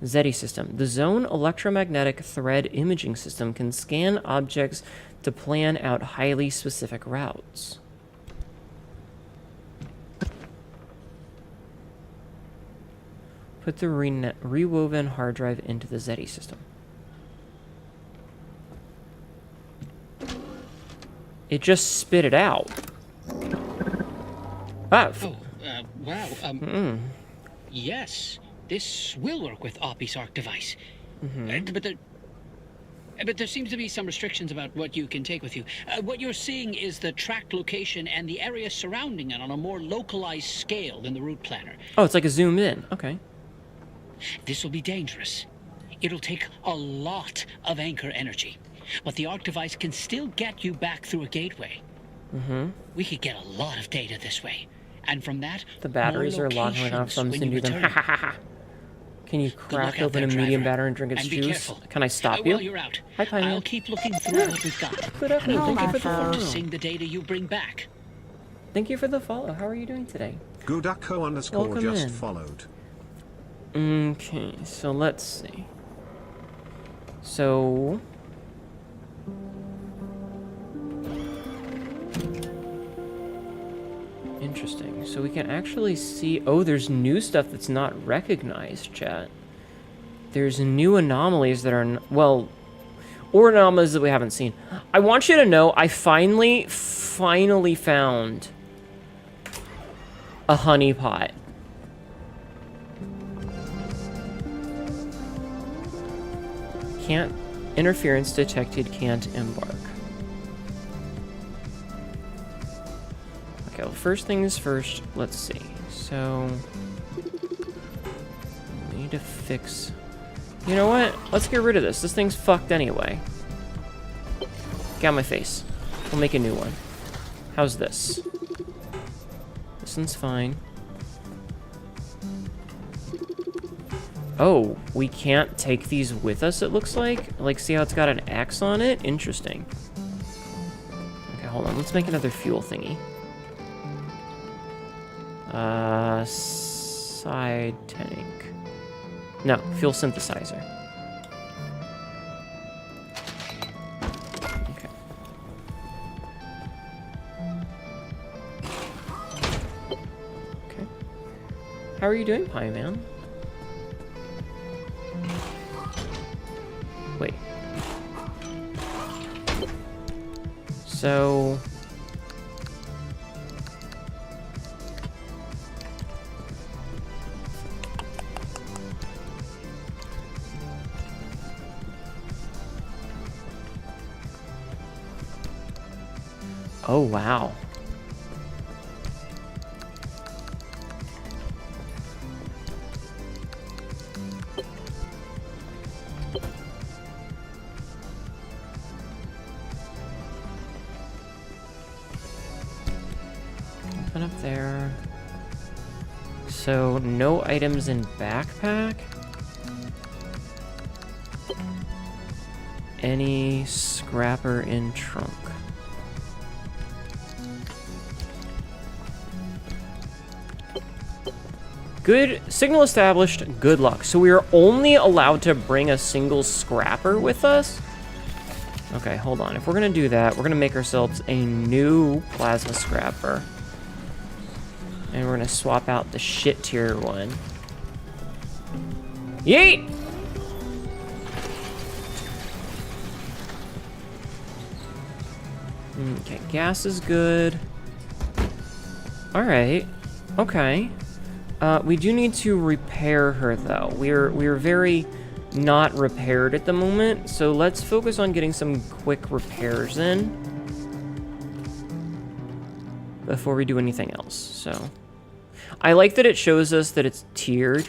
Zeti system. The Zone electromagnetic thread imaging system can scan objects to plan out highly specific routes. Put the rewoven hard drive into the Zeti system. It just spit it out. Wow. Oh, wow. Yes, this will work with Oppie's ARC device. But there seems to be some restrictions about what you can take with you. What you're seeing is the tracked location and the area surrounding it on a more localized scale than the route planner. Oh, it's like a zoom in. Okay. This will be dangerous. It'll take a lot of anchor energy, but the ARC device can still get you back through a gateway. We could get a lot of data this way, and from that, the batteries are long enough, so I'm just gonna do them. Ha ha ha. Can you crack open a medium battery and drink its juice? Can I stop you? While you're out, Hi, Pineal. I'll keep looking through what we've got. Good afternoon. Thank you for the follow. Noticing the data you bring back. Thank you for the follow. How are you doing today? Gudako_ Welcome just in. followed. Okay, so let's see. So... interesting. So we can actually see... oh, there's new stuff that's not recognized, chat. there's new anomalies that are, well, or anomalies that we haven't seen. I want you to know, I finally found a honeypot. Can't, interference detected, can't embark. Okay, well, first things first, let's see. So, we need to fix... You know what? Let's get rid of this. This thing's fucked anyway. Get out my face. We'll make a new one. How's this? This one's fine. Oh, we can't take these with us, it looks like? Like, see how it's got an X on it? Interesting. Okay, hold on. Let's make another fuel thingy. Side tank. No, fuel synthesizer. Okay. Okay. How are you doing, Pie Man? Wait. So... Oh, wow. Open up there. So, no items in backpack? Any scrapper in trunk? Good. Signal established. Good luck. So we are only allowed to bring a single scrapper with us? Okay, hold on. If we're going to do that, we're going to make ourselves a new plasma scrapper. And we're going to swap out the shit tier one. Yeet! Okay, gas is good. Alright. Okay. We do need to repair her, though. We're very not repaired at the moment, so let's focus on getting some quick repairs in before we do anything else. So, I like that it shows us that it's tiered.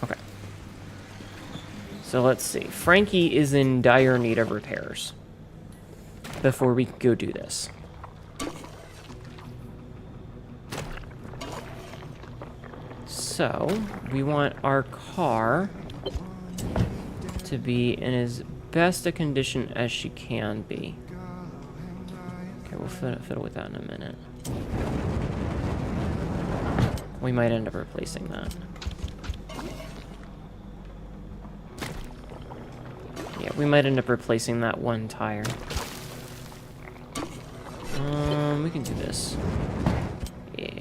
Okay. So let's see. Frankie is in dire need of repairs before we go do this. So, we want our car to be in as best a condition as she can be. Okay, we'll fiddle with that in a minute. We might end up replacing that. Yeah, we might end up replacing that one tire. We can do this. Yeah.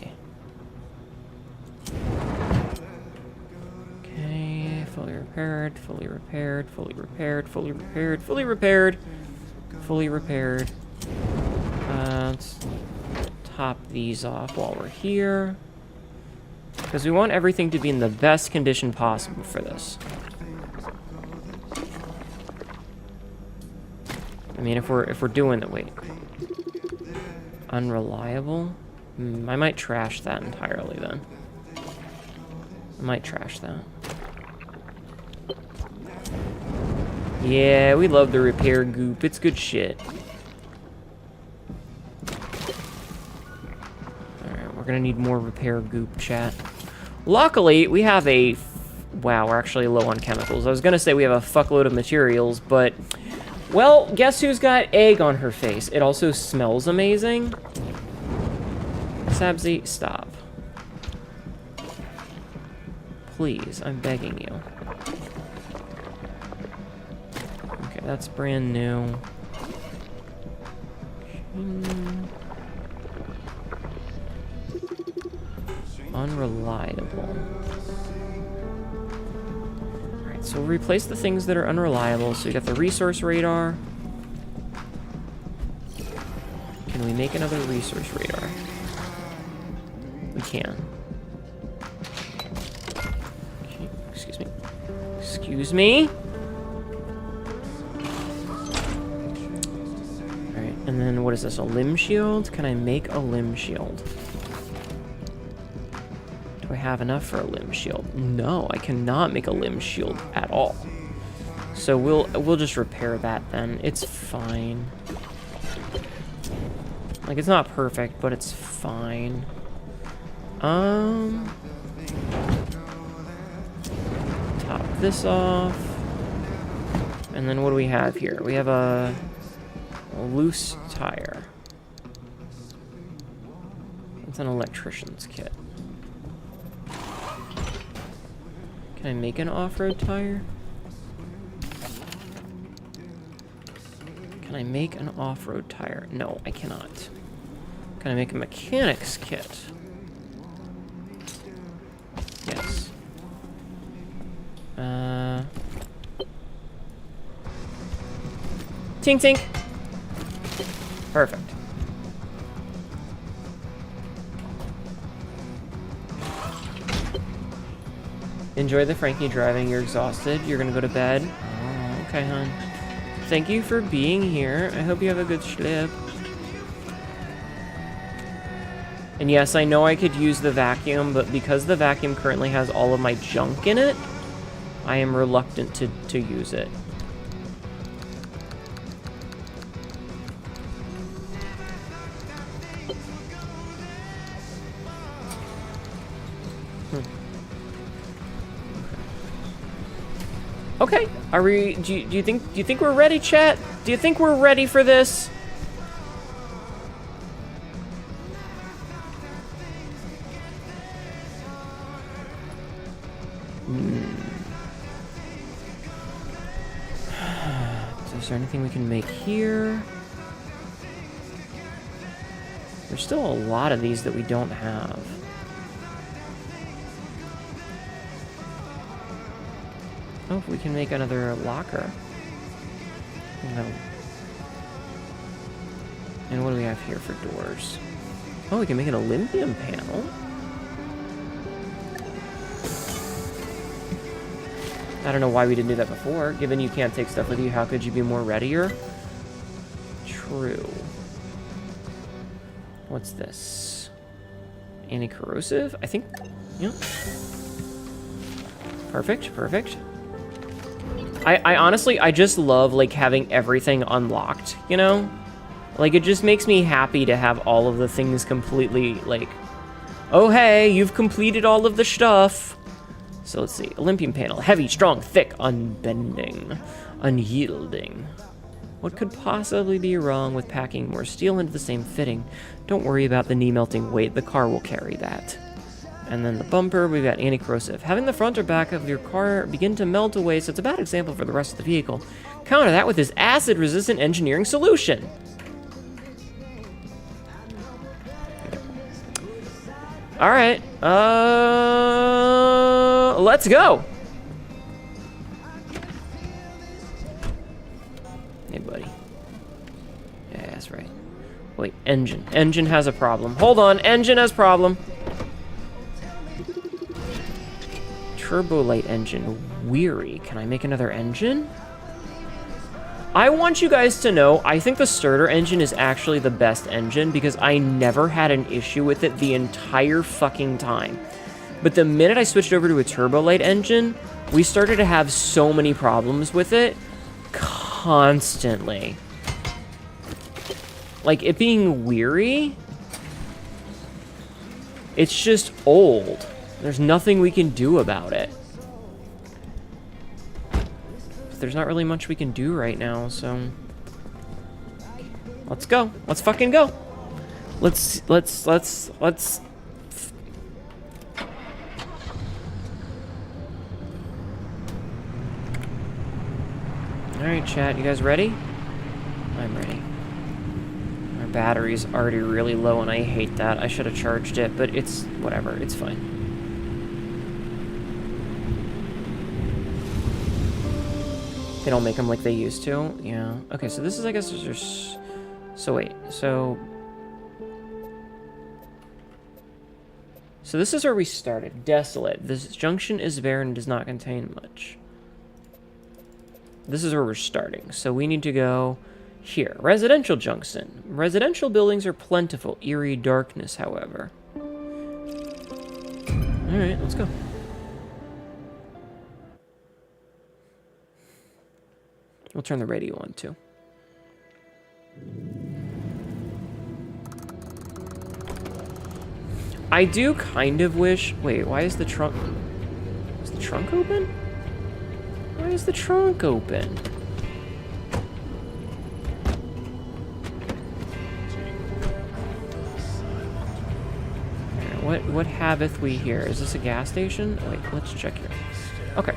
Fully repaired, fully repaired, fully repaired, fully repaired, fully repaired, fully repaired. Let's top these off while we're here. Because we want everything to be in the best condition possible for this. I mean, if we're doing the wait. Unreliable? I might trash that entirely then. I might trash that. Yeah, we love the repair goop. It's good shit. Alright, we're gonna need more repair goop, chat. Luckily, we have a... Wow, we're actually low on chemicals. I was gonna say we have a fuckload of materials, but... Well, guess who's got egg on her face? It also smells amazing. Sabzi, stop. Please, I'm begging you. Okay, that's brand new. Unreliable. So we'll replace the things that are unreliable. So we got the resource radar. Can we make another resource radar? We can. Okay, excuse me. Excuse me. Alright, and then what is this? A limb shield? Can I make a limb shield? Do I have enough for a limb shield? No, I cannot make a limb shield at all. So we'll just repair that then. It's fine. Like, it's not perfect, but it's fine. Top this off. And then what do we have here? We have a loose tire. It's an electrician's kit. Can I make an off-road tire? Can I make an off-road tire? No, I cannot. Can I make a mechanic's kit? Yes. Tink tink. Perfect. Enjoy the Frankie driving. You're exhausted. You're gonna go to bed. Oh, okay, hon. Thank you for being here. I hope you have a good schlep. And yes, I know I could use the vacuum, but because the vacuum currently has all of my junk in it, I am reluctant to use it. Okay, are we? Do you think we're ready, chat? Do you think we're ready for this? Is there anything we can make here? There's still a lot of these that we don't have. Oh, we can make another locker. No. And what do we have here for doors? Oh, we can make an Olympium panel. I don't know why we didn't do that before. Given you can't take stuff with you, how could you be more readier? True. What's this? Anti-corrosive? I think... Yeah. Perfect, perfect. I honestly, I just love, like, having everything unlocked, you know? Like, it just makes me happy to have all of the things completely, like... Oh, hey, you've completed all of the stuff! So let's see. Olympian panel. Heavy, strong, thick, unbending, unyielding. What could possibly be wrong with packing more steel into the same fitting? Don't worry about the knee-melting weight. The car will carry that. And then the bumper, we've got anti-corrosive. Having the front or back of your car begin to melt away, so it's a bad example for the rest of the vehicle. Counter that with this acid-resistant engineering solution. Alright, let's go! Hey, buddy. Yeah, that's right. Wait, engine. Engine has a problem. Hold on, engine has problem. Turbo light engine. Weary. Can I make another engine? I want you guys to know, I think the starter engine is actually the best engine because I never had an issue with it the entire fucking time. But the minute I switched over to a turbo light engine, we started to have so many problems with it constantly. Like, it being weary, it's just old. There's nothing we can do about it. There's not really much we can do right now, so... Let's go. Let's fucking go. Let's... Alright, chat, you guys ready? I'm ready. My battery's already really low and I hate that. I should have charged it, but it's... whatever, it's fine. They don't make them like they used to. Yeah. Okay, so this is, I guess, just... So wait, so this is where we started. Desolate. This junction is barren and does not contain much. This is where we're starting. So we need to go here. Residential junction. Residential buildings are plentiful. Eerie darkness, however. Alright, let's go. We'll turn the radio on, too. I do kind of wish... Wait, why is the trunk... Is the trunk open? Why is the trunk open? What haveth we here? Is this a gas station? Wait, let's check here. Okay.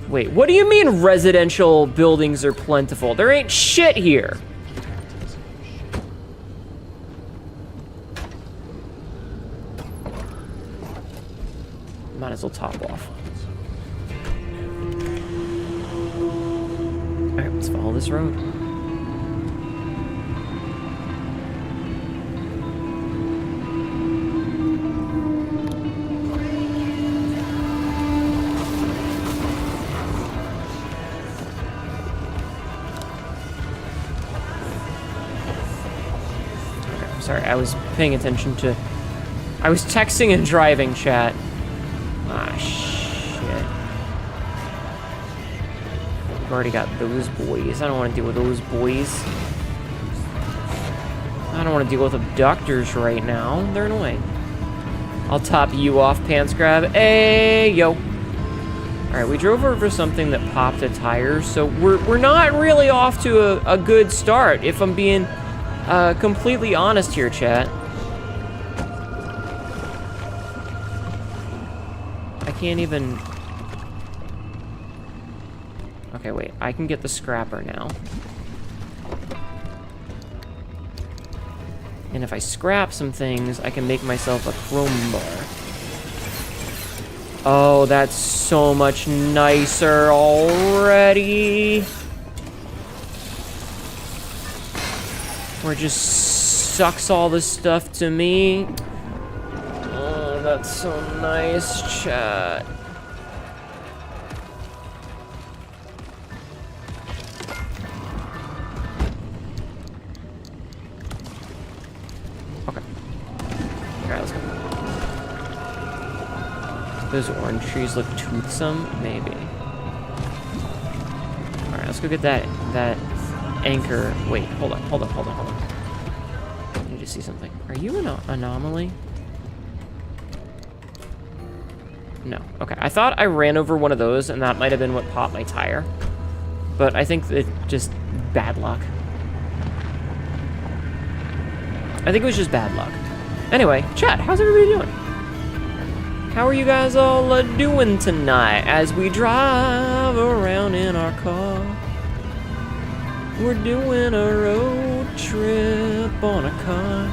Wait, what do you mean residential buildings are plentiful? There ain't shit here. Might as well top off. Alright, let's follow this road. Sorry, I was paying attention to... I was texting and driving, chat. Ah, shit. I've already got those boys. I don't want to deal with those boys. I don't want to deal with abductors right now. They're annoying. I'll top you off, Pants Grab. Hey, yo. Alright, we drove over something that popped a tire, so we're not really off to a good start, if I'm being... completely honest here, chat. I can't even... Okay, wait. I can get the scrapper now. And if I scrap some things, I can make myself a chrome bar. Oh, that's so much nicer already. Where it just sucks all this stuff to me. Oh, that's so nice, chat. Okay. Alright, let's go. Those orange trees look toothsome? Maybe. Alright, let's go get that anchor. Wait, hold on. I need to see something. Are you an anomaly? No. Okay, I thought I ran over one of those and that might have been what popped my tire. But I think it just bad luck. I think it was just bad luck. Anyway, chat, how's everybody doing? How are you guys all doing tonight as we drive around in our car? We're doing a road trip on a car.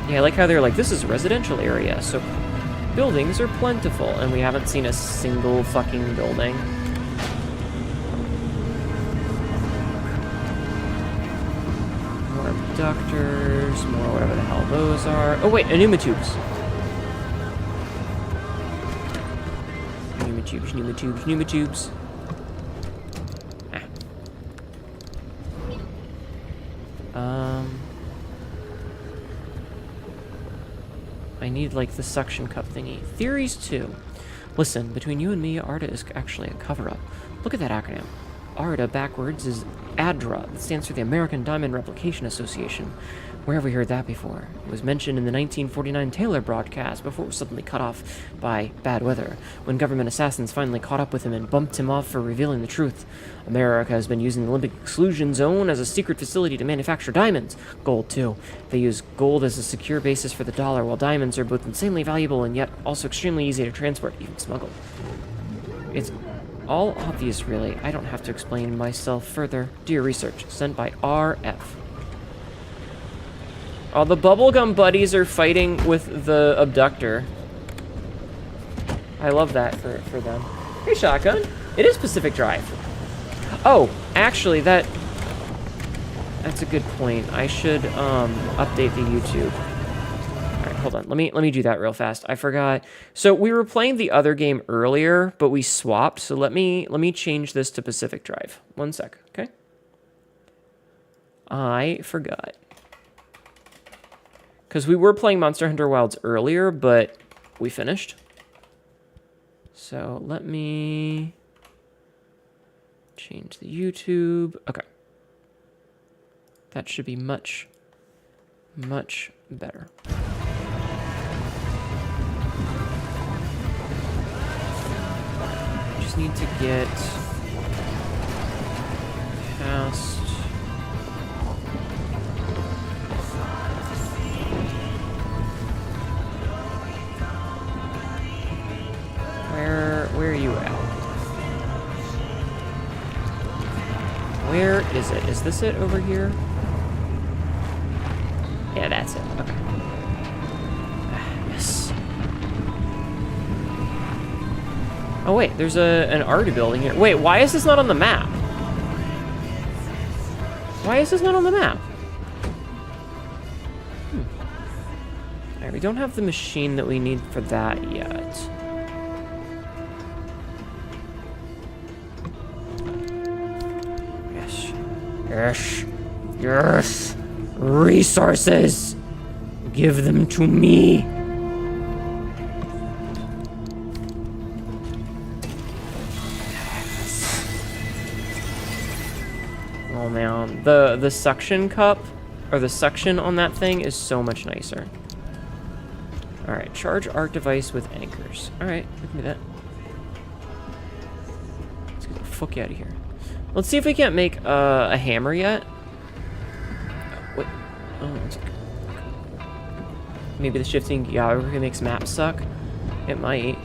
Yeah, I like how they're like, this is a residential area, so buildings are plentiful, and we haven't seen a single fucking building. More abductors, more whatever the hell those are. Oh wait, pneumatubes. Pneumatubes. I need, like, the suction cup thingy. Theories 2. Listen, between you and me, ARDA is actually a cover-up. Look at that acronym. ARDA backwards is ADRA. That stands for the American Diamond Replication Association. Where have we heard that before? It was mentioned in the 1949 Taylor broadcast before it was suddenly cut off by bad weather, when government assassins finally caught up with him and bumped him off for revealing the truth. America has been using the Olympic Exclusion Zone as a secret facility to manufacture diamonds. Gold, too. They use gold as a secure basis for the dollar, while diamonds are both insanely valuable and yet also extremely easy to transport, even smuggle. It's all obvious, really. I don't have to explain myself further. Do your research. Sent by RF. Oh, the bubblegum buddies are fighting with the abductor. I love that for them. Hey, Shotgun. It is Pacific Drive. Oh, actually, that's a good point. I should update the YouTube. All right, hold on. Let me do that real fast. I forgot. So we were playing the other game earlier, but we swapped. So let me change this to Pacific Drive. 1 sec, okay? I forgot. Because we were playing Monster Hunter Wilds earlier, but we finished. So let me change the YouTube. Okay. That should be much, much better. Just need to get past... Where are you at? Where is it? Is this it over here? Yeah, that's it. Okay. Yes. Oh wait, there's an art building here. Wait, why is this not on the map? Why is this not on the map? Alright, we don't have the machine that we need for that yet. Yes. Yes. Resources. Give them to me. Yes. Oh man, the suction cup or the suction on that thing is so much nicer. All right, charge art device with anchors. All right, we can do that. Let's get the fuck out of here. Let's see if we can't make a hammer yet. What? Oh, it's okay. Maybe the shifting geography makes maps suck. It might.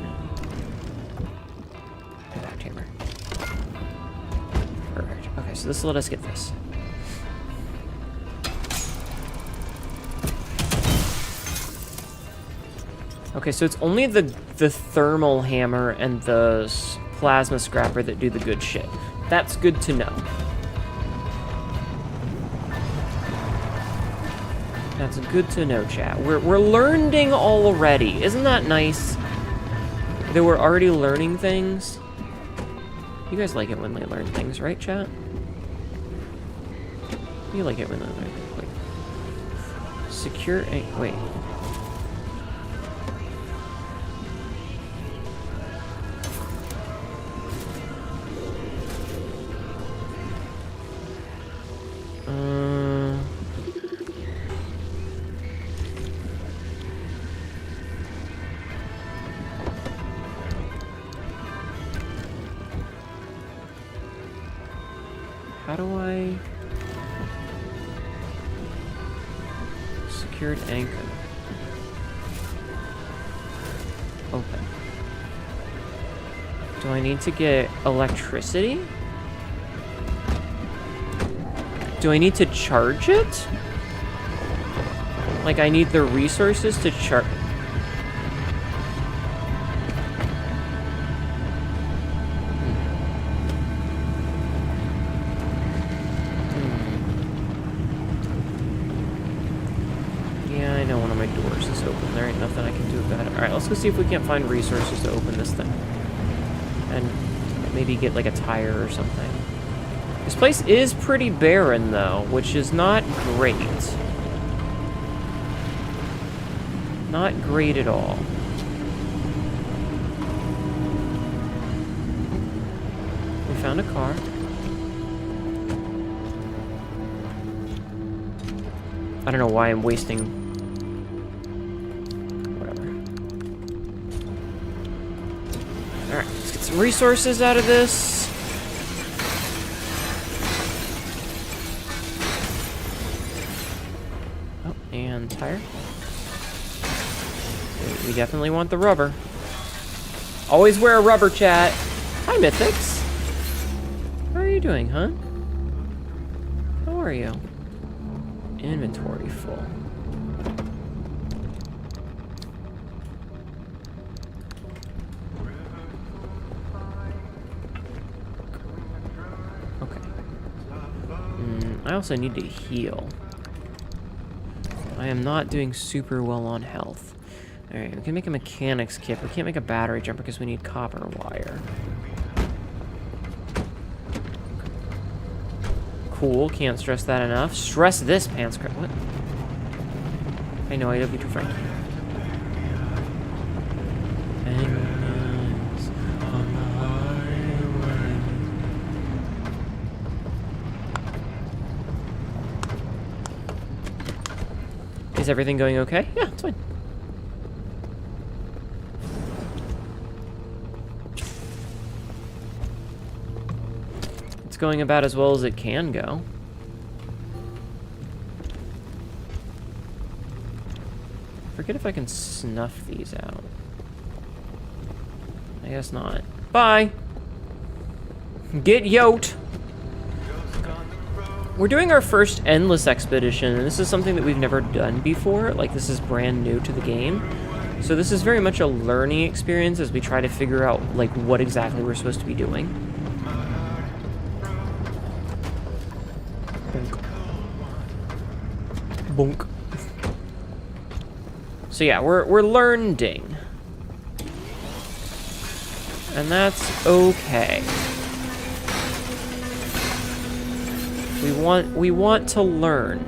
Impact hammer. Perfect. Okay, so this will let us get this. Okay, so it's only the thermal hammer and the plasma scrapper that do the good shit. That's good to know. That's good to know, chat. We're learning already. Isn't that nice? That we're already learning things. You guys like it when they learn things, right, chat? You like it when they learn things. Wait. Secure a... Wait. How do I... Secured anchor. Open. Do I need to get electricity? Do I need to charge it? Like, I need the resources to charge... Yeah, I know one of my doors is open. There ain't nothing I can do about it. Alright, let's go see if we can't find resources to open this thing. And maybe get, like, a tire or something. This place is pretty barren, though, which is not great. Not great at all. We found a car. I don't know why I'm wasting... Whatever. Alright, let's get some resources out of this. Oh, and tire. We definitely want the rubber. Always wear a rubber, chat. Hi, Mythics. How are you doing, huh? How are you? Inventory full. I also need to heal. I am not doing super well on health. Alright, we can make a mechanics kit. We can't make a battery jumper because we need copper wire. Cool, can't stress that enough. Stress this, pants. What? I know, I love you too, Frankie. Is everything going okay? Yeah, it's fine. It's going about as well as it can go. Forget if I can snuff these out. I guess not. Bye! Get yoked! We're doing our first Endless expedition, and this is something that we've never done before. Like, this is brand new to the game. So this is very much a learning experience as we try to figure out, like, what exactly we're supposed to be doing. Bonk. Bonk. So yeah, we're learning. And that's okay. We want to learn.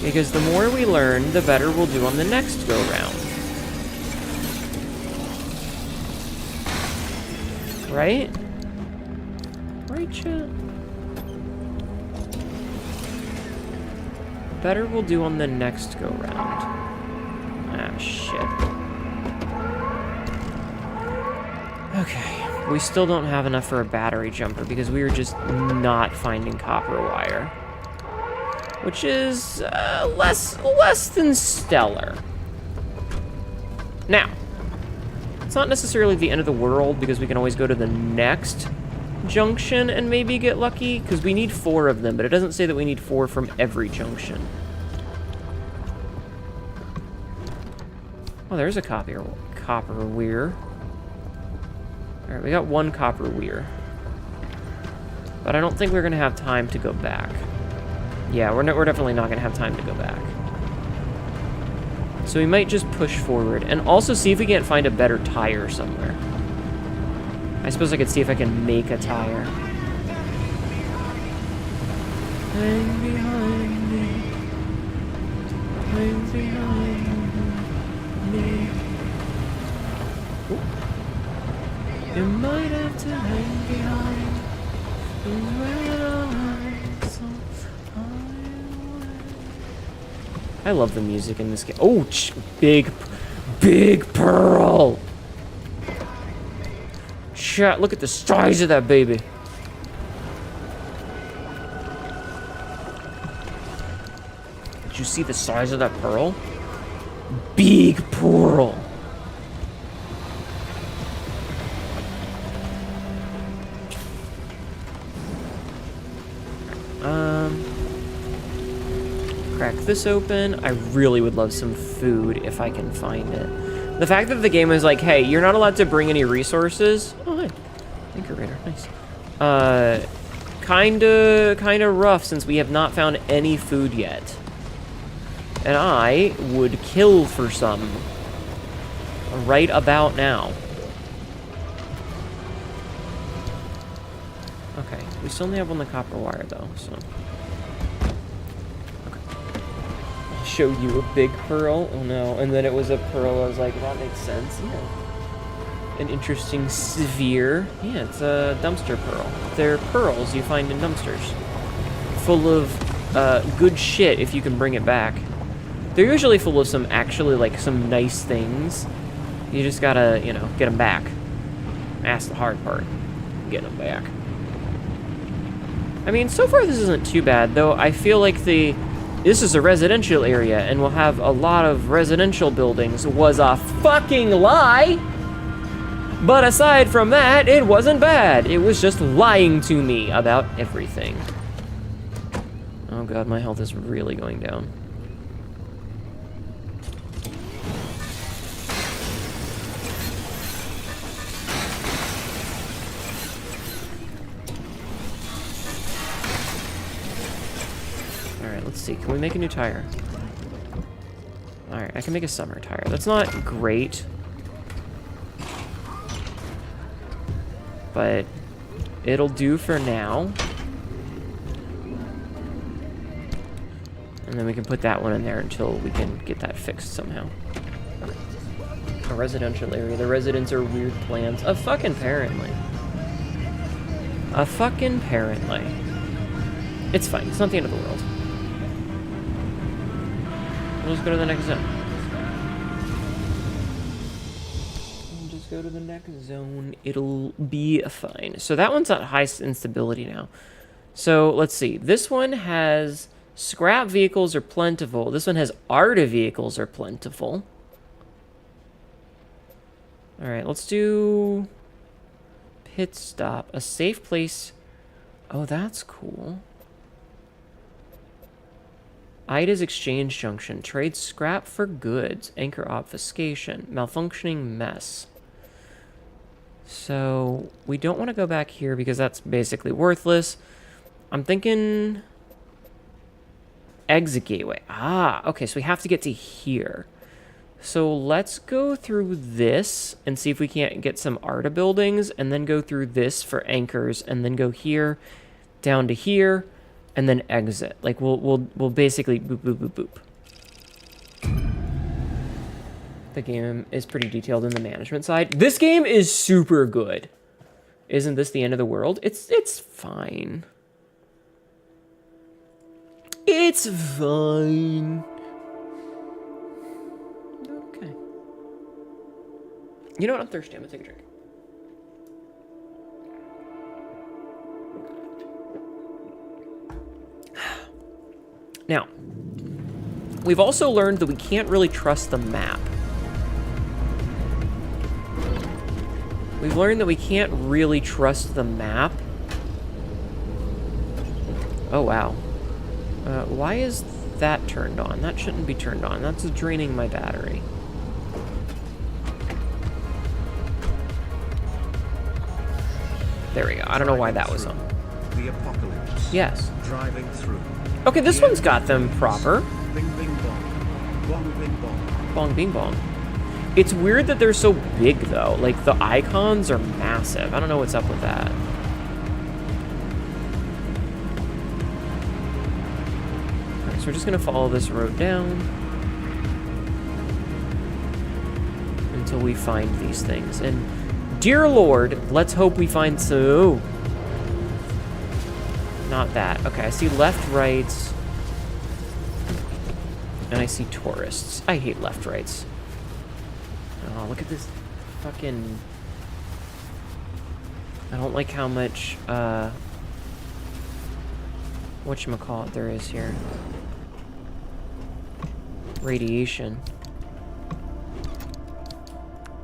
Because the more we learn, the better we'll do on the next go-round. Right? Right, chat? Better we'll do on the next go-round. Ah, shit. Okay. We still don't have enough for a battery jumper because we were just not finding copper wire. Which is less than stellar. Now, it's not necessarily the end of the world because we can always go to the next junction and maybe get lucky because we need 4 of them, but it doesn't say that we need 4 from every junction. Oh, there's a copper weir. Alright, we got 1 copper weir. But I don't think we're gonna have time to go back. Yeah, we're definitely not gonna have time to go back. So we might just push forward and also see if we can't find a better tire somewhere. I suppose I could see if I can make a tire. Hang behind me. Hang behind me. Ooh. You might have to hang behind. I love the music in this game. Oh, big pearl. Chat, look at the size of that baby. Did you see the size of that pearl? Big pearl. Crack this open. I really would love some food if I can find it. The fact that the game is like, hey, you're not allowed to bring any resources. Oh, hi. Anchor Raider. Nice. Kinda rough since we have not found any food yet. And I would kill for some right about now. Okay, we still only have 1 the copper wire though, so. Show you a big pearl. Oh no. And then it was a pearl. I was like, that makes sense. Yeah. An interesting sphere. Yeah, it's a dumpster pearl. They're pearls you find in dumpsters. Full of good shit if you can bring it back. They're usually full of some actually like some nice things. You just gotta, you know, get them back. That's the hard part. Getting them back. I mean, so far this isn't too bad, though I feel like this is a residential area, and we'll have a lot of residential buildings, was a fucking lie! But aside from that, it wasn't bad. It was just lying to me about everything. Oh god, my health is really going down. Alright, let's see. Can we make a new tire? Alright, I can make a summer tire. That's not great. But it'll do for now. And then we can put that one in there until we can get that fixed somehow. A residential area. The residents are weird plans. A fucking apparently. A fucking apparently. It's fine. It's not the end of the world. We'll just go to the next zone. We'll just go to the next zone. It'll be fine. So that one's at high instability now. So let's see. This one has scrap vehicles are plentiful. This one has ARDA vehicles are plentiful. Alright, let's do pit stop. A safe place. Oh, that's cool. Ida's Exchange Junction. Trade scrap for goods. Anchor obfuscation. Malfunctioning mess. So, we don't want to go back here because that's basically worthless. I'm thinking exit gateway. Ah, okay, so we have to get to here. So let's go through this and see if we can't get some ARDA buildings, and then go through this for anchors, and then go here, down to here, and then exit. Like we'll basically boop boop boop boop. The game is pretty detailed in the management side. This game is super good. Isn't this the end of the world? It's fine. It's fine. Okay. You know what? I'm thirsty. I'm gonna take a drink. Now, we've also learned that we can't really trust the map. We've learned that we can't really trust the map. Oh, wow. Why is that turned on? That shouldn't be turned on. That's draining my battery. There we go. I don't know why that was on. The apocalypse. Yes. Driving through. Okay, this one's got them proper. Bing bing bong. Bong bing bong. Bong bing bong. It's weird that they're so big, though. Like, the icons are massive. I don't know what's up with that. Alright, so we're just gonna follow this road down until we find these things. And, dear Lord, let's hope we find some... Ooh. Not that. Okay, I see left, rights. And I see tourists. I hate left, rights. Oh, look at this fucking... I don't like how much, whatchamacallit there is here. Radiation.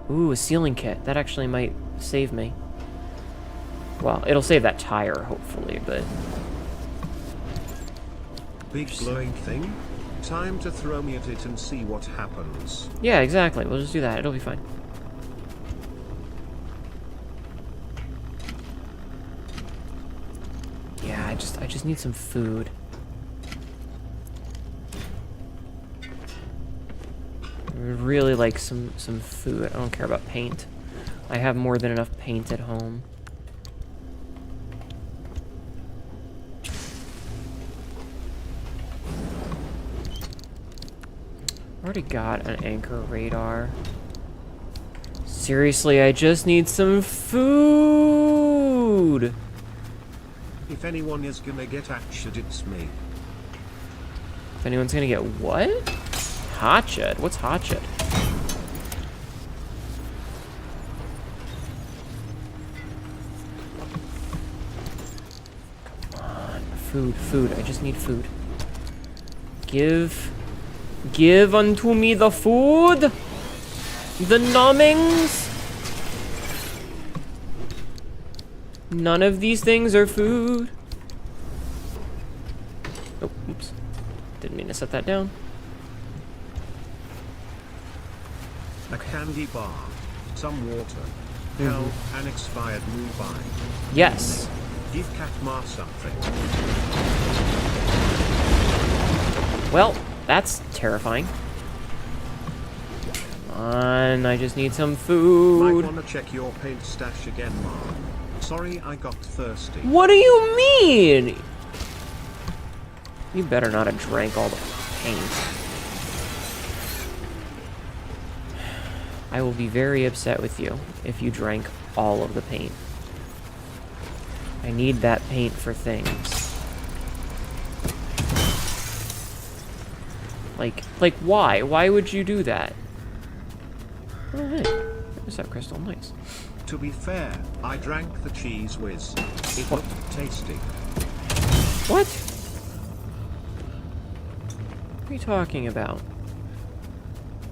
Ooh, a sealing kit. That actually might save me. Well, it'll save that tire, hopefully, but... Big glowing thing? Time to throw me at it and see what happens. Yeah, exactly. We'll just do that. It'll be fine. Yeah, I just need some food. I would really like some food. I don't care about paint. I have more than enough paint at home. Already got an anchor radar. Seriously, I just need some food. If anyone is gonna get hatchet, it's me. If anyone's gonna get what? Hatchet? What's hatchet? Come on, food. I just need food. Give unto me the food, the numbings. None of these things are food. Oh, oops. Didn't mean to set that down. A candy bar. Some water. Hell, an expired move-by. Yes. Give Katma something. Well, that's terrifying. Come on, I just need some food. Might wanna check your paint stash again, Mark. Sorry, I got thirsty. What do you mean? You better not have drank all the paint. I will be very upset with you if you drank all of the paint. I need that paint for things. Like why? Why would you do that? Oh, hey. There's that crystal. Nice. To be fair, I drank the cheese whiz. It looked tasty. What? What are you talking about?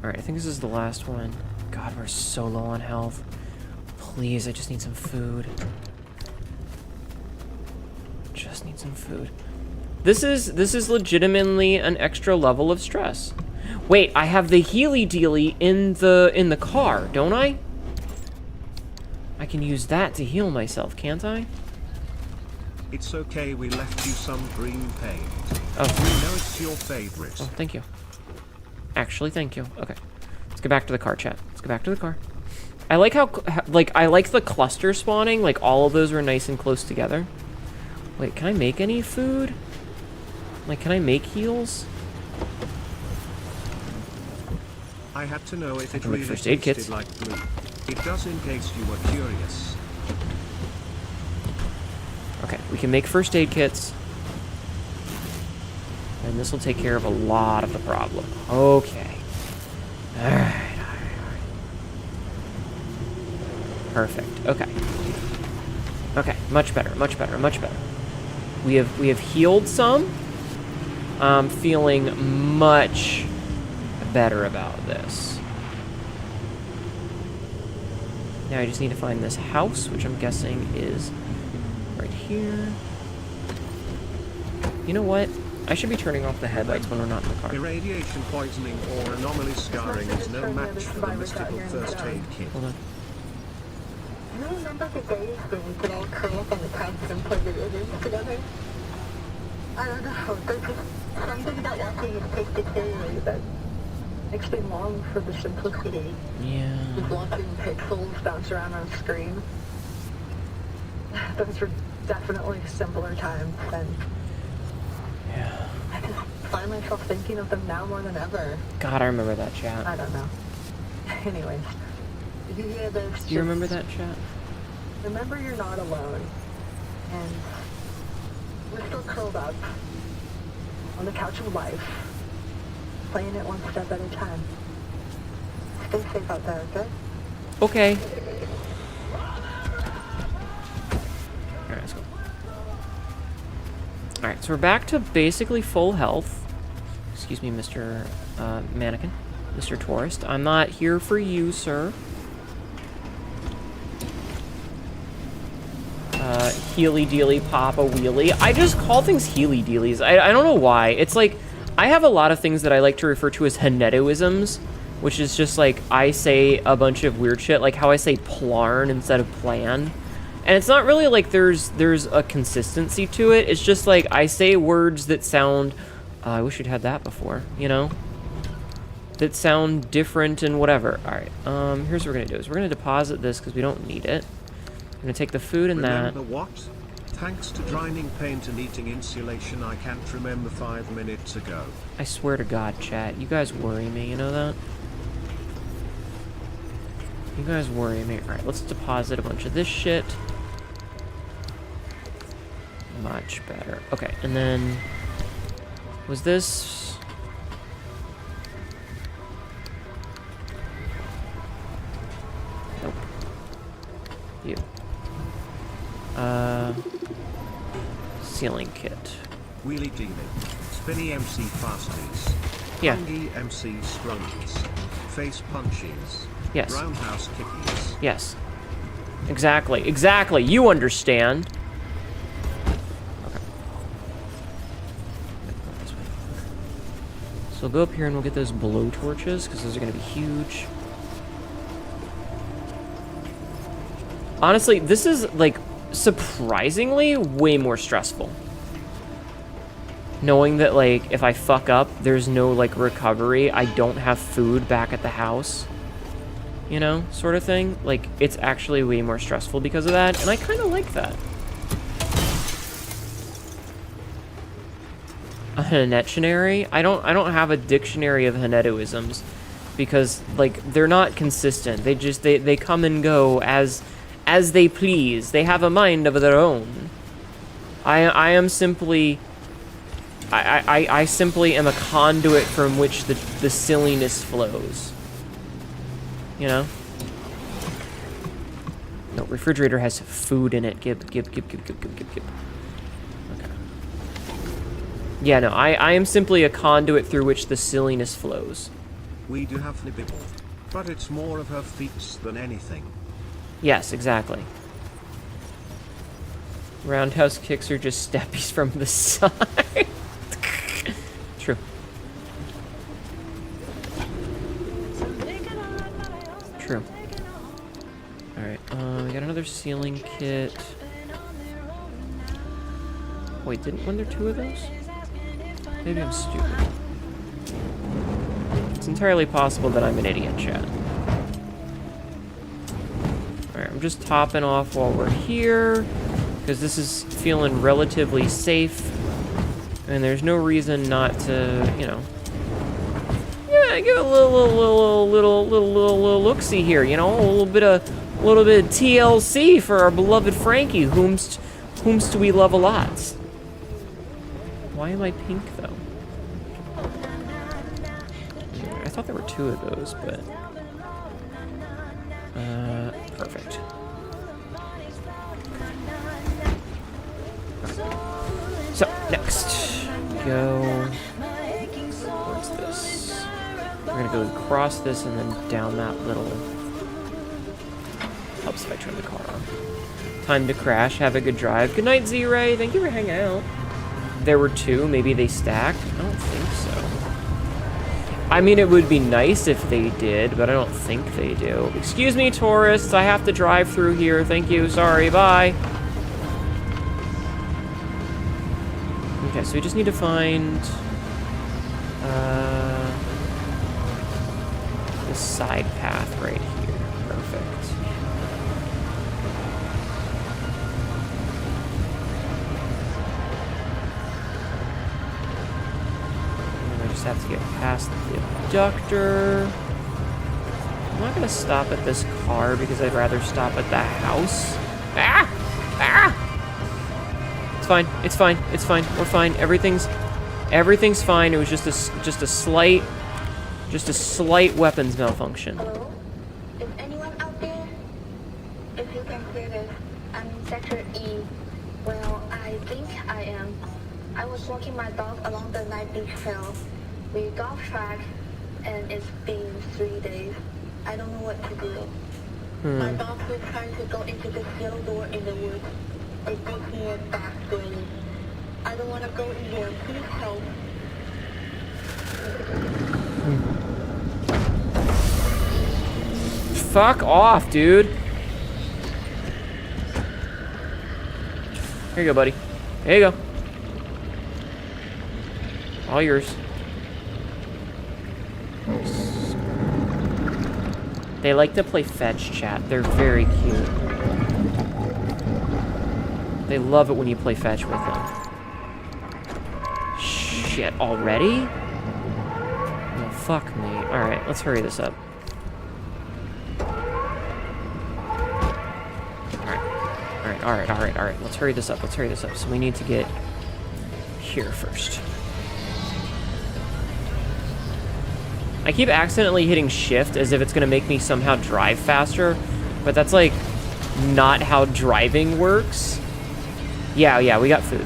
Alright, I think this is the last one. God, we're so low on health. Please, I just need some food. Just need some food. This is legitimately an extra level of stress. Wait, I have the healy dealy in the car, don't I? I can use that to heal myself, can't I? It's okay, we left you some green paint. Oh. We know it's your favorite. Oh, thank you. Actually, thank you. Okay. Let's get back to the car, chat. Let's get back to the car. I like how I like the cluster spawning. Like, all of those are nice and close together. Wait, can I make any food? Like, can I make heals? I had to know if it can make really first aid tasted kits. like blue. It does in case you were curious. Okay, we can make first aid kits. And this will take care of a lot of the problem. Okay. Alright. Perfect. Okay. Okay, much better, much better, much better. We have healed some. I'm feeling much better about this. Now I just need to find this house, which I'm guessing is right here. You know what? I should be turning off the headlights when we're not in the car. Irradiation poisoning or anomaly scarring is no match for the mystical first aid kit. Hold on. You remember the days when we could all curl up on the couch and play video games together? I don't know, there's just something about watching his take deteriorate that makes me long for the simplicity. Yeah. Of watching pixels bounce around on a screen. Those were definitely simpler times, and yeah. I just find myself thinking of them now more than ever. God, I remember that chat. I don't know. Anyways, did you hear this? Do you remember that chat? Remember you're not alone. And we're still curled up on the couch of life, playing it one step at a time. Stay safe out there, okay? Okay. Alright, let's go. Alright, so we're back to basically full health. Excuse me, Mr. Mannequin. Mr. Tourist. I'm not here for you, sir. Healy dealy pop a wheelie. I just call things healy dealies. I don't know why. It's like, I have a lot of things that I like to refer to as Hanedoisms, which is just like, I say a bunch of weird shit, like how I say plarn instead of plan. And it's not really like there's a consistency to it. It's just like, I say words that sound, I wish we'd had that before, you know? That sound different and whatever. Alright, here's what we're gonna do, is we're gonna deposit this because we don't need it. I'm gonna take the food and Remember what? Thanks to drying paint and eating insulation, I can't remember 5 minutes ago. I swear to God, chat, you guys worry me, you know that? You guys worry me. Alright, let's deposit a bunch of this shit. Much better. Okay, and then... Was this... Nope. You. Ceiling kit. Wheelie dealing. Spinny MC fasties. Yeah. Fungi MC scrunchies. Face punches. Yes. Roundhouse kickies. Yes. Exactly. Exactly. You understand. Okay. So we'll go up here and we'll get those blow torches, because those are going to be huge. Honestly, this is, like, surprisingly way more stressful. Knowing that, like, if I fuck up, there's no, like, recovery. I don't have food back at the house. You know, sort of thing. Like, it's actually way more stressful because of that, and I kind of like that. A Hanettionary? I don't have a dictionary of Hanetoisms because, like, they're not consistent. They come and go as they please. They have a mind of their own. I am simply... I simply am a conduit from which the silliness flows. You know? No, refrigerator has food in it. Gib. Okay. Yeah, no, I am simply a conduit through which the silliness flows. We do have Nibibble, but it's more of her feats than anything. Yes, exactly. Roundhouse kicks are just steppies from the side. True. True. Alright, we got another ceiling kit. Wait, wasn't there 2 of those? Maybe I'm stupid. It's entirely possible that I'm an idiot, chat. Alright, I'm just topping off while we're here, because this is feeling relatively safe, and there's no reason not to, you know... Yeah, give it a little look-see here, you know? A little bit of TLC for our beloved Frankie, whomst we love a lot. Why am I pink, though? I thought there were 2 of those, but... perfect. So, next. Go... What's this? We're gonna go across this and then down that little... Helps if I turn the car on. Time to crash. Have a good drive. Good night, Z-Ray. Thank you for hanging out. There were 2. Maybe they stacked? I don't think so. I mean, it would be nice if they did, but I don't think they do. Excuse me, tourists. I have to drive through here. Thank you. Sorry. Bye. Okay, so we just need to find... this side path right here. Perfect. Have to get past the abductor. I'm not gonna stop at this car because I'd rather stop at the house. Ah! Ah! It's fine. It's fine. It's fine. We're fine. Everything's fine. It was just a slight weapons malfunction. Hello? Is anyone out there? If you can hear this, I'm in Sector E. Well, I think I am. I was walking my dog along the Night Beach Trail. We got track, and it's been 3 days. I don't know what to do. My dog was trying to go into this yellow door in the woods. It gives me a back burning. I don't want to go in there. Please help. Fuck off, dude. Here you go, buddy. There you go. All yours. They like to play fetch, chat. They're very cute. They love it when you play fetch with them. Shit, already? Oh, fuck me. Alright, let's hurry this up. Alright. Let's hurry this up. So we need to get here first. I keep accidentally hitting shift as if it's gonna make me somehow drive faster, but that's like not how driving works. Yeah, we got food.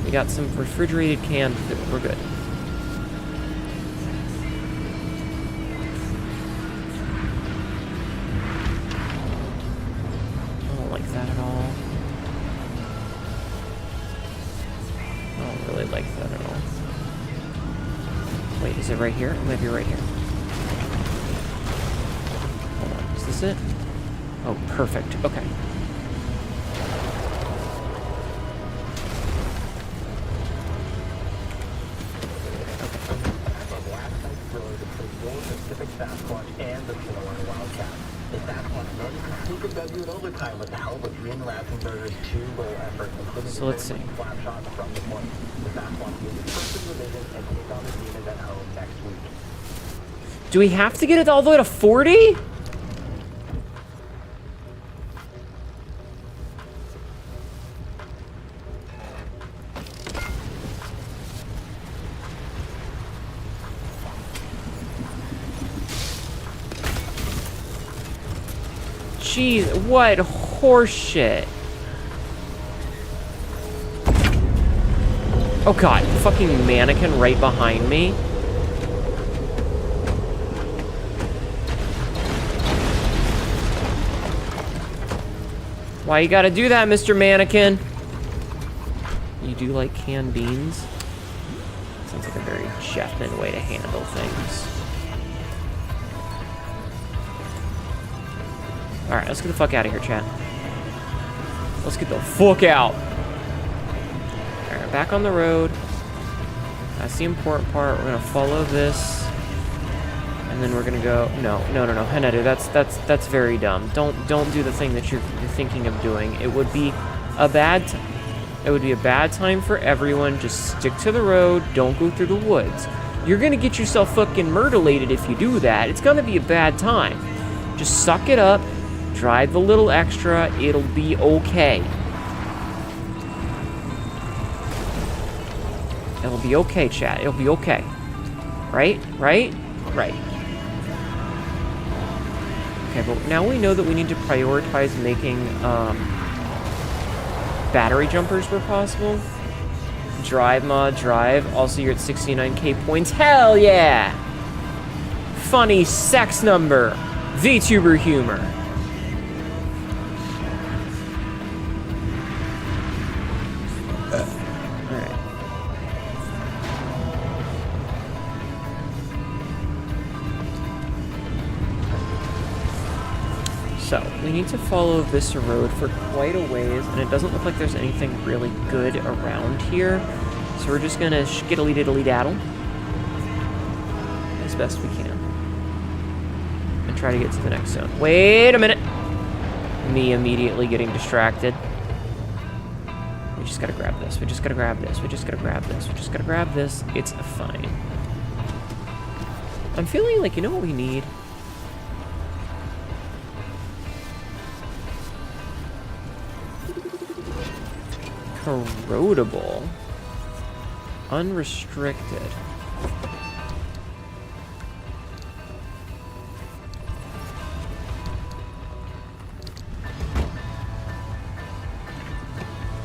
We got some refrigerated canned food. We're good. I don't like that at all. I don't really like that at all. Wait, is it right here? It might be right here. Hold on, is this it? Oh, perfect. Okay. Sasquatch and the Florida Wildcat. The Sasquatch then sneak a W in overtime with the help of Ian Ratzenberger's 2-goal effort, including So let's see. slap shots from the point. The Sasquatch will be first in the division and take on the Demons at home next week. Do we have to get it all the way to 40? Jeez, what horseshit. Oh god, fucking mannequin right behind me. Why you gotta do that, Mr. Mannequin? You do like canned beans? Sounds like a very Jeffman way to handle things. Alright, let's get the fuck out of here, chat. Let's get the fuck out. Alright, back on the road. That's the important part. We're gonna follow this. And then we're gonna go. No, Hanedu, that's very dumb. Don't do the thing that you're thinking of doing. It would be a bad time for everyone. Just stick to the road. Don't go through the woods. You're gonna get yourself fucking murderlated if you do that. It's gonna be a bad time. Just suck it up. Drive a little extra. It'll be okay. It'll be okay, chat. It'll be okay. Right? Right? Right. Okay, but now we know that we need to prioritize making battery jumpers where possible. Drive, mod, drive. Also, you're at 69k points. Hell yeah! Funny sex number. VTuber humor. So, we need to follow this road for quite a ways, and it doesn't look like there's anything really good around here. So we're just gonna skiddly-diddly-daddle as best we can. And try to get to the next zone. Wait a minute! Me immediately getting distracted. We just gotta grab this, we just gotta grab this, we just gotta grab this, we just gotta grab this. It's fine. I'm feeling like, you know what we need? Corrodable. Unrestricted.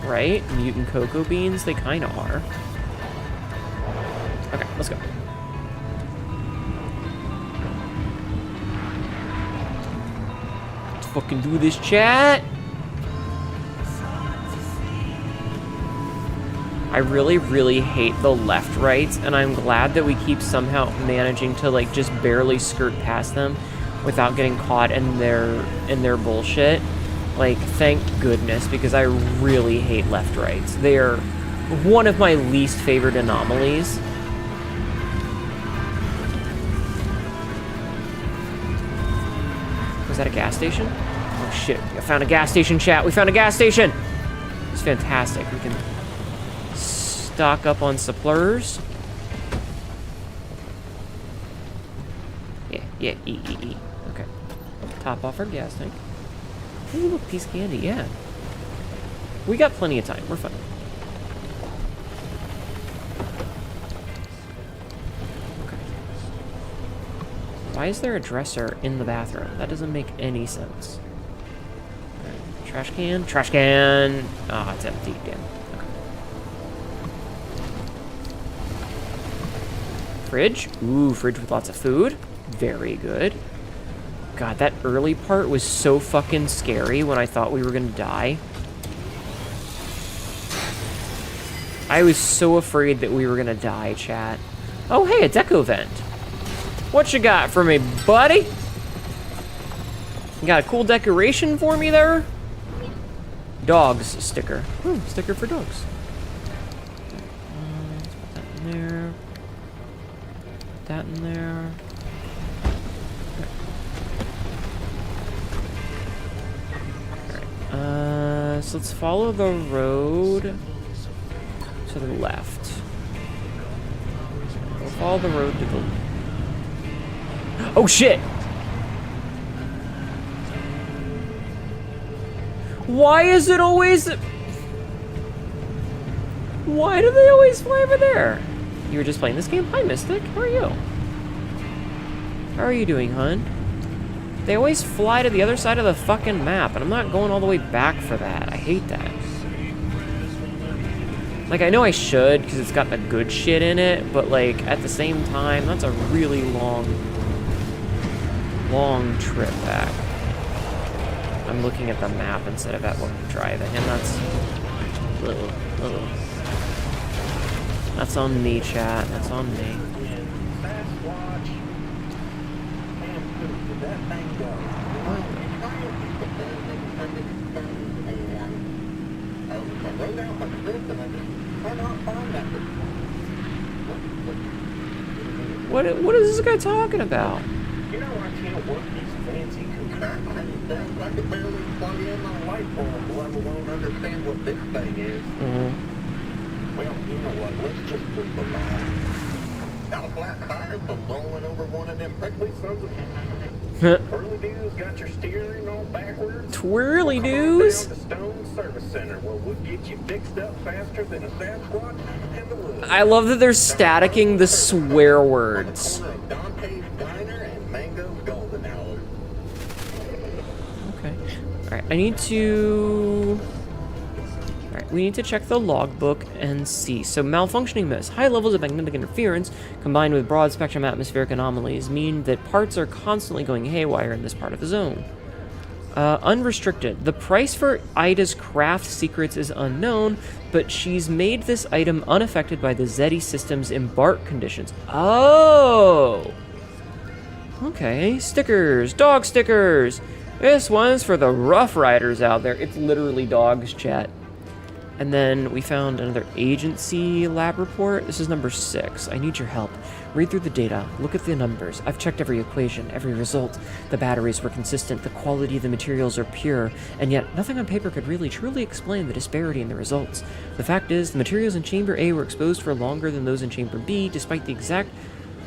Right? Mutant cocoa beans? They kind of are. Okay, let's go. Let's fucking do this, chat! I really, really hate the left rights, and I'm glad that we keep somehow managing to like just barely skirt past them without getting caught in their bullshit. Like, thank goodness, because I really hate left rights. They are one of my least favorite anomalies. Was that a gas station? Oh shit, I found a gas station, chat. We found a gas station! It's fantastic. We can stock up on supplies. Yeah, E. Okay. Top off our gas tank. Ooh, look, piece of candy, yeah. We got plenty of time, we're fine. Okay. Why is there a dresser in the bathroom? That doesn't make any sense. Right. Trash can? Trash can! Ah, it's empty, damn. Fridge. Ooh, fridge with lots of food. Very good. God, that early part was so fucking scary when I thought we were gonna die. I was so afraid that we were gonna die, chat. Oh, hey, a deco vent. What you got for me, buddy? You got a cool decoration for me there? Dogs sticker. Ooh, sticker for dogs. Let's put that in there. That in there. So let's follow the road to the left. We'll follow the road to the... Oh shit! Why is it always... Why do they always fly over there? You were just playing this game? Hi, Mystic. How are you? How are you doing, hun? They always fly to the other side of the fucking map, and I'm not going all the way back for that. I hate that. Like, I know I should, because it's got the good shit in it, but, like, at the same time, that's a really long trip back. I'm looking at the map instead of at what I'm driving, and that's... That's on me, chat. That's on me. What is this guy talking about? You know, I can't work these fancy computers. I could barely plug in my light bulb, let alone understand what this thing is. Well, you know what? Let's just put the line. Got a flat tire from rolling over one of them prickly sons of... Twirly doos got your steering all backwards. Twirly doos? Down to Stone Service Center, where we'll get you fixed up faster than a Sasquatch in the woods. I love that they're staticking the swear words. Dante's Diner and Mango's Golden Hour. Okay. Alright, I need to... Alright, we need to check the logbook and see. So, malfunctioning mist. High levels of magnetic interference combined with broad spectrum atmospheric anomalies mean that parts are constantly going haywire in this part of the zone. Unrestricted. The price for Ida's craft secrets is unknown, but she's made this item unaffected by the Zeti system's embark conditions. Oh! Okay, stickers. Dog stickers! This one's for the Rough Riders out there. It's literally dogs, chat. And then we found another agency lab report. This is number 6. I need your help. Read through the data. Look at the numbers. I've checked every equation, every result. The batteries were consistent. The quality of the materials are pure. And yet, nothing on paper could really truly explain the disparity in the results. The fact is, the materials in Chamber A were exposed for longer than those in Chamber B, despite the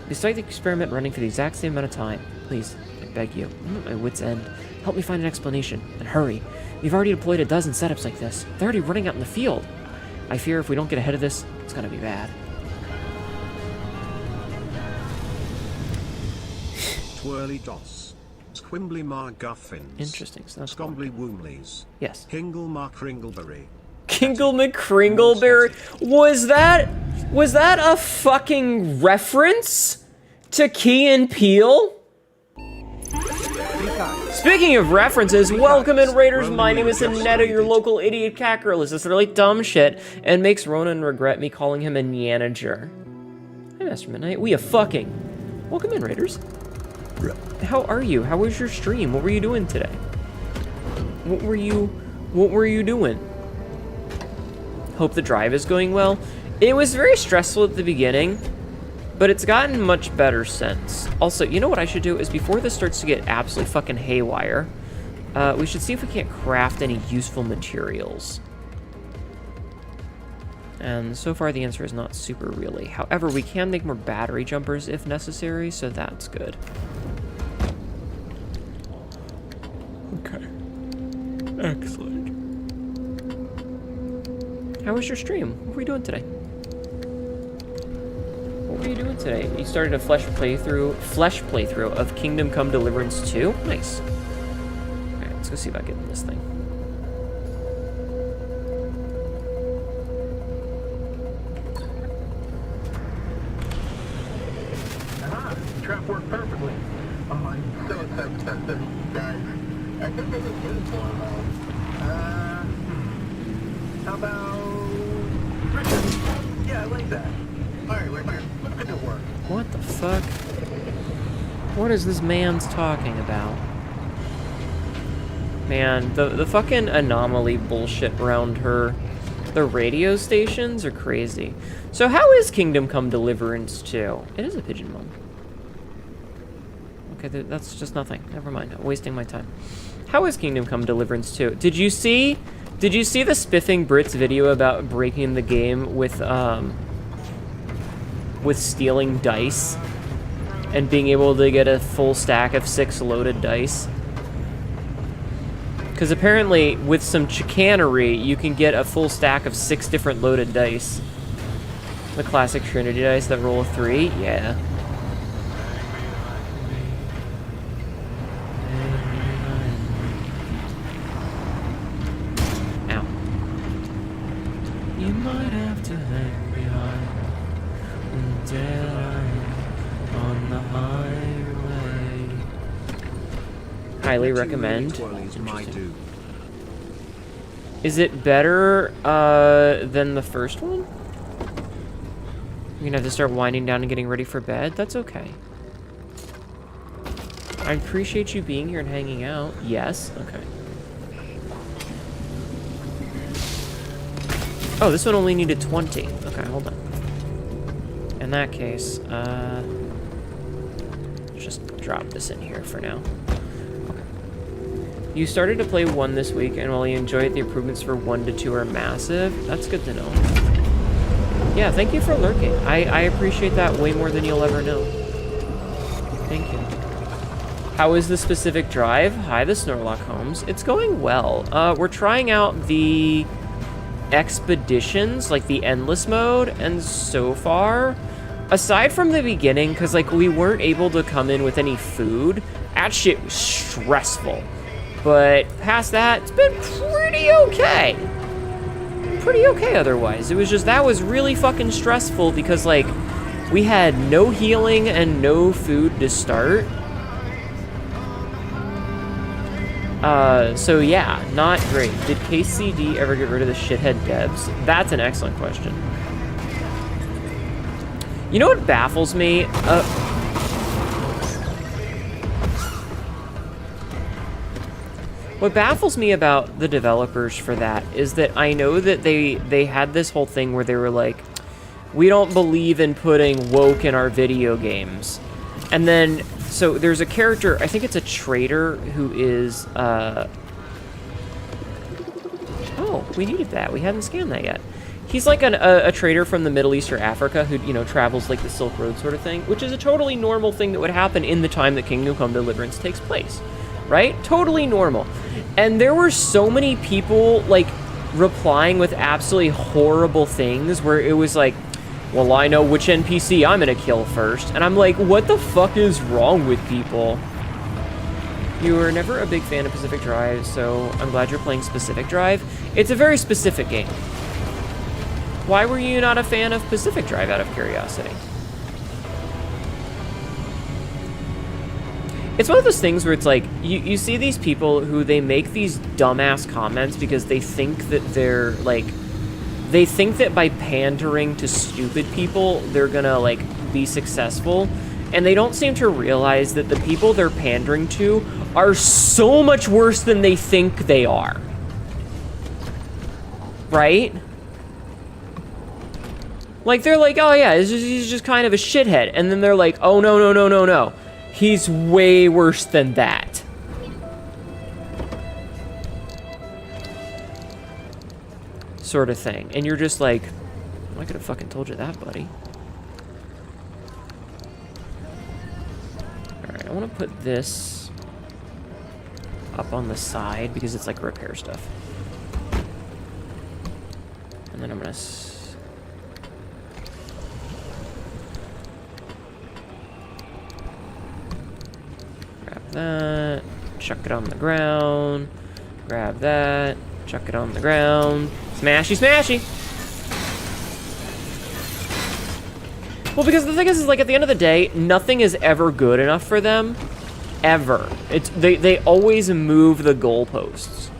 experiment running for the exact same amount of time. Please, I beg you. I'm at my wit's end. Help me find an explanation. And hurry. We've already deployed a dozen setups like this. They're already running out in the field. I fear if we don't get ahead of this, it's gonna be bad. Twirly Doss. Squimbly Marguffins. Interesting. So that's Scombly Woomleys. Yes. Kingle Markringleberry. Kingle McCringleberry. Was that a fucking reference to Key and Peele? Speaking of references, welcome in Raiders. My name is Hineta, your local idiot cat girl. Is this really dumb shit and makes Ronan regret me calling him a Nyanager. Hi, Master Midnight. We are fucking. Welcome in, Raiders. How are you? How was your stream? What were you doing today? What were you doing? Hope the drive is going well. It was very stressful at the beginning, but it's gotten much better since. Also, you know what I should do is before this starts to get absolutely fucking haywire, we should see if we can't craft any useful materials. And so far the answer is not super really. However, we can make more battery jumpers if necessary, so that's good. Okay. Excellent. How was your stream? What were you doing today? What were you doing today? You started a flesh playthrough of Kingdom Come Deliverance 2? Nice. Alright, let's go see about getting this thing. Trap worked perfectly. Oh, I'm so upset, guys. I think this is good for how about Richard? Yeah, I like that. Alright, we're here. Let's get to work. What the fuck? What is this man's talking about? Man, the fucking anomaly bullshit around the radio stations are crazy. So how is Kingdom Come Deliverance 2? It is a Pidgeonmon. Okay, that's just nothing. Never mind. I'm wasting my time. How is Kingdom Come Deliverance 2? Did you see Did you see the Spiffing Brits video about breaking the game with stealing dice and being able to get a full stack of 6 loaded dice? Because apparently, with some chicanery, you can get a full stack of 6 different loaded dice. The classic Trinity dice that roll a 3? Yeah. Ow. You might have to hang behind dead on the highway. Highly recommend. Is it better than the first one? You're gonna have to start winding down and getting ready for bed? That's okay. I appreciate you being here and hanging out. Yes? Okay. Oh, this one only needed 20. Okay, hold on. In that case, just drop this in here for now. Okay. You started to play 1 this week, and while you enjoy it, the improvements for 1 to 2 are massive. That's good to know. Yeah, thank you for lurking. I appreciate that way more than you'll ever know. Thank you. How is the specific drive? Hi, the Snorlock Holmes. It's going well. We're trying out the expeditions, like the endless mode, and so far, aside from the beginning, because like we weren't able to come in with any food, that shit was stressful. But past that, it's been pretty okay. Pretty okay otherwise. It was just, that was really fucking stressful because like we had no healing and no food to start. So yeah, not great. Did KCD ever get rid of the shithead devs? That's an excellent question. You know what baffles me? What baffles me about the developers for that is that I know that they had this whole thing where they were like, we don't believe in putting woke in our video games. And then, so there's a character, I think it's a trader who is, oh, we needed that. We hadn't scanned that yet. He's like a trader from the Middle East or Africa who, you know, travels like the Silk Road sort of thing, which is a totally normal thing that would happen in the time that Kingdom Come Deliverance takes place. Right? Totally normal. And there were so many people, like, replying with absolutely horrible things where it was like, well, I know which NPC I'm gonna kill first. And I'm like, what the fuck is wrong with people? You were never a big fan of Pacific Drive, so I'm glad you're playing Pacific Drive. It's a very specific game. Why were you not a fan of Pacific Drive, out of curiosity? It's one of those things where it's like, you see these people who they make these dumbass comments because they think that they're, like, they think that by pandering to stupid people, they're gonna, like, be successful. And they don't seem to realize that the people they're pandering to are so much worse than they think they are. Right? Like, they're like, oh yeah, he's just kind of a shithead. And then they're like, oh no, no, no, no, no. He's way worse than that. Sort of thing. And you're just like, I could have fucking told you that, buddy. Alright, I want to put this up on the side because it's like repair stuff. And then I'm going to... grab that, chuck it on the ground, grab that, chuck it on the ground, smashy, smashy! Well, because the thing is like, at the end of the day, nothing is ever good enough for them. Ever. It's, they always move the goalposts.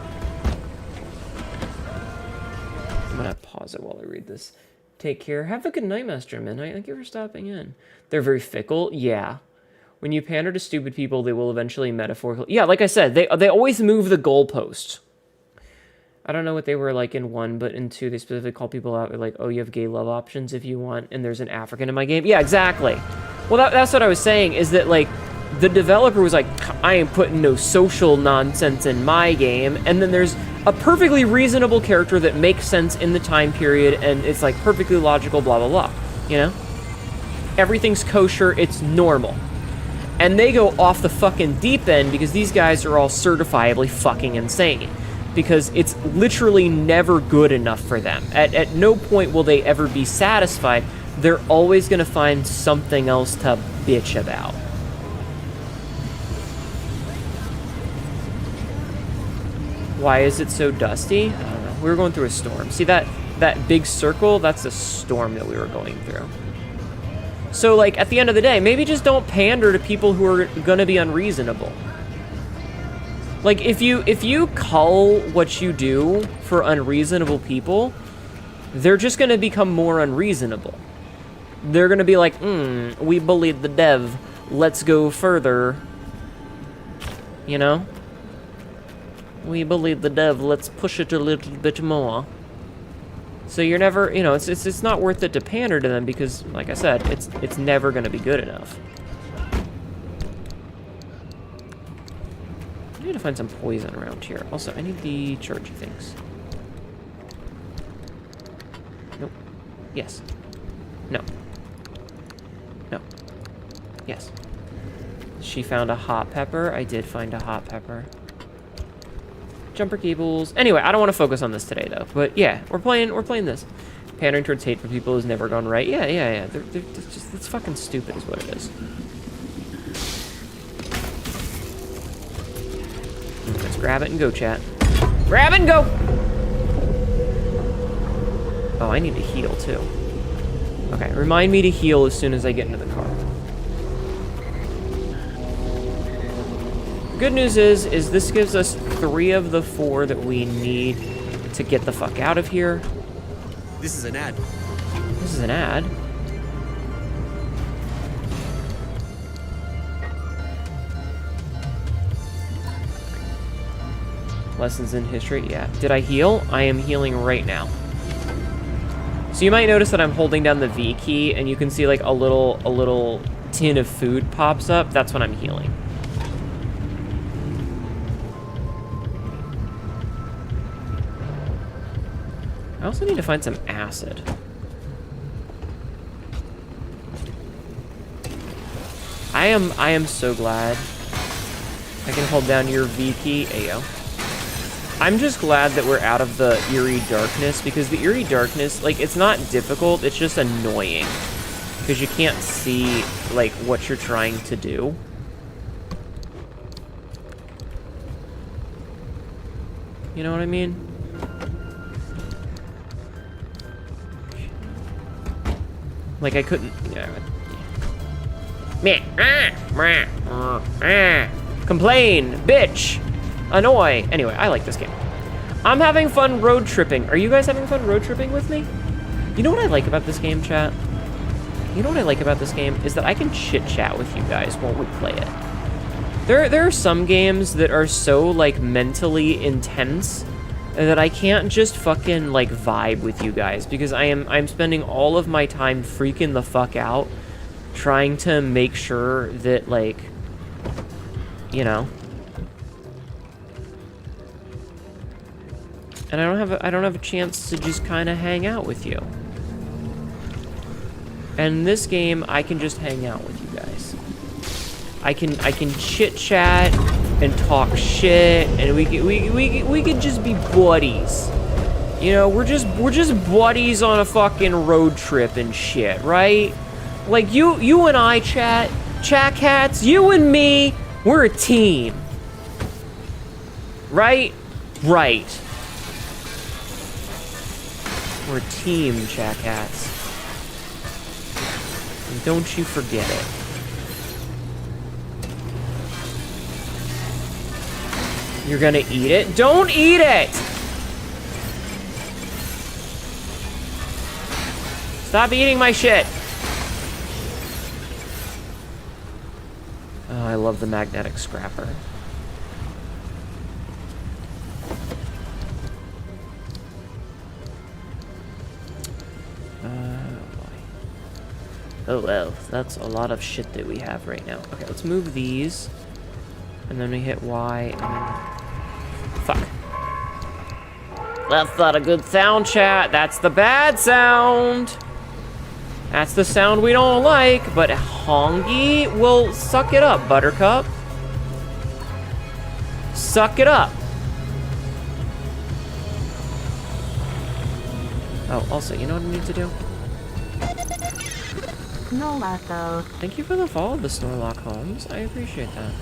I'm gonna pause it while I read this. Take care. Have a good night, Master Midnight. Thank you for stopping in. They're very fickle. Yeah. When you pander to stupid people, they will eventually metaphorically... Yeah, like I said, they always move the goalposts. I don't know what they were like in 1, but in 2, they specifically call people out. They're like, oh, you have gay love options if you want, and there's an African in my game. Yeah, exactly. Well, that's what I was saying, is that, like, the developer was like, I ain't putting no social nonsense in my game, and then there's a perfectly reasonable character that makes sense in the time period, and it's like perfectly logical, blah, blah, blah, you know? Everything's kosher, it's normal. And they go off the fucking deep end because these guys are all certifiably fucking insane. Because it's literally never good enough for them. At no point will they ever be satisfied. They're always gonna find something else to bitch about. Why is it so dusty? I don't know. We were going through a storm. See that big circle? That's a storm that we were going through. So, like, at the end of the day, maybe just don't pander to people who are gonna be unreasonable. Like, if you cull what you do for unreasonable people, they're just gonna become more unreasonable. They're gonna be like, we bullied the dev. Let's go further. You know? We bullied the dev. Let's push it a little bit more. So you're never, you know, it's not worth it to pander to them because, like I said, it's never gonna be good enough. I need to find some poison around here. Also, I need the chargey things. Nope. Yes. No. No. Yes. She found a hot pepper. I did find a hot pepper. Jumper cables. Anyway, I don't want to focus on this today, though. But yeah, we're playing this. Pandering towards hate for people has never gone right. Yeah. They're just, it's fucking stupid is what it is. Let's grab it and go, chat. Grab it and go! Oh, I need to heal, too. Okay, remind me to heal as soon as I get into the car. Good news is this gives us 3 of the 4 that we need to get the fuck out of here. This is an ad. This is an ad? Lessons in history, yeah. Did I heal? I am healing right now. So you might notice that I'm holding down the V key and you can see like a little tin of food pops up. That's when I'm healing. I also need to find some acid. I am so glad I can hold down your V key. Ayo. I'm just glad that we're out of the eerie darkness because the eerie darkness, like, it's not difficult, it's just annoying because you can't see like what you're trying to do. You know what I mean? Like, I couldn't... Complain! Bitch! Annoy! Anyway, I like this game. I'm having fun road tripping. Are you guys having fun road tripping with me? You know what I like about this game, chat? You know what I like about this game? Is that I can chit-chat with you guys while we play it. There are some games that are so, like, mentally intense that I can't just fucking, like, vibe with you guys because I'm spending all of my time freaking the fuck out trying to make sure that, like, you know. And I don't have a chance to just kind of hang out with you. And in this game, I can just hang out with you guys. I can chit chat and talk shit, and we could just be buddies. You know, we're just buddies on a fucking road trip and shit, right? Like you and I, chat cats, you and me, we're a team. Right? Right. We're a team, chat cats. And don't you forget it. You're gonna eat it? Don't eat it! Stop eating my shit! Oh, I love the magnetic scrapper. Oh well, that's a lot of shit that we have right now. Okay, let's move these. And then we hit Y, and then... Fuck. That's not a good sound, chat. That's the bad sound. That's the sound we don't like, but Hongi will suck it up, Buttercup. Suck it up. Oh, also, you know what I need to do? Snorlaco. Thank you for the follow, the Snorlock Holmes. I appreciate that.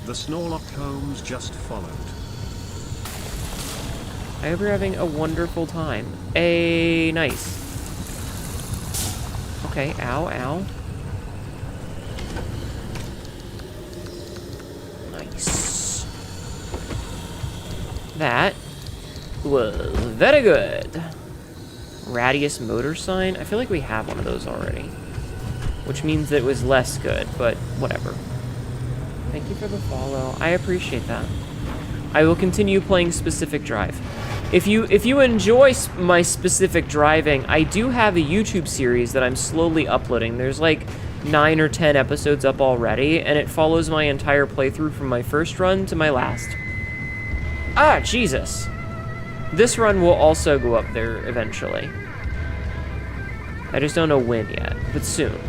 The Snorlock Holmes just followed. I hope you're having a wonderful time. Nice. Okay, ow, ow. Nice. That was very good. Radius motor sign? I feel like we have one of those already. Which means that it was less good, but whatever. Thank you for the follow. I appreciate that. I will continue playing Specific Drive. If you enjoy my specific driving, I do have a YouTube series that I'm slowly uploading. There's like 9 or 10 episodes up already, and it follows my entire playthrough from my first run to my last. Ah, Jesus. This run will also go up there eventually. I just don't know when yet, but soon.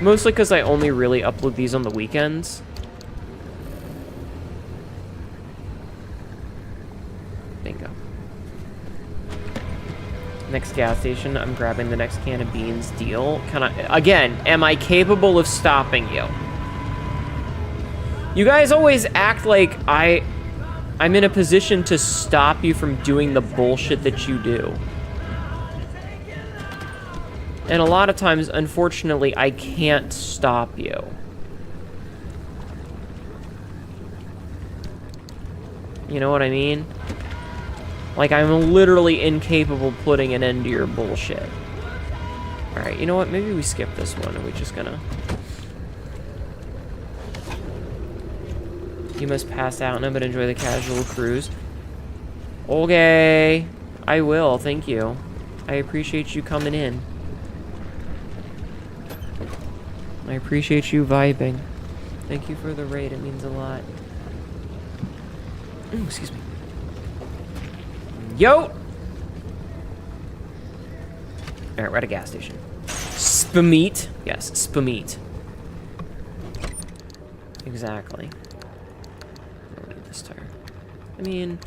Mostly because I only really upload these on the weekends. Bingo. Next gas station, I'm grabbing the next can of beans deal. Again, am I capable of stopping you? You guys always act like I'm in a position to stop you from doing the bullshit that you do. And a lot of times, unfortunately, I can't stop you. You know what I mean? Like, I'm literally incapable of putting an end to your bullshit. Alright, you know what? Maybe we skip this one and we're just gonna... You must pass out now, but enjoy the casual cruise. Okay. I will, thank you. I appreciate you coming in. I appreciate you vibing. Thank you for the raid, it means a lot. Ooh, excuse me. Yo! Alright, we're at a gas station. Spameat. Yes, Spameat. Exactly. I don't need this tire. I mean...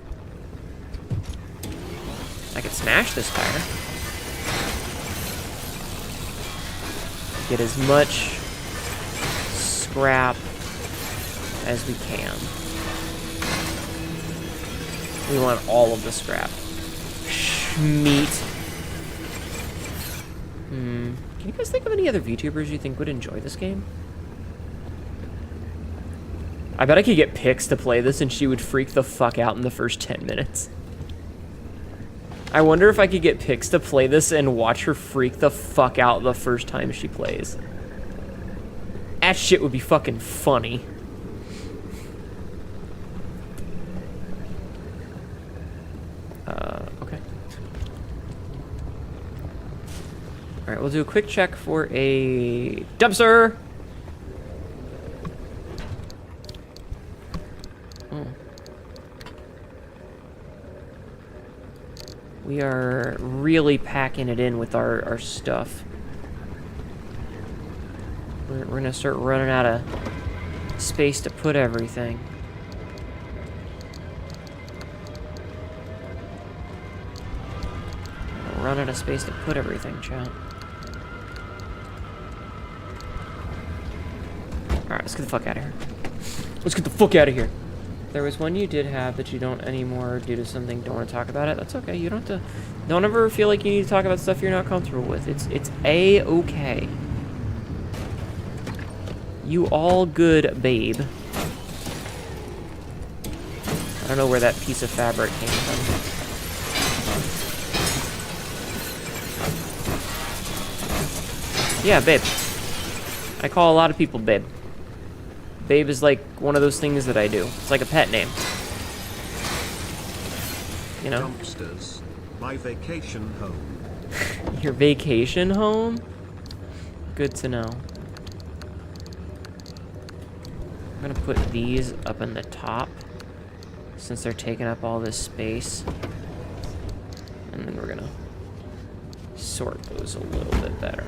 I could smash this tire. Get as much scrap as we can. We want all of the scrap. Schmeat. Can you guys think of any other VTubers you think would enjoy this game? I bet I could get Pix to play this and she would freak the fuck out in the first 10 minutes. I wonder if I could get Pix to play this and watch her freak the fuck out the first time she plays. That shit would be fucking funny. Okay. Alright, we'll do a quick check for a dumpster! Oh. We are really packing it in with our stuff. We're gonna start running out of space to put everything. Run out of space to put everything, chat. Alright, let's get the fuck out of here. Let's get the fuck out of here. There was one you did have that you don't anymore due to something. Don't want to talk about it. That's okay. You don't have to. Don't ever feel like you need to talk about stuff you're not comfortable with. It's A-okay. You all good, babe. I don't know where that piece of fabric came from. Yeah, babe. I call a lot of people babe. Babe is like one of those things that I do. It's like a pet name. You know? Dumpsters. My vacation home. Your vacation home? Good to know. I'm gonna put these up in the top since they're taking up all this space. And then we're gonna sort those a little bit better.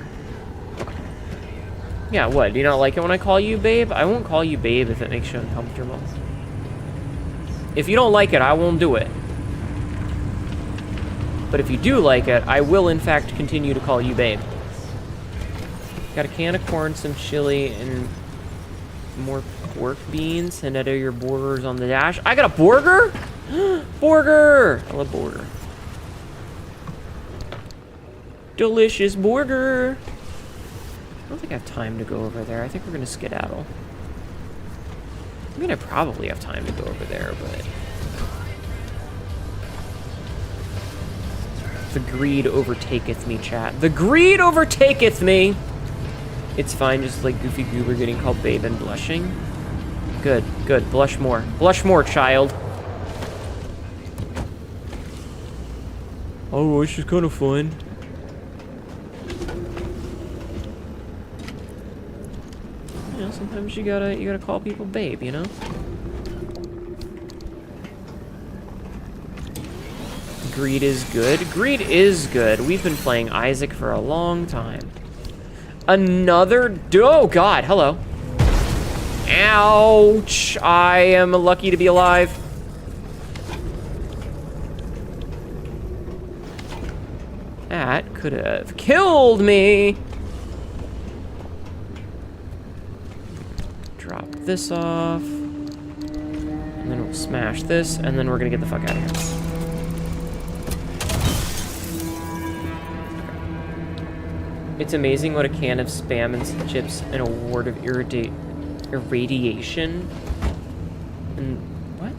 Yeah, what? Do you not like it when I call you babe? I won't call you babe if it makes you uncomfortable. If you don't like it, I won't do it. But if you do like it, I will in fact continue to call you babe. Got a can of corn, some chili, and more pork beans. And out of your burgers on the dash. I got a burger? Burger! I love burger. Delicious burger! I don't think I have time to go over there. I think we're gonna skedaddle. I mean, I probably have time to go over there, but... The greed overtaketh me, chat. The greed overtaketh me! It's fine, just like Goofy Goober getting called babe and blushing. Good, good. Blush more. Blush more, child. Oh, it's just kind of fun. You know, sometimes you gotta call people babe, you know? Greed is good. Greed is good. We've been playing Isaac for a long time. Another... Oh, God. Hello. Ouch. I am lucky to be alive. That could have killed me. Drop this off. And then we'll smash this, and then we're gonna get the fuck out of here. It's amazing what a can of Spam and chips and a ward of irradiation. And what?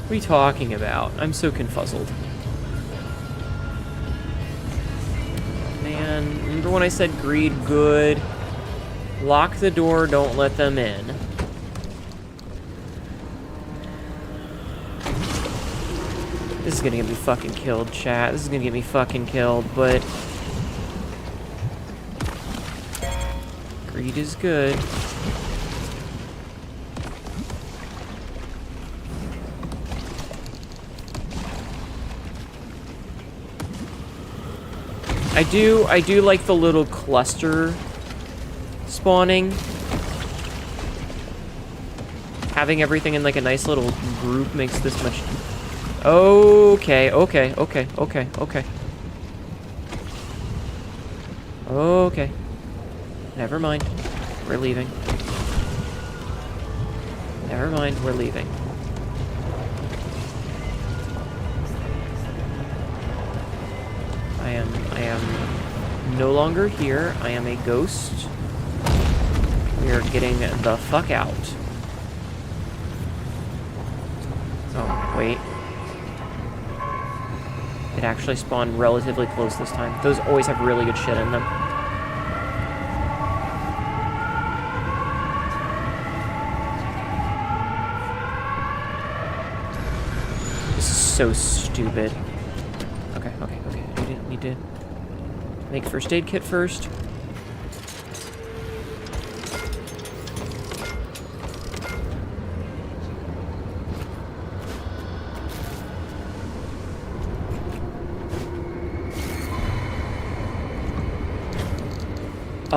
What are you talking about? I'm so confuzzled. Man, remember when I said greed good? Lock the door, don't let them in. This is gonna get me fucking killed, chat. This is gonna get me fucking killed, but... Greed is good. I do like the little cluster spawning. Having everything in like a nice little group makes this much... Okay. Okay. Never mind. We're leaving. Never mind, we're leaving. I am no longer here. I am a ghost. We are getting the fuck out. Oh, wait. It actually spawned relatively close this time. Those always have really good shit in them. This is so stupid. Okay. I need to make first aid kit first.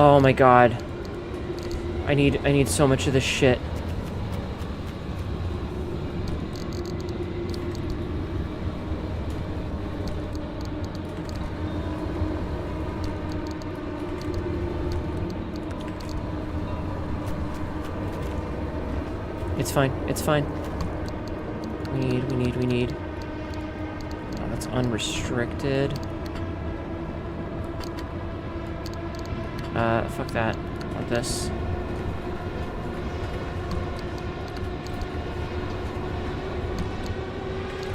Oh my god. I need so much of this shit. It's fine. It's fine. We need. Oh, that's unrestricted. Fuck that. I want this.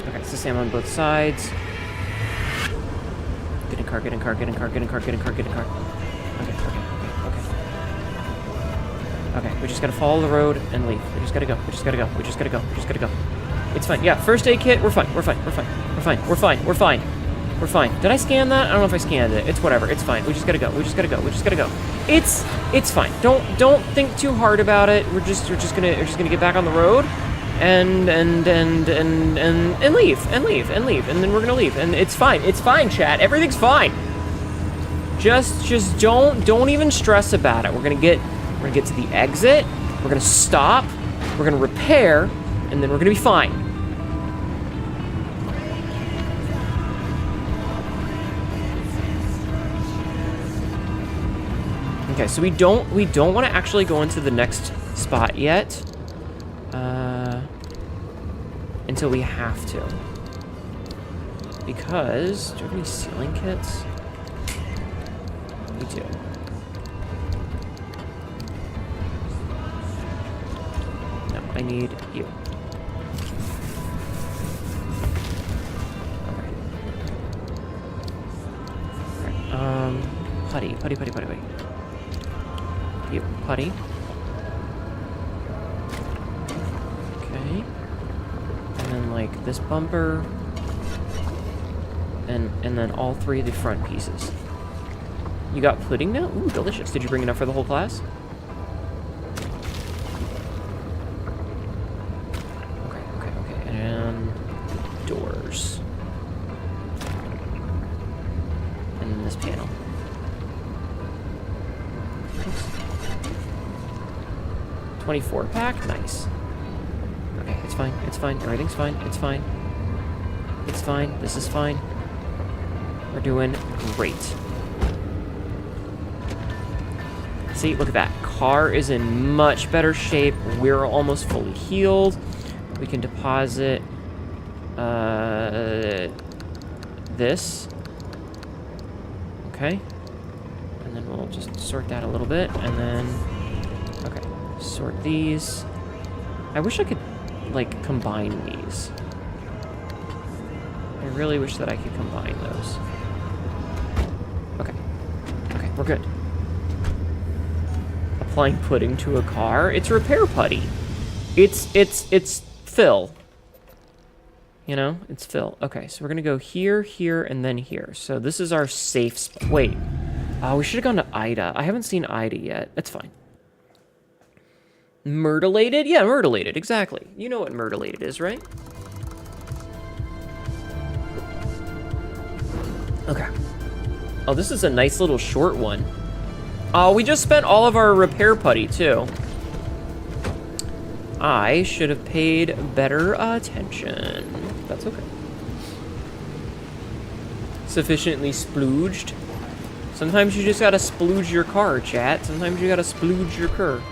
Okay, it's the same on both sides. Get in car. Okay, we just gotta follow the road and leave. We just gotta go. It's fine. Yeah, first aid kit. We're fine. We're fine. We're fine. We're fine. We're fine. We're fine. We're fine. Did I scan that? I don't know if I scanned it. It's whatever. It's fine. We just gotta go. We just gotta go. We just gotta go. It's fine. Don't think too hard about it. We're just gonna get back on the road, and leave, and then we're gonna leave, and it's fine. It's fine, chat. Everything's fine. Just don't even stress about it. We're gonna get to the exit. We're gonna stop. We're gonna repair, and then we're gonna be fine. Okay, so we don't want to actually go into the next spot yet, until we have to. Because do we have any sealing kits? We do. No, I need you. Okay. Alright, putty. You, putty. Okay. And then like this bumper. And then all three of the front pieces. You got pudding now? Ooh, delicious. Did you bring enough for the whole class? Okay. And doors. And then this panel. 24 pack? Nice. Okay, it's fine. Everything's fine. It's fine. This is fine. We're doing great. See, look at that. Car is in much better shape. We're almost fully healed. We can deposit this. Okay. And then we'll just sort that a little bit, and then sort these. I wish I could, like, combine these. I really wish that I could combine those. Okay, we're good. Applying pudding to a car. It's repair putty. It's fill. You know, it's fill. Okay, so we're gonna go here, and then here. So this is our safe spot. Wait. Oh, we should have gone to Ida. I haven't seen Ida yet. That's fine. Myrtleated? Yeah, myrtleated, exactly. You know what myrtleated is, right? Okay. Oh, this is a nice little short one. Oh, we just spent all of our repair putty, too. I should have paid better attention. That's okay. Sufficiently splooged. Sometimes you just gotta splooge your car, chat. Sometimes you gotta splooge your car.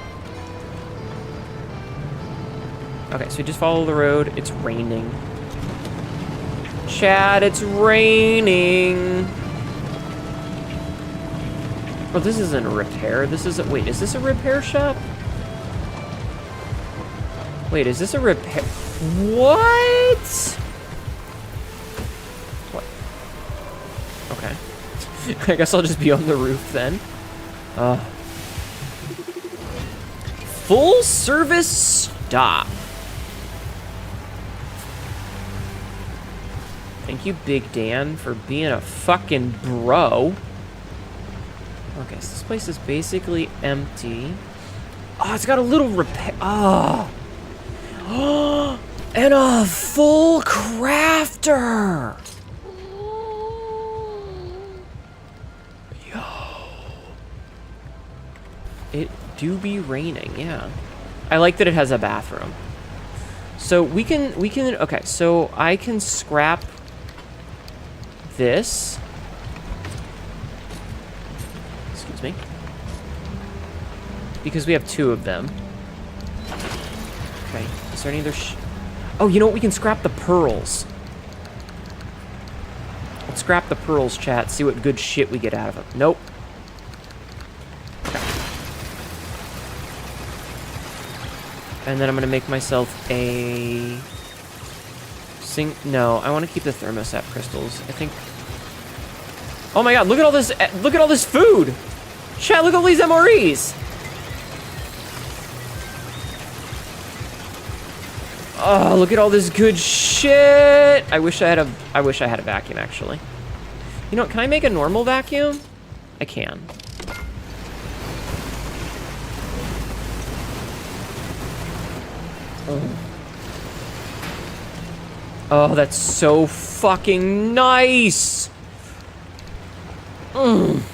Okay, so just follow the road. It's raining. Chad, it's raining. Oh, this isn't a repair. This isn't... Wait, is this a repair shop? Wait, is this a repair... What? What? Okay. I guess I'll just be on the roof then. Full service stop. Thank you, Big Dan, for being a fucking bro. Okay, so this place is basically empty. Oh, it's got a little repair. Oh. And a full crafter. Yo. It do be raining, yeah. I like that it has a bathroom. So we can, okay, so I can scrap this. Excuse me. Because we have two of them. Okay, is there any other oh, you know what? We can scrap the pearls. Let's scrap the pearls, chat. See what good shit we get out of them. Nope. Okay. And then I'm gonna make myself a... No, I want to keep the thermostat crystals. I think... Oh my god, look at all this food! Chat, look at all these MREs! Oh, look at all this good shit. I wish I had a vacuum, actually. You know what, can I make a normal vacuum? I can. Oh, that's so fucking nice. Look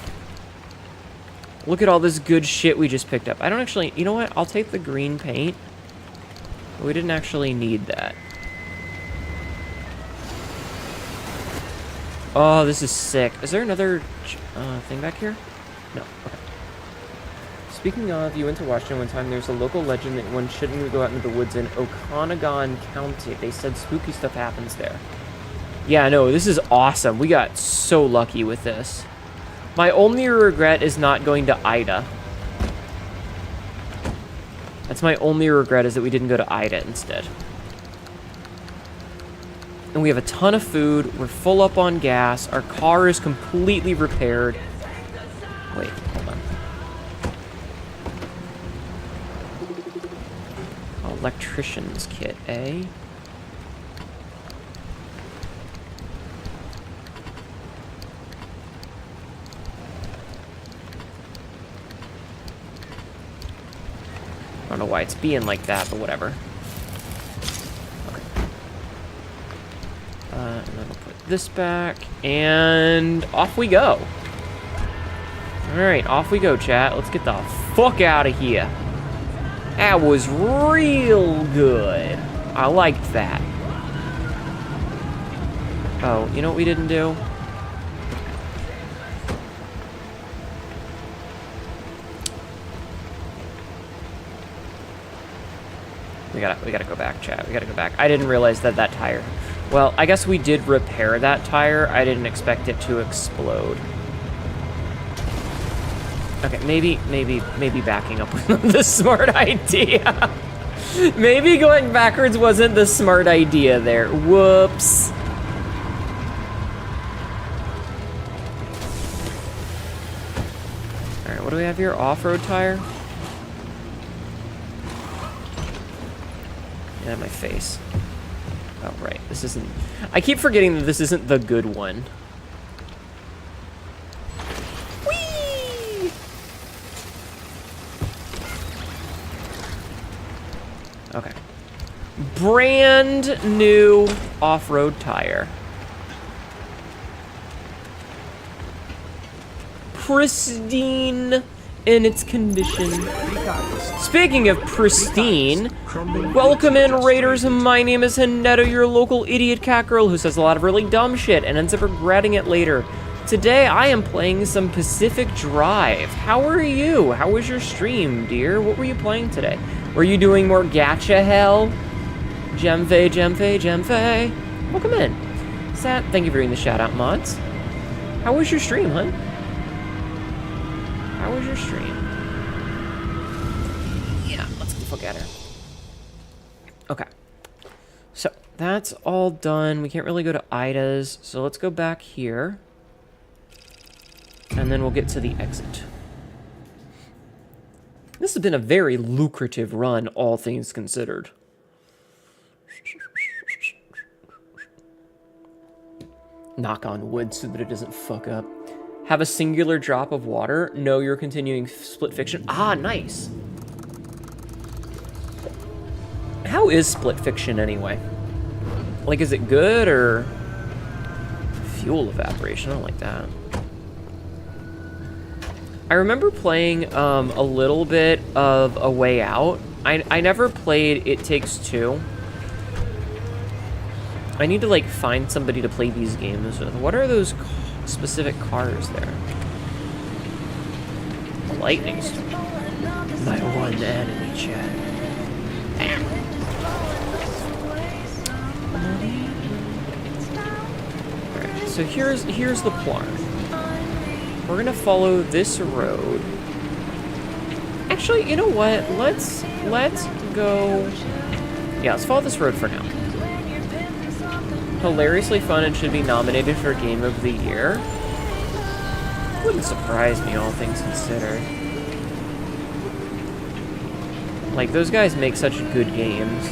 at all this good shit we just picked up. I don't actually, you know what? I'll take the green paint. We didn't actually need that. Oh, this is sick. Is there another thing back here? No. Okay. Speaking of, you went to Washington one time. There's a local legend that one shouldn't go out into the woods in Okanagan County. They said spooky stuff happens there. Yeah, no, this is awesome. We got so lucky with this. My only regret is not going to Ida. That's my only regret, is that we didn't go to Ida instead. And we have a ton of food. We're full up on gas. Our car is completely repaired. Wait, hold on. Electrician's kit, eh? I don't know why it's being like that, but whatever. Okay. And then we'll put this back, and off we go. Alright, off we go, chat. Let's get the fuck out of here. That was real good. I liked that. Oh, you know what we didn't do? We gotta go back, chat. We gotta go back. I didn't realize that tire... Well, I guess we did repair that tire. I didn't expect it to explode. Okay, maybe backing up wasn't the smart idea. Maybe going backwards wasn't the smart idea there. Whoops. Alright, what do we have here? Off-road tire? Yeah, my face. Oh, right. This isn't... I keep forgetting that this isn't the good one. Whee! Okay. Brand new off-road tire. Pristine in its condition. Speaking of pristine, welcome in, Raiders. My name is Hinetto, your local idiot cat girl who says a lot of really dumb shit and ends up regretting it later. Today, I am playing some Pacific Drive. How are you? How was your stream, dear? What were you playing today? Were you doing more gacha hell? Gemfei. Welcome in. Sat, thank you for doing the shout-out mods. How was your stream, hun? How was your stream? Yeah, let's get the fuck out of here. Okay. So, that's all done. We can't really go to Ida's, so let's go back here. And then we'll get to the exit. This has been a very lucrative run, all things considered. Knock on wood so that it doesn't fuck up. Have a singular drop of water. No, you're continuing Split Fiction. Ah, nice. How is Split Fiction anyway? Like, is it good or... Fuel evaporation, I don't like that. I remember playing a little bit of A Way Out. I never played It Takes Two. I need to, like, find somebody to play these games with. What are those specific cars there? Lightning storm. My one enemy, chat. Alright, so here's the plan. We're gonna follow this road. Actually, you know what? Let's go. Yeah, let's follow this road for now. Hilariously fun and should be nominated for Game of the Year. Wouldn't surprise me, all things considered. Like, those guys make such good games.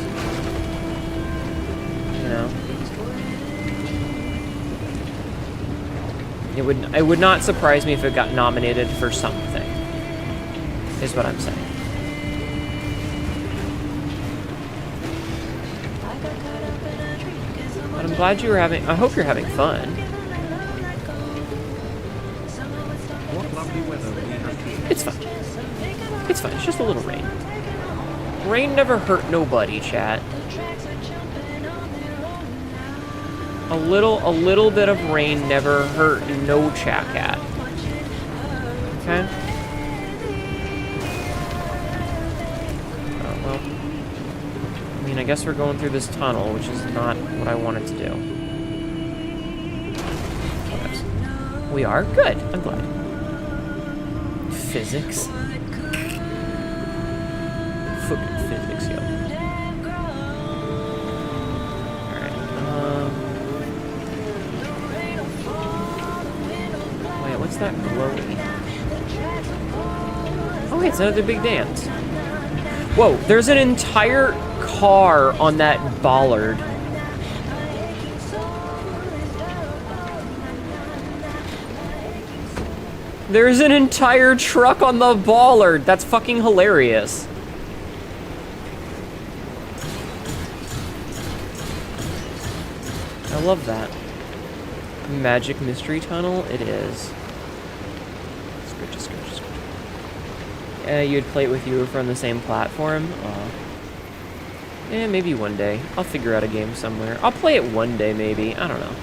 It would not surprise me if it got nominated for something, is what I'm saying. But I'm glad you were having, I hope you're having fun. What lovely weather we have here. It's fine. It's fine, it's just a little rain. Rain never hurt nobody, chat. A little bit of rain never hurt no chat cat. Okay? Oh, well. I mean, I guess we're going through this tunnel, which is not what I wanted to do. Whatevs. We are? Good. I'm glad. Physics. Fucking physics, yo. What's that glowing? Oh, wait, it's another big dance. Whoa, there's an entire car on that bollard. There's an entire truck on the bollard. That's fucking hilarious. I love that. Magic Mystery Tunnel? It is. You'd play it with you from the same platform? Maybe one day. I'll figure out a game somewhere. I'll play it one day, maybe. I don't know.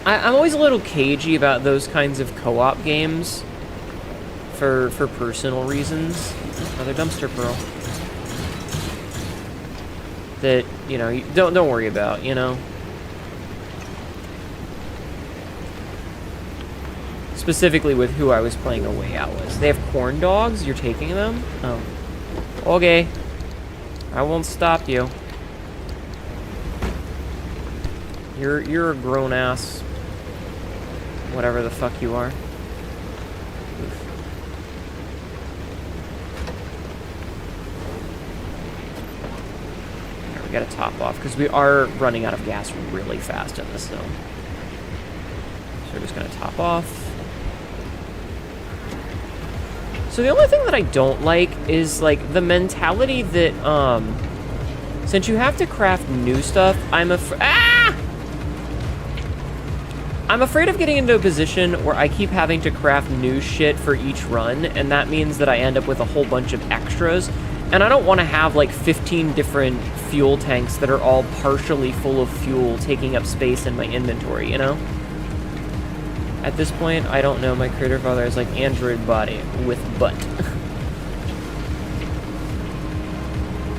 I'm always a little cagey about those kinds of co-op games for personal reasons. Another dumpster pearl. That, you know, you don't worry about, you know? Specifically with who I was playing A Way Out with. They have corn dogs? You're taking them? Oh. Okay. I won't stop you. You're a grown-ass... whatever the fuck you are. Oof. Here, we gotta top off, because we are running out of gas really fast in this zone. So we're just gonna top off. So the only thing that I don't like is, like, the mentality that, since you have to craft new stuff, I'm afraid of getting into a position where I keep having to craft new shit for each run, and that means that I end up with a whole bunch of extras, and I don't want to have, like, 15 different fuel tanks that are all partially full of fuel taking up space in my inventory, you know? At this point, I don't know. My creator father is like android body with butt.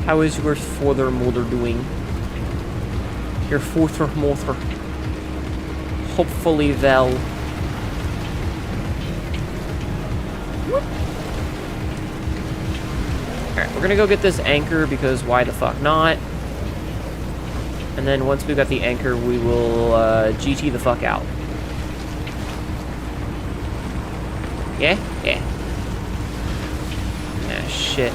How is your father mother doing? Your father mother. Hopefully well. Alright, we're gonna go get this anchor because why the fuck not? And then once we've got the anchor, we will GT the fuck out. Yeah? Yeah. Ah, shit.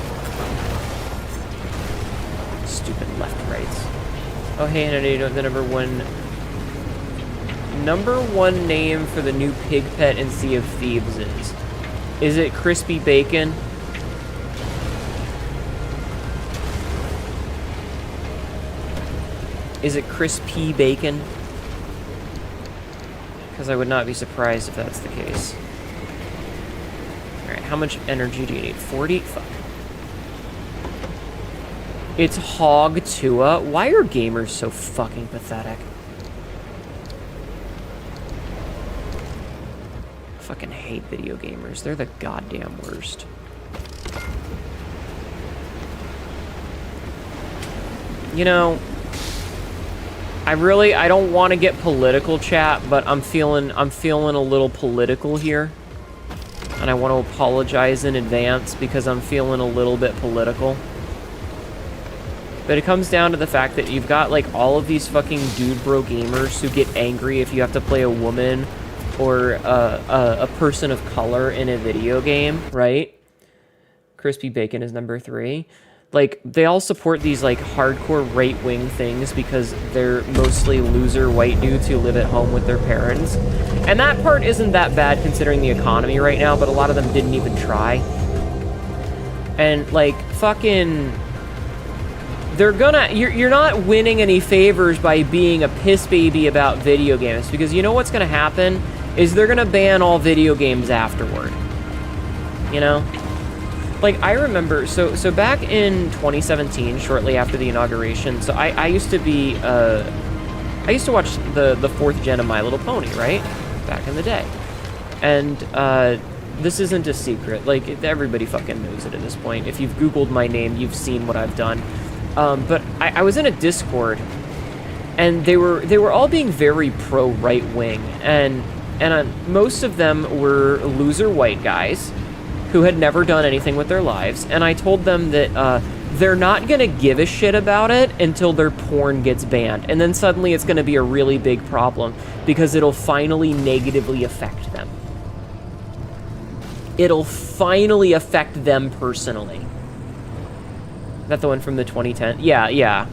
Stupid left-rights. Oh, hey, and I know the number one name for the new pig pet in Sea of Thieves is. Is it Crispy Bacon? Is it Crispy Bacon? Because I would not be surprised if that's the case. Alright, how much energy do you need? 40? Fuck. It's Hog Tua. Why are gamers so fucking pathetic? I fucking hate video gamers. They're the goddamn worst. You know, I don't want to get political, chat, but I'm feeling a little political here. And I want to apologize in advance because I'm feeling a little bit political. But it comes down to the fact that you've got, like, all of these fucking dude bro gamers who get angry if you have to play a woman or a person of color in a video game, right? Crispy Bacon is number 3. Like, they all support these, like, hardcore right-wing things because they're mostly loser white dudes who live at home with their parents. And that part isn't that bad considering the economy right now, but a lot of them didn't even try. And, like, fucking... They're gonna... You're not winning any favors by being a piss baby about video games, because you know what's gonna happen? Is they're gonna ban all video games afterward. You know? Like, I remember, so back in 2017, shortly after the inauguration, so I used to be, I used to watch the 4th gen of My Little Pony, right? Back in the day. And, this isn't a secret. Like, everybody fucking knows it at this point. If you've Googled my name, you've seen what I've done. But I was in a Discord, and they were all being very pro-right-wing, and most of them were loser white guys who had never done anything with their lives, and I told them that they're not gonna give a shit about it until their porn gets banned, and then suddenly it's gonna be a really big problem because it'll finally negatively affect them. It'll finally affect them personally. Is that the one from the 2010? Yeah.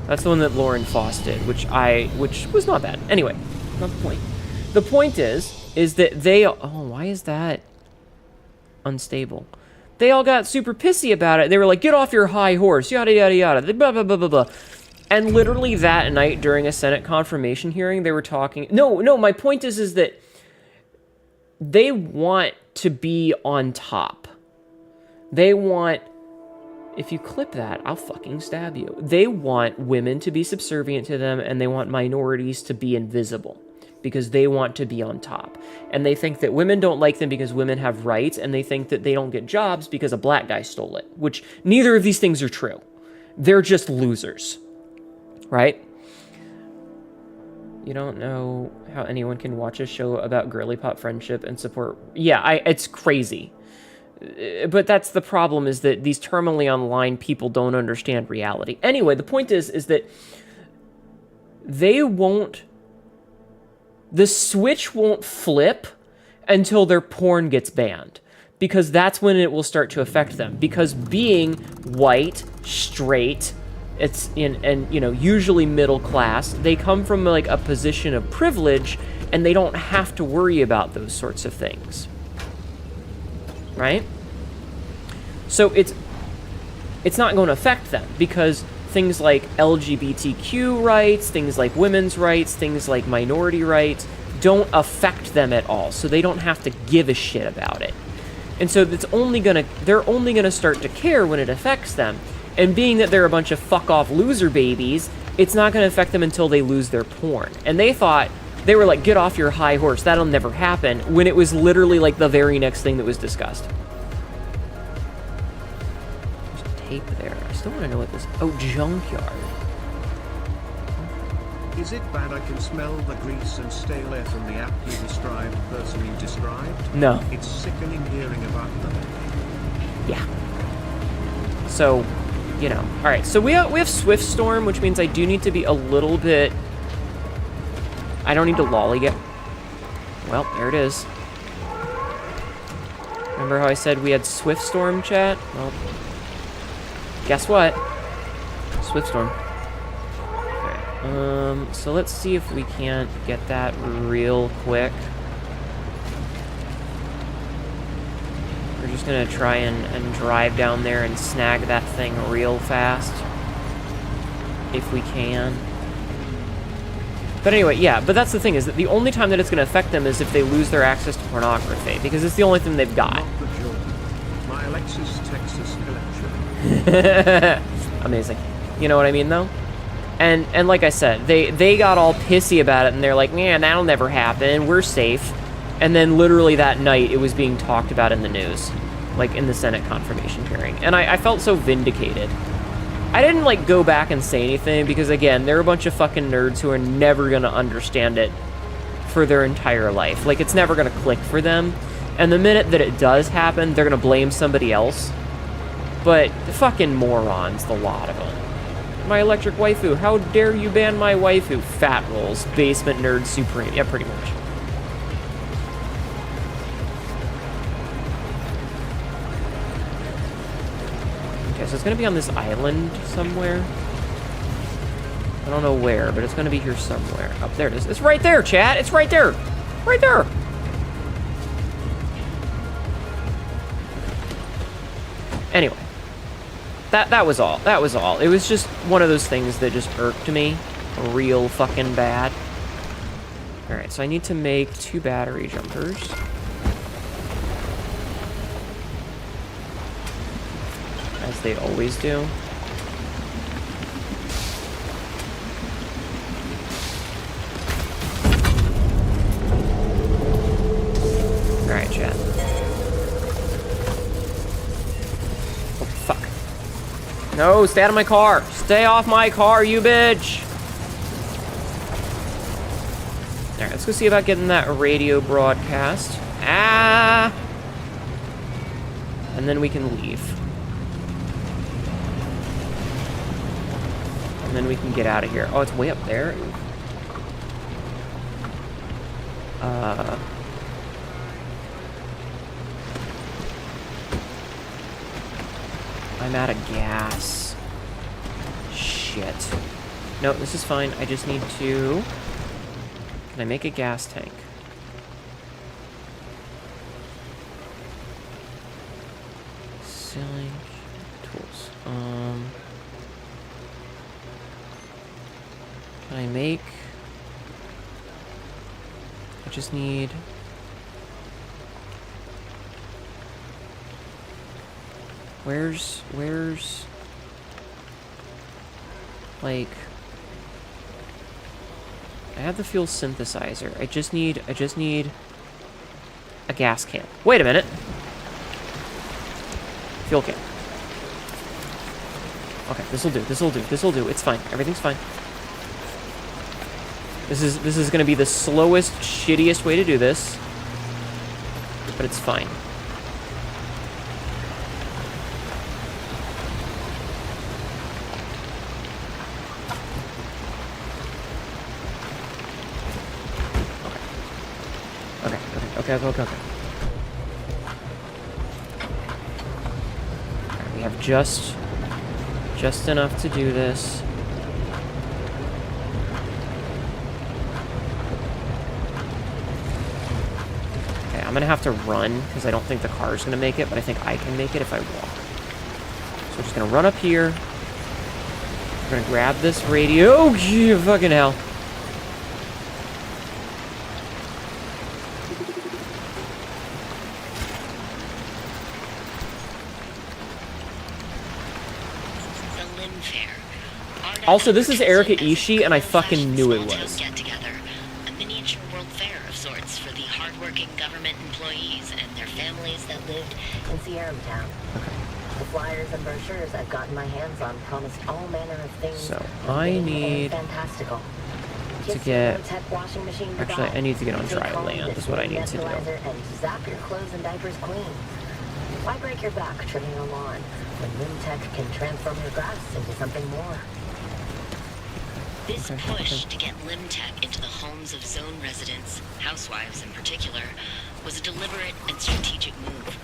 That's the one that Lauren Foss did, which was not bad. Anyway, not the point. The point is that they... Oh, why is that unstable? They all got super pissy about it. They were like, get off your high horse, yada, yada, yada, blah, blah, blah, blah, blah. And literally that night during a Senate confirmation hearing, they were talking... No, my point is that they want to be on top. They want... If you clip that, I'll fucking stab you. They want women to be subservient to them, and they want minorities to be invisible because they want to be on top. And they think that women don't like them because women have rights, and they think that they don't get jobs because a black guy stole it, which neither of these things are true. They're just losers, right? You don't know how anyone can watch a show about girly pop friendship and support... Yeah, it's crazy. But that's the problem, is that these terminally online people don't understand reality. Anyway, the point is that they won't... The switch won't flip until their porn gets banned, because that's when it will start to affect them. Because being white, straight, and you know, usually middle class, they come from like a position of privilege, and they don't have to worry about those sorts of things. Right? So it's not going to affect them, because things like LGBTQ rights, things like women's rights, things like minority rights don't affect them at all. So they don't have to give a shit about it. And so they're only gonna start to care when it affects them. And being that they're a bunch of fuck off loser babies, it's not gonna affect them until they lose their porn. And they thought, they were like, get off your high horse, that'll never happen, when it was literally like the very next thing that was discussed. Tape there. I still want to know what this... Oh, junkyard. Is it bad I can smell the grease and stale air from the aptly described person you described? No. It's sickening hearing about them. Yeah. So, you know. Alright, so we have Swift Storm, which means I do need to be a little bit... I don't need to lollygag. Well, there it is. Remember how I said we had Swift Storm, chat? Well... Guess what? Swift Storm. Okay. So let's see if we can't get that real quick. We're just gonna try and drive down there and snag that thing real fast. If we can. But anyway, yeah, but that's the thing, is that the only time that it's gonna affect them is if they lose their access to pornography, because it's the only thing they've got. My Alexis Texas collection. Amazing. You know what I mean, though? And like I said, they got all pissy about it, and they're like, man, that'll never happen, we're safe. And then literally that night, it was being talked about in the news, like in the Senate confirmation hearing. And I felt so vindicated. I didn't like go back and say anything, because again, they're a bunch of fucking nerds who are never gonna understand it for their entire life. Like, it's never gonna click for them. And the minute that it does happen, they're gonna blame somebody else. But fucking morons, the lot of them. My electric waifu, how dare you ban my waifu? Fat rolls, basement nerd supreme. Yeah, pretty much. Okay, so it's gonna be on this island somewhere. I don't know where, but it's gonna be here somewhere. Oh, there it is. It's right there, chat. It's right there. Right there. Anyway. That was all. That was all. It was just one of those things that just irked me real fucking bad. Alright, so I need to make 2 battery jumpers. As they always do. Alright, chat. Oh, fuck. No, stay out of my car! Stay off my car, you bitch! Alright, let's go see about getting that radio broadcast. Ah! And then we can leave. And then we can get out of here. Oh, it's way up there. I'm out of gas. Shit. No, this is fine. I just need to... Can I make a gas tank? Selling tools. Can I make... I just need... Where's... Like... I have the fuel synthesizer. I just need a gas can. Wait a minute. Fuel can. Okay, this'll do. It's fine. Everything's fine. This is gonna be the slowest, shittiest way to do this. But it's fine. Okay. Alright, we have just enough to do this. Okay, I'm gonna have to run because I don't think the car is gonna make it, but I think I can make it if I walk. So we're just gonna run up here. We're gonna grab this radio. Oh, yeah, fucking hell. Also, this is Erika Ishii, and I fucking knew it was. Get-together, a miniature world fair of sorts for the hardworking government employees and their families that lived in Sierra Town. The flyers and brochures I've gotten my hands on promised all manner of things. So I need fantastical. to get. Actually, I need to get on dry land. Is what I need to do. And zap your clothes and diapers clean. Why break your back trimming a lawn when Limtech can transform your grass into something more? This push to get Limtech into the homes of zone residents, housewives in particular, was a deliberate and strategic move.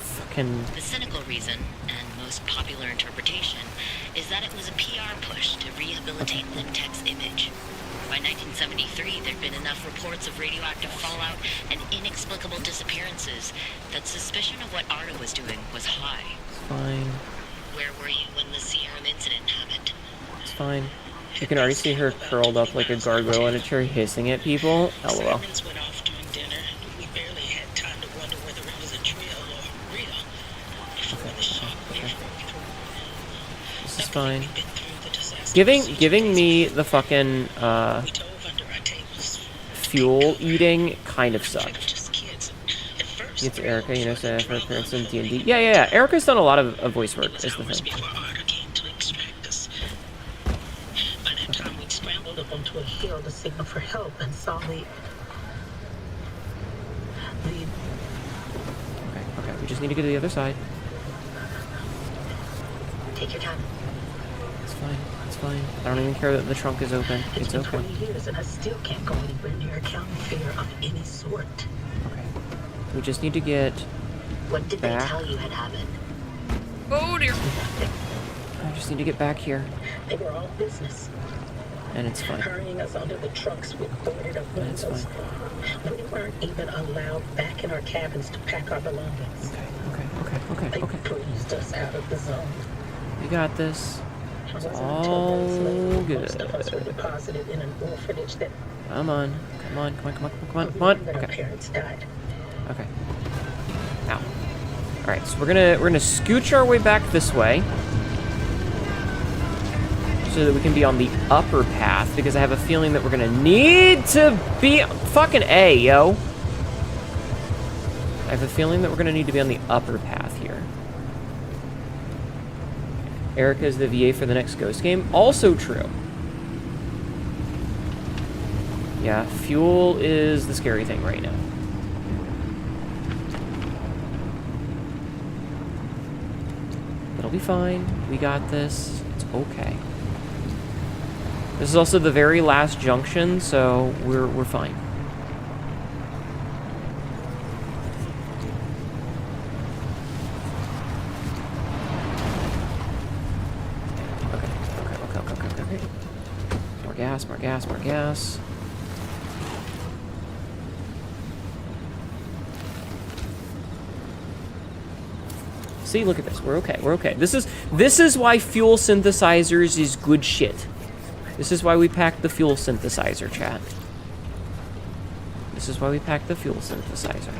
The cynical reason, and most popular interpretation, is that it was a PR push to rehabilitate Limtech's image. By 1973, there'd been enough reports of radioactive fallout and inexplicable disappearances that suspicion of what Arda was doing was high. It's fine. Where were you when the Sierra incident happened? It's fine. You can already see her curled up like a gargoyle in a chair hissing at people. LOL. Went off during dinner. We barely had time to wonder whether it was a drill or real. Before the shock wave broke through. This is fine. Giving me the fucking fuel eating kind of sucked. It's Erika, you know, so her appearance in D&D. Yeah. Erika's done a lot of voice work, is the thing. Up onto a hill to signal for help and saw the Okay, we just need to get to the other side. Take your time. It's fine. I don't even care that the trunk is open. It's been okay. 20 years and I still can't go anywhere near a county fair of any sort. Okay. We just need to get What did back. they tell you had happened? Oh dear. I just need to get back here. They were all business. And it's fine. Hurrying us under the trucks with boarded up windows. We weren't even allowed back in our cabins to pack our belongings. Okay. They breezed us out of the zone. You got this. It's All good. Most of us were deposited in an orphanage that Come on. Okay. our parents died. Okay. Now. Alright, so we're gonna scooch our way back this way. So that we can be on the upper path, because I have a feeling that we're gonna need to be fucking A, yo. I have a feeling that we're gonna need to be on the upper path here. Erica is the VA for the next Ghost game. Also true. Yeah, fuel is the scary thing right now. It'll be fine. We got this. It's okay. This is also the very last junction, so we're fine. Okay. More gas. See, look at this. We're okay. This is why fuel synthesizers is good shit. This is why we packed the fuel synthesizer, chat. This is why we packed the fuel synthesizer.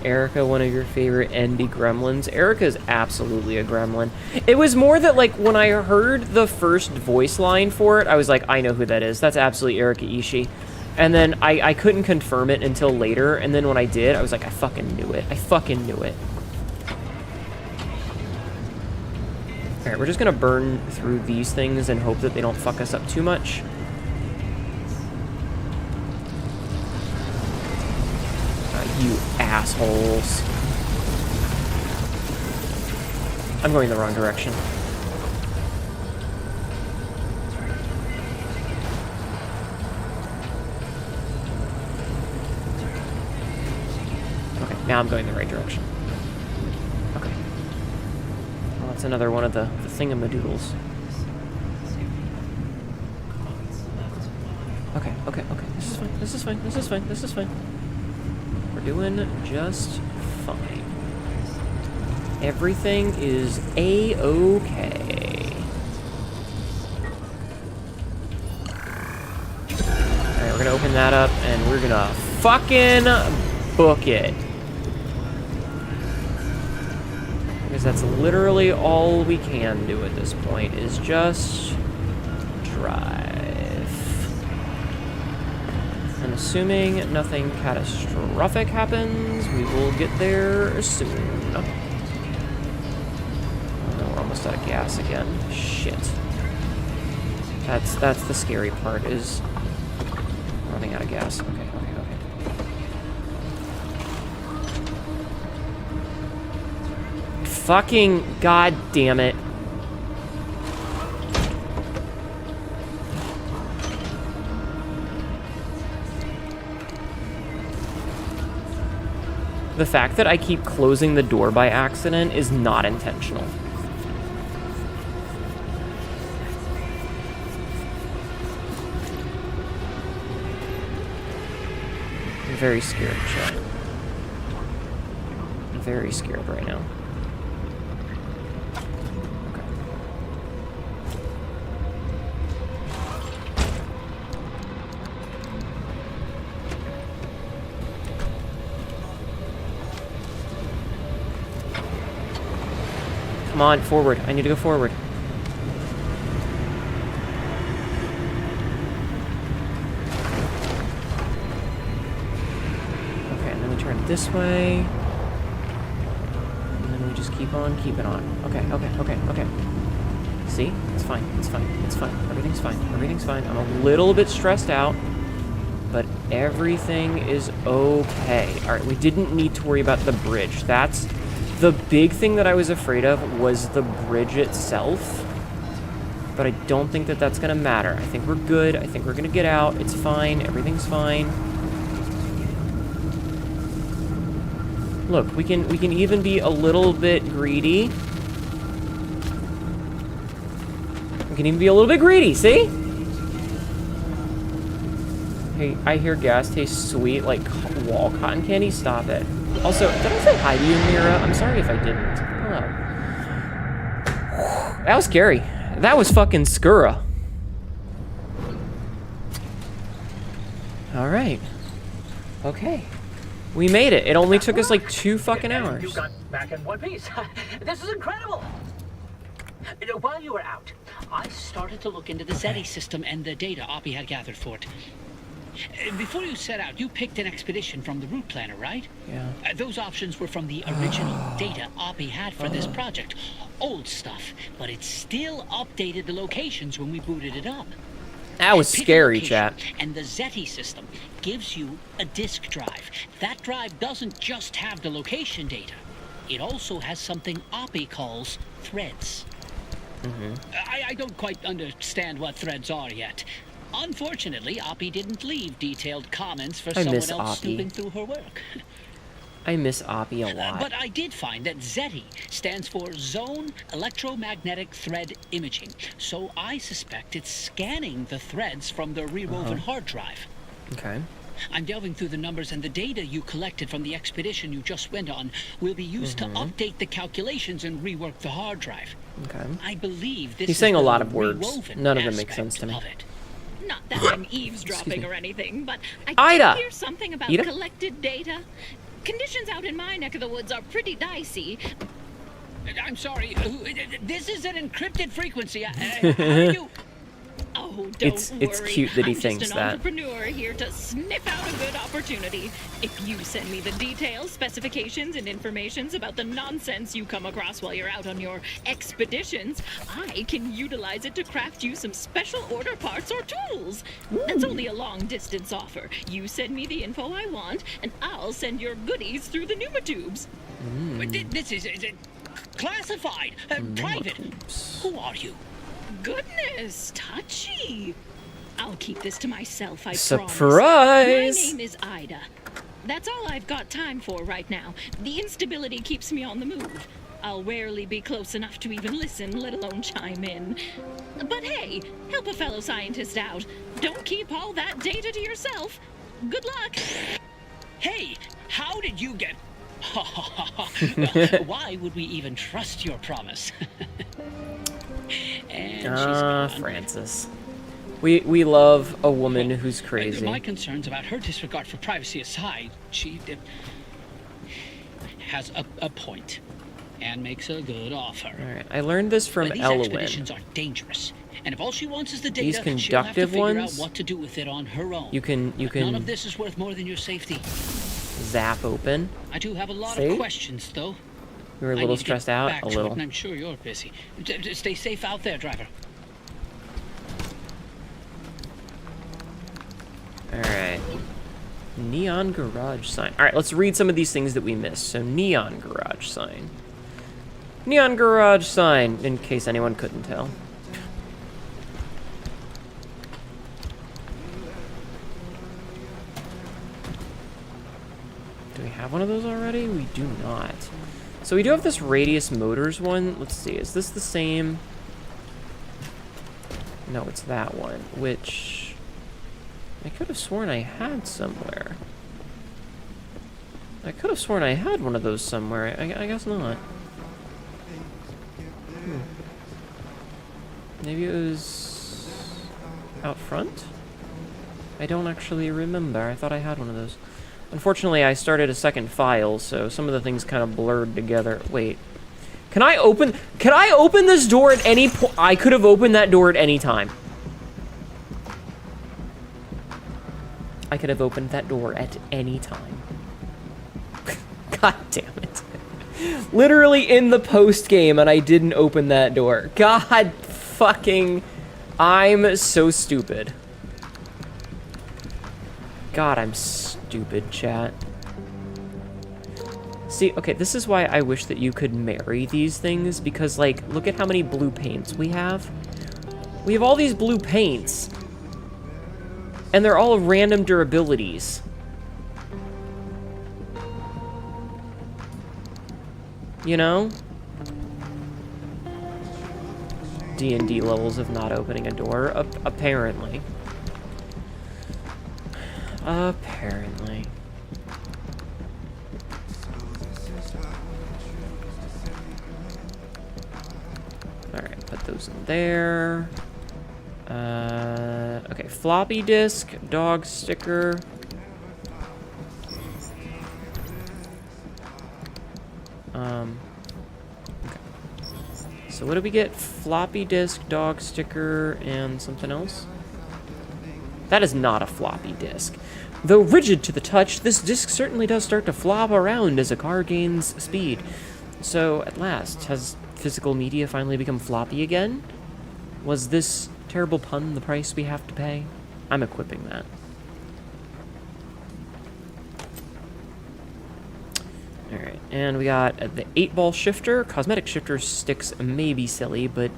Erica, one of your favorite indie gremlins. Erica is absolutely a gremlin. It was more that, like, when I heard the first voice line for it, I was like, I know who that is. That's absolutely Erica Ishii. And then I couldn't confirm it until later, and then when I did, I was like, I fucking knew it. Alright, we're just gonna burn through these things and hope that they don't fuck us up too much. You assholes. I'm going the wrong direction. Okay, now I'm going the right direction. Okay. Well, that's another one of the thingamadoodles. Okay. This is fine. We're doing just fine. Everything is A-okay. Alright, we're gonna open that up and we're gonna fucking book it. Because that's literally all we can do at this point, is just drive. And assuming nothing catastrophic happens, we will get there soon. Oh, we're almost out of gas again. Shit. That's the scary part, is running out of gas. Okay. Fucking goddamn it. The fact that I keep closing the door by accident is not intentional. I'm very scared, chat. I'm very scared right now. Come on, forward. I need to go forward. Okay, and then we turn this way. And then we just keep on keeping on. Okay. See? It's fine. Everything's fine. I'm a little bit stressed out, but everything is okay. Alright, we didn't need to worry about the bridge. That's... The big thing that I was afraid of was the bridge itself, but I don't think that that's gonna matter. I think we're good. I think we're gonna get out. It's fine. Everything's fine. Look, we can even be a little bit greedy can even be a little bit greedy, see? Hey, I hear gas tastes sweet, like wall cotton candy. Stop it. Also, did I say hi to you, Mira? I'm sorry if I didn't. Hello. That was scary. That was fucking Skura. All right. Okay. We made it. It only took us like 2 fucking hours. You got back in one piece. This is incredible. While you were out, I started to look into the Zeti system and the data Oppie had gathered for it. Before you set out, you picked an expedition from the route planner, right? Yeah. Those options were from the original data Oppie had for this project. Old stuff, but it still updated the locations when we booted it up. That was scary, chat. And the Zeti system gives you a disk drive. That drive doesn't just have the location data. It also has something Oppie calls threads. I don't quite understand what threads are yet. Unfortunately, Oppie didn't leave detailed comments for someone else snooping through her work. I miss Oppie a lot. But I did find that Zeti stands for Zone Electromagnetic Thread Imaging, so I suspect it's scanning the threads from the rewoven hard drive. Okay. I'm delving through the numbers, and the data you collected from the expedition you just went on will be used to update the calculations and rework the hard drive. Okay. I believe this He's is saying a the lot of words. rewoven None of them make aspect sense to me. of it. Not that I'm eavesdropping or anything, but I Ida! did hear something about Ida? collected data. Conditions out in my neck of the woods are pretty dicey. I'm sorry, this is an encrypted frequency. How do you... Oh, don't worry. It's cute that he I'm thinks just an that. entrepreneur here to sniff out a good opportunity. If you send me the details, specifications, and informations about the nonsense you come across while you're out on your expeditions, I can utilize it to craft you some special order parts or tools. That's only a long-distance offer. You send me the info I want, and I'll send your goodies through the pneumatubes. This is classified, private. Who are you? Goodness, touchy. I'll keep this to myself, I Surprise! promise. My name is Ida. That's all I've got time for right now. The instability keeps me on the move. I'll rarely be close enough to even listen, let alone chime in. But hey, help a fellow scientist out. Don't keep all that data to yourself. Good luck. Hey, how did you get... Why would we even trust your promise? And she's gone. Francis. We love a woman who's crazy. My concerns about her disregard for privacy aside, she has a point and makes a good offer. All right, I learned this from These Elwyn. expeditions are dangerous, and if all she wants is the data, These she'll have to conductive figure out ones, what to do with it on her own. You can None of this is worth more than your safety. Zap open. I do have a lot See? of questions, though. You were a little stressed out, a little. And I'm sure you're busy. Stay safe out there, driver. All right. Neon garage sign. All right, let's read some of these things that we missed. So neon garage sign. Neon garage sign, in case anyone couldn't tell. Do we have one of those already? We do not. So we do have this Radius Motors one. Let's see, is this the same? No, it's that one, which I could have sworn I had somewhere. I could have sworn I had one of those somewhere. I guess not. Maybe it was out front? I don't actually remember. I thought I had one of those. Unfortunately, I started a second file, so some of the things kind of blurred together. Wait. Can I open this door at any point? I could have opened that door at any time. I could have opened that door at any time. God damn it. Literally in the post game, and I didn't open that door. God fucking... I'm so stupid. God, I'm stupid, chat. See, okay, this is why I wish that you could marry these things, because, like, look at how many blue paints we have. We have all these blue paints. And they're all random durabilities. You know? D&D levels of not opening a door, apparently. Apparently. Alright, put those in there. Okay, floppy disk, dog sticker. Okay. So what did we get? Floppy disk, dog sticker, and something else? That is not a floppy disk. Though rigid to the touch, this disk certainly does start to flop around as a car gains speed. So, at last, has physical media finally become floppy again? Was this terrible pun the price we have to pay? I'm equipping that. Alright, and we got the 8-ball shifter. Cosmetic shifter sticks may be silly, but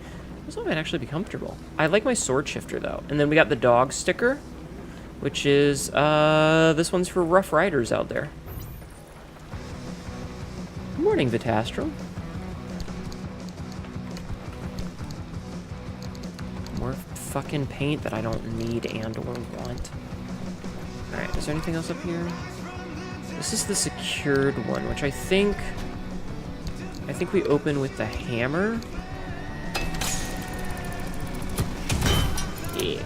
this one might actually be comfortable. I like my sword shifter, though. And then we got the dog sticker, which is, this one's for rough riders out there. Good morning, Vitastro. More fucking paint that I don't need and or want. Alright, is there anything else up here? This is the secured one, which I think we open with the hammer. Yeah.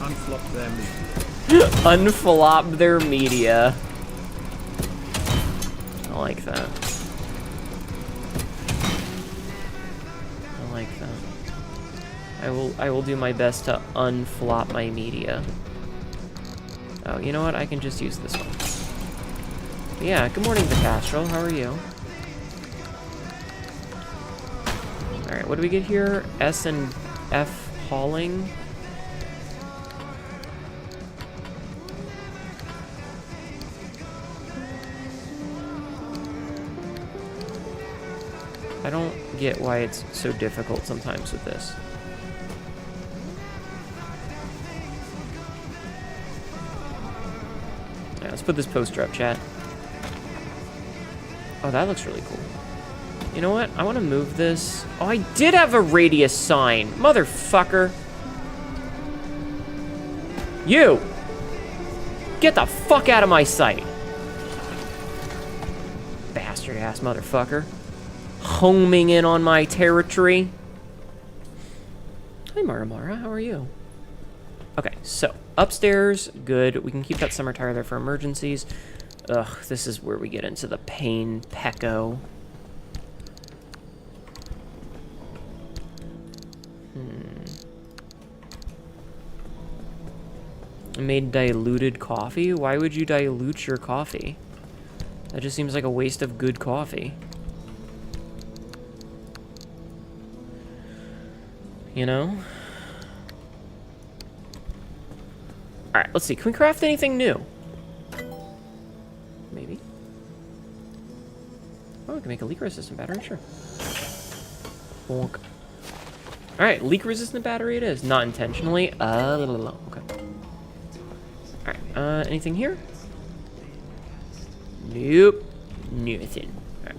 Unflop their media. Unflop their media. I like that. I like that. I will do my best to unflop my media. Oh, you know what? I can just use this one. Yeah, good morning, Vitastro. How are you? Alright, what do we get here? S and F hauling. I don't get why it's so difficult sometimes with this. Yeah, let's put this poster up, chat. Oh, that looks really cool. You know what? I want to move this. Oh, I did have a radius sign. Motherfucker. You! Get the fuck out of my sight. Bastard-ass motherfucker. Homing in on my territory. Hi, Mara. How are you? Okay, so upstairs, good. We can keep that summer tire there for emergencies. Ugh, this is where we get into the pain pecco. I made diluted coffee? Why would you dilute your coffee? That just seems like a waste of good coffee. You know? Alright, let's see. Can we craft anything new? Maybe. Oh, we can make a leak-resistant battery, sure. Bonk. Alright, leak-resistant battery it is. Not intentionally. Okay. Alright, anything here? Nope. Nothing. Alright.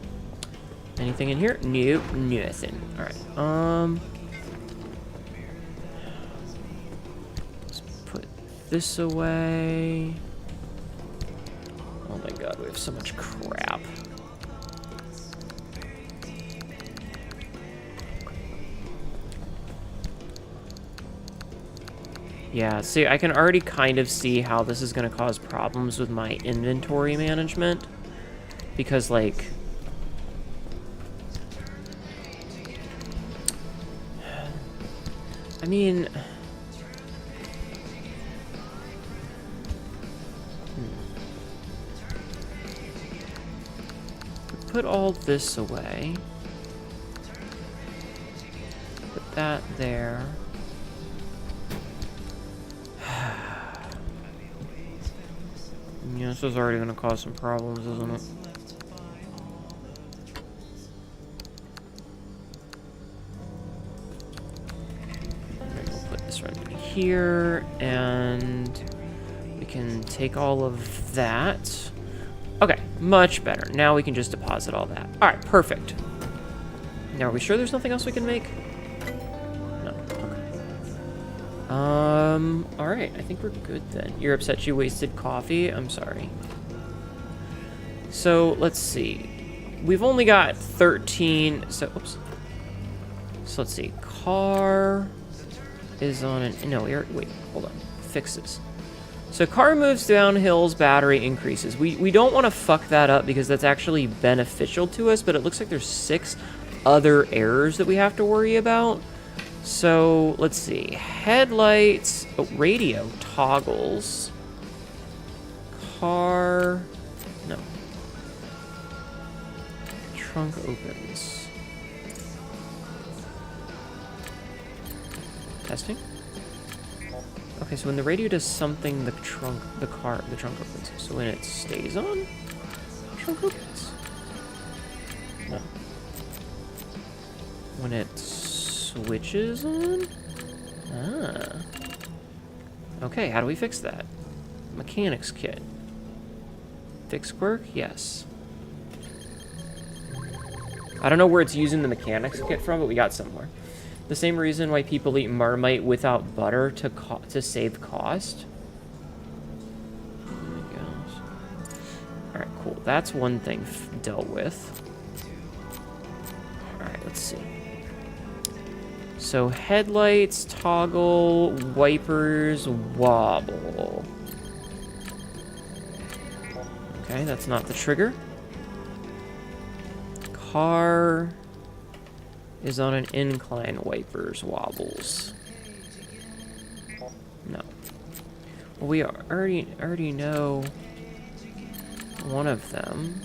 Anything in here? Nope. Nothing. Alright, let's put this away. Oh my god, we have so much crap. Yeah, see, I can already kind of see how this is going to cause problems with my inventory management. Because, like... I mean... Put all this away. Put that there. Yeah, this is already going to cause some problems, isn't it? And we'll put this right here, and we can take all of that. Okay, much better. Now we can just deposit all that. Alright, perfect. Now, are we sure there's nothing else we can make? Alright, I think we're good then. You're upset you wasted coffee? I'm sorry. So, let's see. We've only got 13, so, oops. So, let's see. Car is on an, no, wait, hold on. Fixes. So, car moves down hills, battery increases. We don't want to fuck that up because that's actually beneficial to us, but it looks like there's 6 other errors that we have to worry about. So, let's see. Headlights, oh, radio toggles. Car, no. Trunk opens. Testing? Okay, so when the radio does something, the trunk opens. So when it stays on, the trunk opens. No. When it switches on? Ah. Okay, how do we fix that? Mechanics kit. Fix quirk? Yes. I don't know where it's using the mechanics kit from, but we got somewhere. The same reason why people eat Marmite without butter to save cost. Oh my gosh. Alright, cool. That's one thing dealt with. Alright, let's see. So headlights, toggle, wipers, wobble. Okay, that's not the trigger. Car is on an incline, wipers, wobbles. No. Well, we already know one of them.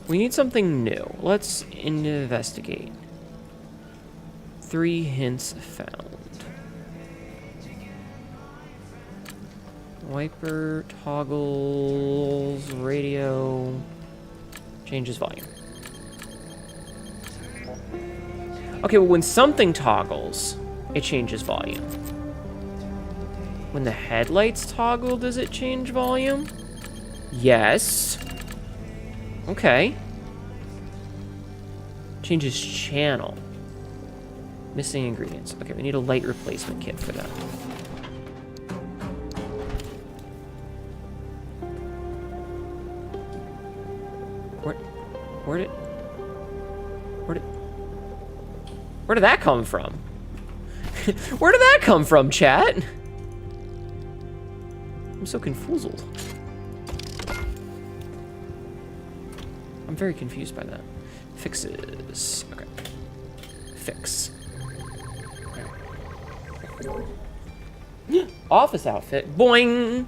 We need something new. Let's investigate. 3 hints found. Wiper, toggles, radio, changes volume. Okay, well, when something toggles, it changes volume. When the headlights toggle, does it change volume? Yes. Okay. Changes channel. Missing ingredients. Okay, we need a light replacement kit for that. Where did that come from? Where did that come from, chat? I'm so confuzzled. I'm very confused by that. Fixes. Okay. Fix. Okay. Office outfit. Boing!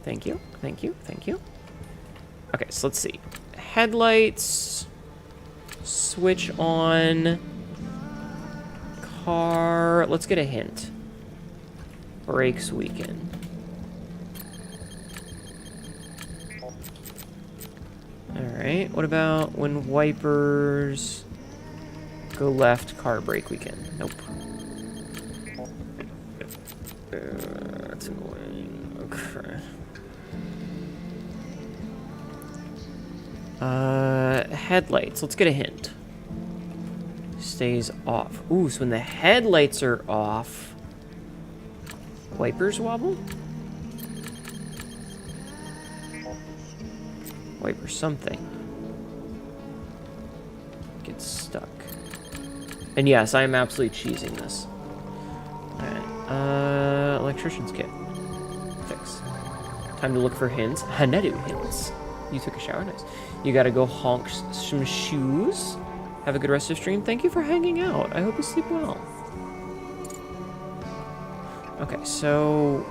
Thank you. Thank you. Thank you. Okay, so let's see. Headlights. Switch on. Car. Let's get a hint. Brakes weaken. Alright, what about when wipers go left, car brake weaken? Nope. That's annoying. Okay. Headlights. Let's get a hint. Stays off. Ooh, so when the headlights are off, wipers wobble? Wiper something. Gets stuck. And yes, I am absolutely cheesing this. Alright. Electrician's kit. Fix. Time to look for hints. Hanedu hints. You took a shower? Nice. You gotta go honk some shoes. Have a good rest of stream. Thank you for hanging out. I hope you sleep well. Okay, so...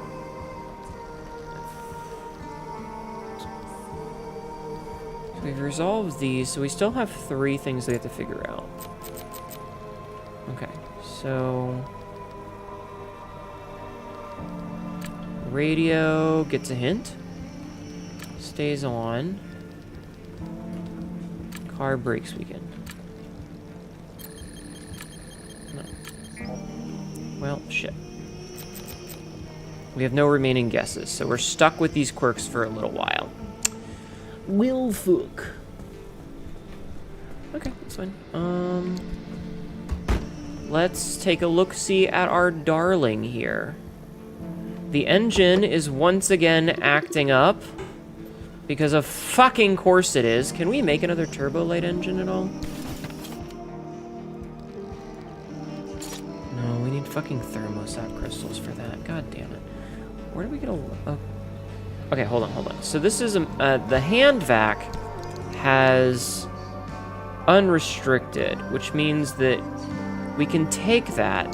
we've resolved these, so we still have 3 things we have to figure out. Okay, so... radio gets a hint. Stays on. Car brakes weaken. No. Well, shit. We have no remaining guesses, so we're stuck with these quirks for a little while. Will fuck. Okay, that's fine. let's take a look-see at our darling here. The engine is once again acting up. Because of fucking course it is. Can we make another turbo light engine at all? No, we need fucking thermostat crystals for that. God damn it. Where do we get a... Oh. Okay, hold on. So this is... the hand vac has unrestricted, which means that we can take that,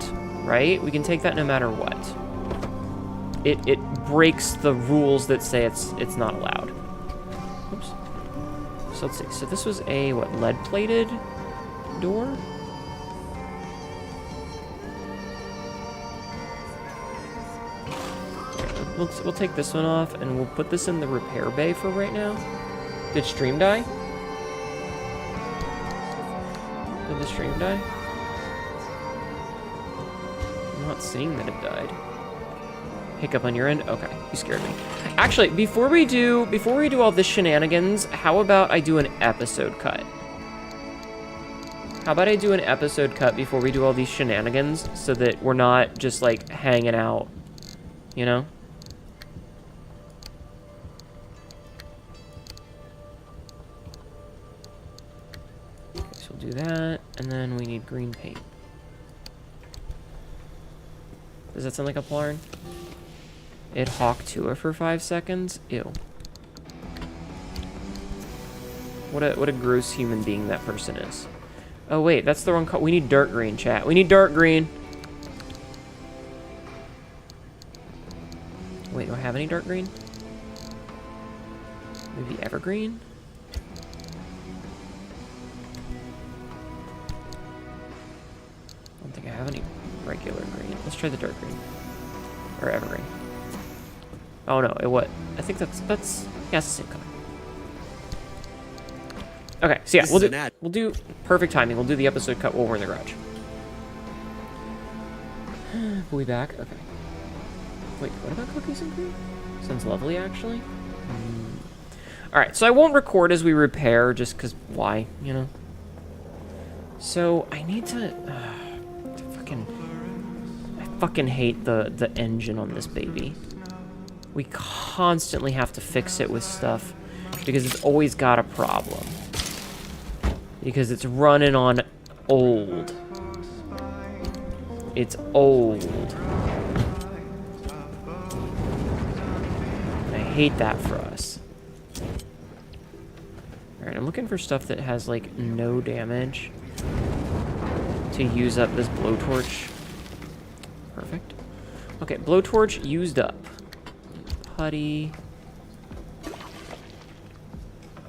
right? We can take that no matter what. It breaks the rules that say it's not allowed. Oops. So let's see. So this was a, what, lead-plated door? We'll take this one off, and we'll put this in the repair bay for right now. Did stream die? Did the stream die? I'm not seeing that it died. Hiccup on your end? Okay, you scared me. Actually, before we do all this shenanigans, how about I do an episode cut? How about I do an episode cut before we do all these shenanigans so that we're not just like hanging out, you know? Okay, so we'll do that, and then we need green paint. Does that sound like a Plarn? It hawked to her for 5 seconds? Ew. What a gross human being that person is. Oh wait, that's the wrong color. We need dark green, chat. We need dark green. Wait, do I have any dark green? Maybe evergreen? I don't think I have any regular green. Let's try the dark green. Or evergreen. Oh no, what? I think that's yeah, it's the same color. Okay, so yeah, we'll do perfect timing. We'll do the episode cut while we're in the garage. Are we back? Okay. Wait, what about cookies and cream? Sounds lovely, actually. Alright, so I won't record as we repair, just because why, you know? So, I need to I fucking hate the engine on this baby. We constantly have to fix it with stuff because it's always got a problem. Because it's running on old. It's old. I hate that for us. Alright, I'm looking for stuff that has, like, no damage to use up this blowtorch. Perfect. Okay, blowtorch used up. Putty.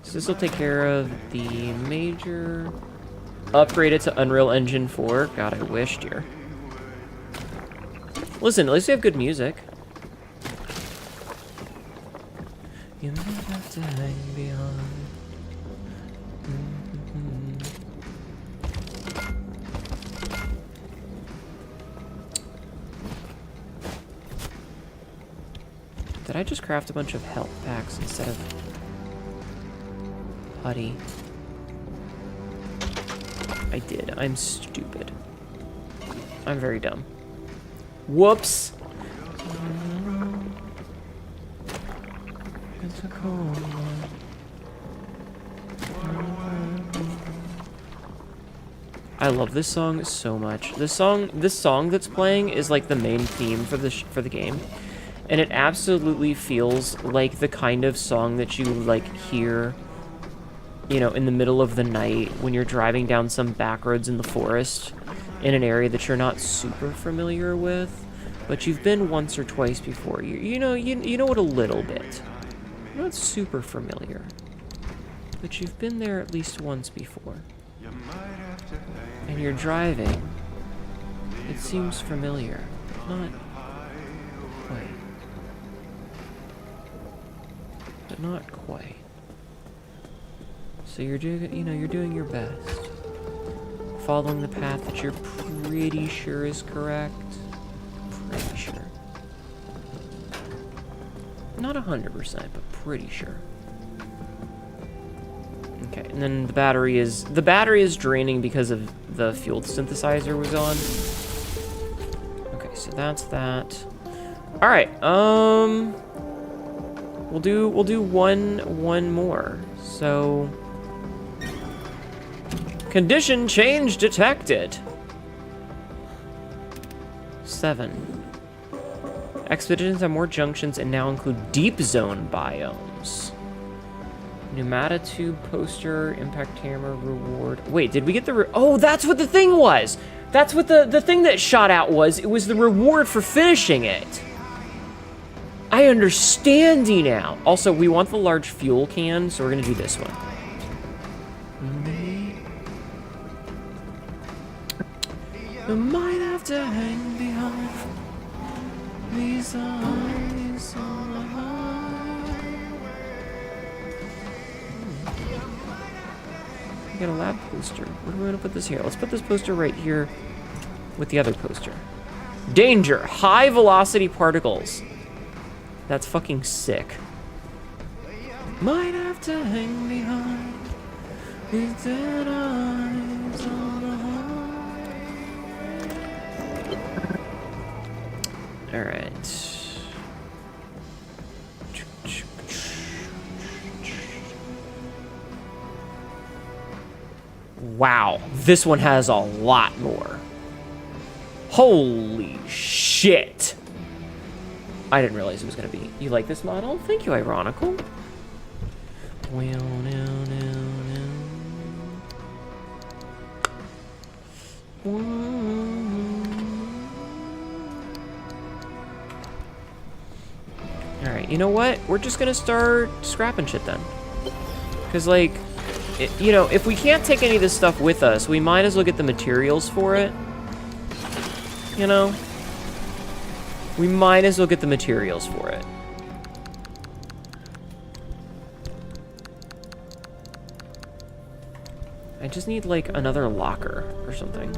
So this will take care of the major. Upgrade it to Unreal Engine 4. God, I wish, dear. Listen, at least we have good music. You might have to hang beyond. Did I just craft a bunch of health packs instead of putty? I did. I'm stupid. I'm very dumb. Whoops! It's a cold one. I love this song so much. This song that's playing is like the main theme for the game. And it absolutely feels like the kind of song that you, like, hear, you know, in the middle of the night when you're driving down some back roads in the forest in an area that you're not super familiar with, but you've been once or twice before. You know it a little bit. You're not super familiar, but you've been there at least once before. And you're driving. It seems familiar, not quite. But not quite. So you're doing your best. Following the path that you're pretty sure is correct. Pretty sure. Not 100%, but pretty sure. Okay, and then the battery is draining because of the fuel synthesizer was on. Okay, so that's that. All right, we'll do one more. So, condition change detected. 7. Expeditions have more junctions and now include deep zone biomes. Pneumata tube poster, impact hammer reward. Wait, did we get the oh, that's what the thing was. That's what the thing that shot out was. It was the reward for finishing it. I understand now. Also, we want the large fuel can, so we're gonna do this one. You might have to hang behind these eyes on the high. We got a lab poster. Where do we want to put this here? Let's put this poster right here with the other poster. Danger! High velocity particles. That's fucking sick. Might have to hang behind these dead eyes on the high. All right. Wow, this one has a lot more. Holy shit. I didn't realize it was gonna be. You like this model? Thank you, Ironical. Well, no. Alright, you know what? We're just gonna start scrapping shit then. Because, like, you know, if we can't take any of this stuff with us, we might as well get the materials for it. You know? We might as well get the materials for it. I just need, like, another locker or something.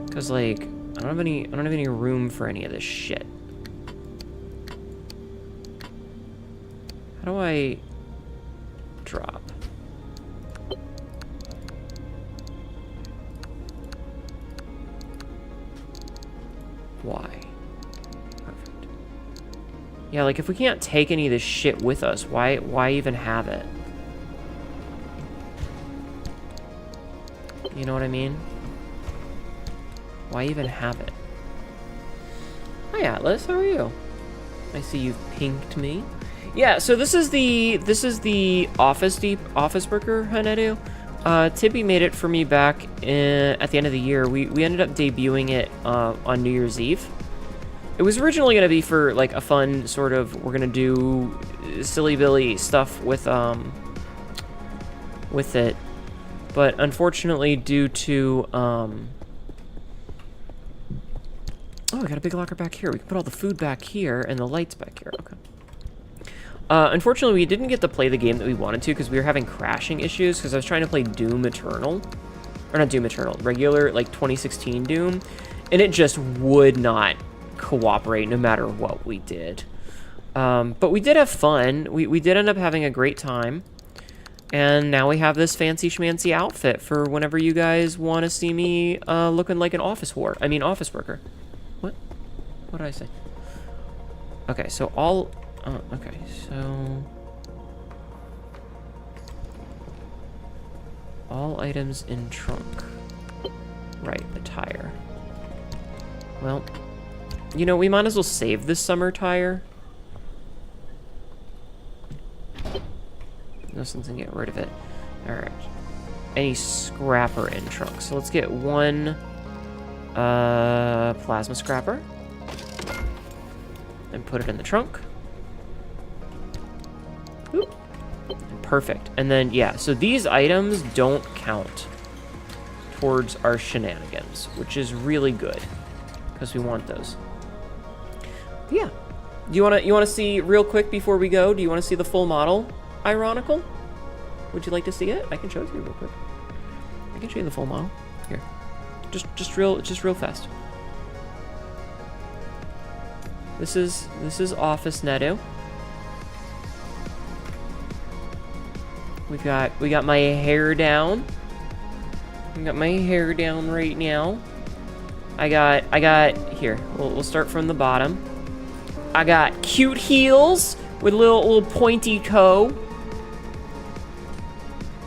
Because, like, I don't have any room for any of this shit. How do I drop? Why? Perfect. Yeah, like, if we can't take any of this shit with us, why even have it? You know what I mean? Why even have it? Hi, Atlas. How are you? I see you've pinked me. Yeah, so this is the office worker, Hanedu. Tibby made it for me back at the end of the year. We ended up debuting it on New Year's Eve. It was originally going to be for, like, a fun sort of, we're going to do Silly Billy stuff with it. But unfortunately, due to, oh, we got a big locker back here. We can put all the food back here and the lights back here. Okay. Unfortunately, we didn't get to play the game that we wanted to because we were having crashing issues because I was trying to play Doom Eternal. Or not Doom Eternal, regular, like, 2016 Doom. And it just would not cooperate no matter what we did. But we did have fun. We did end up having a great time. And now we have this fancy schmancy outfit for whenever you guys want to see me looking like an office worker. What? What did I say? Okay, so okay, so all items in trunk. Right, the tire. Well, you know, we might as well save this summer tire. No sense in getting rid of it. Alright. Any scrapper in trunk. So let's get one plasma scrapper. And put it in the trunk. Oop. Perfect. And then, yeah, so these items don't count towards our shenanigans, which is really good. Because we want those. But yeah. Do you wanna see real quick before we go? Do you wanna see the full model? Ironical? Would you like to see it? I can show it to you real quick. I can show you the full model. Here. Just real fast. This is Office Neto. We got my hair down. I got my hair down right now. I got, here, we'll start from the bottom. I got cute heels with a little pointy toe.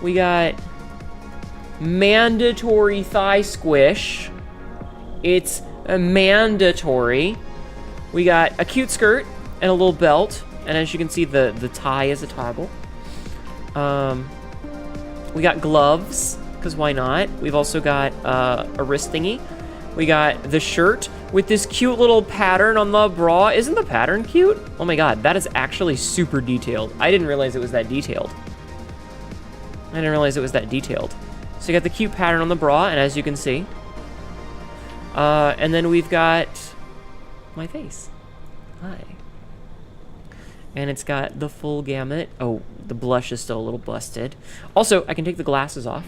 We got mandatory thigh squish. It's mandatory. We got a cute skirt and a little belt. And as you can see, the tie is a toggle. We got gloves, because why not? We've also got a wrist thingy. We got the shirt with this cute little pattern on the bra. Isn't the pattern cute? Oh my god, that is actually super detailed. I didn't realize it was that detailed. So you got the cute pattern on the bra, and as you can see. And then we've got my face. Hi. And it's got the full gamut. Oh, the blush is still a little busted. Also, I can take the glasses off.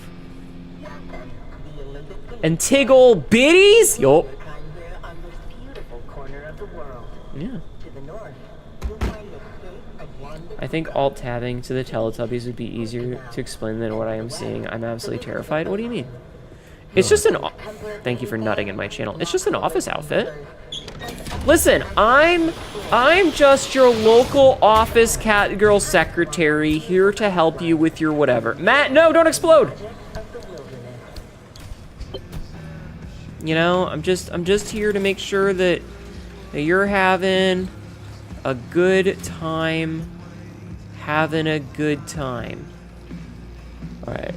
And tiggle bitties! Yup. Yeah. I think alt-tabbing to the Teletubbies would be easier to explain than what I am seeing. I'm absolutely terrified. What do you mean? It's just an... Thank you for nutting in my channel. It's just an office outfit. Listen, I'm just your local office cat girl secretary here to help you with your whatever. Matt, no, don't explode! You know, I'm just here to make sure that you're having a good time. Alright.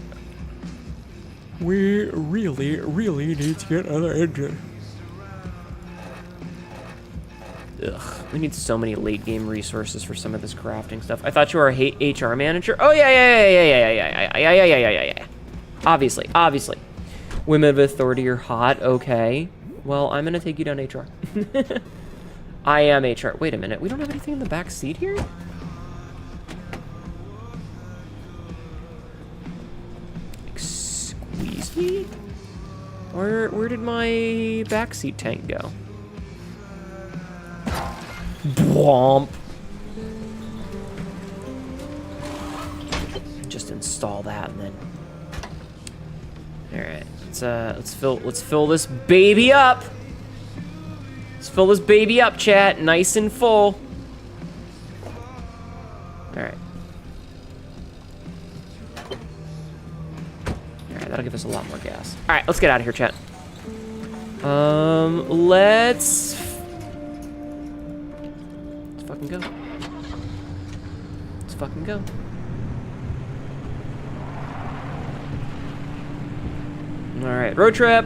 We really need to get another engine. Ugh, we need so many late game resources for some of this crafting stuff. I thought you were a HR manager. Oh yeah. Obviously. Women of authority are hot. Okay. Well, I'm gonna take you down HR. I am HR. Wait a minute. We don't have anything in the back seat here? Excuse me? Where did my backseat tank go? Bwomp. Just install that and then. All right, let's fill this baby up. Let's fill this baby up, chat, nice and full. All right. All right, that'll give us a lot more gas. All right, let's get out of here, chat. Let's fucking go. Let's fucking go. All right, road trip.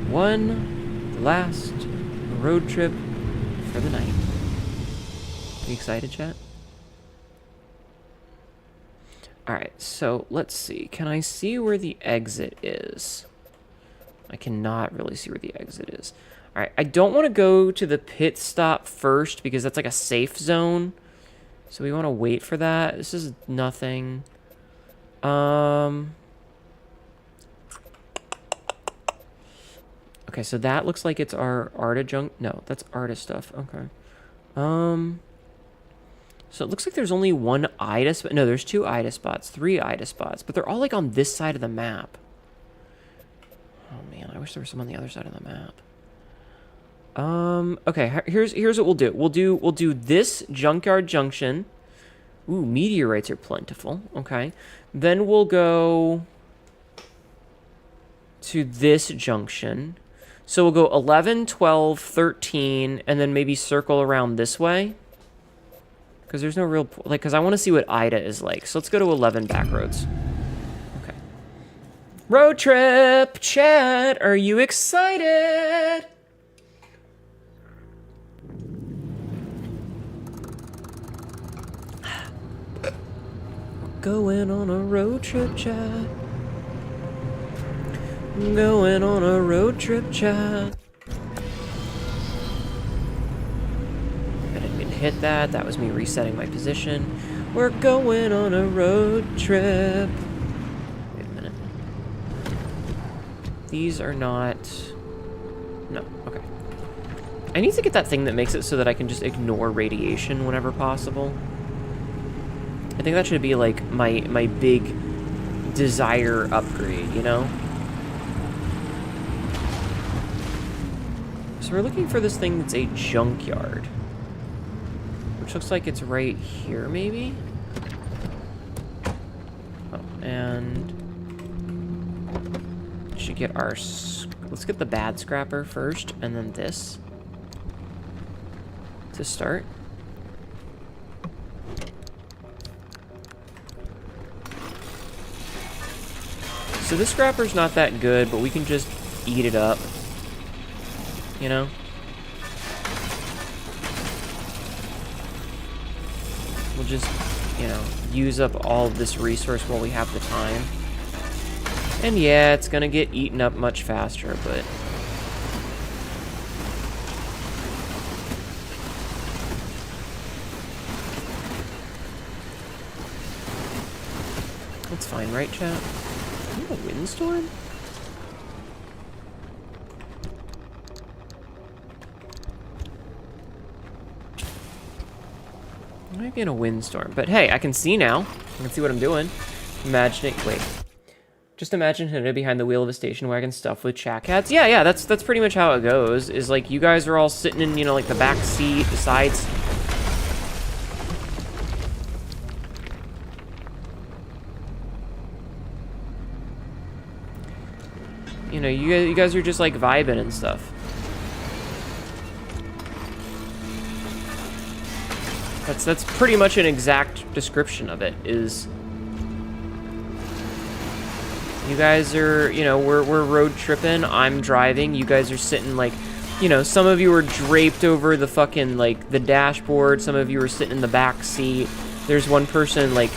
One last road trip for the night. You excited, chat? All right, so let's see. Can I see where the exit is? I cannot really see where the exit is. All right, I don't want to go to the pit stop first because that's like a safe zone. So we want to wait for that. This is nothing. Okay, so that looks like it's our Arta junk. No, that's Arta stuff. Okay. So it looks like there's only one Ida spot. No, there's 2 Ida spots, 3 Ida spots, but they're all like on this side of the map. Oh man, I wish there was some on the other side of the map. Okay, here's what we'll do. We'll do this Junkyard Junction. Ooh, meteorites are plentiful. Okay. Then we'll go to this junction. So we'll go 11, 12, 13, and then maybe circle around this way. Because there's no real... Like, because I want to see what Ida is like. So let's go to 11 back roads. Okay. Road trip! Chat! Are you excited? Going on a road trip, chat. Going on a road trip, chat. I didn't mean to hit that. That was me resetting my position. We're going on a road trip. Wait a minute. These are not... No, okay. I need to get that thing that makes it so that I can just ignore radiation whenever possible. I think that should be like my big desire upgrade, you know? So we're looking for this thing that's a junkyard. Which looks like it's right here, maybe? Oh, and... should get our... let's get the bad scrapper first, and then this. To start. So this scrapper's not that good, but we can just eat it up. You know? We'll just, you know, use up all of this resource while we have the time. And yeah, it's gonna get eaten up much faster, but... that's fine, right, chat? Is that a windstorm? Might be in a windstorm, but hey, I can see now. I can see what I'm doing. Imagining, wait. Just imagine Hinata behind the wheel of a station wagon stuffed with chat cats. Yeah, that's pretty much how it goes. Is like you guys are all sitting in, you know, like the back seat, the sides. You know, you guys are just like vibing and stuff. That's pretty much an exact description of it, is you guys are, you know, we're road tripping, I'm driving, you guys are sitting like, you know, some of you are draped over the fucking, like, the dashboard, some of you are sitting in the back seat, there's one person, like,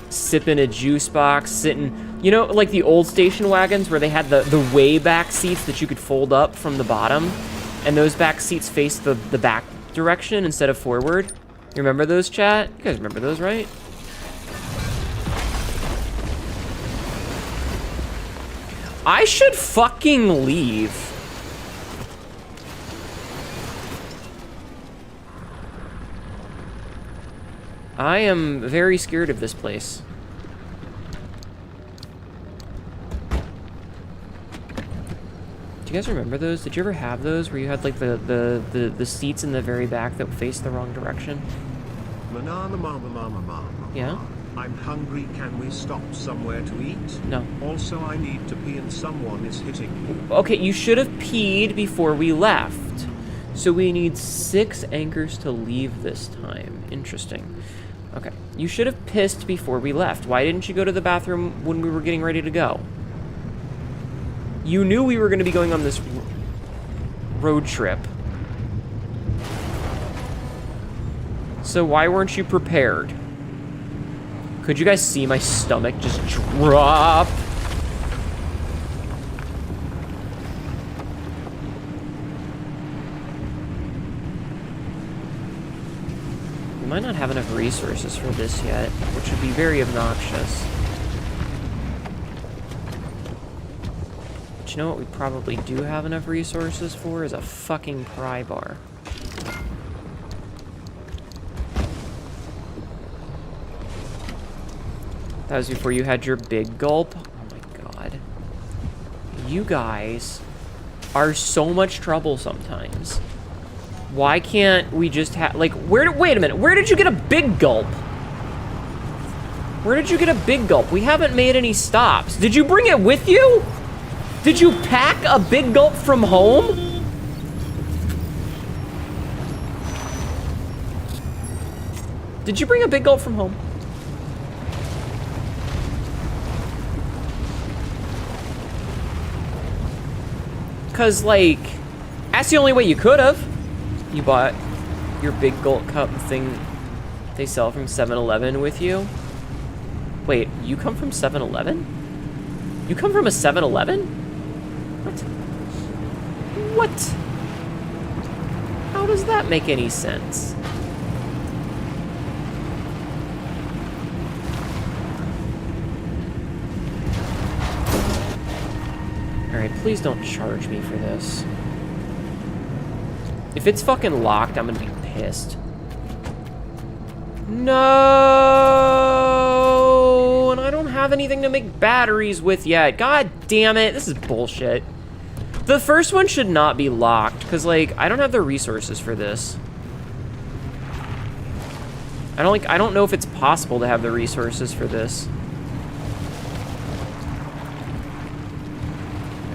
sipping a juice box, sitting, you know, like the old station wagons where they had the way back seats that you could fold up from the bottom, and those back seats face the back direction instead of forward. You remember those, chat? You guys remember those, right? I should fucking leave. I am very scared of this place. Do you guys remember those? Did you ever have those where you had like the seats in the very back that faced the wrong direction? Banana mama. Yeah? I'm hungry, can we stop somewhere to eat? No. Also, I need to pee and someone is hitting me. Okay, you should have peed before we left. So we need 6 anchors to leave this time. Interesting. Okay, you should have pissed before we left. Why didn't you go to the bathroom when we were getting ready to go? You knew we were going to be going on this road trip. So why weren't you prepared? Could you guys see my stomach just drop? We might not have enough resources for this yet, which would be very obnoxious. But you know what we probably do have enough resources for is a fucking pry bar. That was before you had your big gulp. Oh my god. You guys are so much trouble sometimes. Why can't we just have, like, wait a minute, where did you get a big gulp? Where did you get a big gulp? We haven't made any stops. Did you bring it with you? Did you pack a big gulp from home? Did you bring a big gulp from home? Cause like, that's the only way you could have. You bought your big gulp cup thing they sell from 7-Eleven with you. Wait, you come from 7-Eleven? You come from a 7-Eleven? What? What? How does that make any sense? Alright, please don't charge me for this. If it's fucking locked, I'm gonna be pissed. No! have anything to make batteries with yet. God damn it, this is bullshit. The first one should not be locked, because, like, I don't have the resources for this. I don't know if it's possible to have the resources for this.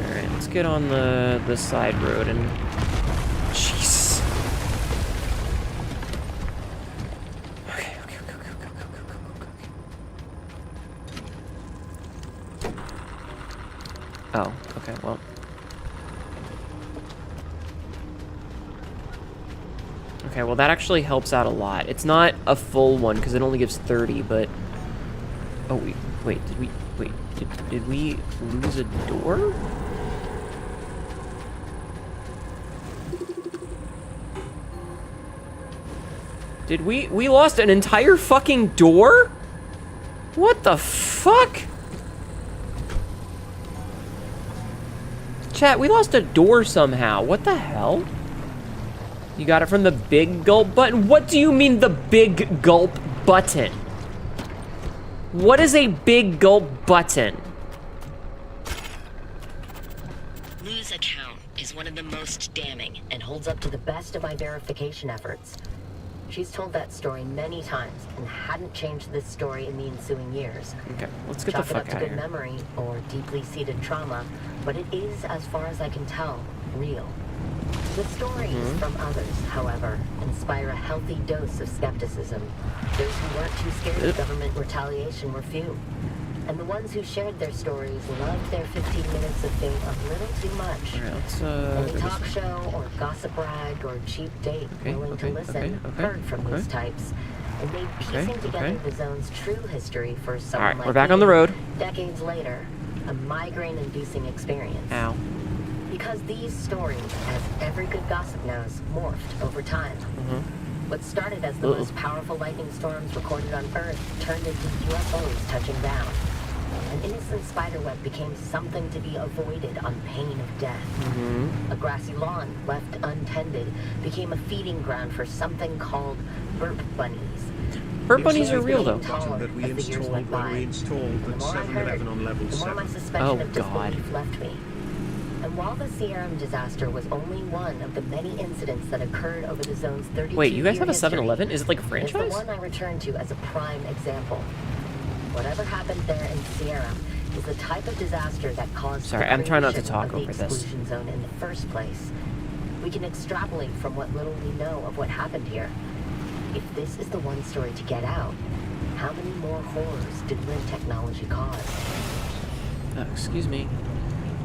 Alright, let's get on the side road and... Jesus. Okay. Oh, okay, well. Okay, well that actually helps out a lot. It's not a full one because it only gives 30, but... Oh, wait, did we lose a door? Did we lost an entire fucking door? What the fuck? Chat, we lost a door somehow. What the hell? You got it from the big gulp button? What do you mean the big gulp button? What is a big gulp button? Lou's account is one of the most damning and holds up to the best of my verification efforts. She's told that story many times and hadn't changed this story in the ensuing years. Okay, let's get the fuck out of good here. memory or deeply seated trauma, but it is, as far as I can tell, real. The stories from others, however, inspire a healthy dose of skepticism. Those who weren't too scared of government retaliation were few. And the ones who shared their stories loved their 15 minutes of fame a little too much. All right, let's, Any talk show or gossip rag or cheap date willing to listen heard from these types and made piecing together the zone's true history for someone like we're back me, on the road. decades later, a migraine-inducing experience. Ow. Because these stories, as every good gossip knows, morphed over time. What started as the most powerful lightning storms recorded on Earth turned into UFOs touching down. An innocent spiderweb became something to be avoided on pain of death. A grassy lawn, left untended, became a feeding ground for something called burp bunnies. Burp bunnies are real, though. That we installed when we installed at 7-Eleven on level The more 7. my suspicion of disbelief left me. And while the Sierra disaster was only one of the many incidents that occurred over the zone's 32-year Wait, you guys have a history, 7-Eleven? Is it like a it's franchise? the one I return to as a prime example. Whatever happened there in Sierra is the type of disaster that caused Sorry, the I'm trying not to creation talk of the over this. exclusion zone in the first place. We can extrapolate from what little we know of what happened here. If this is the one story to get out, how many more horrors did Lin technology cause? Excuse me.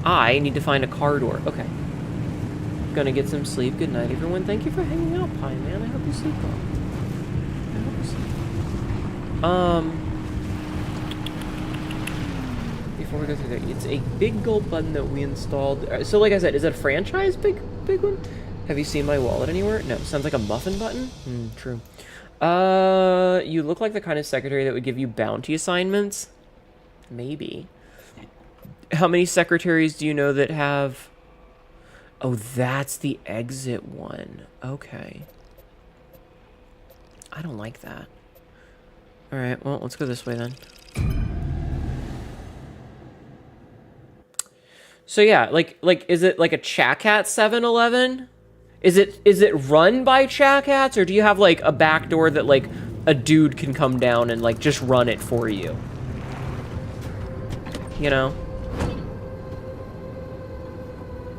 I need to find a car door. Okay. Gonna get some sleep. Good night, everyone. Thank you for hanging out, Pie Man. I hope you sleep well. I hope you sleep well. Before we go through there, it's a big gold button that we installed. So, like I said, is it a franchise big one? Have you seen my wallet anywhere? No. Sounds like a muffin button? True. You look like the kind of secretary that would give you bounty assignments. Maybe. How many secretaries do you know that have... Oh, that's the exit one. Okay. I don't like that. Alright, well, let's go this way then. So yeah, like is it like a Chakat 7-Eleven? Is it run by Chakats, or do you have like a back door that like a dude can come down and like just run it for you? You know?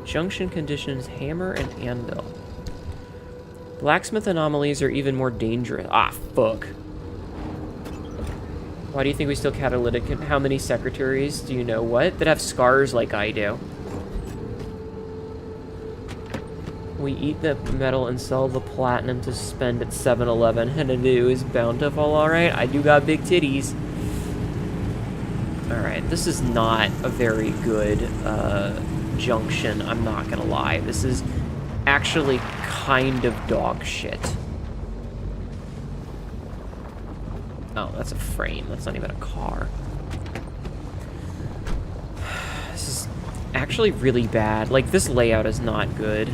Junction conditions, hammer and anvil. Blacksmith anomalies are even more dangerous. Ah, fuck. Why do you think we still catalytic? How many secretaries do you know what? That have scars like I do. We eat the metal and sell the platinum to spend at 7-Eleven. And it is bountiful, alright? I do got big titties. Alright, this is not a very good, junction, I'm not gonna lie. This is actually kind of dog shit. Oh, that's a frame. That's not even a car. This is actually really bad. Like, this layout is not good.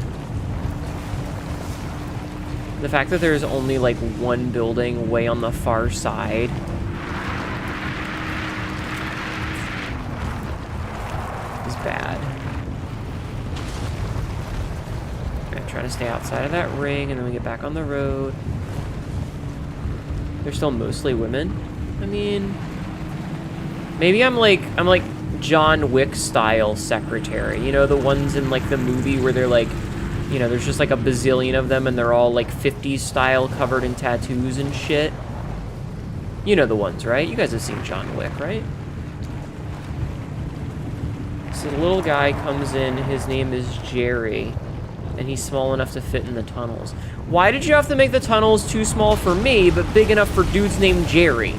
The fact that there's only, like, one building way on the far side bad. Okay, try to stay outside of that ring, and then we get back on the road. They're still mostly women. I mean, maybe I'm like John Wick style secretary. You know, the ones in like the movie where they're like, you know, there's just like a bazillion of them and they're all like 50s style covered in tattoos and shit. You know the ones, right? You guys have seen John Wick, right? So the little guy comes in, his name is Jerry, and he's small enough to fit in the tunnels. Why did you have to make the tunnels too small for me, but big enough for dudes named Jerry?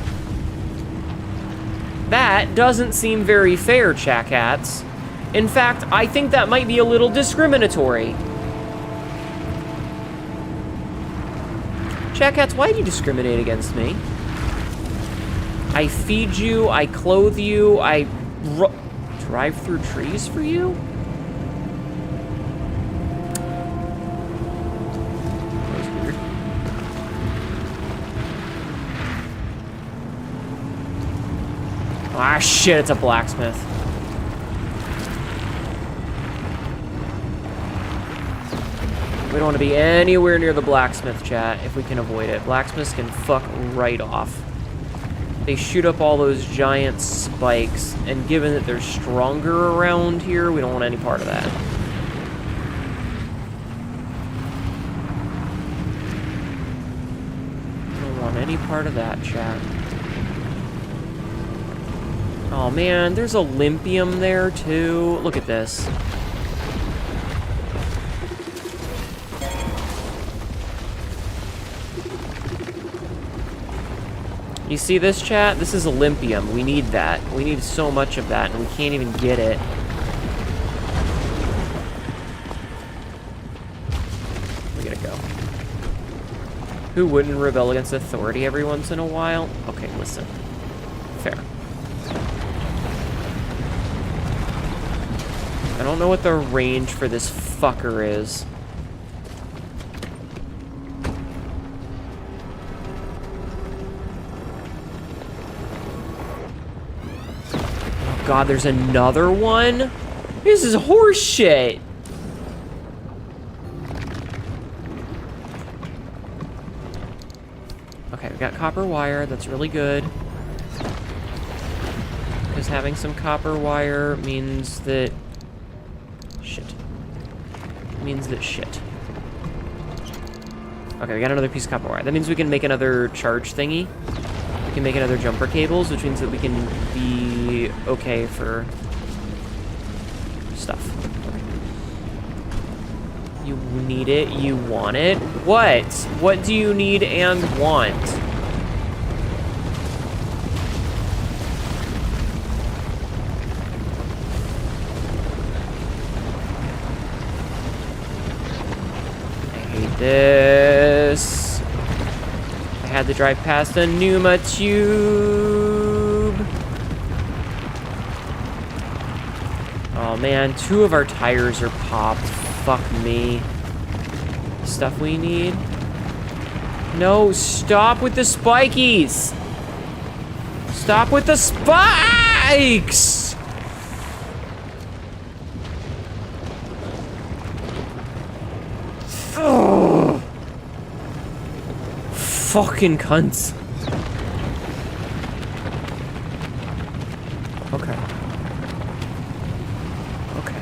That doesn't seem very fair, Chakats. In fact, I think that might be a little discriminatory. Chakats, why do you discriminate against me? I feed you, I clothe you, I drive through trees for you? That was weird. Ah, shit, it's a blacksmith. We don't want to be anywhere near the blacksmith, chat, if we can avoid it. Blacksmiths can fuck right off. They shoot up all those giant spikes, and given that they're stronger around here, we don't want any part of that. We don't want any part of that, chat. Oh man, there's Olympium there too. Look at this. You see this, chat? This is Olympium. We need that. We need so much of that, and we can't even get it. We gotta go. Who wouldn't rebel against authority every once in a while? Okay, listen. Fair. I don't know what the range for this fucker is. God, there's another one? This is horse shit. Okay, we got copper wire. That's really good. Because having some copper wire means that... Shit. Means that shit. Okay, we got another piece of copper wire. That means we can make another charge thingy. We can make another jumper cables, which means that we can be okay for stuff. Okay. You need it, you want it. What? What do you need and want? I hate this. I had to drive past a Numa tube. Oh man, 2 of our tires are popped. Fuck me. Stuff we need. No, stop with the spikies. Stop with the spikes. Ugh. Fucking cunts. Okay. Okay.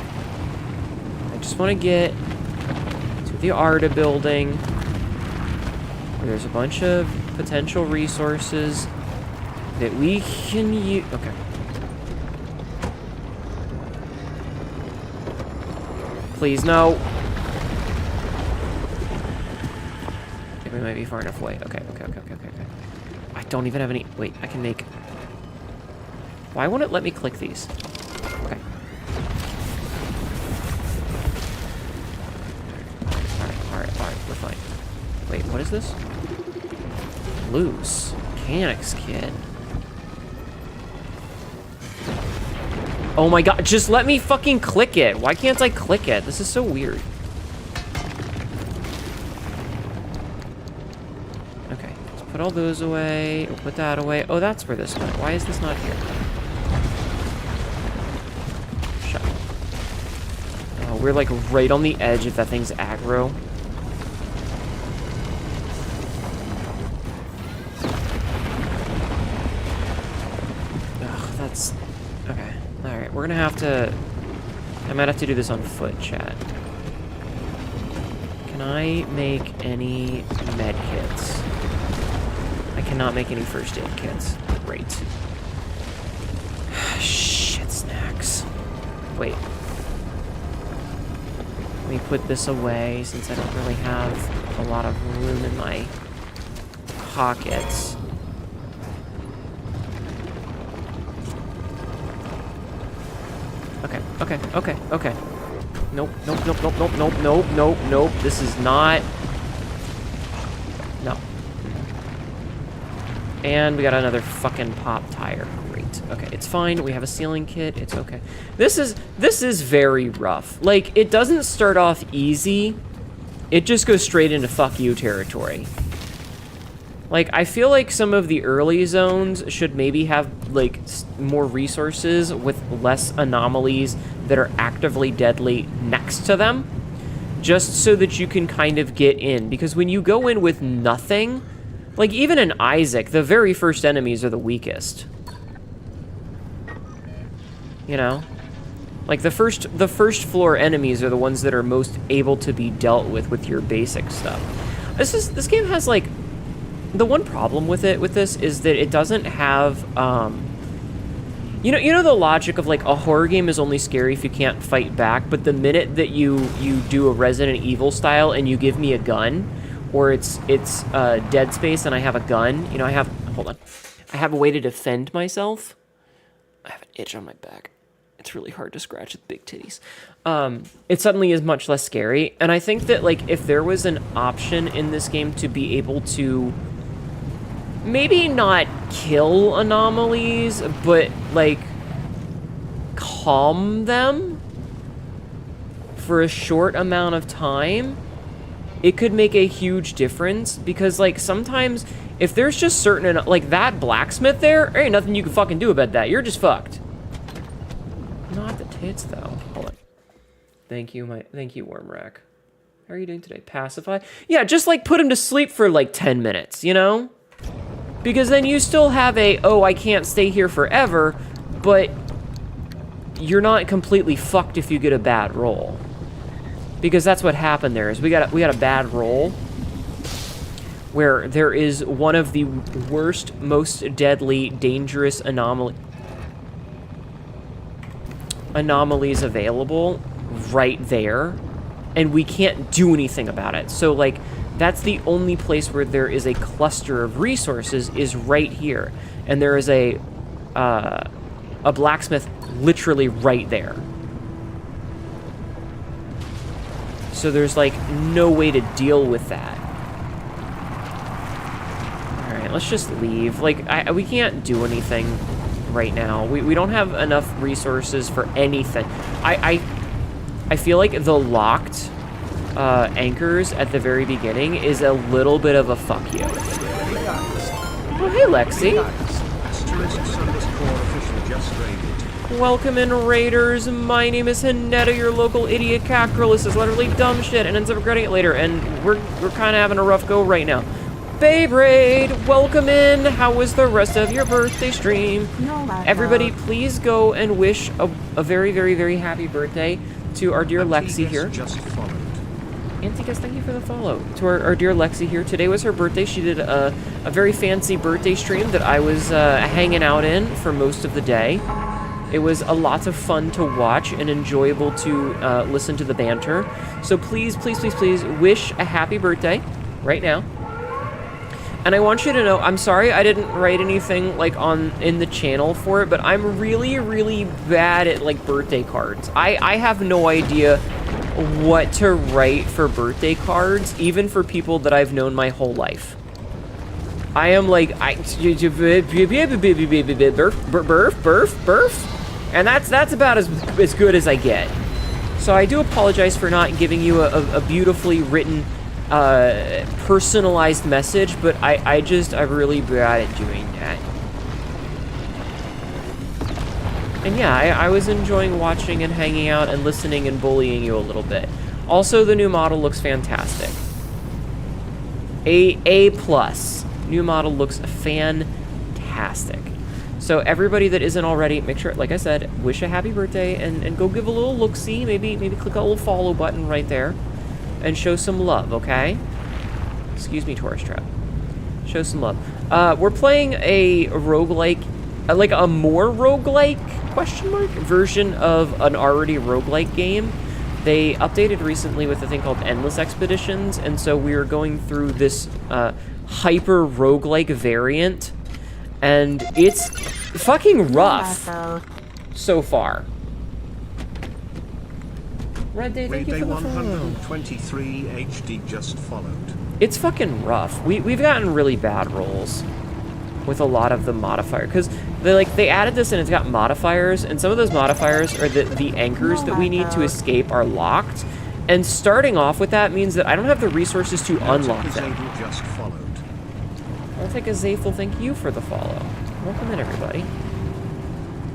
I just want to get to the Arda building, where there's a bunch of potential resources that we can use. Okay. Please, no. We might be far enough away. Okay. I don't even have any... Wait, I can make... Why won't it let me click these? Okay. Alright, we're fine. Wait, what is this? Loose. Mechanics kit. Oh my god, just let me fucking click it. Why can't I click it? This is so weird. Put all those away. We'll put that away. Oh, that's where this went. Why is this not here? Shut up. We're like right on the edge if that thing's aggro. Ugh, that's... Okay. Alright, we're gonna have to... I might have to do this on foot, chat. Can I make any med kits? I cannot make any first aid kits. Great. Shit snacks. Wait. Let me put this away since I don't really have a lot of room in my pockets. Okay. Nope. This is not... No. And we got another fucking pop tire. Great. Okay, it's fine. We have a sealing kit. It's okay. This is very rough. Like, it doesn't start off easy. It just goes straight into fuck you territory. Like, I feel like some of the early zones should maybe have, like, more resources with less anomalies that are actively deadly next to them. Just so that you can kind of get in. Because when you go in with nothing, like, even in Isaac, the very first enemies are the weakest. You know? Like, the first floor enemies are the ones that are most able to be dealt with your basic stuff. This game has, like... The one problem with this is that it doesn't have, you know the logic of, like, a horror game is only scary if you can't fight back, but the minute that you do a Resident Evil style and you give me a gun, or it's Dead Space and I have a gun, you know, I have a way to defend myself. I have an itch on my back. It's really hard to scratch with big titties. It suddenly is much less scary, and I think that, like, if there was an option in this game to be able to maybe not kill anomalies, but, like, calm them for a short amount of time, it could make a huge difference. Because, like, sometimes if there's just certain, like, that blacksmith there ain't nothing you can fucking do about that. You're just fucked. Not the tits, though. Hold on. Thank you, Wormrack. How are you doing today? Pacify? Yeah, just, like, put him to sleep for, like, 10 minutes, you know? Because then you still have oh, I can't stay here forever, but you're not completely fucked if you get a bad roll. Because that's what happened there, is we got a bad roll where there is one of the worst, most deadly, dangerous anomalies available right there, and we can't do anything about it. So, like, that's the only place where there is a cluster of resources, is right here. And there is a blacksmith literally right there. So there's, like, no way to deal with that. Alright, let's just leave. Like, we can't do anything right now. We don't have enough resources for anything. I feel like the locked anchors at the very beginning is a little bit of a fuck you. Oh, hey, Lexi. Welcome in, Raiders. My name is Hanetta, your local idiot cackerel. This is literally dumb shit and ends up regretting it later, and we're kind of having a rough go right now. Babe Raid, welcome in. How was the rest of your birthday stream? Everybody, please go and wish a very, very, very happy birthday to our dear Lexi here. Antigas, thank you for the follow. To our dear Lexi here. Today was her birthday. She did a very fancy birthday stream that I was hanging out in for most of the day. It was a lot of fun to watch and enjoyable to listen to the banter. So please, please, please, please wish a happy birthday right now. And I want you to know, I'm sorry I didn't write anything, like, in the channel for it, but I'm really, really bad at, like, birthday cards. I have no idea what to write for birthday cards, even for people that I've known my whole life. I am like, birth, and that's about as good as I get. So I do apologize for not giving you a beautifully written, personalized message, but I'm really bad at doing that. And yeah, I was enjoying watching and hanging out and listening and bullying you a little bit. Also, the new model looks fantastic. A+. New model looks fantastic. So everybody that isn't already, make sure, like I said, wish a happy birthday and go give a little look-see. Maybe click a little follow button right there and show some love, okay? Excuse me, Tourist Trap. Show some love. We're playing a roguelike, like a more roguelike, question mark, version of an already roguelike game. They updated recently with a thing called Endless Expeditions, and so we are going through this hyper roguelike variant, and it's fucking rough so far. Red Day, thank you for the follow. 123 HD just followed. It's fucking rough. We've gotten really bad rolls with a lot of the modifier, because they added this and it's got modifiers, and some of those modifiers are the anchors that we need to escape are locked, and starting off with that means that I don't have the resources to unlock them. Just followed. I'll take a Zathel, thank you for the follow. Welcome in, everybody.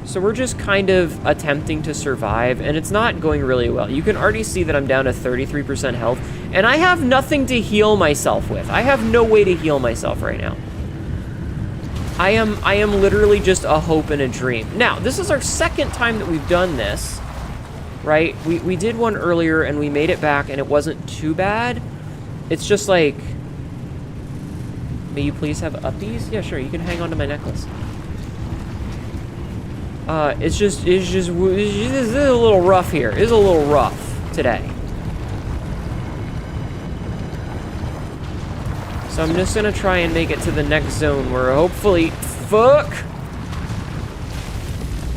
So we're just kind of attempting to survive, and it's not going really well. You can already see that I'm down to 33% health, and I have nothing to heal myself with. I have no way to heal myself right now. I am literally just a hope and a dream. Now, this is our second time that we've done this, right? We did one earlier, and we made it back, and it wasn't too bad. It's just like, may you please have uppies? Yeah, sure, you can hang on to my necklace. It's just a little rough here. It's a little rough today. So I'm just gonna try and make it to the next zone where hopefully,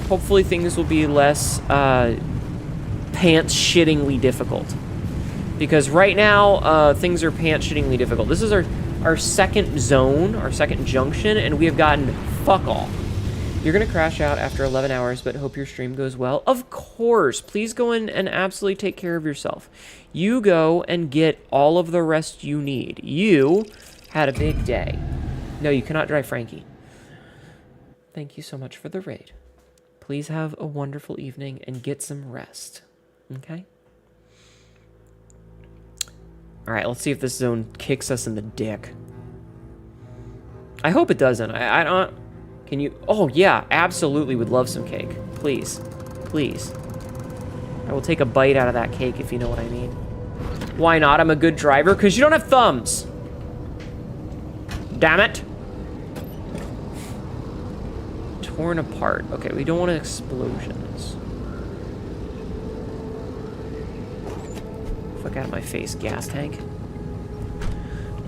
hopefully things will be less, pants-shittingly difficult. Because right now, things are pants-shittingly difficult. This is our second zone, our second junction, and we have gotten fuck all. You're gonna crash out after 11 hours, but hope your stream goes well. Of course, please go in and absolutely take care of yourself. You go and get all of the rest you need. You had a big day. No, you cannot drive Frankie. Thank you so much for the raid. Please have a wonderful evening and get some rest. Okay? Alright, let's see if this zone kicks us in the dick. I hope it doesn't. I don't... Can you... Oh, yeah, absolutely would love some cake. Please. Please. I will take a bite out of that cake if you know what I mean. Why not? I'm a good driver. Because you don't have thumbs. Damn it. Torn apart. Okay, we don't want explosions. Fuck out of my face, gas tank.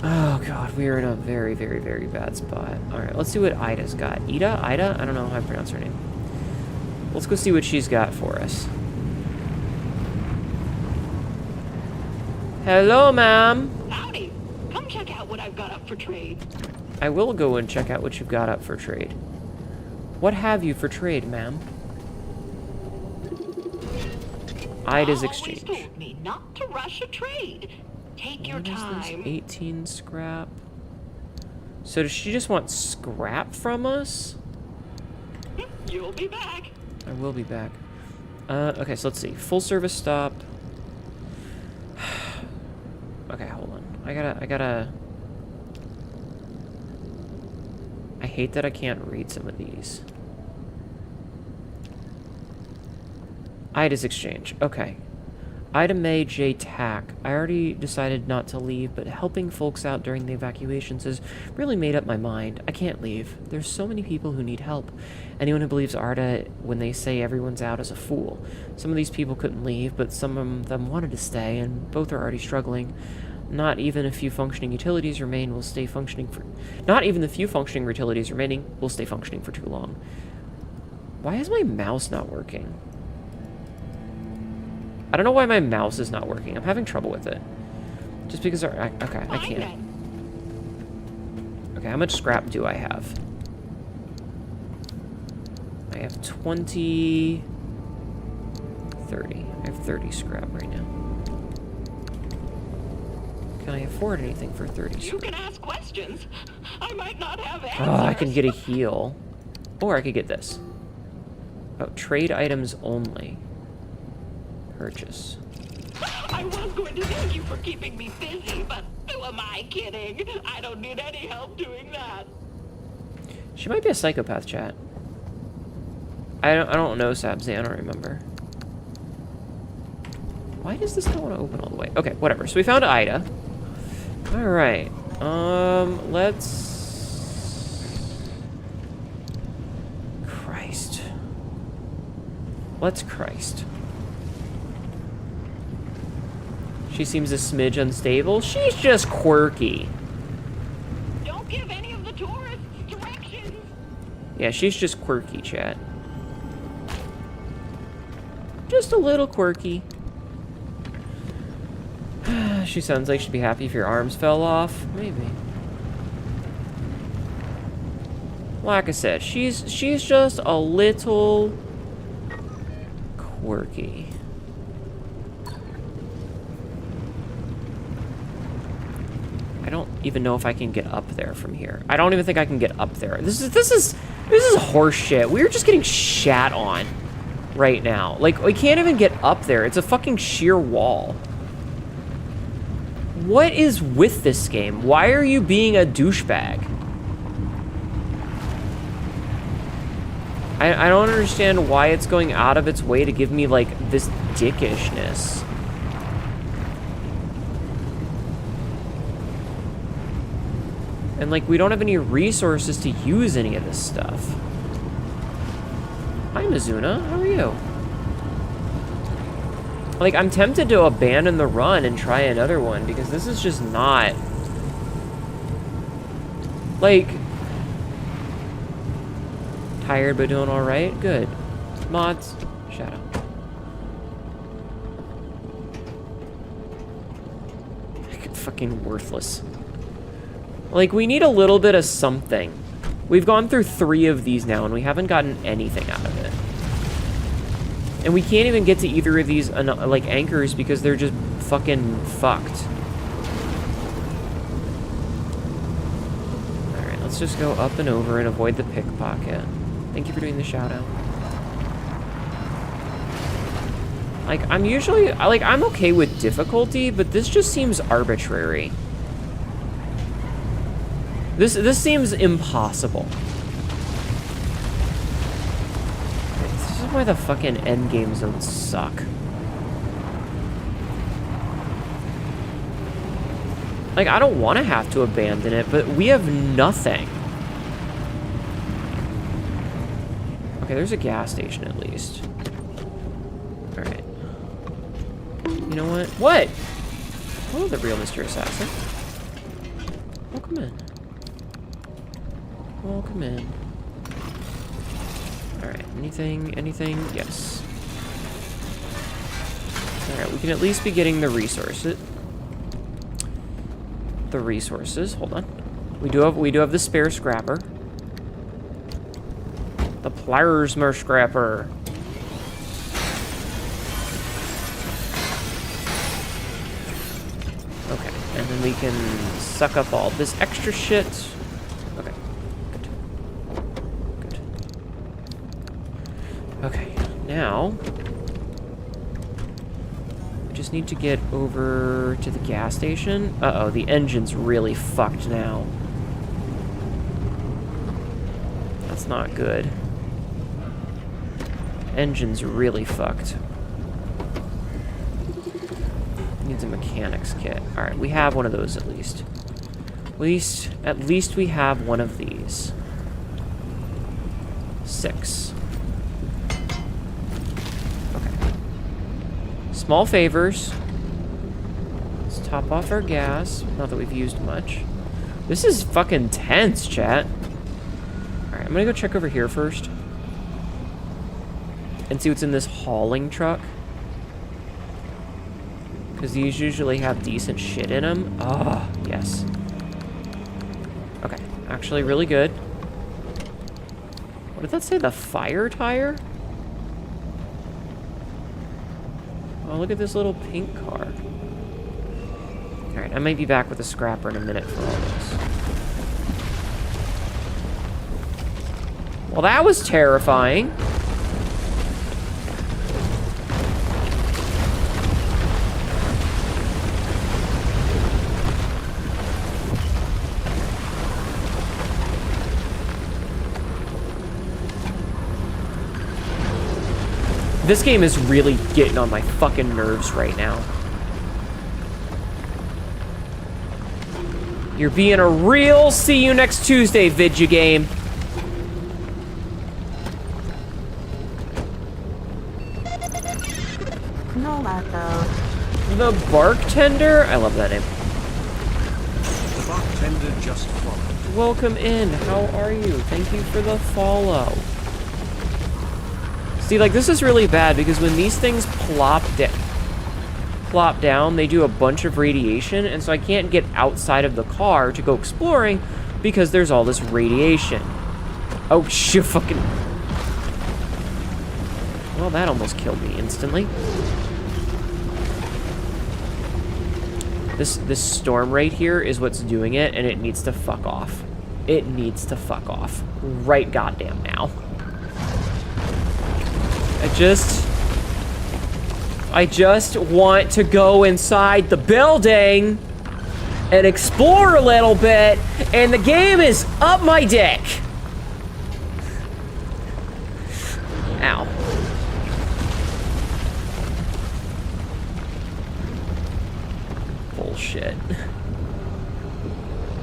Oh god, we are in a very, very, very bad spot. Alright, let's see what Ida's got. Ida? Ida? I don't know how I pronounce her name. Let's go see what she's got for us. Hello, ma'am. Howdy. Come check out what I've got up for trade. I will go and check out what you've got up for trade. What have you for trade, ma'am? Ida's exchange. Always told me not to rush a trade. Take your time. 18 scrap. So does she just want scrap from us? You'll be back. I will be back. Okay, so let's see. Full service stop. Okay, hold on. I gotta... I hate that I can't read some of these. Ida's exchange. Okay. Ida May J. Tack. I already decided not to leave, but helping folks out during the evacuations has really made up my mind. I can't leave. There's so many people who need help. Anyone who believes Arda when they say everyone's out is a fool. Some of these people couldn't leave, but some of them wanted to stay, and both are already struggling. Not even a few functioning utilities remain will stay functioning for... Not even the few functioning utilities remaining will stay functioning for too long. Why is my mouse not working? I don't know why my mouse is not working. I'm having trouble with it. Just because... Okay, I can't. Okay, how much scrap do I have? I have 20... 30. I have 30 scrap right now. Can I afford anything for 30 scrap? You can ask questions. I might not have answers. Oh, I can get a heal. Or I could get this. Oh, trade items only. Purchase. I was going to thank you for keeping me busy, but who am I kidding? I don't need any help doing that. She might be a psychopath, chat. I don't know, Sabzi. I don't remember. Why does this not want to open all the way? Okay, whatever. So we found Ida. All right. Let's. Christ. Let's Christ. She seems a smidge unstable. She's just quirky. Don't give any of the tourists directions. Yeah, she's just quirky, chat. Just a little quirky. She sounds like she'd be happy if your arms fell off. Maybe. Like I said, she's just a little quirky. I don't even know if I can get up there from here. I don't even think I can get up there. This is horse shit. We're just getting shat on right now. Like, we can't even get up there. It's a fucking sheer wall. What is with this game? Why are you being a douchebag? I don't understand why it's going out of its way to give me, like, this dickishness. And, like, we don't have any resources to use any of this stuff. Hi, Mizuna. How are you? Like, I'm tempted to abandon the run and try another one, because this is just not... Like... Tired but doing alright? Good. Mods. Shadow. Fucking worthless. Like, we need a little bit of something. We've gone through 3 of these now, and we haven't gotten anything out of it. And we can't even get to either of these, like, anchors because they're just fucking fucked. Alright, let's just go up and over and avoid the pickpocket. Thank you for doing the shout-out. Like, I'm usually... Like, I'm okay with difficulty, but this just seems arbitrary. This seems impossible. This is why the fucking endgame zones suck. Like, I don't want to have to abandon it, but we have nothing. Okay, there's a gas station at least. Alright. You know what? What? Oh, the real Mr. Assassin. Welcome in. Welcome in. Alright, anything? Yes. Alright, we can at least be getting the resources. Hold on. We do have the spare scrapper. The Plasma Scrapper. Okay, and then we can suck up all this extra shit. Okay, good. Good. Okay, now we just need to get over to the gas station. Uh-oh, the engine's really fucked now. That's not good. Engine's really fucked. Needs a mechanics kit. Alright, we have one of those at least. At least we have one of these. 6. Okay. Small favors. Let's top off our gas. Not that we've used much. This is fucking tense, chat. Alright, I'm gonna go check over here first. And see what's in this hauling truck. Because these usually have decent shit in them. Ah, oh, yes. Okay, actually really good. What did that say? The fire tire? Oh, look at this little pink car. Alright, I might be back with a scrapper in a minute for all this. Well, that was terrifying. This game is really getting on my fucking nerves right now. You're being a real see you next Tuesday, vidya game. No matter. The bartender? I love that name. The bartender just followed. Welcome in. How are you? Thank you for the follow. See, like, this is really bad because when these things plop down, they do a bunch of radiation, and so I can't get outside of the car to go exploring because there's all this radiation. Oh, shit, fucking... Well, that almost killed me instantly. This storm right here is what's doing it, and it needs to fuck off. It needs to fuck off. Right goddamn now. I just want to go inside the building and explore a little bit, and the game is up my dick. Ow. Bullshit.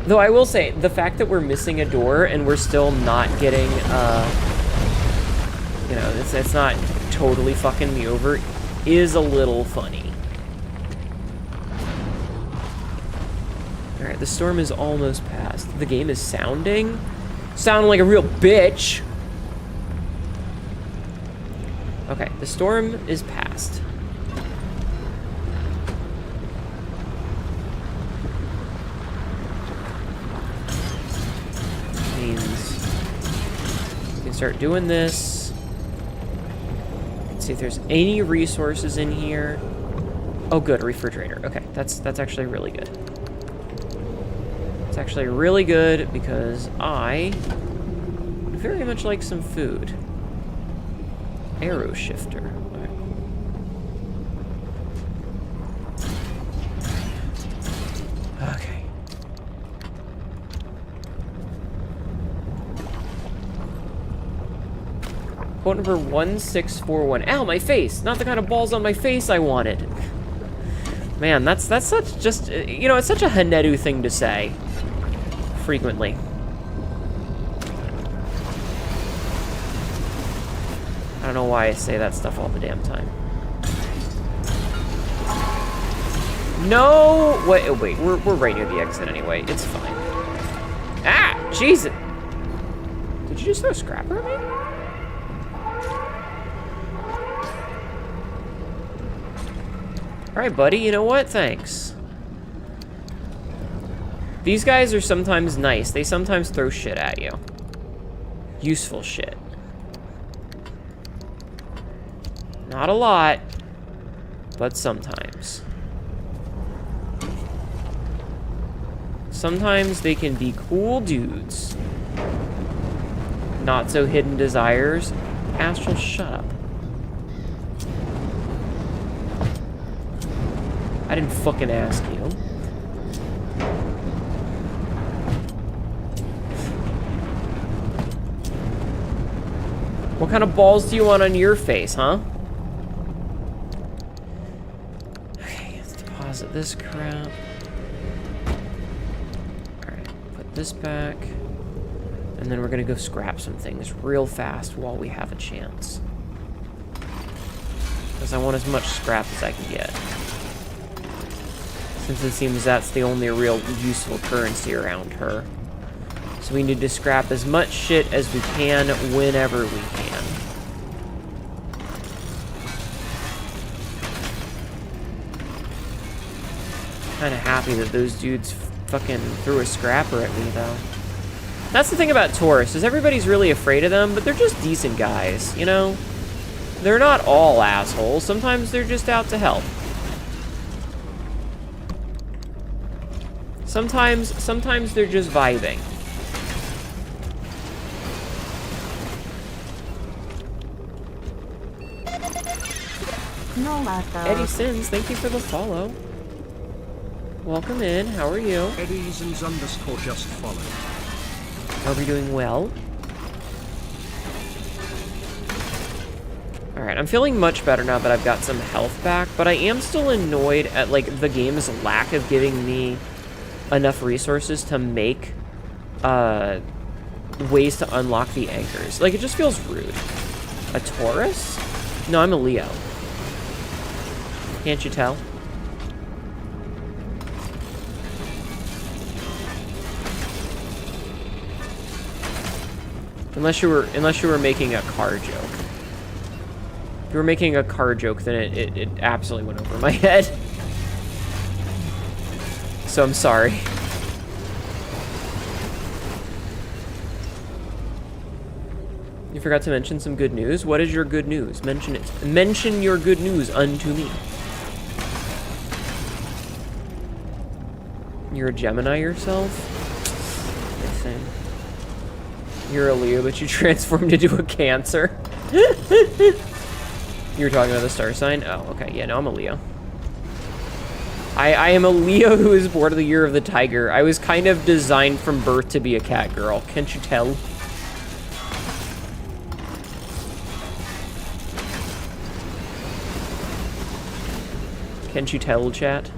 Though I will say, the fact that we're missing a door and we're still not getting, you know, it's not totally fucking me over is a little funny. Alright, the storm is almost past. The game is sounding like a real bitch. Okay, the storm is past. Means we can start doing this. See if there's any resources in here. Oh, good, a refrigerator. Okay, that's actually really good. It's actually really good because I would very much like some food. Arrow shifter. Okay. Quote number 1641. Ow, my face! Not the kind of balls on my face I wanted. Man, that's such just, you know, it's such a Hanedu thing to say. Frequently. I don't know why I say that stuff all the damn time. No! Wait, we're right near the exit anyway. It's fine. Ah! Jesus! Did you just throw a scrapper at me? Alright, buddy, you know what? Thanks. These guys are sometimes nice. They sometimes throw shit at you. Useful shit. Not a lot, but sometimes. Sometimes they can be cool dudes. Not so hidden desires. Astral, shut up. I didn't fucking ask you. What kind of balls do you want on your face, huh? Okay, let's deposit this crap. Alright, put this back. And then we're gonna go scrap some things real fast while we have a chance. Because I want as much scrap as I can get. Since it seems that's the only real useful currency around her. So we need to scrap as much shit as we can whenever we can. Kinda happy that those dudes fucking threw a scrapper at me, though. That's the thing about tourists, is everybody's really afraid of them, but they're just decent guys, you know? They're not all assholes. Sometimes they're just out to help. Sometimes they're just vibing. No matter. Eddie Sins, thank you for the follow. Welcome in, how are you? Eddie Sins _ just followed. Are we doing well? Alright, I'm feeling much better now that I've got some health back, but I am still annoyed at, like, the game's lack of giving me enough resources to make, ways to unlock the anchors. Like, it just feels rude. A Taurus? No, I'm a Leo. Can't you tell? Unless you were making a car joke. If you were making a car joke, then it absolutely went over my head. So I'm sorry. You forgot to mention some good news. What is your good news? Mention it. Mention your good news unto me. You're a Gemini yourself? Listen. You're a Leo, but you transformed into a Cancer. You were talking about the star sign? Oh, okay. Yeah, no, I'm a Leo. I am a Leo who is born of the year of the tiger. I was kind of designed from birth to be a cat girl. Can't you tell? Can't you tell, chat?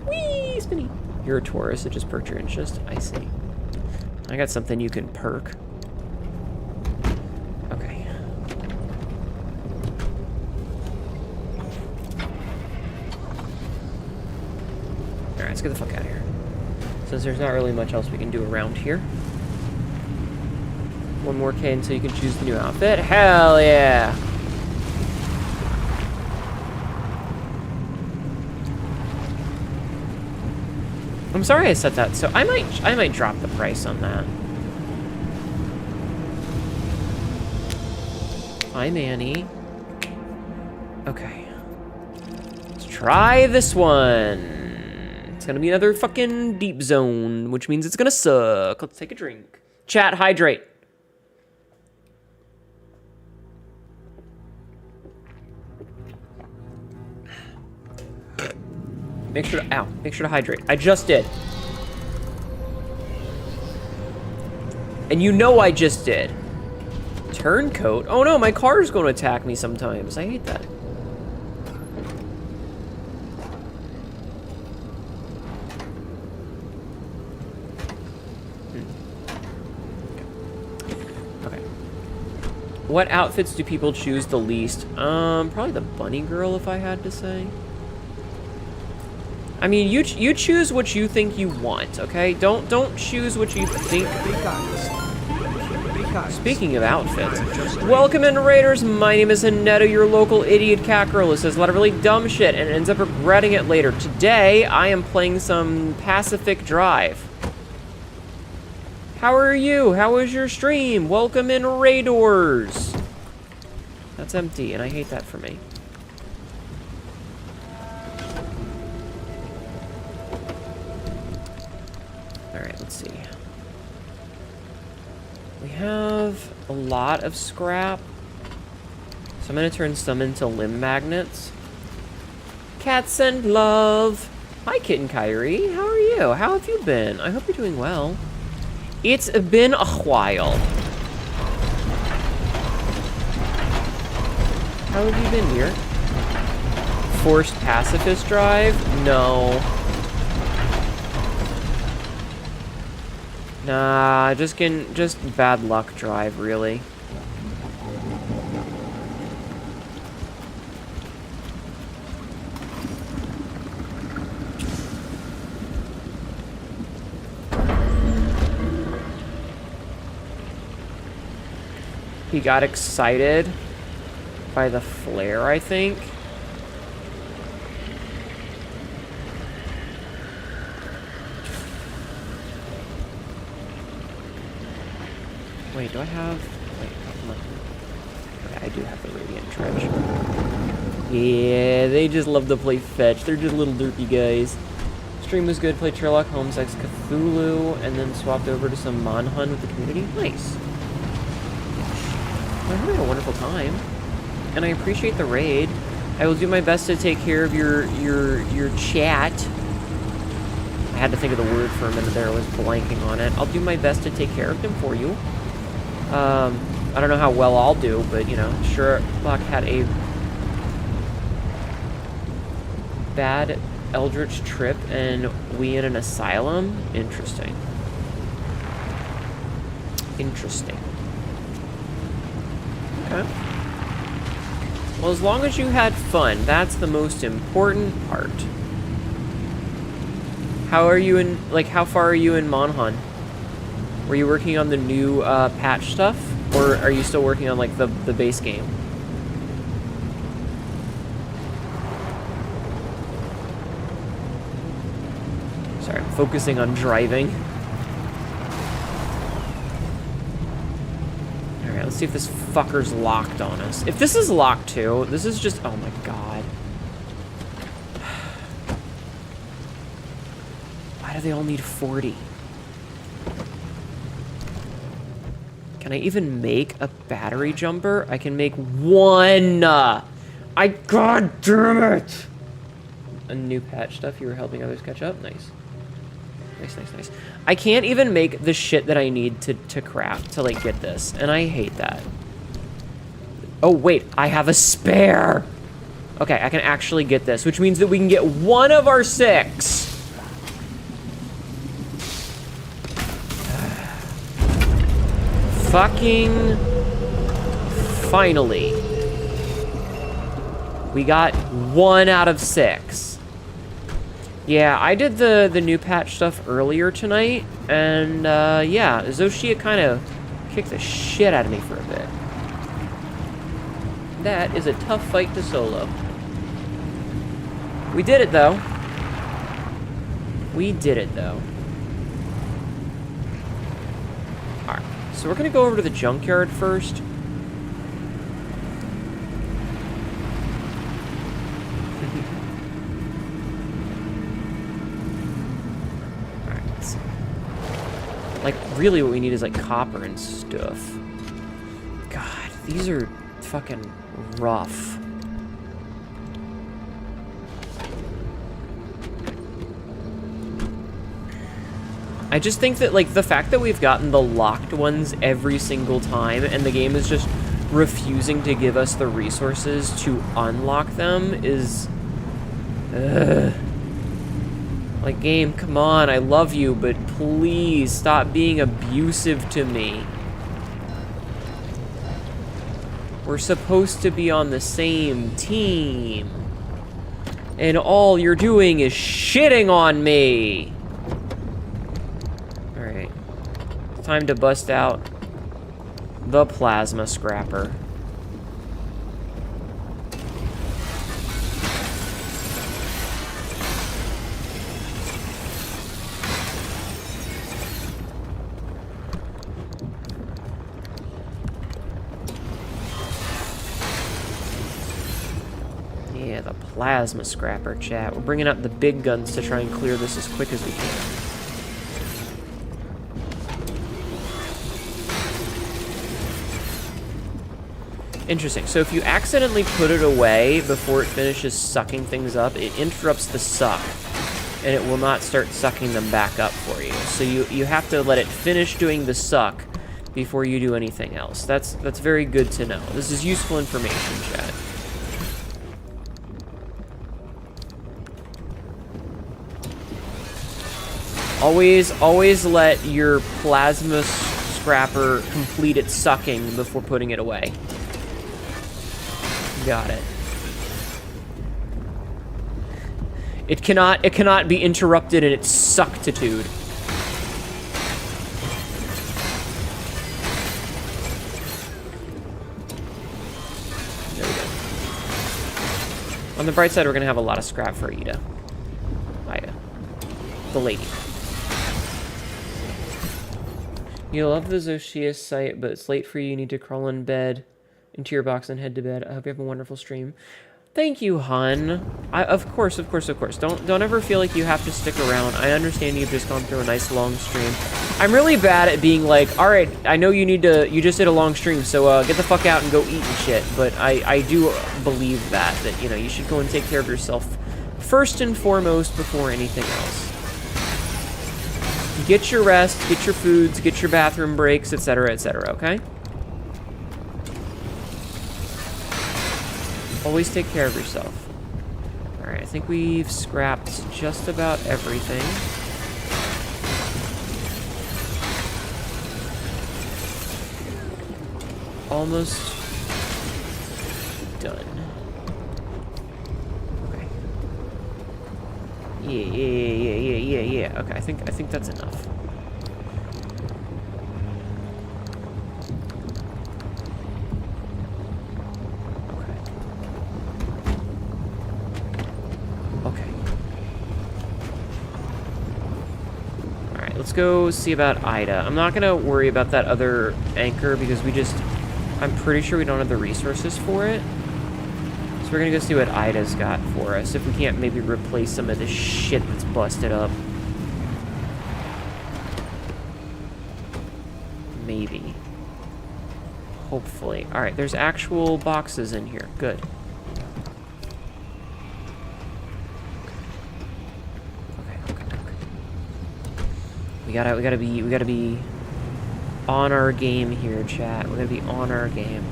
Whee! Spinny. You're a Taurus, it just perked your interest. I see. I got something you can perk. Okay. Alright, let's get the fuck out of here. Since there's not really much else we can do around here. One more K until you can choose the new outfit. Hell yeah! I'm sorry I said that, so I might drop the price on that. Hi, Manny. Okay. Let's try this one. It's gonna be another fucking deep zone, which means it's gonna suck. Let's take a drink. Chat, hydrate. Make sure to hydrate. I just did. And you know I just did. Turncoat? Oh no, my car's going to attack me sometimes. I hate that. Okay. What outfits do people choose the least? Probably the bunny girl, if I had to say. I mean, you choose what you think you want, okay? Don't choose what you think. Speaking of outfits, welcome in Raiders. My name is Hanetto, your local idiot cat girl who says a lot of really dumb shit and ends up regretting it later. Today, I am playing some Pacific Drive. How are you? How was your stream? Welcome in Raiders. That's empty, and I hate that for me. Alright, let's see. We have a lot of scrap. So I'm going to turn some into limb magnets. Cats and love. Hi, Kitten Kyrie. How are you? How have you been? I hope you're doing well. It's been a while. How have you been, dear? Forced pacifist drive? No. Nah, just bad luck drive, really. He got excited by the flare, I think. Wait, do I have... Wait, okay, I do have the Radiant Trench. Yeah, they just love to play fetch. They're just little derpy guys. Stream was good. Played Sherlock Holmes x Cthulhu, and then swapped over to some Monhun with the community. Nice. I'm having a wonderful time. And I appreciate the raid. I will do my best to take care of your chat. I had to think of the word for a minute there. I was blanking on it. I'll do my best to take care of them for you. I don't know how well I'll do, but, you know, Sherlock had a bad eldritch trip and we in an asylum? Interesting. Interesting. Okay. Well, as long as you had fun, that's the most important part. How are you in, like, how far are you in Monhan? Were you working on the new patch stuff? Or are you still working on, like, the base game? Sorry, I'm focusing on driving. Alright, let's see if this fucker's locked on us. If this is locked too, this is just, oh my god. Why do they all need 40? Can I even make a battery jumper? I can make one! God damn it! A new patch stuff, you were helping others catch up? Nice. Nice, nice, nice. I can't even make the shit that I need to craft to, like, get this. And I hate that. Oh, wait. I have a spare! Okay, I can actually get this, which means that we can get one of our 6. Fucking finally. We got 1 out of 6. Yeah, I did the new patch stuff earlier tonight, and yeah, Xochitl kind of kicked the shit out of me for a bit. That is a tough fight to solo. We did it, though. We did it, though. Alright, so we're gonna go over to the junkyard first. Like, really what we need is, like, copper and stuff. God, these are fucking rough. I just think that, like, the fact that we've gotten the locked ones every single time and the game is just refusing to give us the resources to unlock them is... Like, game, come on, I love you, but please stop being abusive to me. We're supposed to be on the same team. And all you're doing is shitting on me. Alright. It's time to bust out the plasma scrapper. Plasma scrapper, chat. We're bringing out the big guns to try and clear this as quick as we can. Interesting. So if you accidentally put it away before it finishes sucking things up, it interrupts the suck, and it will not start sucking them back up for you. So you have to let it finish doing the suck before you do anything else. That's very good to know. This is useful information, chat. Always let your plasma scrapper complete its sucking before putting it away. Got it. It cannot be interrupted in its suctitude. There we go. On the bright side, we're gonna have a lot of scrap for Ida. Ida. The lady. You love the Xochitl site, but it's late for you. You need to crawl in bed, into your box, and head to bed. I hope you have a wonderful stream. Thank you, hun. Of course. Don't ever feel like you have to stick around. I understand you've just gone through a nice long stream. I'm really bad at being like, all right, I know you just did a long stream, so get the fuck out and go eat and shit. But I do believe that you know, you should go and take care of yourself first and foremost before anything else. Get your rest, get your foods, get your bathroom breaks, etc., etc., okay? Always take care of yourself. Alright, I think we've scrapped just about everything. Almost done. Okay. Yeah. Okay, I think that's enough. Let's go see about Ida. I'm not gonna worry about that other anchor because I'm pretty sure we don't have the resources for it. So we're gonna go see what Ida's got for us, if we can't maybe replace some of this shit that's busted up. Maybe. Hopefully. Alright, there's actual boxes in here. Good. We gotta be on our game here, chat. We gotta be on our game.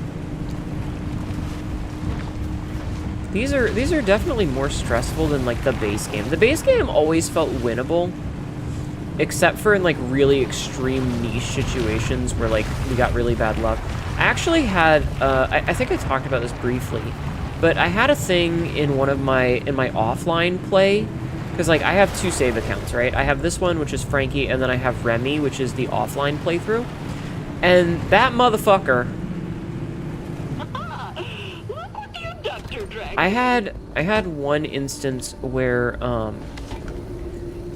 These are definitely more stressful than like the base game. The base game always felt winnable, except for in like really extreme niche situations where like we got really bad luck. I actually had I think I talked about this briefly, but I had a thing in one of my offline play. Because, like, I have 2 save accounts, right? I have this one, which is Frankie, and then I have Remy, which is the offline playthrough. And that motherfucker... I had one instance where,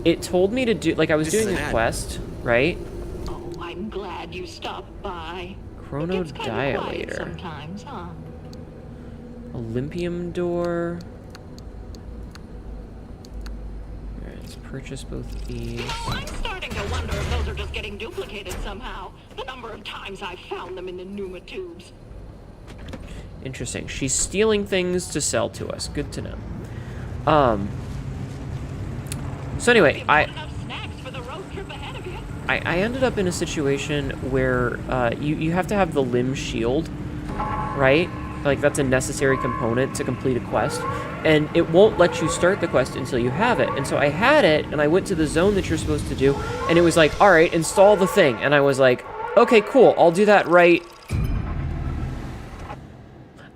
it told me to do... Like, I was doing a quest, right? Oh, I'm glad you stopped by. Chronodilator. Sometimes, huh? Olympium door... Purchase both of these. I'm starting to wonder if those are just getting duplicated somehow. The number of times I've found them in the Numa tubes. Interesting. She's stealing things to sell to us. Good to know. So anyway, I ended up in a situation where you have to have the limb shield, right? Like, that's a necessary component to complete a quest. And it won't let you start the quest until you have it. And so I had it, and I went to the zone that you're supposed to do, and it was like, alright, install the thing. And I was like, okay, cool, I'll do that right.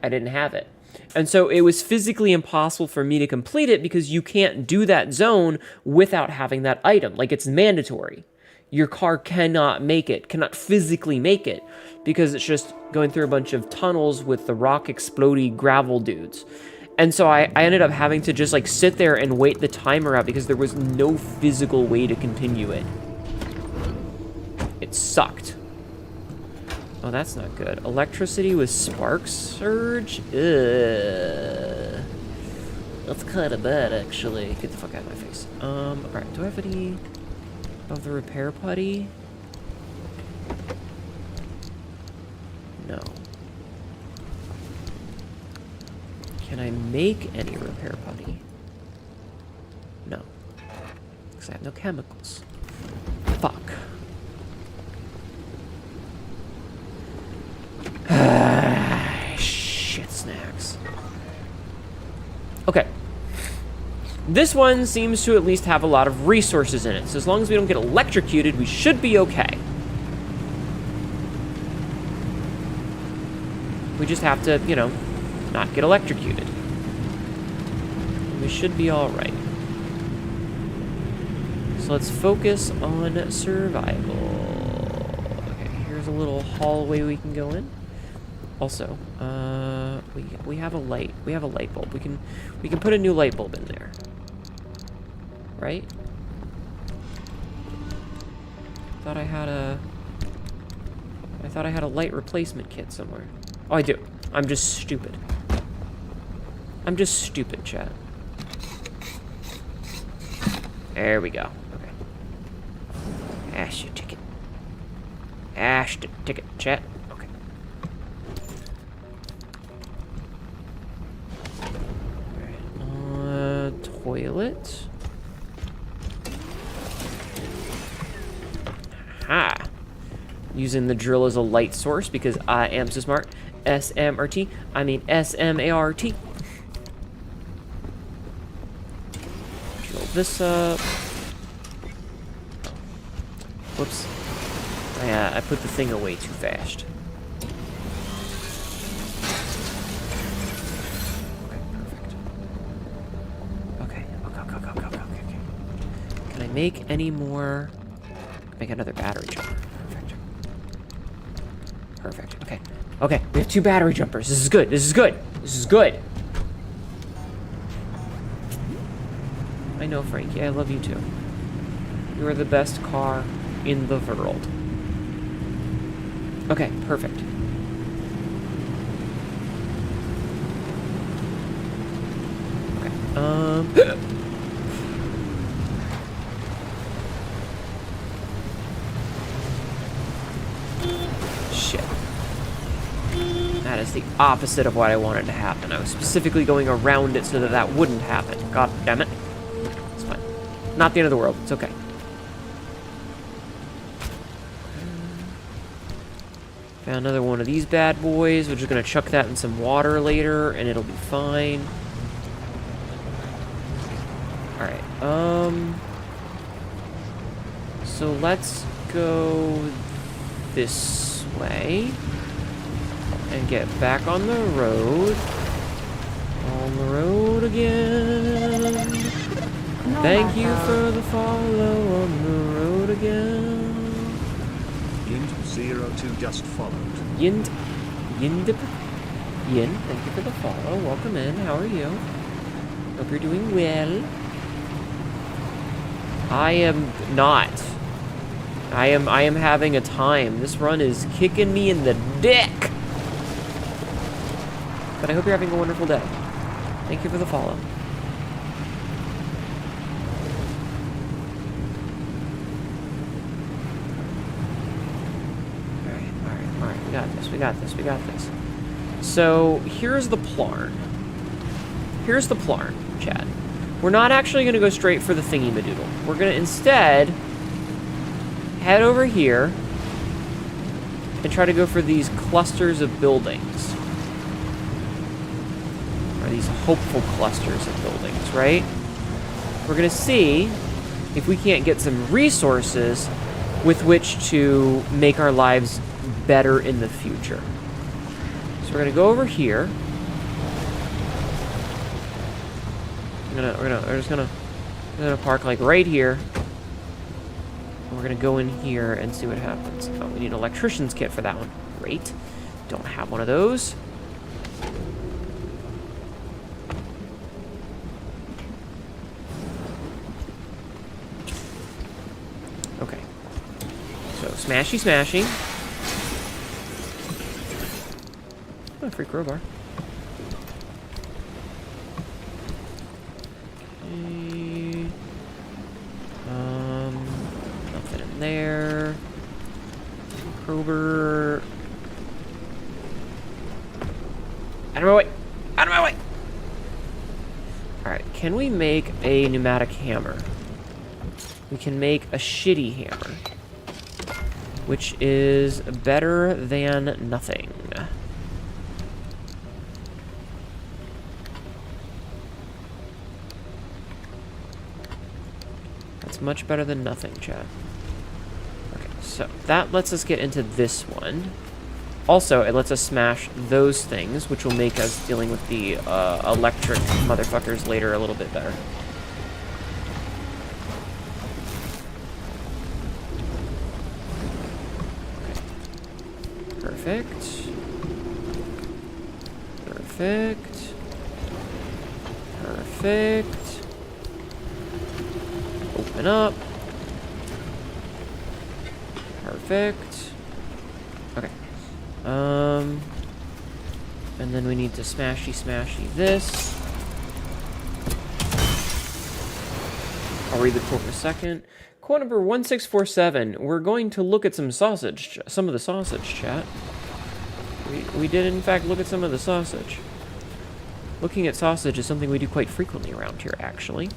I didn't have it. And so it was physically impossible for me to complete it because you can't do that zone without having that item. Like, it's mandatory. Your car cannot make it, cannot physically make it, because it's just going through a bunch of tunnels with the rock explodey gravel dudes. And so I ended up having to just like sit there and wait the timer out because there was no physical way to continue it. It sucked. Oh, that's not good. Electricity with spark surge? Ugh. That's kind of bad, actually. Get the fuck out of my face. Alright, do I have any of the repair putty? No. Can I make any repair putty? No. Because I have no chemicals. Fuck. Shit snacks. Okay. This one seems to at least have a lot of resources in it, so as long as we don't get electrocuted, we should be okay. We just have to, you know, not get electrocuted. We should be alright. So let's focus on survival. Okay, here's a little hallway we can go in. Also, we have a light. We have a light bulb. We can put a new light bulb in there. Right? I thought I had a light replacement kit somewhere. Oh, I do. I'm just stupid. I'm just stupid, chat. There we go. Okay. Ash your ticket. Ash the ticket, chat. Okay. Alright. Toilet. Aha. Using the drill as a light source because I am so smart. SMRT. I mean SMART. this up. Whoops. I put the thing away too fast. Okay, perfect. Okay. Can I make any more? Make another battery jumper. Perfect. Okay, we have 2 battery jumpers. This is good. I know, Frankie. I love you too. You are the best car in the world. Okay, perfect. Okay, shit. That is the opposite of what I wanted to happen. I was specifically going around it so that that wouldn't happen. God damn it. It's fine. Not the end of the world. It's okay. Found another one of these bad boys. We're just gonna chuck that in some water later, and it'll be fine. Alright, so let's go this way. And get back on the road. On the road again. Thank you for the follow on the road again. Yint02 just followed. Yin, thank you for the follow. Welcome in. How are you? Hope you're doing well. I am not. I am having a time. This run is kicking me in the dick. But I hope you're having a wonderful day. Thank you for the follow. Alright. We got this. So, here's the plarn. Chad. We're not actually going to go straight for the thingy-madoodle. We're going to instead head over here and try to go for these clusters of buildings. Or these hopeful clusters of buildings, right? We're going to see if we can't get some resources with which to make our lives better in the future. So we're going to go over here. We're just gonna park like right here. And we're gonna go in here and see what happens. Oh, we need an electrician's kit for that one. Great. Don't have one of those. Okay. So smashy. Oh, free crowbar. Nothing in there. Crowbar. Out of my way! Alright, can we make a pneumatic hammer? We can make a shitty hammer, which is better than nothing. Much better than nothing, chat. Okay, so that lets us get into this one. Also, it lets us smash those things, which will make us dealing with the electric motherfuckers later a little bit better. Okay. Perfect. Open up. Perfect. Okay. And then we need to smashy this. I'll read the quote in a second. Quote number 1647. We're going to look at some of the sausage, chat. We did in fact look at some of the sausage. Looking at sausage is something we do quite frequently around here, actually.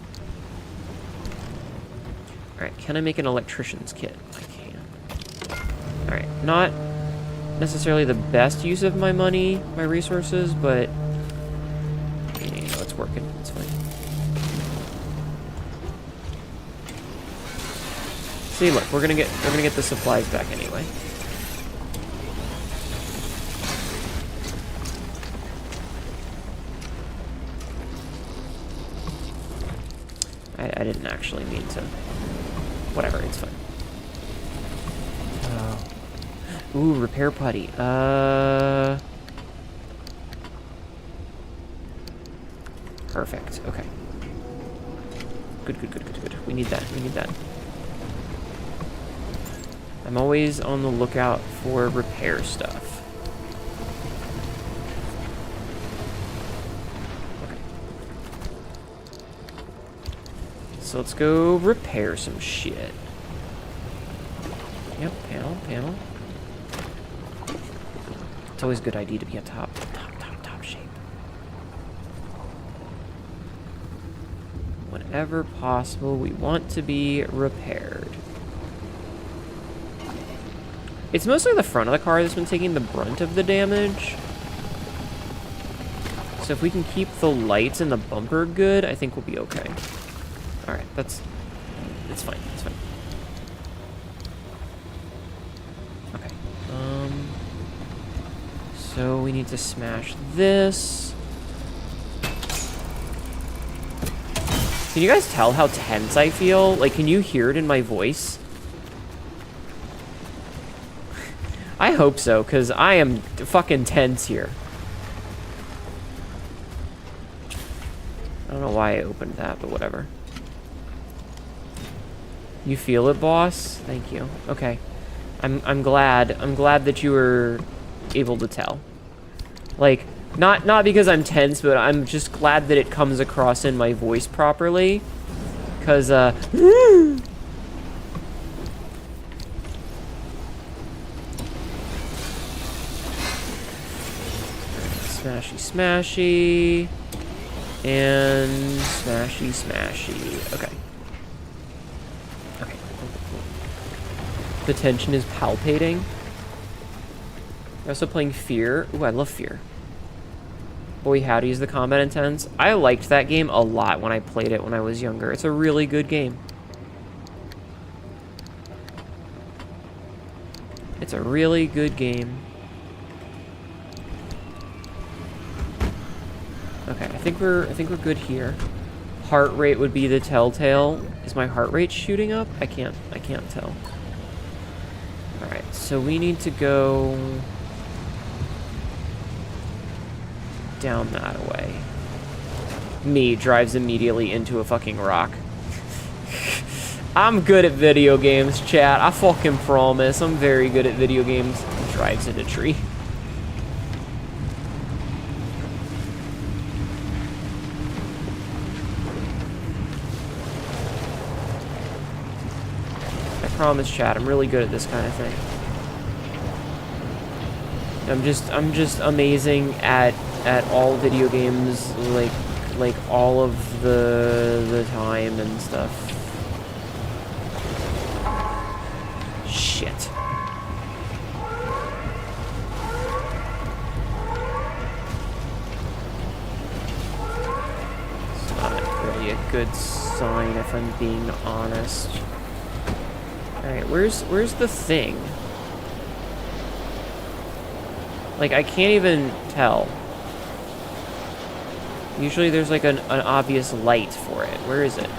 Alright, can I make an electrician's kit? I can. Alright, not necessarily the best use of my money, my resources, but you know, it's working. It's fine. See, look, we're gonna get the supplies back anyway. I didn't actually mean to. Whatever, it's fine. Ooh, repair putty. Perfect. Okay. Good. We need that. I'm always on the lookout for repair stuff. Okay. So let's go repair some shit. Yep, panel. It's always a good idea to be on top shape. Whenever possible, we want to be repaired. It's mostly the front of the car that's been taking the brunt of the damage. So if we can keep the lights and the bumper good, I think we'll be okay. Alright, it's fine. Okay. So we need to smash this. Can you guys tell how tense I feel? Like, can you hear it in my voice? I hope so, because I am fucking tense here. I don't know why I opened that, but whatever. You feel it, boss? Thank you. Okay. I'm glad. I'm glad that you were able to tell. Like, not because I'm tense, but I'm just glad that it comes across in my voice properly. Because, Smashy. And smashy. Okay. The tension is palpating. We're also playing Fear. Ooh, I love Fear. Boy, howdy, is the combat intense. I liked that game a lot when I played it when I was younger. It's a really good game. It's a really good game. Okay, I think we're good here. Heart rate would be the telltale. Is my heart rate shooting up? I can't tell. Alright, so we need to go down that way. Me drives immediately into a fucking rock. I'm good at video games, chat. I fucking promise. I'm very good at video games. Drives into a tree. I promise, chat. I'm really good at this kind of thing. I'm just amazing at all video games, like all of the time and stuff. Shit. It's not really a good sign if I'm being honest. Alright, where's the thing? Like, I can't even tell. Usually there's like an obvious light for it. Where is it?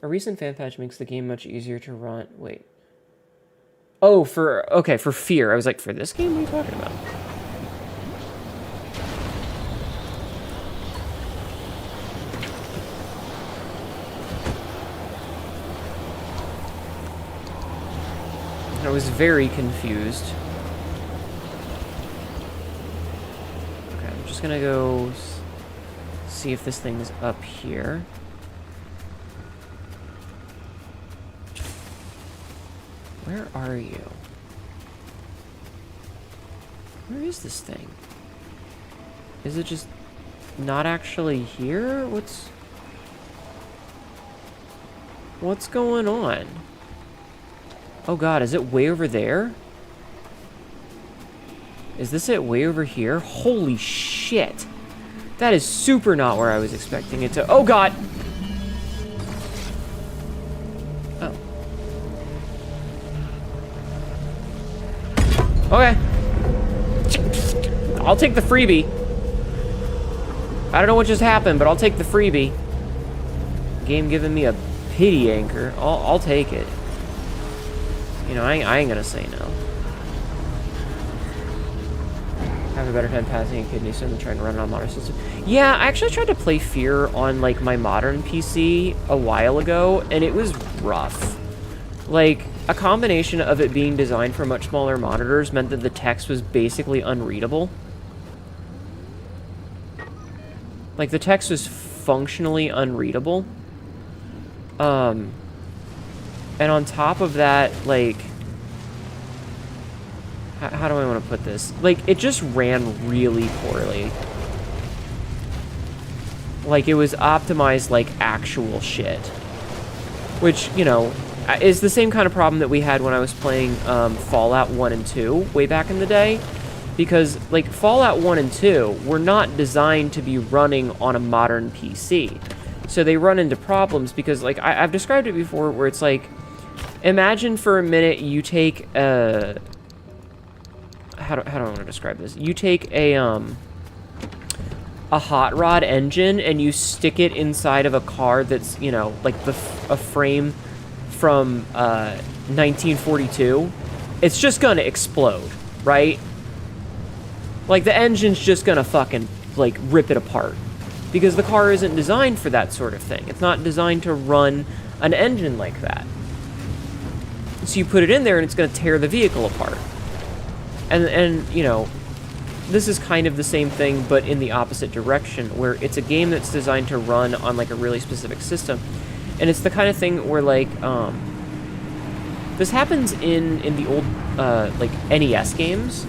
A recent fan patch makes the game much easier to run. Wait. Oh, for Fear. I was like, for this game? What are you talking about? I was very confused. Okay, I'm just gonna go see if this thing's up here. Where are you? Where is this thing? Is it just not actually here? What's going on? Oh god, is it way over there? Is this it way over here? Holy shit. That is super not where I was expecting it to. Oh god! Okay. I'll take the freebie. I don't know what just happened, but I'll take the freebie. Game giving me a pity anchor. I'll take it. You know, I ain't gonna say no. Have a better time passing a kidney stone than trying to run it on modern system. Yeah, I actually tried to play Fear on, like, my modern PC a while ago, and it was rough. Like, a combination of it being designed for much smaller monitors meant that the text was basically unreadable. Like, the text was functionally unreadable. And on top of that, like... How do I want to put this? Like, it just ran really poorly. Like, it was optimized like actual shit. Which, you know, is the same kind of problem that we had when I was playing Fallout 1 and 2 way back in the day. Because, like, Fallout 1 and 2 were not designed to be running on a modern PC. So they run into problems because, like, I've described it before where it's like, imagine for a minute you take a... How do I want to describe this? You take a hot rod engine and you stick it inside of a car that's, you know, like a frame from 1942. It's just gonna explode, right? Like, the engine's just gonna fucking, like, rip it apart. Because the car isn't designed for that sort of thing. It's not designed to run an engine like that. So you put it in there and it's gonna tear the vehicle apart. And you know, this is kind of the same thing, but in the opposite direction, where it's a game that's designed to run on, like, a really specific system. And it's the kind of thing where, like, this happens in the old, like, NES games.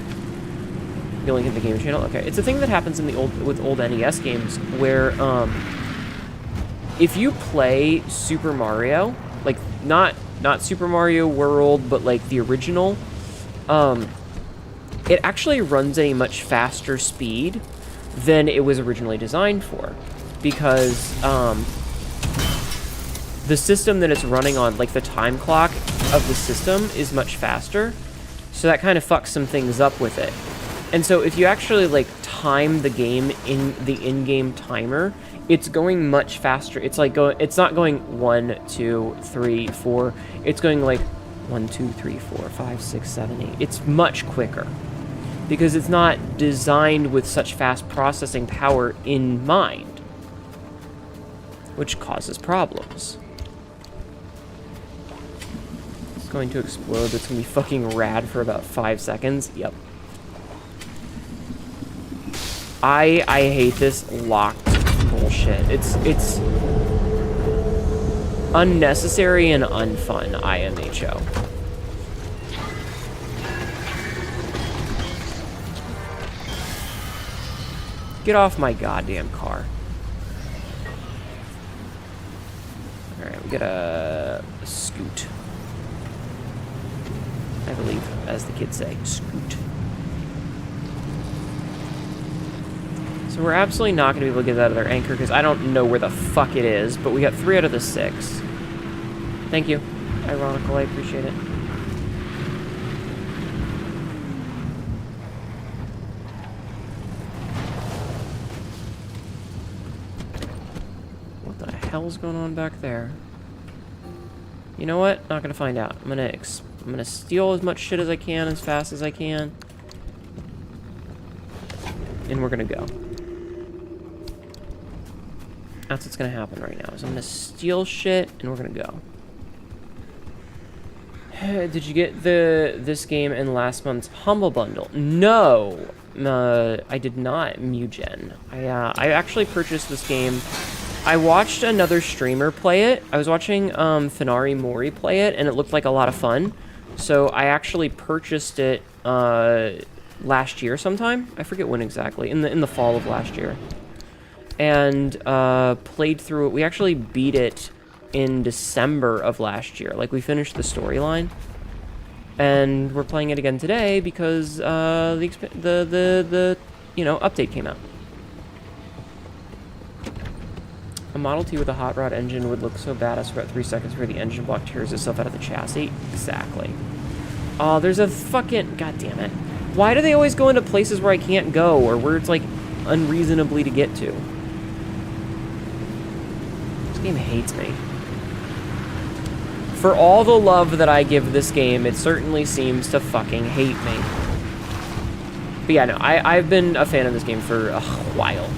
You link in the game channel? Okay. It's a thing that happens in the old NES games, where, if you play Super Mario, like, not Super Mario World, but, like, the original, it actually runs at a much faster speed than it was originally designed for. Because, the system that it's running on, like, the time clock of the system is much faster. So that kind of fucks some things up with it. And so if you actually, like, time the game in the in-game timer, it's going much faster. It's like it's not going 1, 2, 3, 4. It's going like 1, 2, 3, 4, 5, 6, 7, 8. It's much quicker. Because it's not designed with such fast processing power in mind. Which causes problems. It's going to explode. It's going to be fucking rad for about 5 seconds. Yep. I hate this locked bullshit. It's unnecessary and unfun, IMHO. Get off my goddamn car. Alright, we got a scoot. I believe, as the kids say, scoot. So we're absolutely not going to be able to get that other anchor because I don't know where the fuck it is, but we got 3 out of the 6. Thank you. Ironical, I appreciate it. What the hell's going on back there? You know what? Not going to find out. I'm going to steal as much shit as I can as fast as I can. And we're going to go. That's what's gonna happen right now. So I'm gonna steal shit and we're gonna go. Did you get this game in last month's Humble Bundle? No, I did not. Mugen. I actually purchased this game. I watched another streamer play it. I was watching Fenari Mori play it, and it looked like a lot of fun. So I actually purchased it last year sometime. I forget when exactly. In the fall of last year. And played through it. We actually beat it in December of last year. Like, we finished the storyline. And we're playing it again today because the you know, update came out. A Model T with a hot rod engine would look so badass for about 3 seconds where the engine block tears itself out of the chassis. Exactly. Oh, there's a fucking... God damn it. Why do they always go into places where I can't go, or where it's, like, unreasonably to get to? This game hates me. For all the love that I give this game, it certainly seems to fucking hate me. But yeah, no, I've been a fan of this game for a while.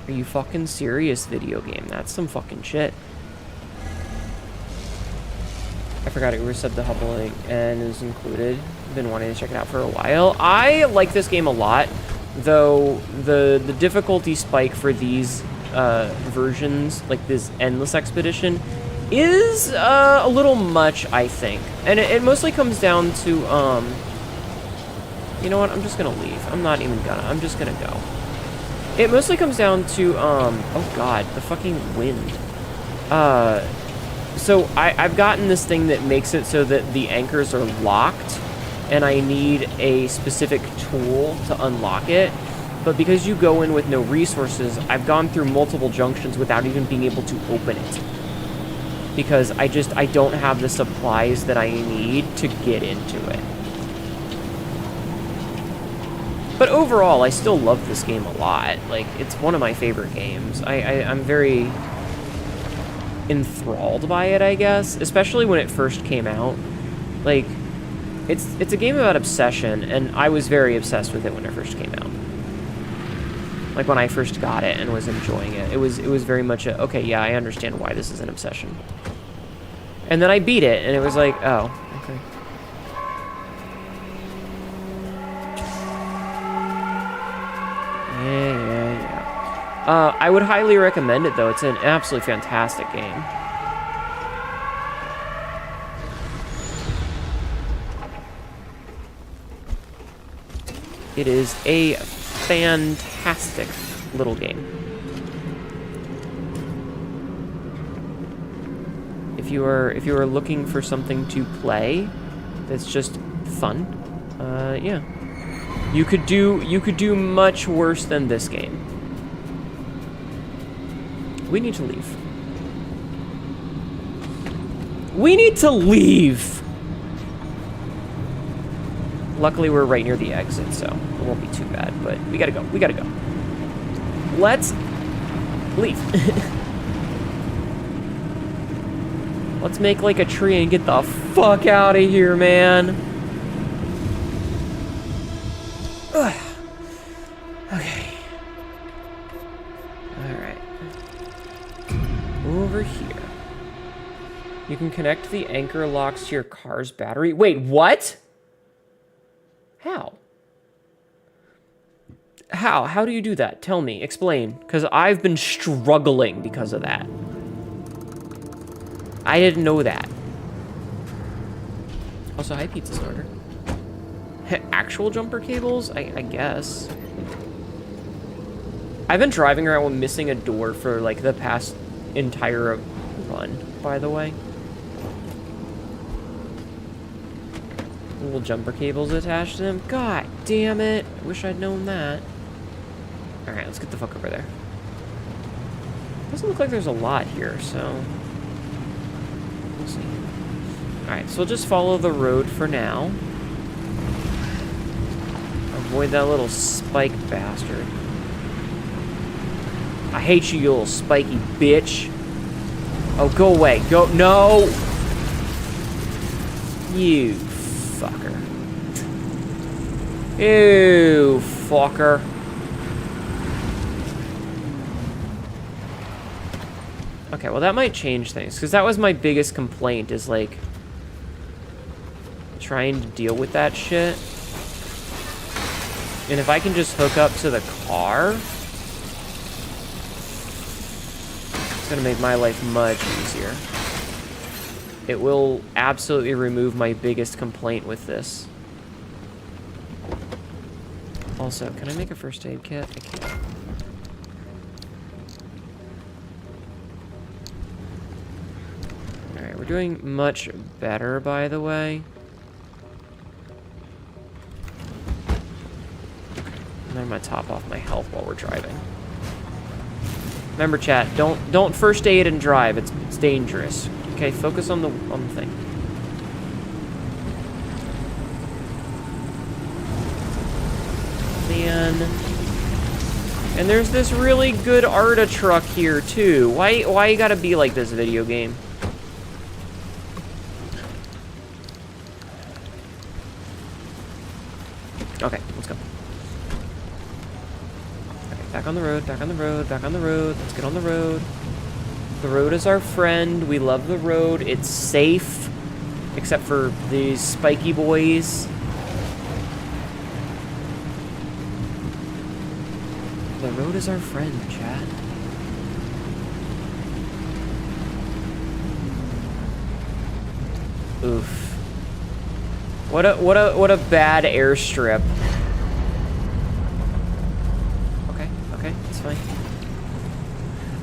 Are you fucking serious, video game? That's some fucking shit. I forgot it reset the Hubble link and is included. Been wanting to check it out for a while. I like this game a lot, though the difficulty spike for these versions, like this Endless Expedition, is a little much, I think. And it mostly comes down to, you know what? I'm just gonna leave. I'm not even gonna. I'm just gonna go. It mostly comes down to, oh god, the fucking wind. So I've gotten this thing that makes it so that the anchors are locked, and I need a specific tool to unlock it. But because you go in with no resources, I've gone through multiple junctions without even being able to open it. Because I don't have the supplies that I need to get into it. But overall, I still love this game a lot. Like, it's one of my favorite games. I'm very enthralled by it, I guess. Especially when it first came out. Like, it's a game about obsession, and I was very obsessed with it when it first came out. Like, when I first got it and was enjoying it. It was very much a, okay, yeah, I understand why this is an obsession. And then I beat it, and it was like, oh, okay. Yeah. I would highly recommend it, though. It's an absolutely fantastic game. It is a fantastic little game. If you are looking for something to play that's just fun, yeah. You could do much worse than this game. We need to leave. We need to leave! Luckily, we're right near the exit, so it won't be too bad, but we gotta go. We gotta go. Let's leave. Let's make like a tree and get the fuck out of here, man. Ugh. Okay. Alright. Over here. You can connect the anchor locks to your car's battery. Wait, what? How? How do you do that? Tell me. Explain. Because I've been struggling because of that. I didn't know that. Also, hi, Pizza Starter. Actual jumper cables? I guess. I've been driving around with missing a door for, like, the past entire run, by the way. Little jumper cables attached to them. God damn it. I wish I'd known that. Alright, let's get the fuck over there. Doesn't look like there's a lot here, so... we'll see. Alright, so we'll just follow the road for now. Avoid that little spike bastard. I hate you, you little spiky bitch. Oh, go away. Go. No! You fucker. Ew, fucker. Okay, well that might change things, because that was my biggest complaint, is like trying to deal with that shit. And if I can just hook up to the car, it's gonna make my life much easier. It will absolutely remove my biggest complaint with this. Also, can I make a first aid kit? I can't. Alright, we're doing much better, by the way. And I'm gonna top off my health while we're driving. Remember, chat, don't first aid and drive. It's dangerous. Okay, focus on the thing. Man. And there's this really good Arta truck here too. Why you gotta be like this, video game? Okay, let's go. Okay, back on the road, back on the road, back on the road. Let's get on the road. The road is our friend. We love the road. It's safe. Except for these spiky boys. The road is our friend, Chad. Oof. What a bad airstrip. Okay, it's fine.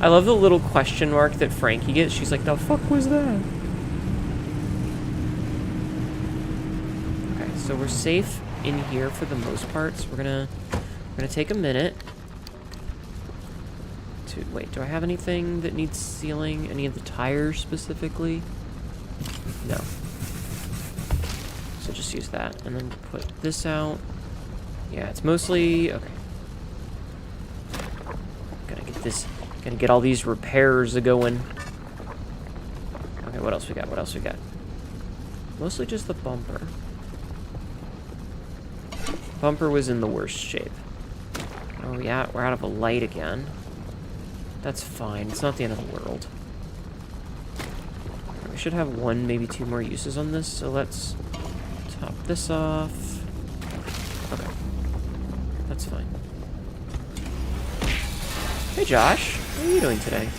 I love the little question mark that Frankie gets. She's like, the fuck was that? Okay, so we're safe in here for the most part. So we're gonna take a minute. Wait, do I have anything that needs sealing? Any of the tires specifically? No. So just use that and then put this out. Yeah, it's mostly okay. Gonna get all these repairs going. Okay, what else we got? What else we got? Mostly just the bumper. Bumper was in the worst shape. Oh yeah, we're out of a light again. That's fine. It's not the end of the world. We should have one, maybe two more uses on this, so let's top this off. Okay. That's fine. Hey, Josh. How are you doing today?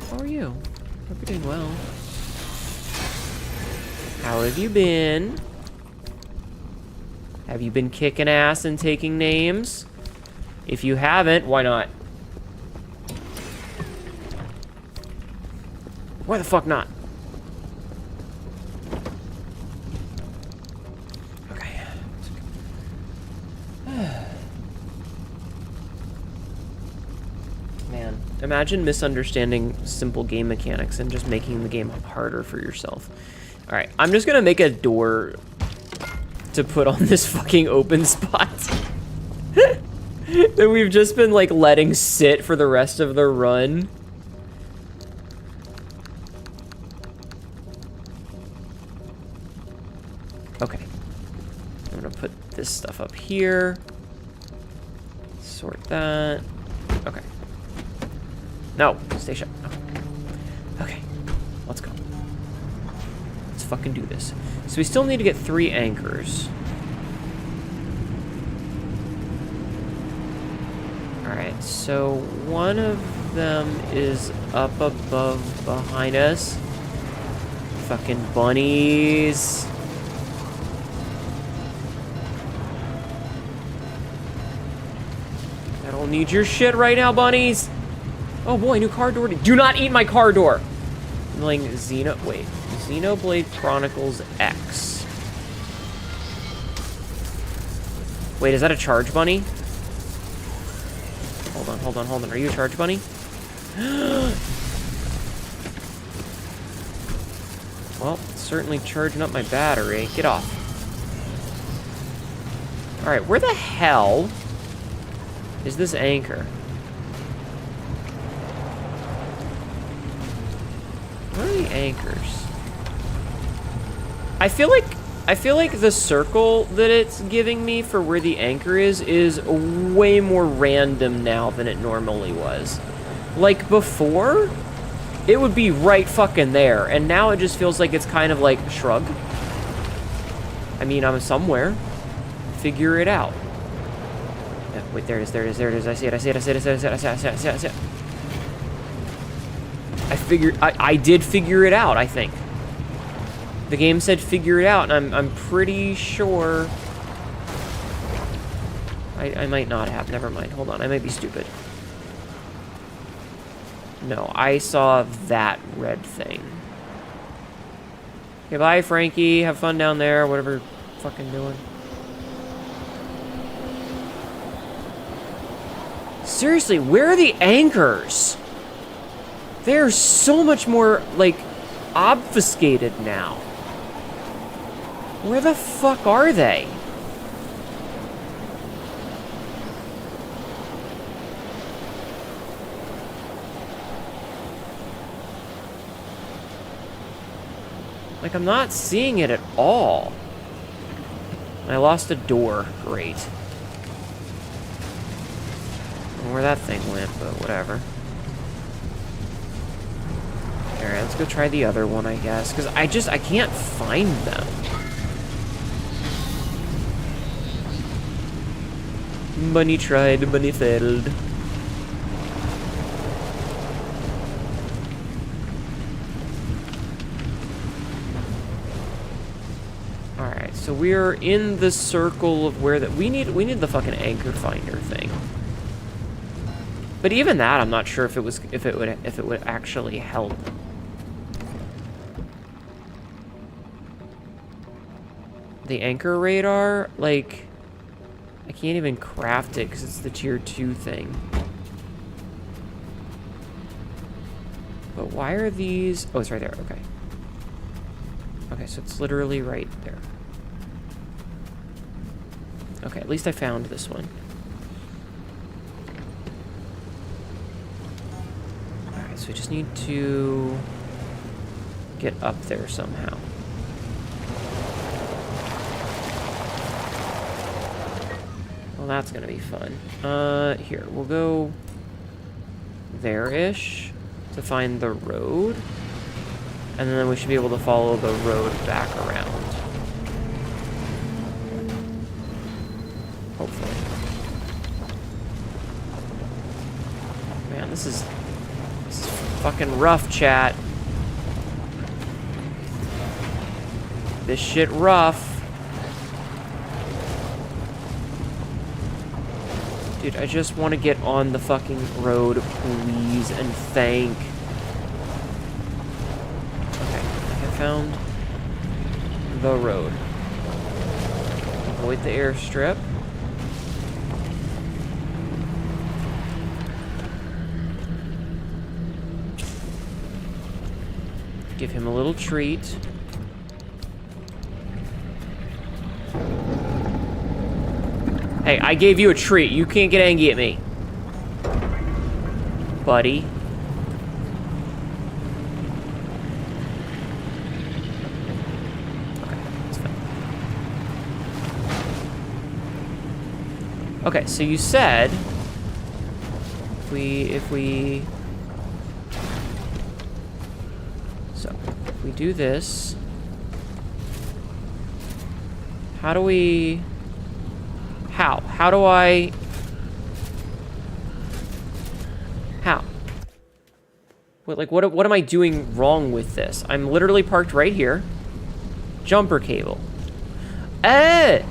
How are you? Hope you're doing well. How have you been? Have you been kicking ass and taking names? If you haven't, why not? Why the fuck not? Okay. Man, imagine misunderstanding simple game mechanics and just making the game harder for yourself. Alright, I'm just gonna make a door to put on this fucking open spot that we've just been like letting sit for the rest of the run. Okay, I'm gonna put this stuff up here, sort that. Okay, no, stay shut. Oh. Okay, let's go. Let's fucking do this. So we still need to get 3 anchors. Alright, so one of them is up above behind us. Fucking bunnies. I don't need your shit right now, bunnies. Oh boy, new car door. Do not eat my car door. I'm like Xenoblade Chronicles X. Wait, is that a charge bunny? Hold on. Are you a charge bunny? Well, it's certainly charging up my battery. Get off. Alright, where the hell is this anchor? Where are the anchors? I feel like the circle that it's giving me for where the anchor is way more random now than it normally was. Like before, it would be right fucking there, and now it just feels like it's kind of like shrug. I mean, I'm somewhere. Figure it out. Yeah, wait, there it is. I see it. I did figure it out, I think. The game said figure it out, and I'm pretty sure... I might not have. Never mind. Hold on. I might be stupid. No, I saw that red thing. Okay, bye, Frankie. Have fun down there. Whatever you're fucking doing. seriously, where are the anchors? They're so much more, like, obfuscated now. Where the fuck are they? Like, I'm not seeing it at all. I lost a door. Great. I don't know where that thing went, but whatever. Alright, let's go try the other one, I guess. Because I can't find them. Money tried, money failed. Alright, so we're in the circle of where that we need the fucking anchor finder thing. But even that, I'm not sure if it would actually help. The anchor radar, like, I can't even craft it because it's the tier 2 thing. But why are these? Oh, it's right there. Okay. Okay, so it's literally right there. Okay, at least I found this one. Alright, so we just need to get up there somehow. Well, that's gonna be fun. Here, we'll go there-ish to find the road. And then we should be able to follow the road back around. Hopefully. Man, this is fucking rough, chat. This shit rough. Dude, I just want to get on the fucking road, please, and thank. Okay, I have found the road. Avoid the airstrip. Give him a little treat. Hey, I gave you a treat. You can't get angry at me. Buddy. Okay, that's fine. Okay, so you said if we do this, how do we... How do I... How? Like, what am I doing wrong with this? I'm literally parked right here. Jumper cable. Eh!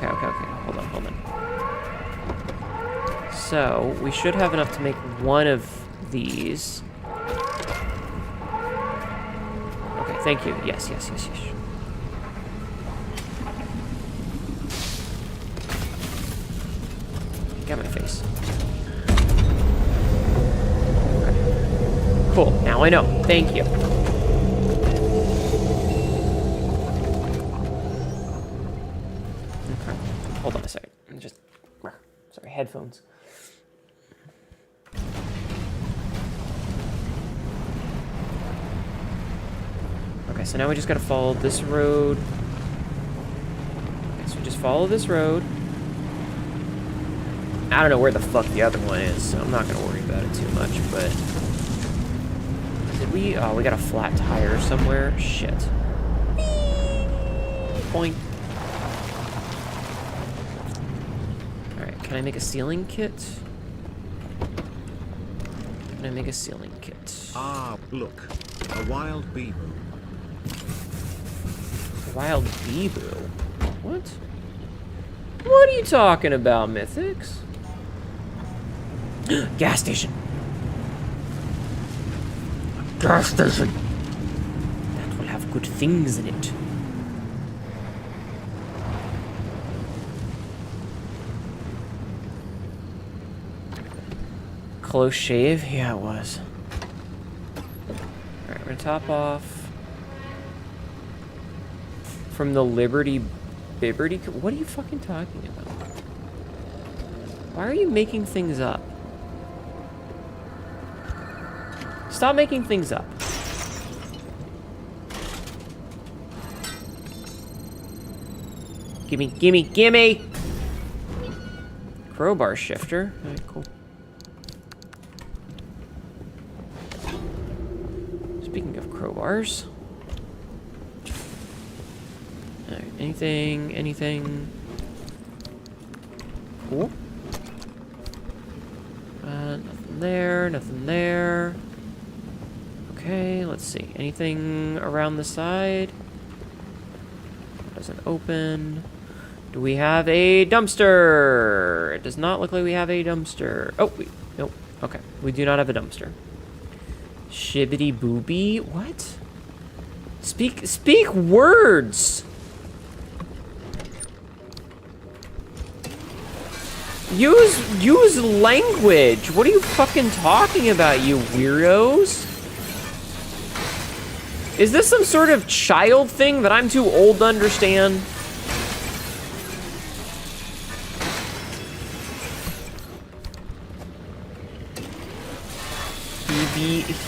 Okay. Hold on. So, we should have enough to make one of these. Thank you. Yes. Get my face. Okay. Cool. Now I know. Thank you. Okay. Hold on a second. Sorry, headphones. Okay, so now we just gotta follow this road. Okay, so just follow this road. I don't know where the fuck the other one is, so I'm not gonna worry about it too much, but... Did we... Oh, we got a flat tire somewhere. Shit. Point. Alright, can I make a sealing kit? Can I make a sealing kit? Ah, look. A wild beetle. Wild Beeboo? What? What are you talking about, Mythics? Gas station. Gas station. That will have good things in it. close shave? Yeah, it was. Alright, we're gonna top off. From the Liberty... What are you fucking talking about? Why are you making things up? Stop making things up. Gimme, gimme, gimme! Crowbar shifter. Alright, cool. Speaking of crowbars. Alright, anything. Cool. Nothing there. Okay, let's see. Anything around the side? Doesn't open. Do we have a dumpster? It does not look like we have a dumpster. Oh, nope. Okay, we do not have a dumpster. Shibbity booby? What? Speak words! Use language! What are you fucking talking about, you weirdos? Is this some sort of child thing that I'm too old to understand?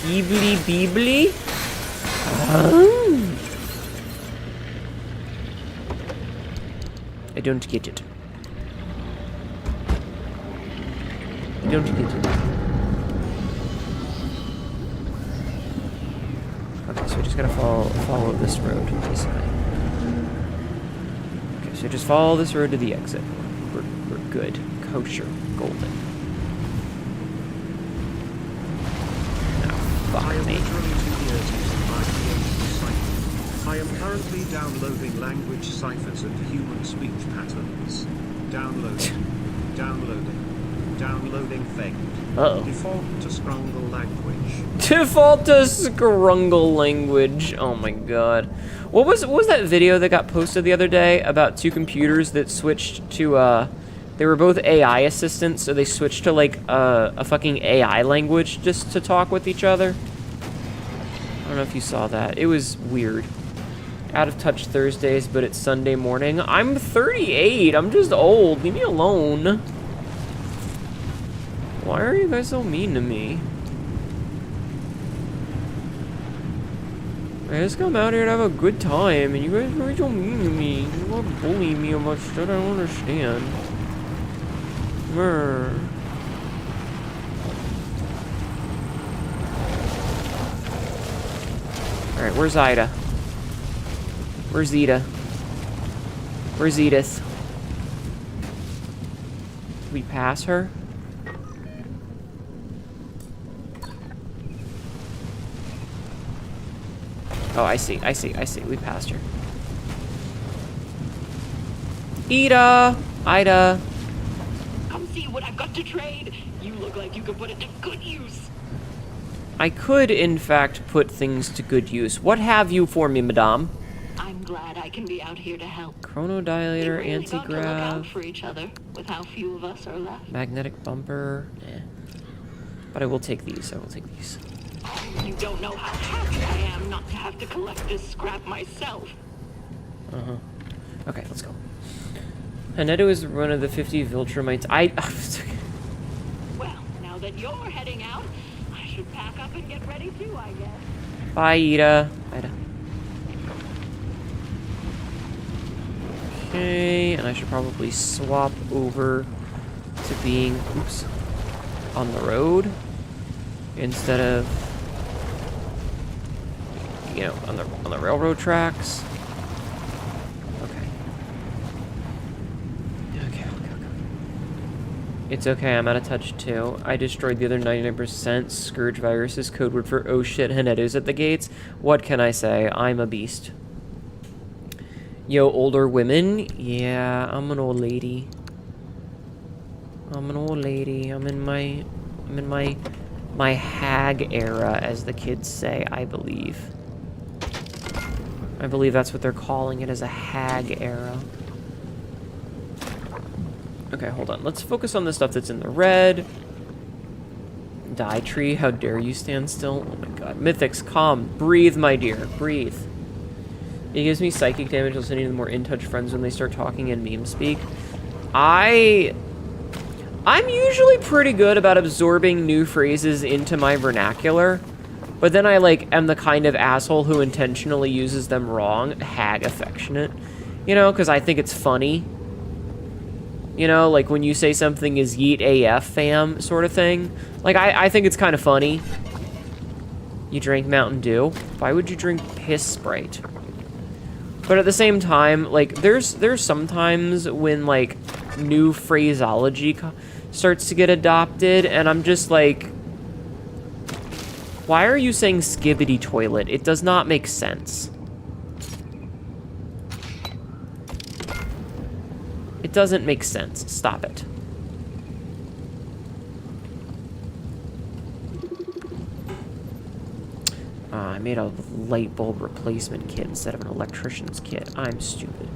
Heebly beebly? I don't get it. I don't get it. Okay, so we just gotta follow this road, basically. Okay, so just follow this road to the exit. We're good. Kosher. Golden. I am literally 2 years using my PhD cipher. I am currently downloading language ciphers and human speech patterns. Downloading thing. Uh-oh. Default to Scrungle language. Default to Scrungle language. Oh my god. What was that video that got posted the other day about 2 computers that switched to they were both AI assistants, so they switched to like a fucking AI language just to talk with each other? I don't know if you saw that. It was weird. Out of touch Thursdays, but it's Sunday morning. I'm 38. I'm just old. Leave me alone. Why are you guys so mean to me? I just come out here to have a good time, and you guys are so mean to me. You want to bully me about shit I don't understand. Alright, where's Ida? Where's Ida? Where's Edith? Did we pass her? Oh, I see. We passed her. Ida! Come see what I've got to trade. You look like you could put it to good use. I could, in fact, put things to good use. What have you for me, madame? I'm glad I can be out here to help. Chronodilator, We really got to look out anti-grav, for each other with how few of us are left. magnetic bumper. Eh. But I will take these. You don't know how happy I am not to have to collect this scrap myself. Uh-huh. Okay, let's go. Hanedo is one of the 50 Viltrumites. Well, now that you're heading out, I should pack up and get ready too, I guess. Bye, Ida. Okay, and I should probably swap over to being, on the road instead of, you know, on the railroad tracks. Okay. It's okay, I'm out of touch too. I destroyed the other 99%. Scourge virus is code word for oh shit, Hanedo's at the gates. What can I say? I'm a beast. Yo, older women? Yeah, I'm an old lady. I'm in my hag era, as the kids say, I believe. I believe that's what they're calling it, as a hag era. Okay, hold on. Let's focus on the stuff that's in the red. Die tree, how dare you stand still? Oh my god. Mythics, calm. Breathe, my dear. Breathe. It gives me psychic damage listening to the more in-touch friends when they start talking in meme speak. I'm usually pretty good about absorbing new phrases into my vernacular, but then I, like, am the kind of asshole who intentionally uses them wrong. Hag affectionate. You know, because I think it's funny. You know, like when you say something is yeet AF fam sort of thing. Like, I think it's kind of funny. You drank Mountain Dew? Why would you drink piss Sprite? But at the same time, like, there's sometimes when, like, new phraseology starts to get adopted, and I'm just like, why are you saying skibbity toilet? It does not make sense. It doesn't make sense. Stop it. I made a light bulb replacement kit instead of an electrician's kit. I'm stupid.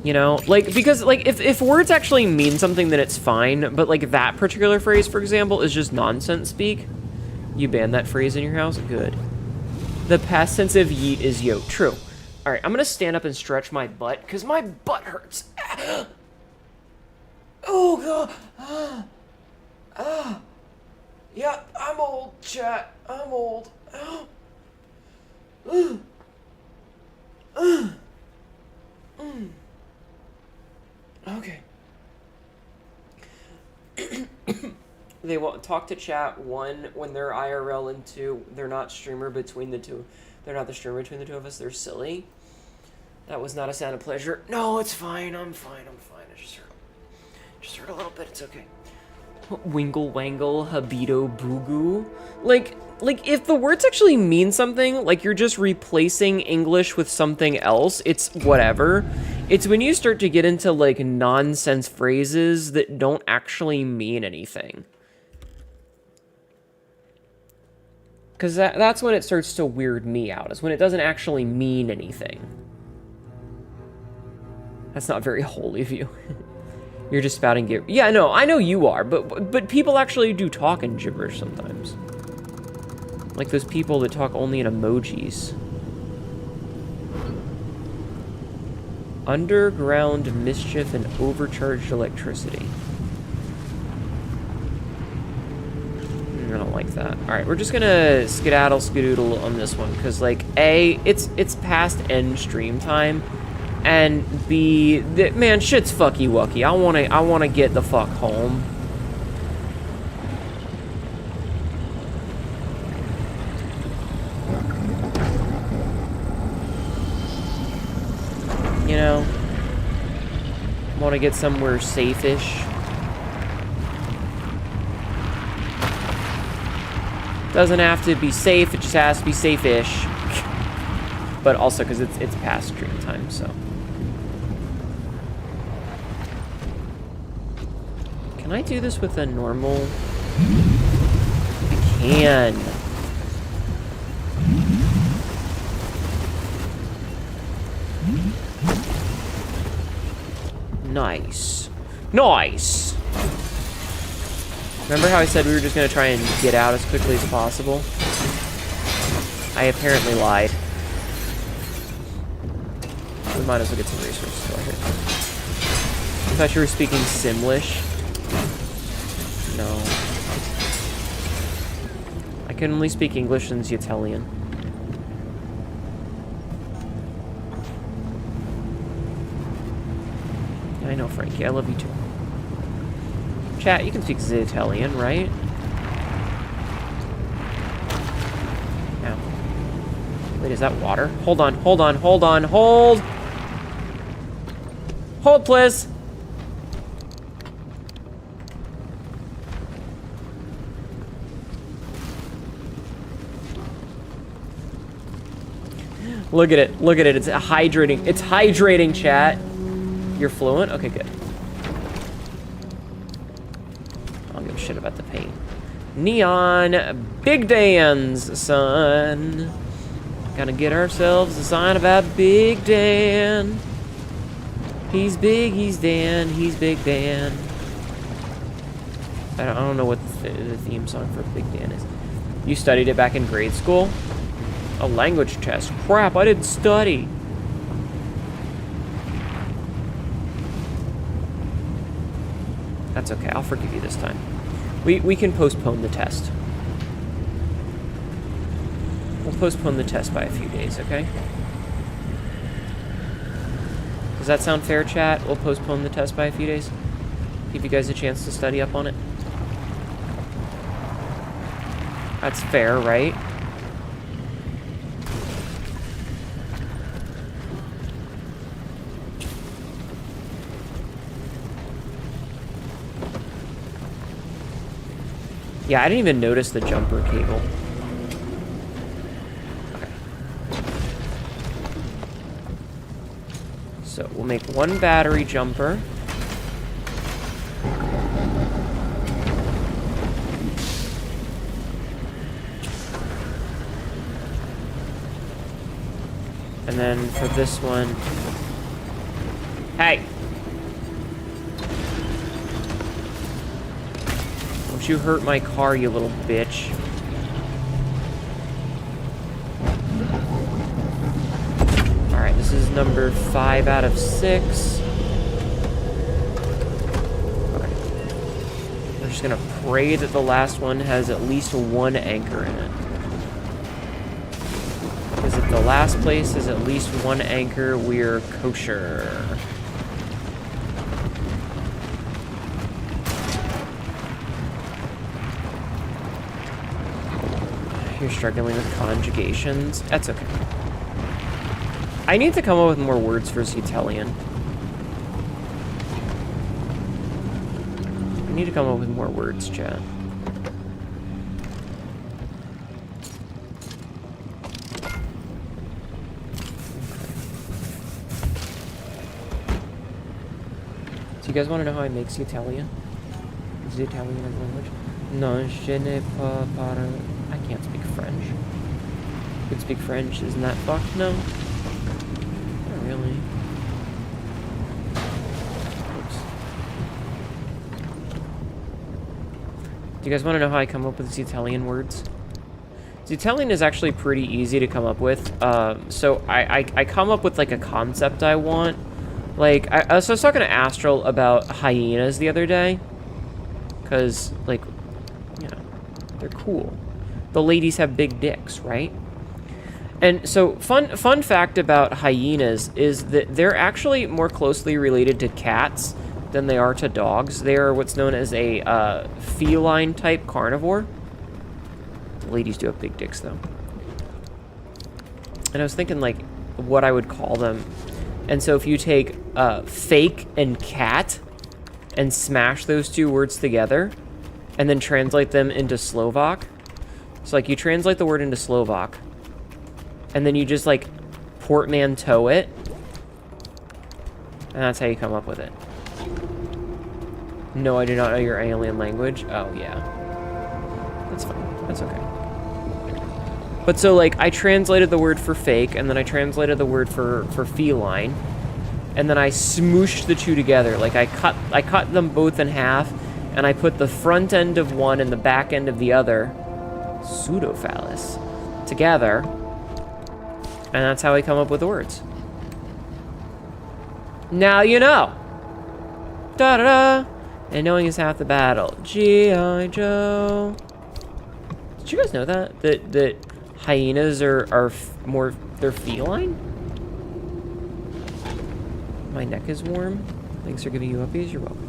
You know, like, because, like, if words actually mean something, then it's fine, but, like, that particular phrase, for example, is just nonsense speak. You ban that phrase in your house? Good. The past tense of yeet is yo. True. Alright, I'm gonna stand up and stretch my butt, because my butt hurts. Oh, God. Yeah, I'm old, chat. I'm old. Okay. They won't talk to chat, one, when they're IRL, and two, they're not streamer between the two. They're not the streamer between the two of us. They're silly. That was not a sound of pleasure. No, it's fine. I'm fine. I just hurt a little bit. It's okay. Wingle wangle habito bugu. Like if the words actually mean something, like you're just replacing English with something else, it's whatever. It's when you start to get into like nonsense phrases that don't actually mean anything. Because that's when it starts to weird me out, is when it doesn't actually mean anything. That's not very holy of you. You're just spouting gibberish. Yeah, no, I know you are, but people actually do talk in gibberish sometimes. Like those people that talk only in emojis. Underground mischief and overcharged electricity. I don't like that. Alright, we're just gonna skedaddle skadoodle on this one, because, like, A, it's past end stream time, and B, man, shit's fucky wucky. I wanna get the fuck home. You know? I wanna get somewhere safe-ish. Doesn't have to be safe, it just has to be safe-ish. But also because it's past stream time, so. Can I do this with a normal? I can. Nice. Nice! Remember how I said we were just going to try and get out as quickly as possible? I apparently lied. We might as well get some resources still here. I thought you were speaking Simlish. No. I can only speak English and Italian. I know, Frankie. I love you too. Chat, you can speak Italian, right? Yeah. Wait, is that water? Hold on, hold on, hold on, hold! Hold, please! Look at it, look at it. It's hydrating. It's hydrating, chat. You're fluent? Okay, good. I don't give a shit about the paint. Neon Big Dan's, son. Gonna get ourselves a sign about Big Dan. He's big, he's Dan, he's Big Dan. I don't know what the theme song for Big Dan is. You studied it back in grade school? A language test. Crap, I didn't study. That's okay, I'll forgive you this time. We can postpone the test. We'll postpone the test by a few days, okay? Does that sound fair, chat? We'll postpone the test by a few days. Give you guys a chance to study up on it. That's fair, right? Yeah, I didn't even notice the jumper cable. Okay. So we'll make one battery jumper. And then for this one... Hey! Don't you hurt my car, you little bitch. Alright, this is number 5 out of 6. Okay. We're just gonna pray that the last one has at least one anchor in it. Because if the last place has at least one anchor, we're kosher. You're struggling with conjugations. That's okay. I need to come up with more words for Zetellian. I need to come up with more words, chat. So you guys want to know how I make Zetellian? Zetellian as a language? No, je ne pas parler. I can't speak French. You can speak French, isn't that fucked? No. Not really. Oops. Do you guys want to know how I come up with Zetellian words? Zetellian is actually pretty easy to come up with. So I come up with like a concept I want. Like, so I was talking to Astral about hyenas the other day. Because, like, you know, they're cool. The ladies have big dicks, right? And so, fun fact about hyenas is that they're actually more closely related to cats than they are to dogs. They are what's known as a feline-type carnivore. The ladies do have big dicks, though. And I was thinking, like, what I would call them. And so if you take fake and cat and smash those two words together and then translate them into Slovak. So, like, you translate the word into Slovak, and then you just, like, portmanteau it, and that's how you come up with it. No, I do not know your alien language. Oh, yeah. That's fine. That's okay. But so, like, I translated the word for fake, and then I translated the word for feline, and then I smooshed the two together. Like, I cut them both in half, and I put the front end of one and the back end of the other, pseudophallus, together, and that's how I come up with the words. Now you know. Da-da-da. And knowing is half the battle. G.I. Joe. Did you guys know that? That hyenas are more, they're feline? My neck is warm. Thanks for giving you uppies. You're welcome.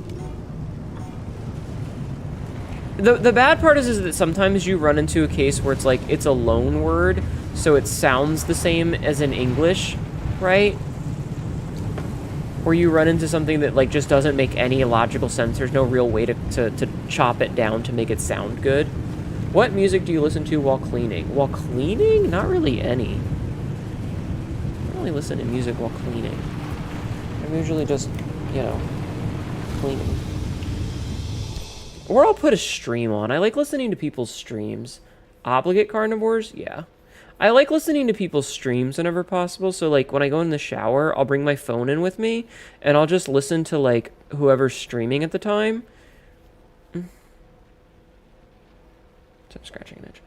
The bad part is that sometimes you run into a case where it's like, it's a loan word, so it sounds the same as in English, right? Or you run into something that, like, just doesn't make any logical sense. There's no real way to chop it down to make it sound good. What music do you listen to while cleaning? While cleaning? Not really any. I don't really listen to music while cleaning. I'm usually just, you know, cleaning. Or I'll put a stream on. I like listening to people's streams. Obligate carnivores? Yeah. I like listening to people's streams whenever possible. So like when I go in the shower, I'll bring my phone in with me and I'll just listen to like whoever's streaming at the time. So I'm scratching an itch.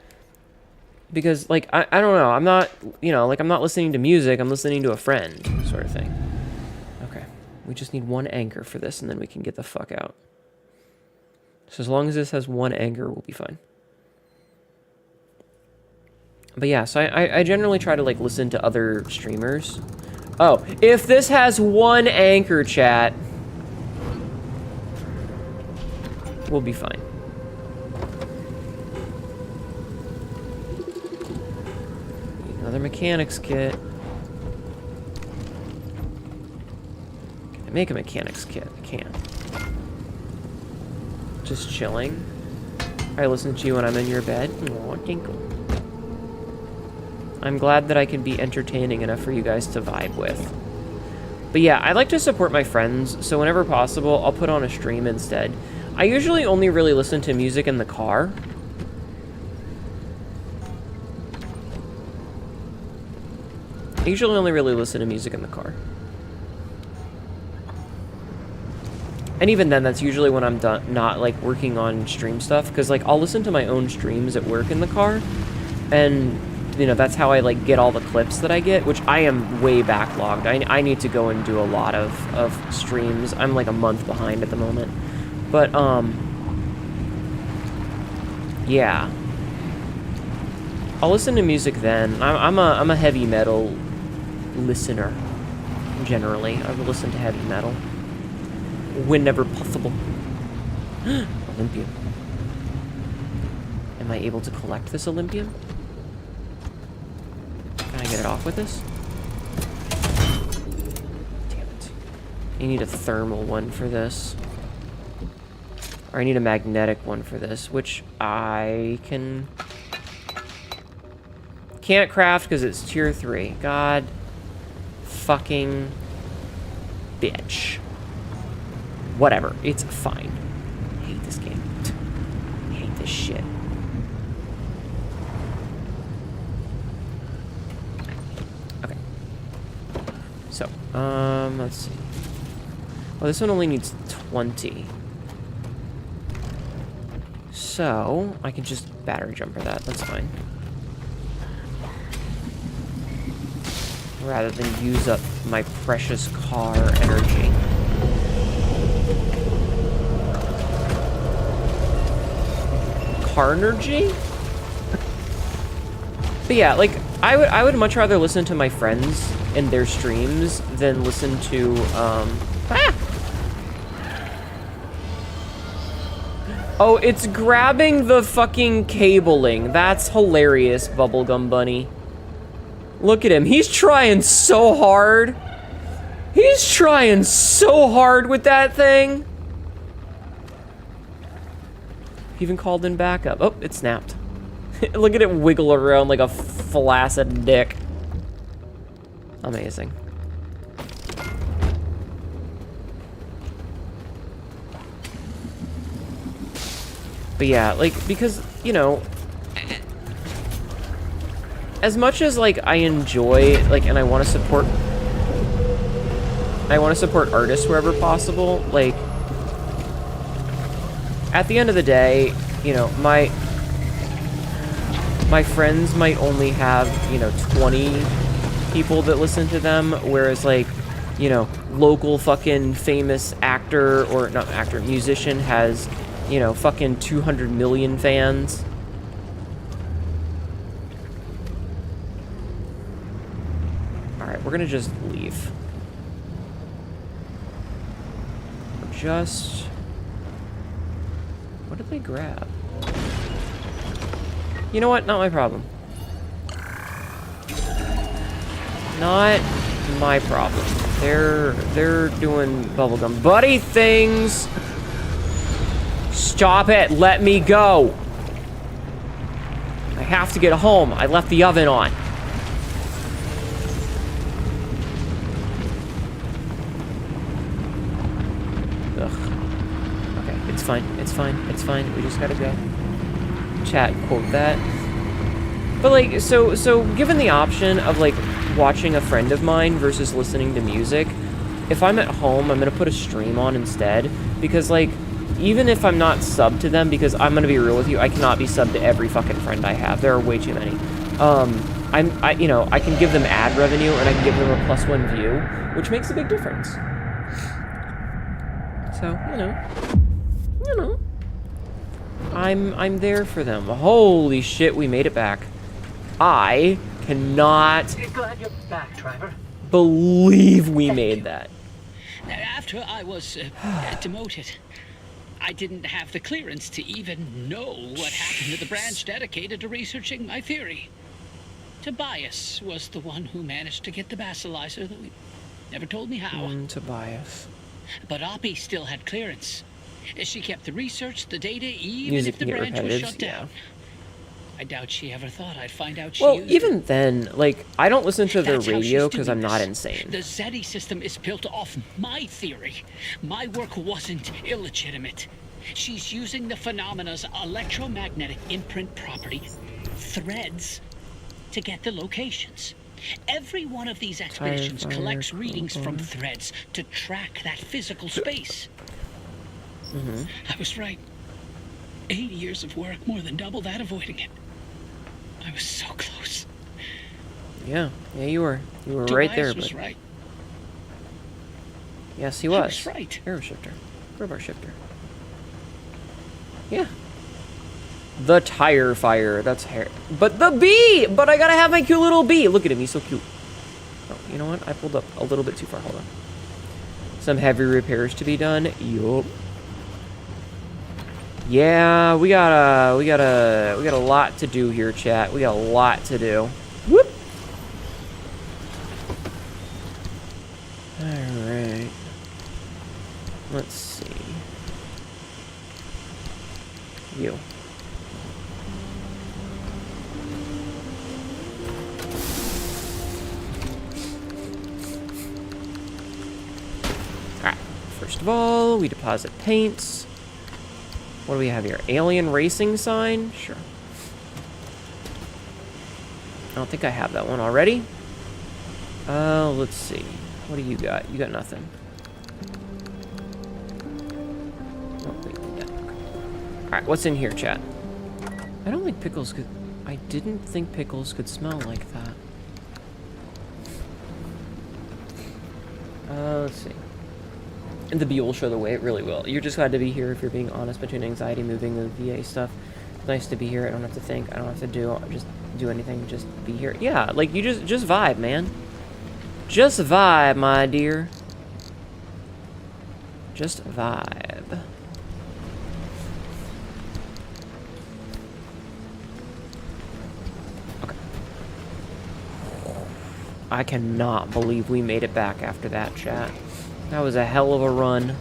Because like I don't know, I'm not, you know, like I'm not listening to music, I'm listening to a friend sort of thing. Okay. We just need one anchor for this and then we can get the fuck out. So as long as this has one anchor, we'll be fine. But yeah, so I generally try to like listen to other streamers. Oh, if this has one anchor, chat, we'll be fine. Another mechanics kit. Can I make a mechanics kit? I can. Just chilling. I listen to you when I'm in your bed. Oh, tinkle. I'm glad that I can be entertaining enough for you guys to vibe with. But yeah, I like to support my friends, so whenever possible, I'll put on a stream instead. I usually only really listen to music in the car. I usually only really listen to music in the car. And even then, that's usually when I'm done, not like working on stream stuff, because like I'll listen to my own streams at work in the car, and you know, that's how I like get all the clips that I get, which I am way backlogged. I need to go and do a lot of streams. I'm like a month behind at the moment. But yeah. I'll listen to music then. I'm a heavy metal listener generally. I will listen to heavy metal whenever possible. Olympium. Am I able to collect this Olympium? Can I get it off with this? Damn it. I need a thermal one for this. Or I need a magnetic one for this, which I can't craft because it's tier 3. God fucking bitch. Whatever. It's fine. I hate this game. I hate this shit. Okay. So, let's see. Well, this one only needs 20. So, I can just battery jumper that. That's fine. Rather than use up my precious car energy. Carnergy? But yeah, like, I would much rather listen to my friends and their streams than listen to, Oh, it's grabbing the fucking cabling. That's hilarious, Bubblegum Bunny. Look at him. He's trying so hard. He's trying so hard with that thing. He even called in backup. Oh, it snapped. Look at it wiggle around like a flaccid dick. Amazing. But yeah, like, because, you know, as much as, like, I enjoy, like, and I want to support artists wherever possible, like, at the end of the day, you know, my friends might only have, you know, 20 people that listen to them, whereas, like, you know, local fucking famous actor, or not actor, musician has, you know, fucking 200 million fans. Alright, we're gonna just leave. What did they grab? You know what? Not my problem. Not my problem. They're doing bubblegum buddy things. Stop it! Let me go! I have to get home. I left the oven on. Ugh. Okay, it's fine. It's fine. It's fine. We just gotta go. Chat, quote that. But like, so given the option of like watching a friend of mine versus listening to music, if I'm at home, I'm gonna put a stream on instead, because like, even if I'm not subbed to them, because I'm gonna be real with you, I cannot be subbed to every fucking friend I have. There are way too many. You know, I can give them ad revenue and I can give them a +1 view, which makes a big difference. So, you know, I'm there for them. Holy shit, we made it back. I cannot Glad you're back, Driver. believe we made that. After I was demoted, I didn't have the clearance to even know what happened to the branch dedicated to researching my theory. Tobias was the one who managed to get the basilizer, though he never told me how. Tobias. But Oppie still had clearance. She kept the research, the data, even Music if the can get branch was repetitive, shut down. I doubt she ever thought I'd find out she Well, used even then, like, I don't listen to the That's how radio she's because doing I'm not this. insane. The Zeti system is built off my theory. My work wasn't illegitimate. She's using the phenomena's electromagnetic imprint property, threads, to get the locations. Every one of these expeditions collects readings from threads to track that physical space. I was right. 8 years of work, more than double that avoiding it. I was so close. Yeah, you were. You were right there, Tobias was but right. yes, he I was. was right. Arrow shifter. Crowbar shifter. Yeah. The tire fire. That's hair. But the bee! But I gotta have my cute little bee. Look at him. He's so cute. Oh, you know what? I pulled up a little bit too far. Hold on. Some heavy repairs to be done. Yup. Yeah, we got a lot to do here, chat. We got a lot to do. Whoop. All right. Let's see. You. Alright. First of all, we deposit paints. What do we have here? Alien racing sign? Sure. I don't think I have that one already. Let's see. What do you got? You got nothing. Oh, wait, yeah. Alright, what's in here, chat? I don't think pickles could... I didn't think pickles could smell like that. Let's see. And the bee will show the way. It really will. You're just glad to be here if you're being honest between anxiety, moving, the VA stuff. It's nice to be here. I don't have to think. I don't have to just do anything. Just be here. Yeah, like you just vibe, man. Just vibe, my dear. Just vibe. Okay. I cannot believe we made it back after that, chat. That was a hell of a run.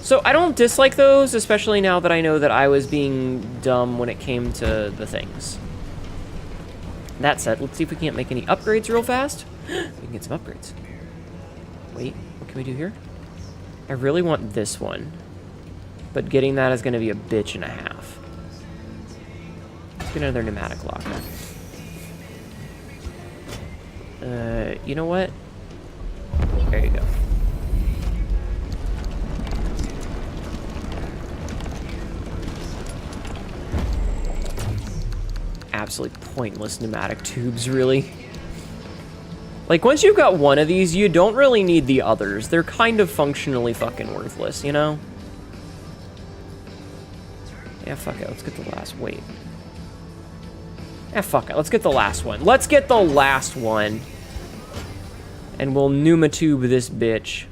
So I don't dislike those, especially now that I know that I was being dumb when it came to the things. That said, let's see if we can't make any upgrades real fast. We can get some upgrades. Wait, what can we do here? I really want this one. But getting that is going to be a bitch and a half. Let's get another pneumatic locker. You know what? There you go. Absolutely pointless pneumatic tubes, really. Like, once you've got one of these, you don't really need the others. They're kind of functionally fucking worthless, you know? Yeah, fuck it. Let's get the last. Wait. Yeah, fuck it. Let's get the last one. Let's get the last one. And we'll pneumatube this bitch.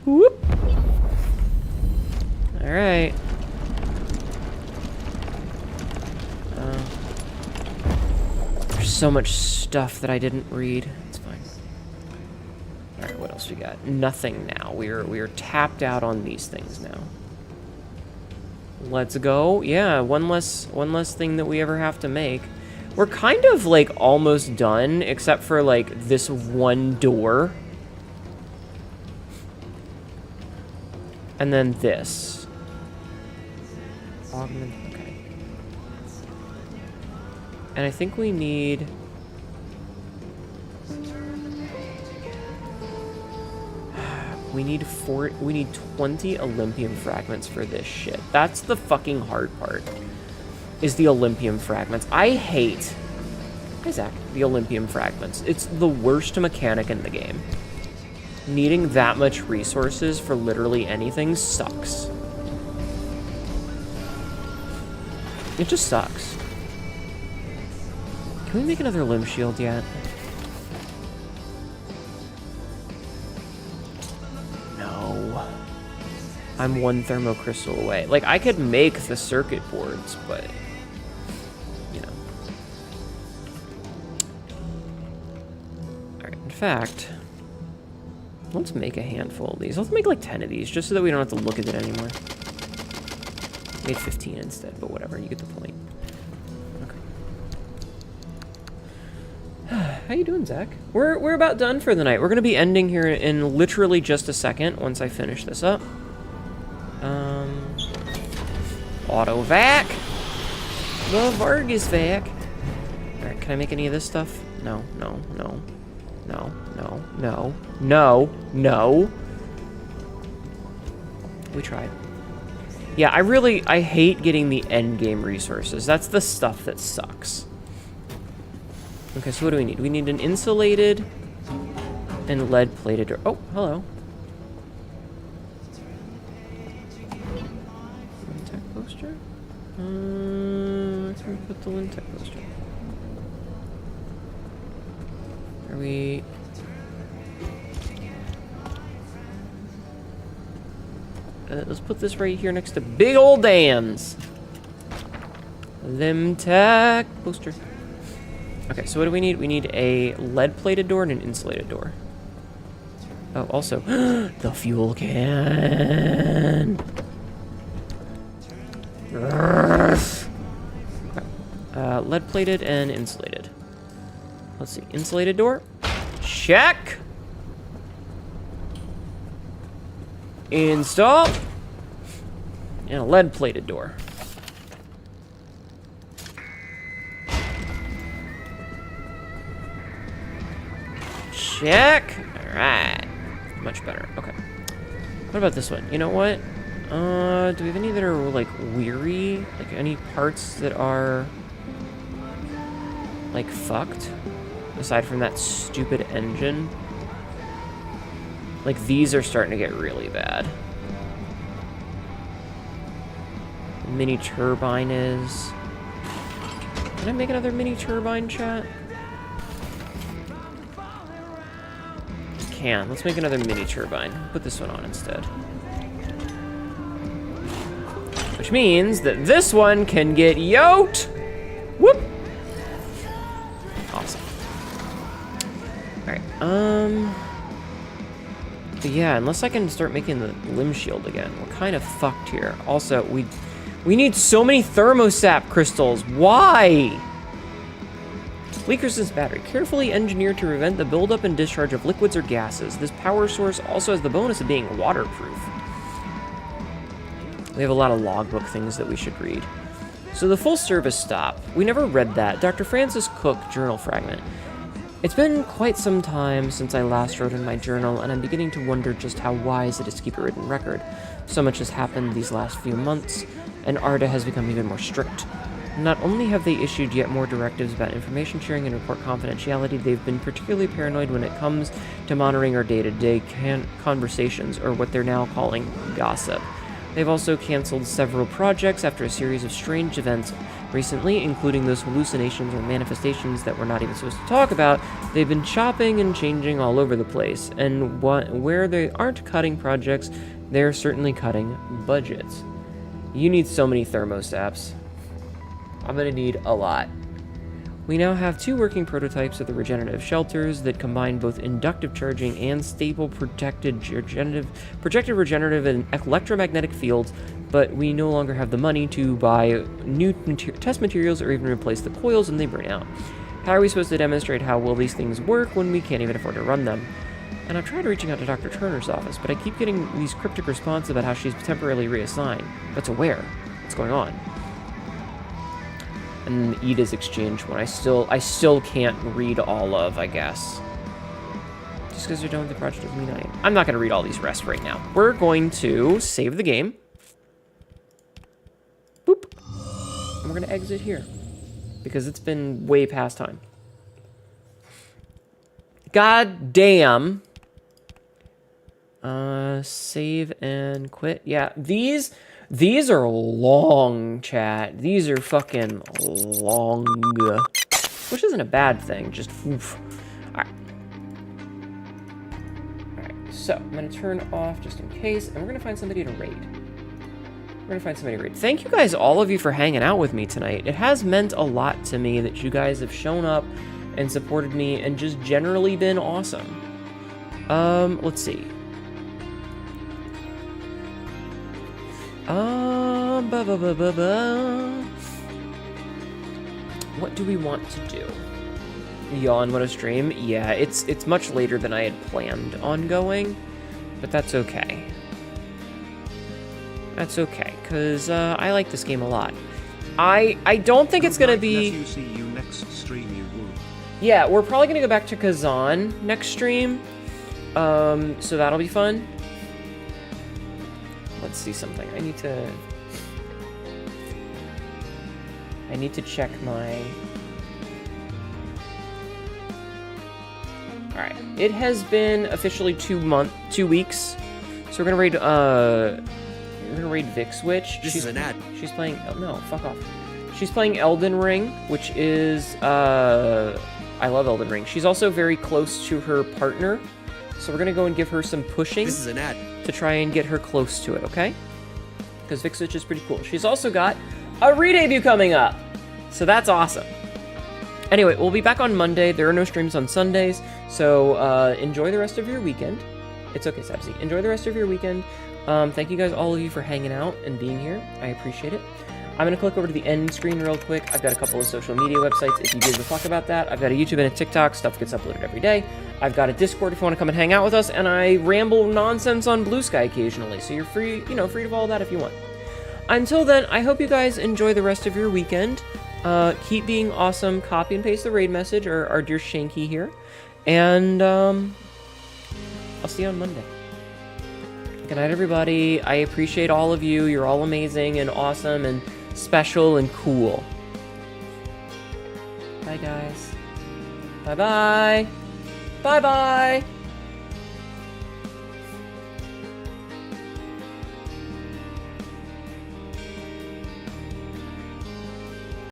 Whoop. Alright. There's so much stuff that I didn't read. It's fine. Alright, what else we got? Nothing now. We are tapped out on these things now. Let's go. Yeah, one less thing that we ever have to make. We're kind of, like, almost done, except for, like, this one door. And then this. Augment, okay. And I think we need... We need 20 Olympium fragments for this shit. That's the fucking hard part. Is the Olympium fragments. I hate, Isaac, the Olympium fragments. It's the worst mechanic in the game. Needing that much resources for literally anything sucks. It just sucks. Can we make another limb shield yet? No. I'm one thermocrystal away. Like, I could make the circuit boards, but... you know. Alright, in fact... let's make a handful of these. Let's make like 10 of these, just so that we don't have to look at it anymore. Made 15 instead, but whatever, you get the point. Okay. How you doing, Zach? We're about done for the night. We're gonna be ending here in literally just a second once I finish this up. Auto vac. The Vargas vac. Alright, can I make any of this stuff? No, no, no. No, no, no, no, no. We tried. Yeah, I hate getting the end game resources. That's the stuff that sucks. Okay, so what do we need? We need an insulated and lead plated door. Oh, hello. Limtech poster? Where can we put the Limtech poster? Are we... let's put this right here next to big old Dan's. Limtech poster. Okay, so what do we need? We need a lead-plated door and an insulated door. Oh, also, the fuel can. Okay. Lead-plated and insulated. Let's see, insulated door. Check. Install. And a lead-plated door. Check. All right. Much better. Okay. What about this one? You know what? Do we have any that are, like, weary? Like, any parts that are, like, fucked? Aside from that stupid engine. Like, these are starting to get really bad. The mini turbine is... Can I make another mini turbine, chat? Can. Let's make another mini turbine. Put this one on instead. Which means that this one can get yoked! Whoop! Awesome. Alright, but yeah, unless I can start making the limb shield again, we're kind of fucked here. Also, we need so many thermosap crystals. Why? Leak resistance battery, carefully engineered to prevent the buildup and discharge of liquids or gases. This power source also has the bonus of being waterproof. We have a lot of logbook things that we should read. So the full service stop, we never read that. Dr. Francis Cook journal fragment. It's been quite some time since I last wrote in my journal, and I'm beginning to wonder just how wise it is to keep a written record. So much has happened these last few months, and ARDA has become even more strict. Not only have they issued yet more directives about information sharing and report confidentiality, they've been particularly paranoid when it comes to monitoring our day-to-day conversations, or what they're now calling gossip. They've also canceled several projects after a series of strange events recently, including those hallucinations or manifestations that we're not even supposed to talk about. They've been chopping and changing all over the place, and where they aren't cutting projects, they're certainly cutting budgets. You need so many thermosaps. I'm gonna need a lot. We now have 2 working prototypes of the regenerative shelters that combine both inductive charging and stable projected regenerative and electromagnetic fields, but we no longer have the money to buy new test materials or even replace the coils when they burn out. How are we supposed to demonstrate how well these things work when we can't even afford to run them? And I've tried reaching out to Dr. Turner's office, but I keep getting these cryptic responses about how she's temporarily reassigned. But to where? What's going on? And Ida's exchange one. I still can't read all of, I guess. Just because you're done with the project doesn't mean I'm not going to read all these rests right now. We're going to save the game. Boop. And we're going to exit here. Because it's been way past time. God damn. Save and quit. Yeah, these are long, chat. These are fucking long. Which isn't a bad thing, just oof. Alright. Alright, so I'm gonna turn off just in case, and we're gonna find somebody to raid. Thank you guys, all of you, for hanging out with me tonight. It has meant a lot to me that you guys have shown up and supported me and just generally been awesome. Let's see. What do we want to do? Yawn when I stream? Yeah, it's much later than I had planned on going, but that's okay. That's okay, because I like this game a lot. I don't think it's gonna be... You see you next stream, you will. Yeah, we're probably gonna go back to Kazan next stream. So that'll be fun. Let's see something. I need to check my... Alright. It has been officially 2 weeks. So we're gonna raid Vic Switch. This is an ad. She's playing... Oh, no, fuck off. She's playing Elden Ring, which is... I love Elden Ring. She's also very close to her partner. So we're gonna go and give her some pushing. This is an ad. To try and get her close to it, okay? Because Vic Switch is pretty cool. She's also got a re-debut coming up. So that's awesome. Anyway, we'll be back on Monday. There are no streams on Sundays. So enjoy the rest of your weekend. It's okay, Sabzi. Enjoy the rest of your weekend. Thank you guys, all of you, for hanging out and being here. I appreciate it. I'm going to click over to the end screen real quick. I've got a couple of social media websites if you give a fuck about that. I've got a YouTube and a TikTok. Stuff gets uploaded every day. I've got a Discord if you want to come and hang out with us, and I ramble nonsense on Blue Sky occasionally, so you're free to follow that if you want. Until then, I hope you guys enjoy the rest of your weekend. Keep being awesome. Copy and paste the raid message, or our dear Shanky here. And I'll see you on Monday. Good night, everybody. I appreciate all of you. You're all amazing and awesome and special and cool. Bye, guys. Bye-bye. Bye-bye.